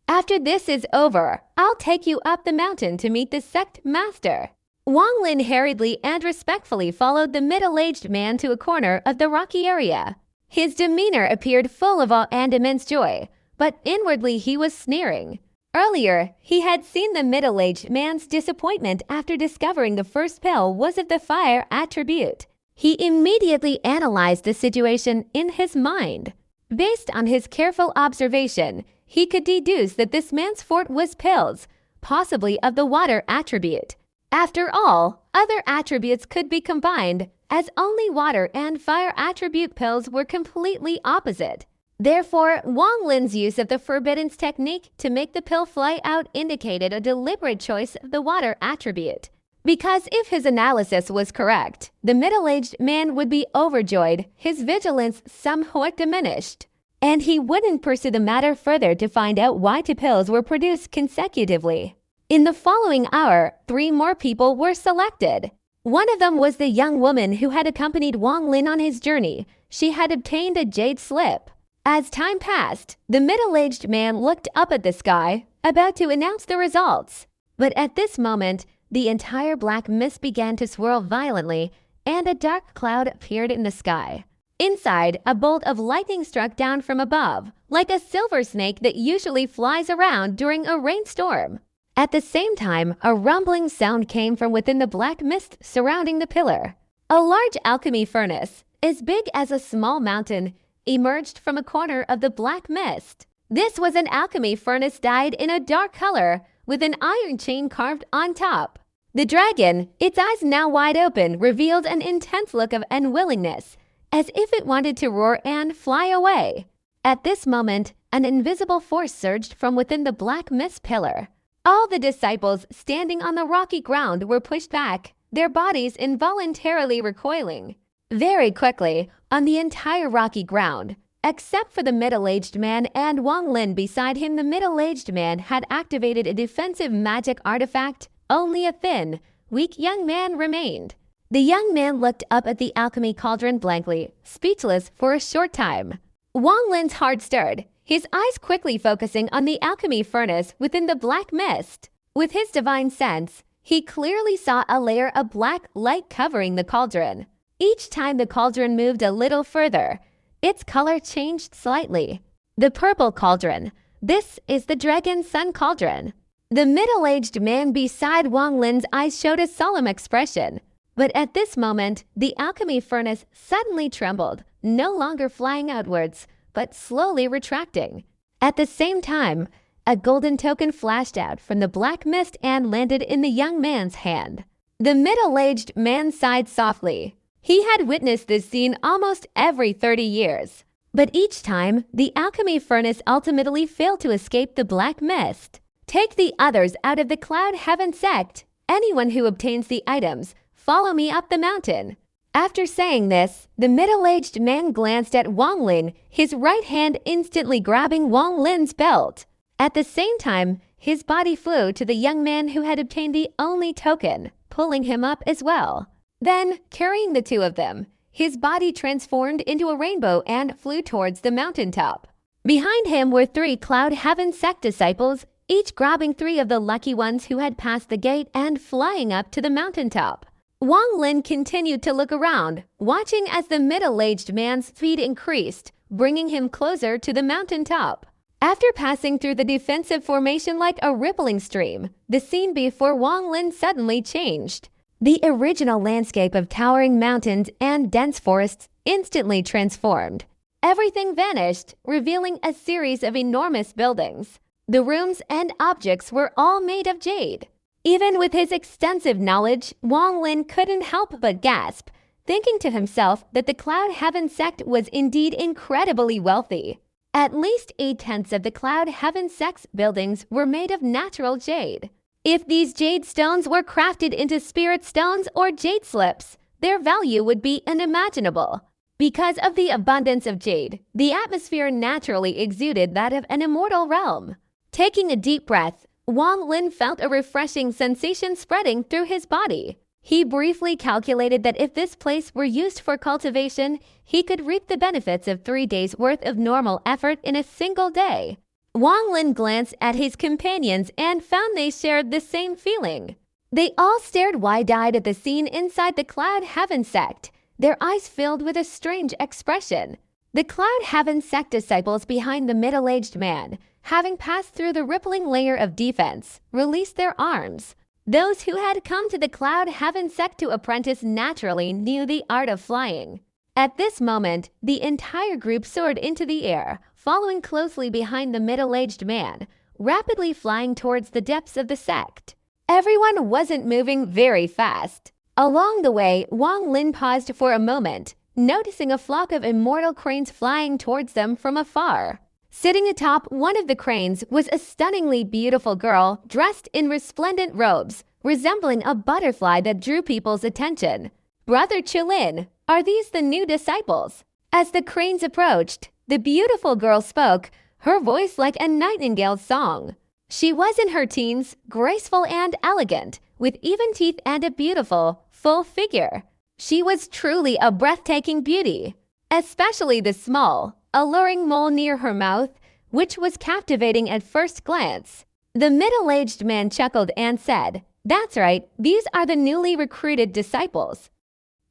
After this is over, I'll take you up the mountain to meet the sect master." Wang Lin hurriedly and respectfully followed the middle-aged man to a corner of the rocky area. His demeanor appeared full of awe and immense joy, but inwardly he was sneering. Earlier, he had seen the middle-aged man's disappointment after discovering the first pill was of the fire attribute. He immediately analyzed the situation in his mind. Based on his careful observation, he could deduce that this man's fort was pills, possibly of the water attribute. After all, other attributes could be combined, as only water and fire attribute pills were completely opposite. Therefore, Wang Lin's use of the forbiddance technique to make the pill fly out indicated a deliberate choice of the water attribute. Because if his analysis was correct, the middle-aged man would be overjoyed, his vigilance somewhat diminished, and he wouldn't pursue the matter further to find out why two pills were produced consecutively. In the following hour, 3 more people were selected. One of them was the young woman who had accompanied Wang Lin on his journey. She had obtained a jade slip. As time passed, the middle-aged man looked up at the sky, about to announce the results. But at this moment, the entire black mist began to swirl violently, and a dark cloud appeared in the sky. Inside, a bolt of lightning struck down from above, like a silver snake that usually flies around during a rainstorm. At the same time, a rumbling sound came from within the black mist surrounding the pillar. A large alchemy furnace, as big as a small mountain, emerged from a corner of the black mist. This was an alchemy furnace dyed in a dark color, with an iron chain carved on top. The dragon, its eyes now wide open, revealed an intense look of unwillingness, as if it wanted to roar and fly away. At this moment, an invisible force surged from within the black mist pillar. All the disciples standing on the rocky ground were pushed back, their bodies involuntarily recoiling. Very quickly, on the entire rocky ground, except for the middle-aged man and Wang Lin beside him, the middle-aged man had activated a defensive magic artifact. Only a thin, weak young man remained. The young man looked up at the alchemy cauldron blankly, speechless for a short time. Wang Lin's heart stirred, his eyes quickly focusing on the alchemy furnace within the black mist. With his divine sense, he clearly saw a layer of black light covering the cauldron. Each time the cauldron moved a little further, its color changed slightly. The purple cauldron. This is the Dragon Sun Cauldron. The middle-aged man beside Wang Lin's eyes showed a solemn expression. But at this moment, the alchemy furnace suddenly trembled, no longer flying outwards, but slowly retracting. At the same time, a golden token flashed out from the black mist and landed in the young man's hand. The middle-aged man sighed softly. He had witnessed this scene almost every 30 years. But each time, the alchemy furnace ultimately failed to escape the black mist. Take the others out of the Cloud Heaven sect. Anyone who obtains the items, follow me up the mountain. After saying this, the middle-aged man glanced at Wang Lin, his right hand instantly grabbing Wang Lin's belt. At the same time, his body flew to the young man who had obtained the only token, pulling him up as well. Then, carrying the two of them, his body transformed into a rainbow and flew towards the mountaintop. Behind him were 3 Cloud Heaven sect disciples, each grabbing 3 of the lucky ones who had passed the gate and flying up to the mountaintop. Wang Lin continued to look around, watching as the middle-aged man's speed increased, bringing him closer to the mountaintop. After passing through the defensive formation like a rippling stream, the scene before Wang Lin suddenly changed. The original landscape of towering mountains and dense forests instantly transformed. everything vanished, revealing a series of enormous buildings. The rooms and objects were all made of jade. Even with his extensive knowledge, Wang Lin couldn't help but gasp, thinking to himself that the Cloud Heaven sect was indeed incredibly wealthy. At least 8/10 of the Cloud Heaven sect's buildings were made of natural jade. If these jade stones were crafted into spirit stones or jade slips, their value would be unimaginable. Because of the abundance of jade, the atmosphere naturally exuded that of an immortal realm. Taking a deep breath, Wang Lin felt a refreshing sensation spreading through his body. He briefly calculated that if this place were used for cultivation, he could reap the benefits of 3 days' worth of normal effort in a single day. Wang Lin glanced at his companions and found they shared the same feeling. They all stared wide-eyed at the scene inside the Cloud Heaven sect, their eyes filled with a strange expression. The Cloud Heaven sect disciples behind the middle-aged man, having passed through the rippling layer of defense, released their arms. Those who had come to the Cloud Heaven sect to apprentice naturally knew the art of flying. At this moment, the entire group soared into the air, following closely behind the middle-aged man, rapidly flying towards the depths of the sect. Everyone wasn't moving very fast. Along the way, Wang Lin paused for a moment, noticing a flock of immortal cranes flying towards them from afar. Sitting atop one of the cranes was a stunningly beautiful girl dressed in resplendent robes, resembling a butterfly that drew people's attention. "Brother Chilin, are these the new disciples?" As the cranes approached, the beautiful girl spoke, her voice like a nightingale's song. She was in her teens, graceful and elegant, with even teeth and a beautiful, full figure. She was truly a breathtaking beauty, especially the small, alluring mole near her mouth, which was captivating at first glance. The middle-aged man chuckled and said, "That's right, these are the newly recruited disciples.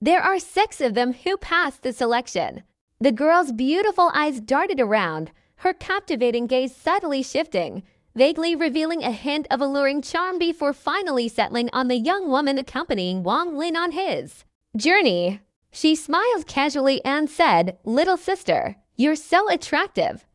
There are 6 of them who passed the selection." The girl's beautiful eyes darted around, her captivating gaze subtly shifting, vaguely revealing a hint of alluring charm before finally settling on the young woman accompanying Wang Lin on his journey. She smiled casually and said, "Little sister, you're so attractive.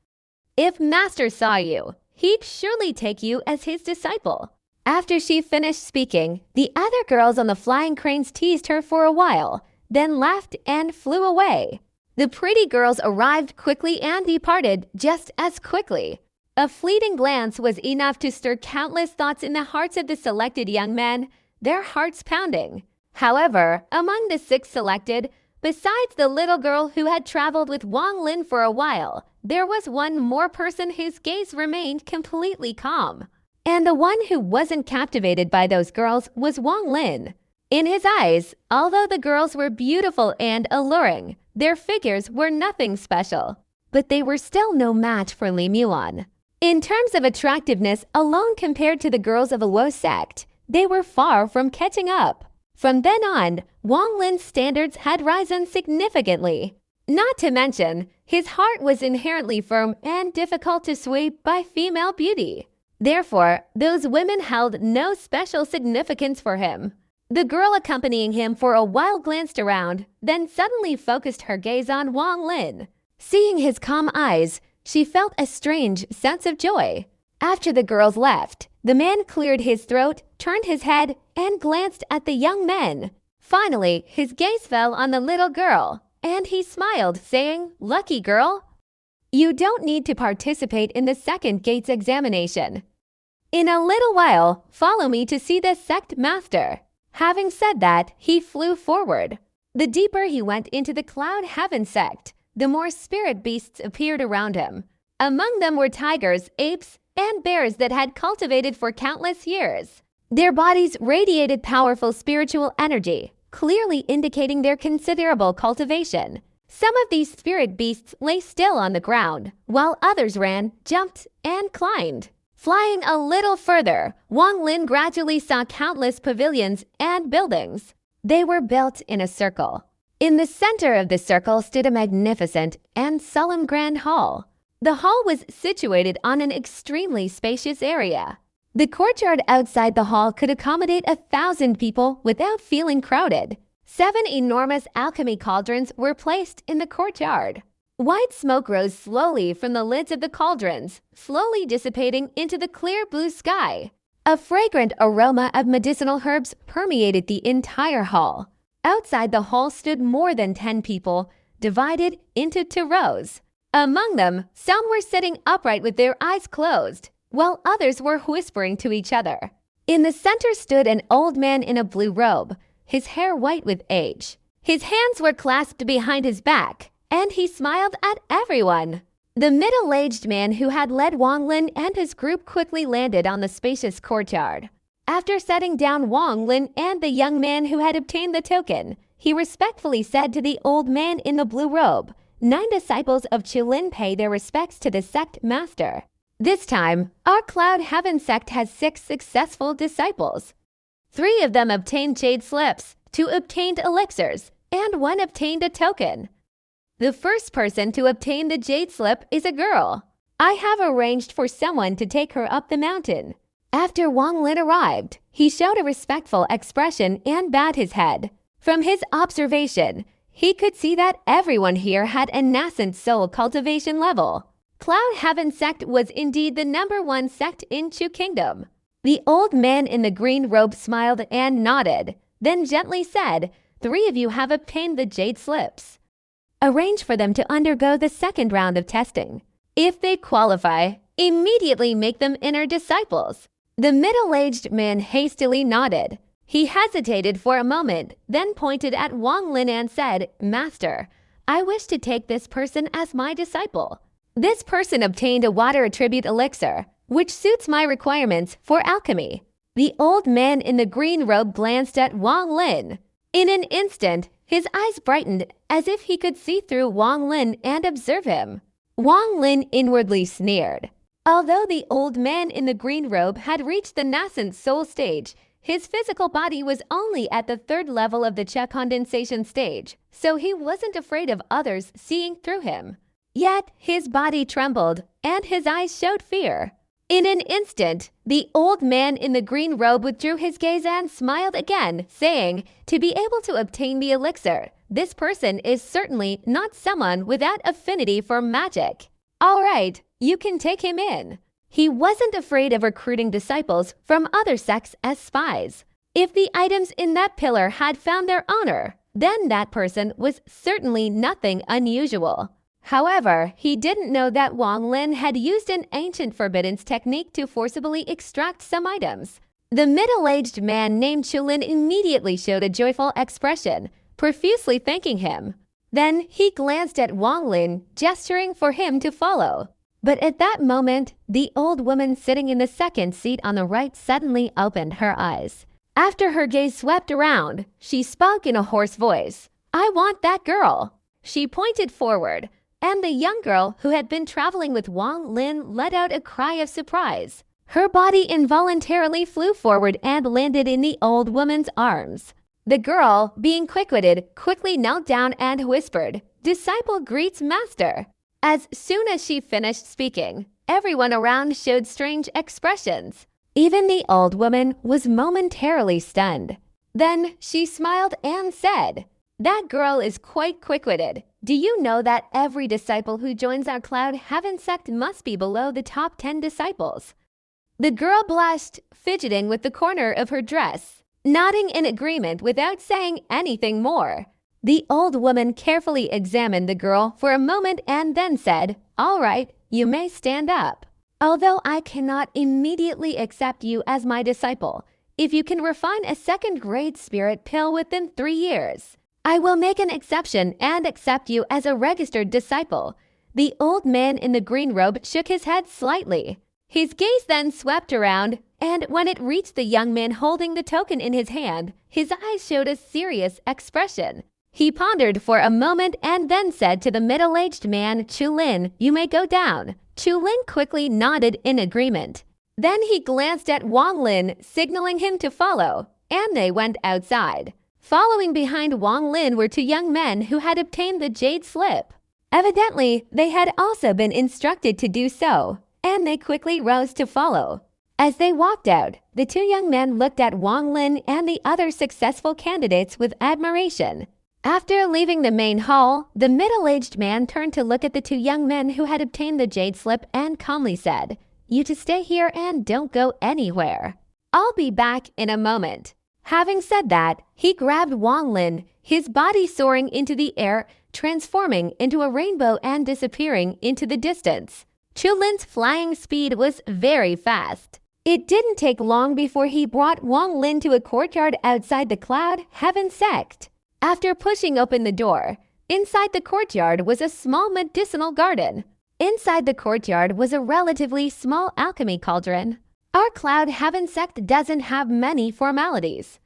If Master saw you, he'd surely take you as his disciple." After she finished speaking, the other girls on the flying cranes teased her for a while, then laughed and flew away. The pretty girls arrived quickly and departed just as quickly. A fleeting glance was enough to stir countless thoughts in the hearts of the selected young men, their hearts pounding. However, among the 6 selected, besides the little girl who had traveled with Wang Lin for a while, there was one more person whose gaze remained completely calm. And the one who wasn't captivated by those girls was Wang Lin. In his eyes, although the girls were beautiful and alluring, their figures were nothing special. But they were still no match for Li Muan. In terms of attractiveness alone compared to the girls of the Wo sect, they were far from catching up. From then on, Wang Lin's standards had risen significantly. Not to mention, his heart was inherently firm and difficult to sway by female beauty. Therefore, those women held no special significance for him. The girl accompanying him for a while glanced around, then suddenly focused her gaze on Wang Lin. Seeing his calm eyes, she felt a strange sense of joy. After the girls left, the man cleared his throat, turned his head, and glanced at the young men. Finally, his gaze fell on the little girl, and he smiled, saying, "Lucky girl. You don't need to participate in the second gate's examination. In a little while, follow me to see the sect master." Having said that, he flew forward. The deeper he went into the Cloud Heaven sect, the more spirit beasts appeared around him. Among them were tigers, apes, and bears that had cultivated for countless years. Their bodies radiated powerful spiritual energy, clearly indicating their considerable cultivation. Some of these spirit beasts lay still on the ground, while others ran, jumped, and climbed. Flying a little further, Wang Lin gradually saw countless pavilions and buildings. They were built in a circle. In the center of the circle stood a magnificent and solemn grand hall. The hall was situated on an extremely spacious area. The courtyard outside the hall could accommodate 1,000 people without feeling crowded. 7 enormous alchemy cauldrons were placed in the courtyard. White smoke rose slowly from the lids of the cauldrons, slowly dissipating into the clear blue sky. A fragrant aroma of medicinal herbs permeated the entire hall. Outside the hall stood more than 10 people, divided into 2 rows. Among them, some were sitting upright with their eyes closed, while others were whispering to each other. In the center stood an old man in a blue robe, his hair white with age. His hands were clasped behind his back, and he smiled at everyone. The middle-aged man who had led Wang Lin and his group quickly landed on the spacious courtyard. After setting down Wang Lin and the young man who had obtained the token, he respectfully said to the old man in the blue robe, 9 disciples of Qilin pay their respects to the sect master. This time, our Cloud Heaven sect has 6 successful disciples. 3 of them obtained jade slips, 2 obtained elixirs, and 1 obtained a token. The first person to obtain the jade slip is a girl. I have arranged for someone to take her up the mountain. After Wang Lin arrived, he showed a respectful expression and bowed his head. From his observation, he could see that everyone here had a nascent soul cultivation level. Cloud Heaven sect was indeed the #1 sect in Chu Kingdom. The old man in the green robe smiled and nodded, then gently said, 3 of you have obtained the jade slips. Arrange for them to undergo the 2nd round of testing. If they qualify, immediately make them inner disciples. The middle-aged man hastily nodded. He hesitated for a moment, then pointed at Wang Lin and said, Master, I wish to take this person as my disciple. This person obtained a water attribute elixir, which suits my requirements for alchemy. The old man in the green robe glanced at Wang Lin. In an instant, his eyes brightened as if he could see through Wang Lin and observe him. Wang Lin inwardly sneered. Although the old man in the green robe had reached the nascent soul stage, his physical body was only at the 3rd level of the Cha condensation stage, so he wasn't afraid of others seeing through him. Yet his body trembled and his eyes showed fear. In an instant, the old man in the green robe withdrew his gaze and smiled again, saying, to be able to obtain the elixir, this person is certainly not someone without affinity for magic. All right, you can take him in. He wasn't afraid of recruiting disciples from other sects as spies. If the items in that pillar had found their owner, then that person was certainly nothing unusual. However, he didn't know that Wang Lin had used an ancient forbiddance technique to forcibly extract some items. The middle-aged man named Qilin immediately showed a joyful expression, profusely thanking him. Then he glanced at Wang Lin, gesturing for him to follow. But at that moment, the old woman sitting in the 2nd seat on the right suddenly opened her eyes. After her gaze swept around, she spoke in a hoarse voice. I want that girl. She pointed forward, and the young girl who had been traveling with Wang Lin let out a cry of surprise. Her body involuntarily flew forward and landed in the old woman's arms. The girl, being quick-witted, quickly knelt down and whispered, Disciple greets master. As soon as she finished speaking, everyone around showed strange expressions. Even the old woman was momentarily stunned. Then she smiled and said, That girl is quite quick-witted. Do you know that every disciple who joins our Cloud Heaven sect must be below the top 10 disciples? The girl blushed, fidgeting with the corner of her dress, nodding in agreement without saying anything more. The old woman carefully examined the girl for a moment and then said, All right, you may stand up. Although I cannot immediately accept you as my disciple, if you can refine a 2nd-grade spirit pill within 3 years, I will make an exception and accept you as a registered disciple. The old man in the green robe shook his head slightly. His gaze then swept around, and when it reached the young man holding the token in his hand, his eyes showed a serious expression. He pondered for a moment and then said to the middle-aged man, Qilin, you may go down. Qilin quickly nodded in agreement. Then he glanced at Wang Lin, signaling him to follow, and they went outside. Following behind Wang Lin were 2 young men who had obtained the jade slip. Evidently, they had also been instructed to do so, and they quickly rose to follow. As they walked out, the 2 young men looked at Wang Lin and the other successful candidates with admiration. After leaving the main hall, the middle-aged man turned to look at the two young men who had obtained the jade slip and calmly said, "You to stay here and don't go anywhere. I'll be back in a moment." Having said that, he grabbed Wang Lin, his body soaring into the air, transforming into a rainbow and disappearing into the distance. Chu Lin's flying speed was very fast. It didn't take long before he brought Wang Lin to a courtyard outside the Cloud Heaven sect. After pushing open the door, inside the courtyard was a small medicinal garden. Inside the courtyard was a relatively small alchemy cauldron. Our Cloud Heaven sect doesn't have many formalities.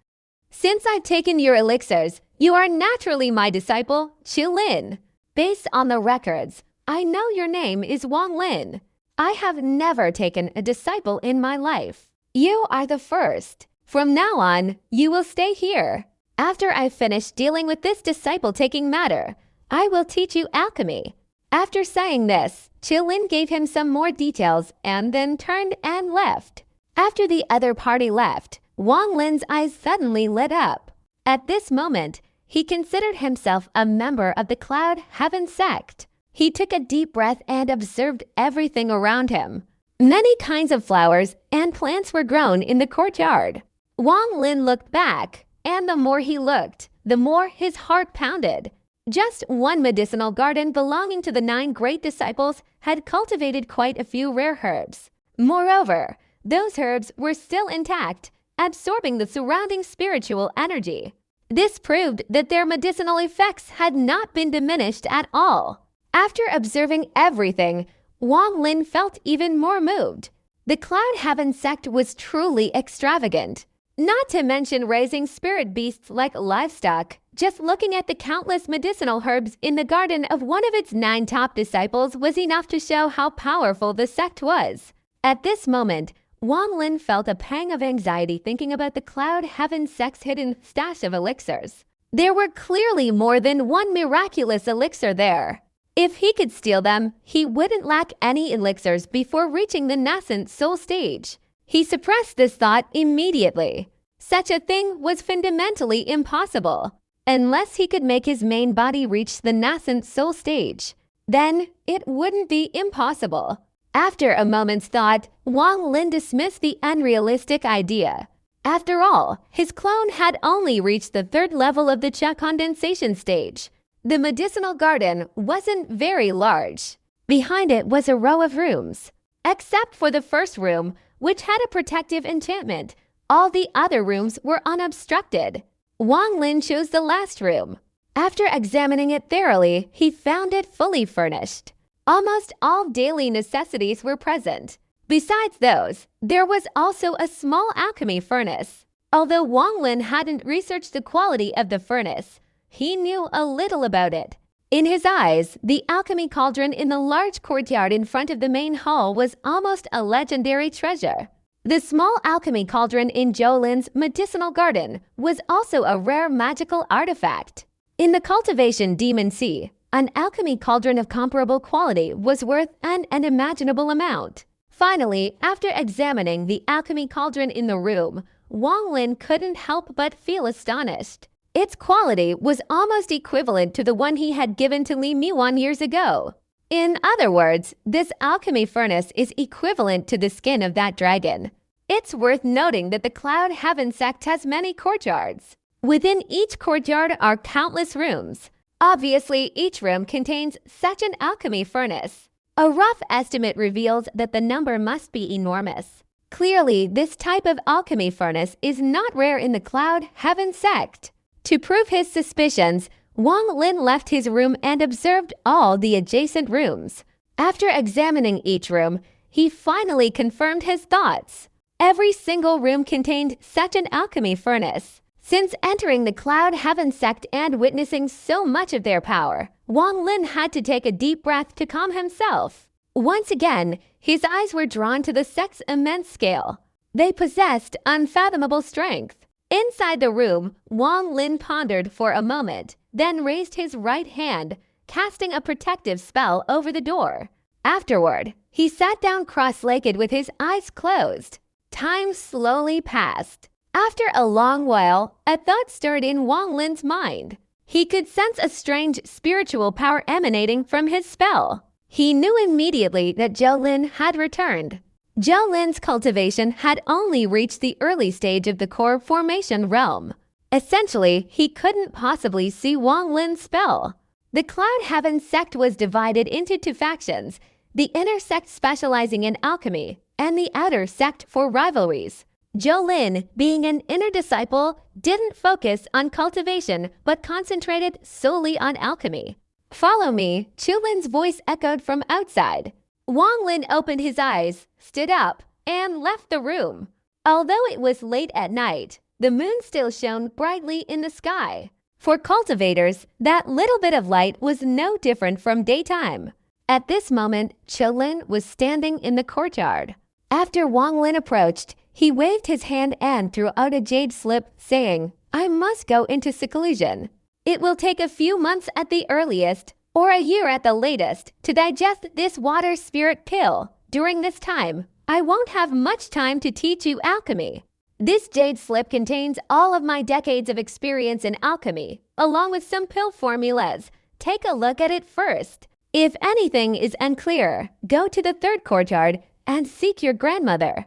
Since I've taken your elixirs, you are naturally my disciple, Chu Lin. Based on the records, I know your name is Wang Lin. I have never taken a disciple in my life. You are the first. From now on, you will stay here. After I finish dealing with this disciple-taking matter, I will teach you alchemy. After saying this, Chu Lin gave him some more details and then turned and left. After the other party left, Wang Lin's eyes suddenly lit up. At this moment, he considered himself a member of the Cloud Heaven sect. He took a deep breath and observed everything around him. Many kinds of flowers and plants were grown in the courtyard. Wang Lin looked back, and the more he looked, the more his heart pounded. Just one medicinal garden belonging to the 9 great disciples had cultivated quite a few rare herbs. Moreover, those herbs were still intact, absorbing the surrounding spiritual energy. This proved that their medicinal effects had not been diminished at all. After observing everything, Wang Lin felt even more moved. The Cloud Heaven sect was truly extravagant. Not to mention raising spirit beasts like livestock. Just looking at the countless medicinal herbs in the garden of one of its 9 top disciples was enough to show how powerful the sect was. At this moment, Wang Lin felt a pang of anxiety thinking about the Cloud Heaven sect's hidden stash of elixirs. There were clearly more than one miraculous elixir there. If he could steal them, he wouldn't lack any elixirs before reaching the nascent soul stage. He suppressed this thought immediately. Such a thing was fundamentally impossible. Unless he could make his main body reach the nascent soul stage, then it wouldn't be impossible. After a moment's thought, Wang Lin dismissed the unrealistic idea. After all, his clone had only reached the 3rd level of the Cha condensation stage. The medicinal garden wasn't very large. Behind it was a row of rooms. Except for the first room, which had a protective enchantment, all the other rooms were unobstructed. Wang Lin chose the last room. After examining it thoroughly, he found it fully furnished. Almost all daily necessities were present. Besides those, there was also a small alchemy furnace. Although Wang Lin hadn't researched the quality of the furnace, he knew a little about it. In his eyes, the alchemy cauldron in the large courtyard in front of the main hall was almost a legendary treasure. The small alchemy cauldron in Zhou Lin's medicinal garden was also a rare magical artifact. In the cultivation Demon Sea, an alchemy cauldron of comparable quality was worth an unimaginable amount. Finally, after examining the alchemy cauldron in the room, Wang Lin couldn't help but feel astonished. Its quality was almost equivalent to the one he had given to Li Miwan years ago. In other words, this alchemy furnace is equivalent to the skin of that dragon. It's worth noting that the Cloud Heaven sect has many courtyards. Within each courtyard are countless rooms. Obviously, each room contains such an alchemy furnace. A rough estimate reveals that the number must be enormous. Clearly, this type of alchemy furnace is not rare in the Cloud Heaven sect. To prove his suspicions, Wang Lin left his room and observed all the adjacent rooms. After examining each room, he finally confirmed his thoughts. Every single room contained such an alchemy furnace. Since entering the Cloud Heaven sect and witnessing so much of their power, Wang Lin had to take a deep breath to calm himself. Once again, his eyes were drawn to the sect's immense scale. They possessed unfathomable strength. Inside the room, Wang Lin pondered for a moment, then raised his right hand, casting a protective spell over the door. Afterward, he sat down cross-legged with his eyes closed. Time slowly passed. After a long while, a thought stirred in Wang Lin's mind. He could sense a strange spiritual power emanating from his spell. He knew immediately that Jolin had returned. Jolin's cultivation had only reached the early stage of the core formation realm. Essentially, he couldn't possibly see Wang Lin's spell. The Cloud Heaven sect was divided into two factions, the inner sect specializing in alchemy, and the outer sect for rivalries. Jolin, being an inner disciple, didn't focus on cultivation but concentrated solely on alchemy. "Follow me," Chulin's voice echoed from outside. Wang Lin opened his eyes, stood up, and left the room. Although it was late at night, the moon still shone brightly in the sky. For cultivators, that little bit of light was no different from daytime. At this moment, Chulin was standing in the courtyard. After Wang Lin approached, he waved his hand and threw out a jade slip, saying, "I must go into seclusion. It will take a few months at the earliest, or a year at the latest, to digest this water spirit pill. During this time, I won't have much time to teach you alchemy. This jade slip contains all of my decades of experience in alchemy, along with some pill formulas. Take a look at it first. If anything is unclear, go to the third courtyard and seek your grandmother.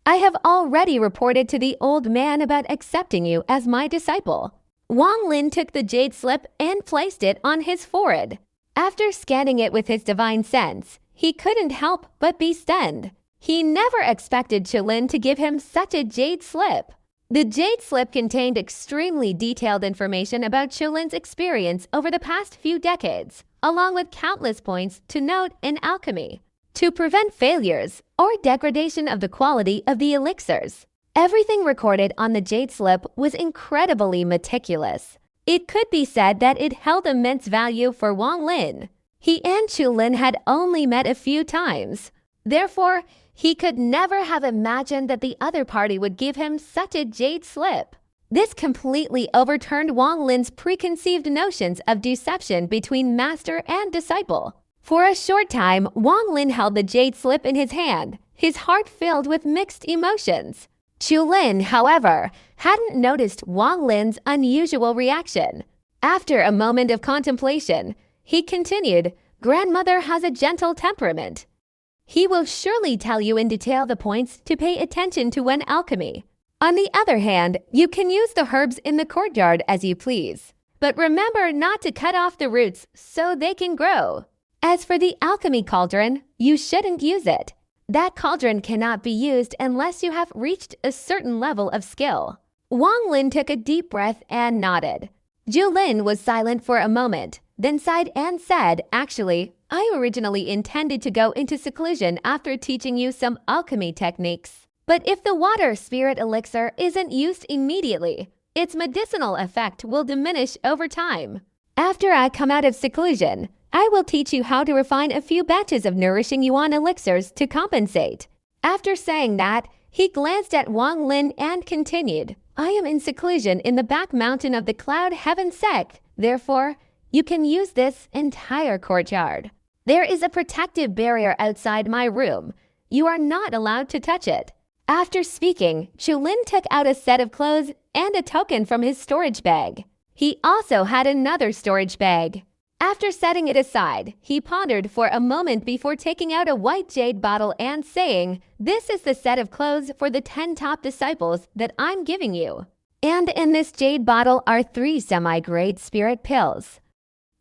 I have already reported to the old man about accepting you as my disciple." Wang Lin took the jade slip and placed it on his forehead. After scanning it with his divine sense, he couldn't help but be stunned. He never expected Chulin to give him such a jade slip. The jade slip contained extremely detailed information about Chulin's experience over the past few decades, along with countless points to note in alchemy, to prevent failures or degradation of the quality of the elixirs. Everything recorded on the jade slip was incredibly meticulous. It could be said that it held immense value for Wang Lin. He and Chulin had only met a few times. Therefore, he could never have imagined that the other party would give him such a jade slip. This completely overturned Wang Lin's preconceived notions of deception between master and disciple. For a short time, Wang Lin held the jade slip in his hand, his heart filled with mixed emotions. Chulin, however, hadn't noticed Wang Lin's unusual reaction. After a moment of contemplation, he continued, "Grandmother has a gentle temperament. He will surely tell you in detail the points to pay attention to when alchemy. On the other hand, you can use the herbs in the courtyard as you please. But remember not to cut off the roots so they can grow. As for the alchemy cauldron, you shouldn't use it. That cauldron cannot be used unless you have reached a certain level of skill." Wang Lin took a deep breath and nodded. Julin was silent for a moment, then sighed and said, "Actually, I originally intended to go into seclusion after teaching you some alchemy techniques. But if the water spirit elixir isn't used immediately, its medicinal effect will diminish over time. After I come out of seclusion, I will teach you how to refine a few batches of nourishing yuan elixirs to compensate." After saying that, he glanced at Wang Lin and continued, "I am in seclusion in the back mountain of the Cloud Heaven sect. Therefore, you can use this entire courtyard. There is a protective barrier outside my room. You are not allowed to touch it." After speaking, Chulin took out a set of clothes and a token from his storage bag. He also had another storage bag. After setting it aside, he pondered for a moment before taking out a white jade bottle and saying, "This is the set of clothes for the 10 top disciples that I'm giving you. And in this jade bottle are 3 semi-grade spirit pills.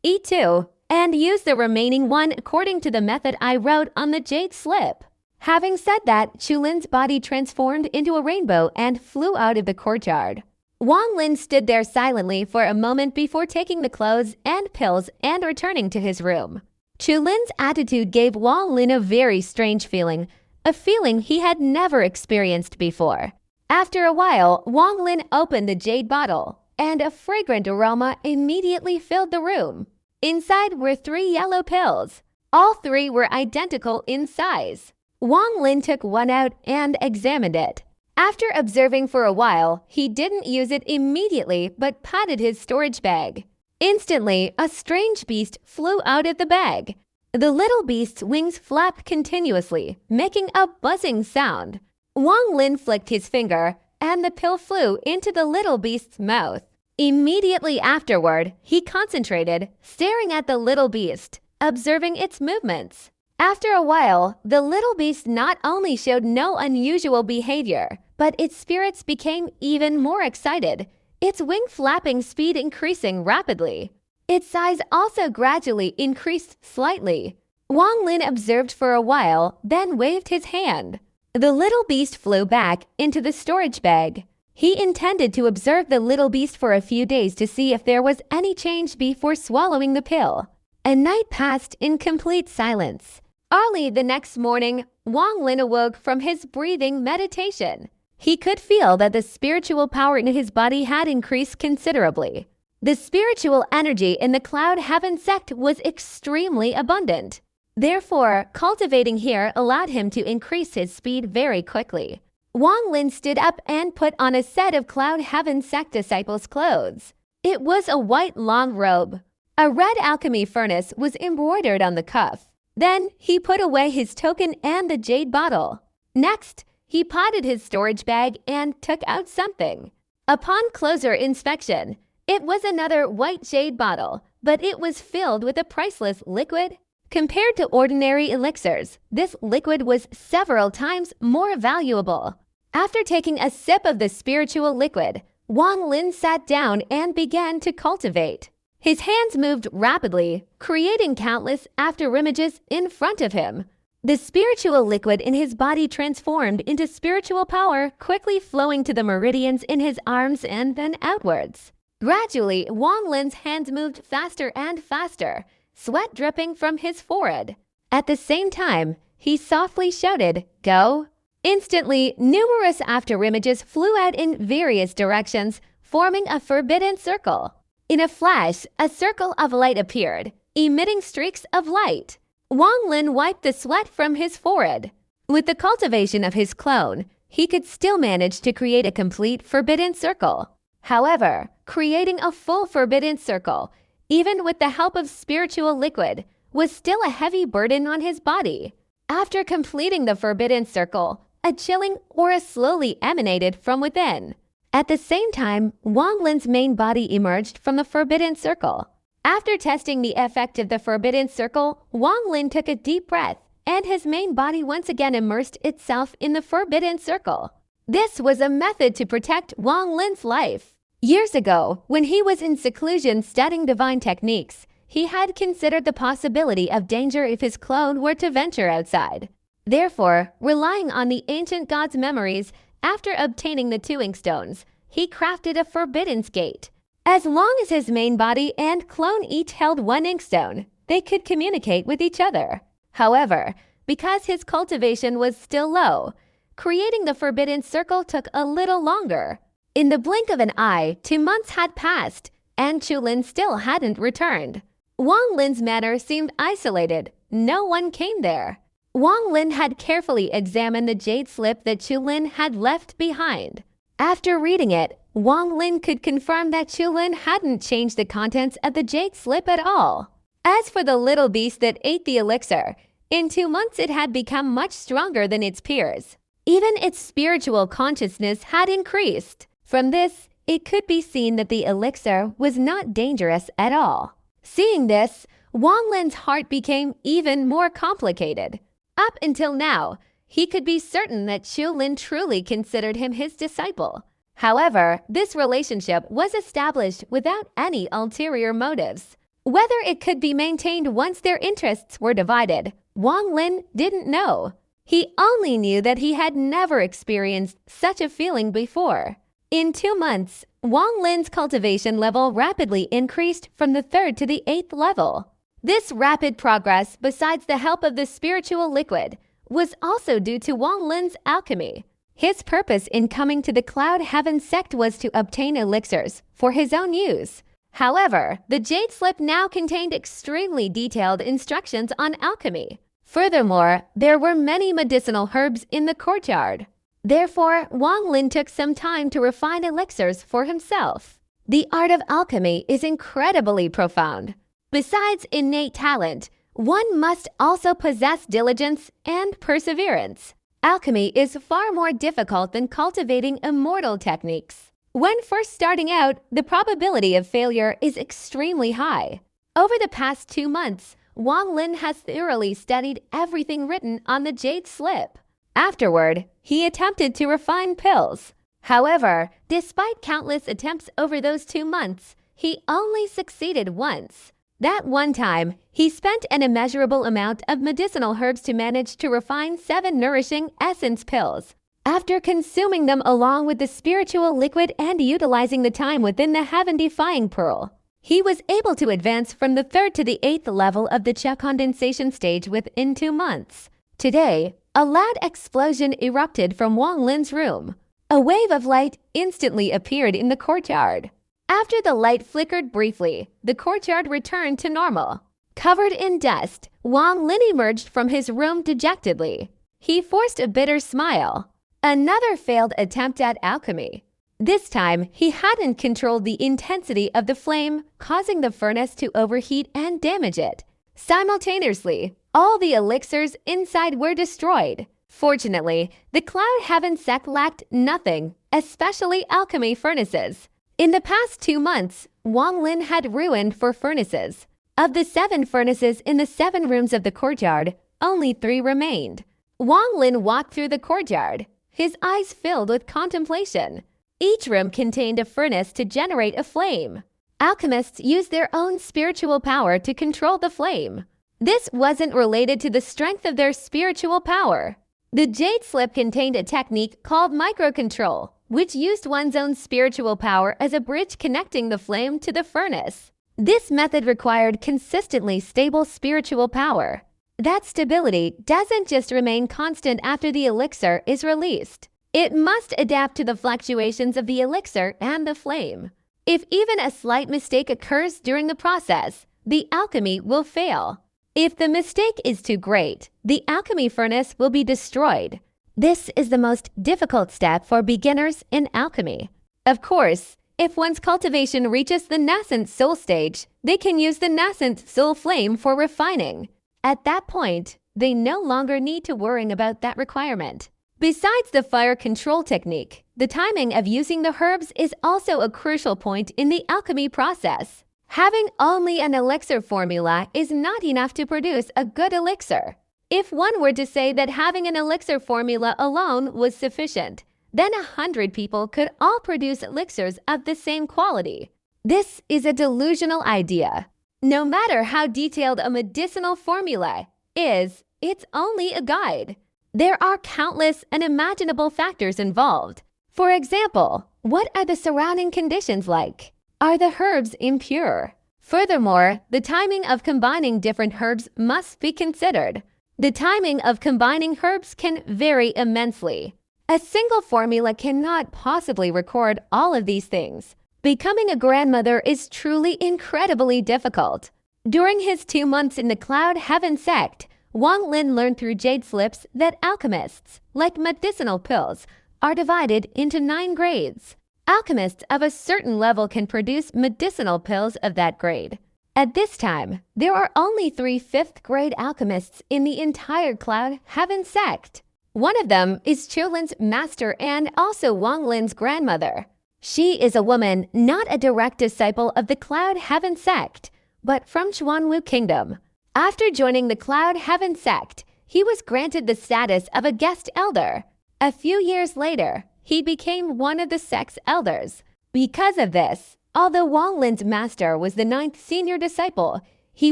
Eat 2 and use the remaining 1 according to the method I wrote on the jade slip." Having said that, Chulin's body transformed into a rainbow and flew out of the courtyard. Wang Lin stood there silently for a moment before taking the clothes and pills and returning to his room. Chulin's attitude gave Wang Lin a very strange feeling, a feeling he had never experienced before. After a while, Wang Lin opened the jade bottle, and a fragrant aroma immediately filled the room. Inside were 3 yellow pills. All 3 were identical in size. Wang Lin took one out and examined it. After observing for a while, he didn't use it immediately but patted his storage bag. Instantly, a strange beast flew out of the bag. The little beast's wings flapped continuously, making a buzzing sound. Wang Lin flicked his finger, and the pill flew into the little beast's mouth. Immediately afterward, he concentrated, staring at the little beast, observing its movements. After a while, the little beast not only showed no unusual behavior, but its spirits became even more excited, its wing flapping speed increasing rapidly. Its size also gradually increased slightly. Wang Lin observed for a while, then waved his hand. The little beast flew back into the storage bag. He intended to observe the little beast for a few days to see if there was any change before swallowing the pill. A night passed in complete silence. Early the next morning, Wang Lin awoke from his breathing meditation. He could feel that the spiritual power in his body had increased considerably. The spiritual energy in the Cloud Heaven sect was extremely abundant. Therefore, cultivating here allowed him to increase his speed very quickly. Wang Lin stood up and put on a set of Cloud Heaven sect disciples' clothes. It was a white long robe. A red alchemy furnace was embroidered on the cuff. Then he put away his token and the jade bottle. Next, he potted his storage bag and took out something. Upon closer inspection, it was another white jade bottle, but it was filled with a priceless liquid. Compared to ordinary elixirs, this liquid was several times more valuable. After taking a sip of the spiritual liquid, Wang Lin sat down and began to cultivate. His hands moved rapidly, creating countless afterimages in front of him. The spiritual liquid in his body transformed into spiritual power, quickly flowing to the meridians in his arms and then outwards. Gradually, Wang Lin's hands moved faster and faster, sweat dripping from his forehead. At the same time, he softly shouted, "Go!" Instantly, numerous afterimages flew out in various directions, forming a forbidden circle. In a flash, a circle of light appeared, emitting streaks of light. Wang Lin wiped the sweat from his forehead. With the cultivation of his clone, he could still manage to create a complete forbidden circle. However, creating a full forbidden circle, even with the help of spiritual liquid, was still a heavy burden on his body. After completing the forbidden circle, a chilling aura slowly emanated from within. At the same time, Wang Lin's main body emerged from the forbidden circle. After testing the effect of the forbidden circle, Wang Lin took a deep breath, and his main body once again immersed itself in the forbidden circle. This was a method to protect Wang Lin's life. Years ago, when he was in seclusion studying divine techniques, he had considered the possibility of danger if his clone were to venture outside. Therefore, relying on the ancient god's memories, after obtaining the 2 inkstones, he crafted a forbidden skate. As long as his main body and clone each held 1 inkstone, they could communicate with each other. However, because his cultivation was still low, creating the forbidden circle took a little longer. In the blink of an eye, 2 months had passed, and Chulin still hadn't returned. Wang Lin's manor seemed isolated. No one came there. Wang Lin had carefully examined the jade slip that Chulin had left behind. After reading it, Wang Lin could confirm that Chulin hadn't changed the contents of the jade slip at all. As for the little beast that ate the elixir, in 2 months it had become much stronger than its peers. Even its spiritual consciousness had increased. From this, it could be seen that the elixir was not dangerous at all. Seeing this, Wang Lin's heart became even more complicated. Up until now, he could be certain that Chulin truly considered him his disciple. However, this relationship was established without any ulterior motives. Whether it could be maintained once their interests were divided, Wang Lin didn't know. He only knew that he had never experienced such a feeling before. In 2 months, Wang Lin's cultivation level rapidly increased from the 3rd to the 8th level. This rapid progress, besides the help of the spiritual liquid, was also due to Wang Lin's alchemy. His purpose in coming to the Cloud Heaven sect was to obtain elixirs for his own use. However, the jade slip now contained extremely detailed instructions on alchemy. Furthermore, there were many medicinal herbs in the courtyard. Therefore, Wang Lin took some time to refine elixirs for himself. The art of alchemy is incredibly profound. Besides innate talent, one must also possess diligence and perseverance. Alchemy is far more difficult than cultivating immortal techniques. When first starting out, the probability of failure is extremely high. Over the past 2 months, Wang Lin has thoroughly studied everything written on the jade slip. Afterward, he attempted to refine pills. However, despite countless attempts over those 2 months, he only succeeded once. That one time, he spent an immeasurable amount of medicinal herbs to manage to refine 7 nourishing essence pills. After consuming them along with the spiritual liquid and utilizing the time within the heaven-defying pearl, he was able to advance from the 3rd to the 8th level of the Cha condensation stage within 2 months. Today, a loud explosion erupted from Wang Lin's room. A wave of light instantly appeared in the courtyard. After the light flickered briefly, the courtyard returned to normal. Covered in dust, Wang Lin emerged from his room dejectedly. He forced a bitter smile. Another failed attempt at alchemy. This time, he hadn't controlled the intensity of the flame, causing the furnace to overheat and damage it. Simultaneously, all the elixirs inside were destroyed. Fortunately, the Cloud Heaven sect lacked nothing, especially alchemy furnaces. In the past 2 months, Wang Lin had ruined 4 furnaces. Of the 7 furnaces in the 7 rooms of the courtyard, only 3 remained. Wang Lin walked through the courtyard, his eyes filled with contemplation. Each room contained a furnace to generate a flame. Alchemists use their own spiritual power to control the flame. This wasn't related to the strength of their spiritual power. The jade slip contained a technique called microcontrol, which used one's own spiritual power as a bridge connecting the flame to the furnace. This method required consistently stable spiritual power. That stability doesn't just remain constant after the elixir is released. It must adapt to the fluctuations of the elixir and the flame. If even a slight mistake occurs during the process, the alchemy will fail. If the mistake is too great, the alchemy furnace will be destroyed. This is the most difficult step for beginners in alchemy. Of course, if one's cultivation reaches the nascent soul stage, they can use the nascent soul flame for refining. At that point, they no longer need to worry about that requirement. Besides the fire control technique, the timing of using the herbs is also a crucial point in the alchemy process. Having only an elixir formula is not enough to produce a good elixir. If one were to say that having an elixir formula alone was sufficient, then 100 people could all produce elixirs of the same quality. This is a delusional idea. No matter how detailed a medicinal formula is, it's only a guide. There are countless unimaginable factors involved. For example, what are the surrounding conditions like? Are the herbs impure? Furthermore, the timing of combining different herbs must be considered. The timing of combining herbs can vary immensely. A single formula cannot possibly record all of these things. Becoming a grandmother is truly incredibly difficult. During his 2 months in the Cloud Heaven sect, Wang Lin learned through jade slips that alchemists, like medicinal pills, are divided into 9 grades. Alchemists of a certain level can produce medicinal pills of that grade. At this time, there are only 3 5th-grade alchemists in the entire Cloud Heaven sect. One of them is Chulin's master and also Wang Lin's grandmother. She is a woman, not a direct disciple of the Cloud Heaven sect, but from Xuanwu Kingdom. After joining the Cloud Heaven sect, he was granted the status of a guest elder. A few years later, he became one of the sect's elders. Because of this, although Wang Lin's master was the 9th senior disciple, he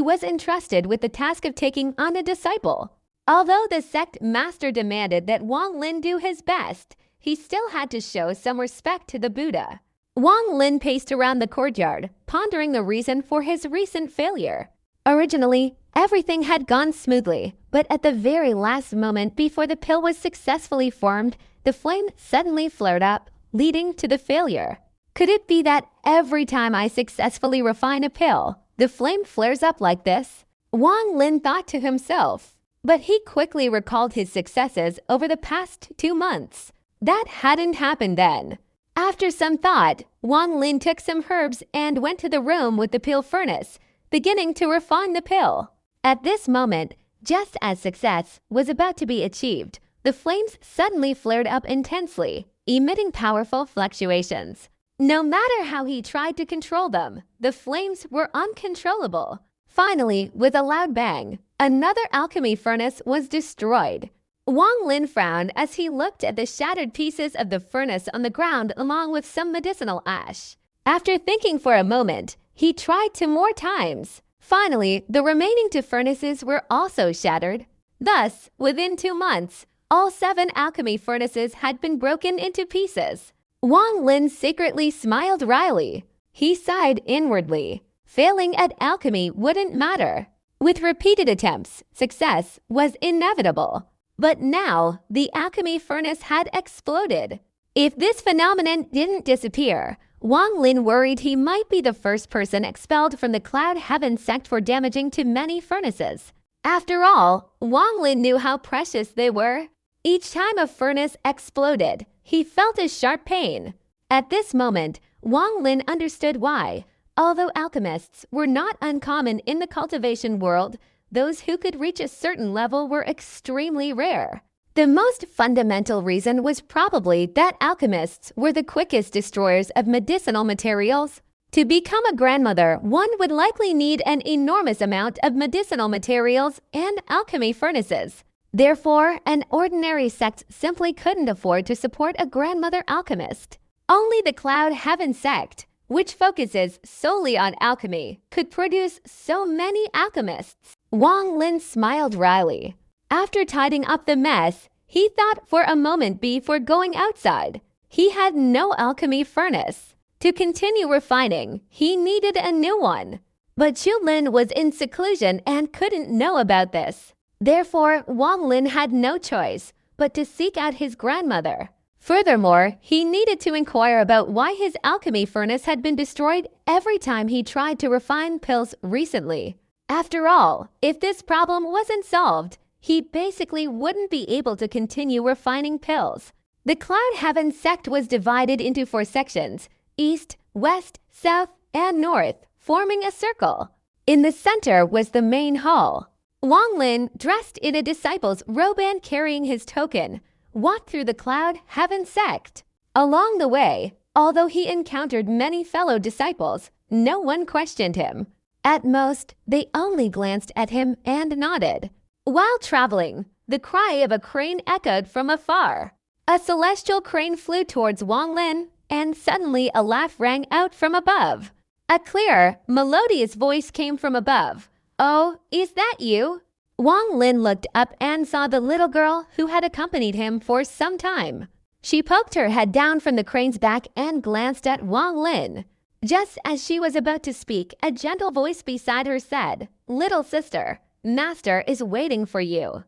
was entrusted with the task of taking on a disciple. Although the sect master demanded that Wang Lin do his best, he still had to show some respect to the Buddha. Wang Lin paced around the courtyard, pondering the reason for his recent failure. Originally, everything had gone smoothly, but at the very last moment before the pill was successfully formed, the flame suddenly flared up, leading to the failure. Could it be that every time I successfully refine a pill, the flame flares up like this? Wang Lin thought to himself, but he quickly recalled his successes over the past 2 months. That hadn't happened then. After some thought, Wang Lin took some herbs and went to the room with the pill furnace, beginning to refine the pill. At this moment, just as success was about to be achieved, the flames suddenly flared up intensely, emitting powerful fluctuations. No matter how he tried to control them, the flames were uncontrollable. Finally, with a loud bang, another alchemy furnace was destroyed. Wang Lin frowned as he looked at the shattered pieces of the furnace on the ground along with some medicinal ash. After thinking for a moment, he tried 2 more times. Finally, the remaining 2 furnaces were also shattered. Thus, within 2 months, all 7 alchemy furnaces had been broken into pieces. Wang Lin secretly smiled wryly. He sighed inwardly. Failing at alchemy wouldn't matter. With repeated attempts, success was inevitable. But now, the alchemy furnace had exploded. If this phenomenon didn't disappear, Wang Lin worried he might be the first person expelled from the Cloud Heaven sect for damaging to many furnaces. After all, Wang Lin knew how precious they were. Each time a furnace exploded, he felt a sharp pain. At this moment, Wang Lin understood why. Although alchemists were not uncommon in the cultivation world, those who could reach a certain level were extremely rare. The most fundamental reason was probably that alchemists were the quickest destroyers of medicinal materials. To become a grandmother, one would likely need an enormous amount of medicinal materials and alchemy furnaces. Therefore, an ordinary sect simply couldn't afford to support a grandmother alchemist. Only the Cloud Heaven sect, which focuses solely on alchemy, could produce so many alchemists. Wang Lin smiled wryly. After tidying up the mess, he thought for a moment before going outside. He had no alchemy furnace. To continue refining, he needed a new one. But Chu Lin was in seclusion and couldn't know about this. Therefore, Wang Lin had no choice but to seek out his grandmother. Furthermore, he needed to inquire about why his alchemy furnace had been destroyed every time he tried to refine pills recently. After all, if this problem wasn't solved, he basically wouldn't be able to continue refining pills. The Cloud Heaven sect was divided into 4 sections: East, West, South, and North, forming a circle. In the center was the main hall. Wang Lin, dressed in a disciple's robe and carrying his token, walked through the Cloud Heaven sect. Along the way, although he encountered many fellow disciples, no one questioned him. At most, they only glanced at him and nodded. While traveling, the cry of a crane echoed from afar. A celestial crane flew towards Wang Lin, and suddenly a laugh rang out from above. A clear, melodious voice came from above. "Oh, is that you?" Wang Lin looked up and saw the little girl who had accompanied him for some time. She poked her head down from the crane's back and glanced at Wang Lin. Just as she was about to speak, a gentle voice beside her said, "Little sister, Master is waiting for you.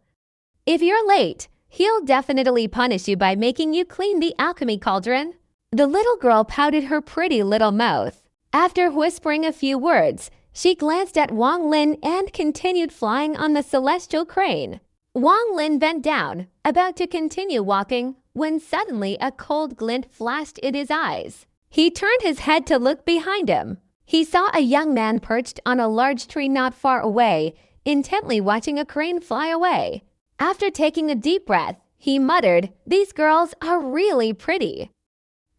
If you're late, he'll definitely punish you by making you clean the alchemy cauldron." The little girl pouted her pretty little mouth. After whispering a few words, she glanced at Wang Lin and continued flying on the celestial crane. Wang Lin bent down, about to continue walking, when suddenly a cold glint flashed in his eyes. He turned his head to look behind him. He saw a young man perched on a large tree not far away, intently watching a crane fly away. After taking a deep breath, he muttered, "These girls are really pretty."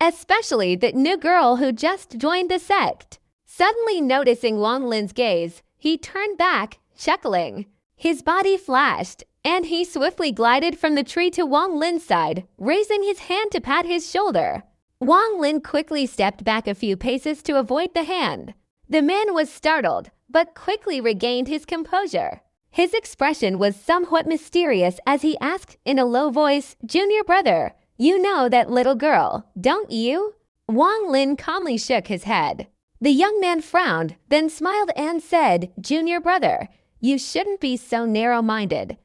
Especially the new girl who just joined the sect. Suddenly noticing Wang Lin's gaze, he turned back, chuckling. His body flashed, and he swiftly glided from the tree to Wang Lin's side, raising his hand to pat his shoulder. Wang Lin quickly stepped back a few paces to avoid the hand. The man was startled, but quickly regained his composure. His expression was somewhat mysterious as he asked in a low voice, "Junior brother, you know that little girl, don't you?" Wang Lin calmly shook his head. The young man frowned, then smiled and said, "Junior brother, you shouldn't be so narrow-minded.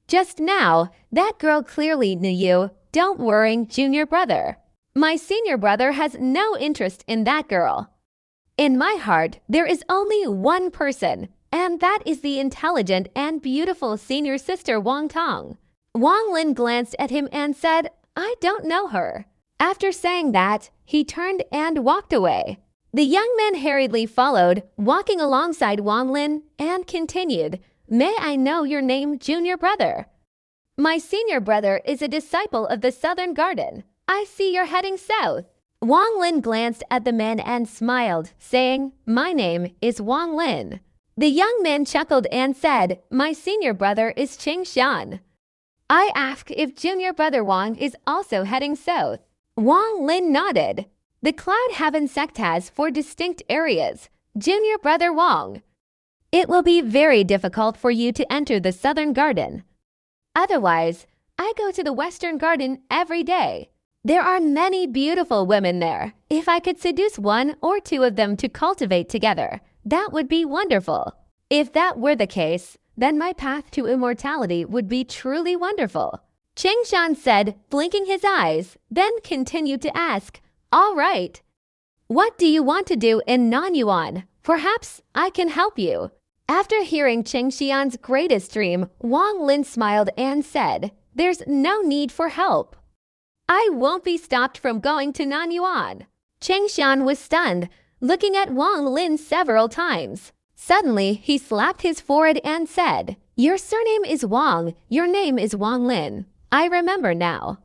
Just now, that girl clearly knew you. Don't worry, junior brother. My senior brother has no interest in that girl. In my heart, there is only one person, and that is the intelligent and beautiful senior sister Wang Tong." Wang Lin glanced at him and said, "I don't know her." After saying that, he turned and walked away. The young man hurriedly followed, walking alongside Wang Lin, and continued, "May I know your name, junior brother?" "My senior brother is a disciple of the Southern Garden. I see you're heading south." Wang Lin glanced at the man and smiled, saying, "My name is Wang Lin." The young man chuckled and said, "My senior brother is Cheng Xian. I ask if junior brother Wang is also heading south." Wang Lin nodded. The Cloud Heaven sect has 4 distinct areas. Junior brother Wang, it will be very difficult for you to enter the southern garden. Otherwise, I go to the western garden every day. There are many beautiful women there. If I could seduce 1 or 2 of them to cultivate together, that would be wonderful. If that were the case, then my path to immortality would be truly wonderful. Cheng Shan said, blinking his eyes, then continued to ask, "All right. What do you want to do in Nanyuan? Perhaps I can help you." After hearing Cheng Xian's greatest dream, Wang Lin smiled and said, "There's no need for help. I won't be stopped from going to Nanyuan." Cheng Xian was stunned, looking at Wang Lin several times. Suddenly, he slapped his forehead and said, "Your surname is Wang. Your name is Wang Lin. I remember now.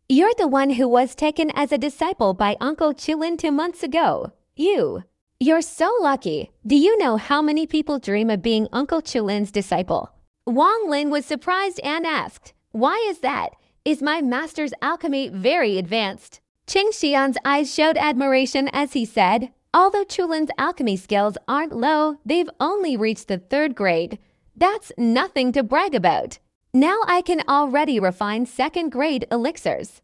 You're the one who was taken as a disciple by Uncle Chilin 2 months ago. You're so lucky. Do you know how many people dream of being Uncle Chilin's disciple?" Wang Lin was surprised and asked, "Why is that? Is my master's alchemy very advanced?" Cheng Xian's eyes showed admiration as he said, "Although Chulin's alchemy skills aren't low, they've only reached the 3rd grade. That's nothing to brag about. Now I can already refine 2nd grade elixirs.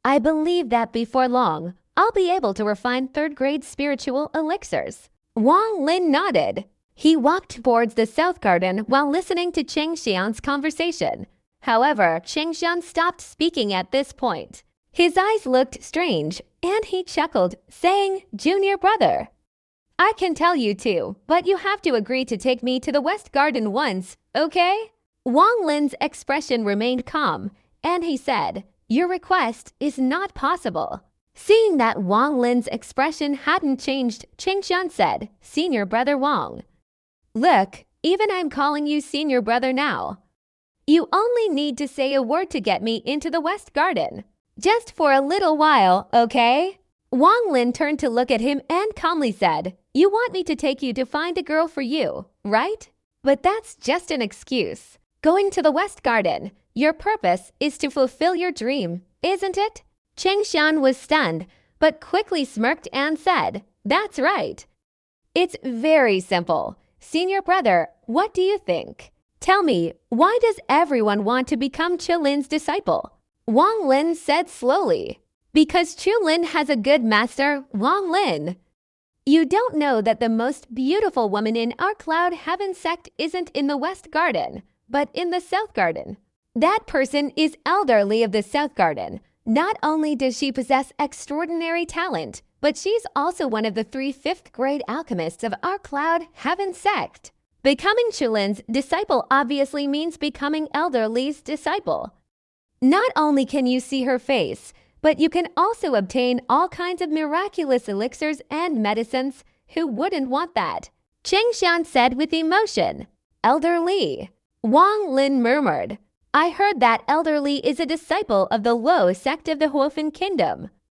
I believe that before long, I'll be able to refine 3rd grade spiritual elixirs." Wang Lin nodded. He walked towards the south garden while listening to Cheng Xian's conversation. However, Cheng Xian stopped speaking at this point. His eyes looked strange, and he chuckled, saying, "Junior brother, I can tell you too, but you have to agree to take me to the West Garden once, okay?" Wang Lin's expression remained calm, and he said, "Your request is not possible." Seeing that Wang Lin's expression hadn't changed, Cheng Xian said, "Senior brother Wang, look, even I'm calling you senior brother now. You only need to say a word to get me into the West Garden. Just for a little while, okay?" Wang Lin turned to look at him and calmly said, "You want me to take you to find a girl for you, right? But that's just an excuse. Going to the West Garden, your purpose is to fulfill your dream, isn't it?" Cheng Xian was stunned, but quickly smirked and said, "That's right. It's very simple. Senior brother, what do you think? Tell me, why does everyone want to become Chilin's disciple?" Wang Lin said slowly, "Because Chulin has a good master, Wang Lin. You don't know that the most beautiful woman in our Cloud Heaven sect isn't in the West Garden, but in the South Garden. That person is Elder Li of the South Garden. Not only does she possess extraordinary talent, but she's also one of the 3 5th grade alchemists of our Cloud Heaven sect. Becoming Chulin's disciple obviously means becoming Elder Li's disciple. Not only can you see her face, but you can also obtain all kinds of miraculous elixirs and medicines. Who wouldn't want that?" Cheng Xian said with emotion. "Elder Li." Wang Lin murmured, "I heard that Elder Li is a disciple of the Luo sect of the Huofeng Kingdom.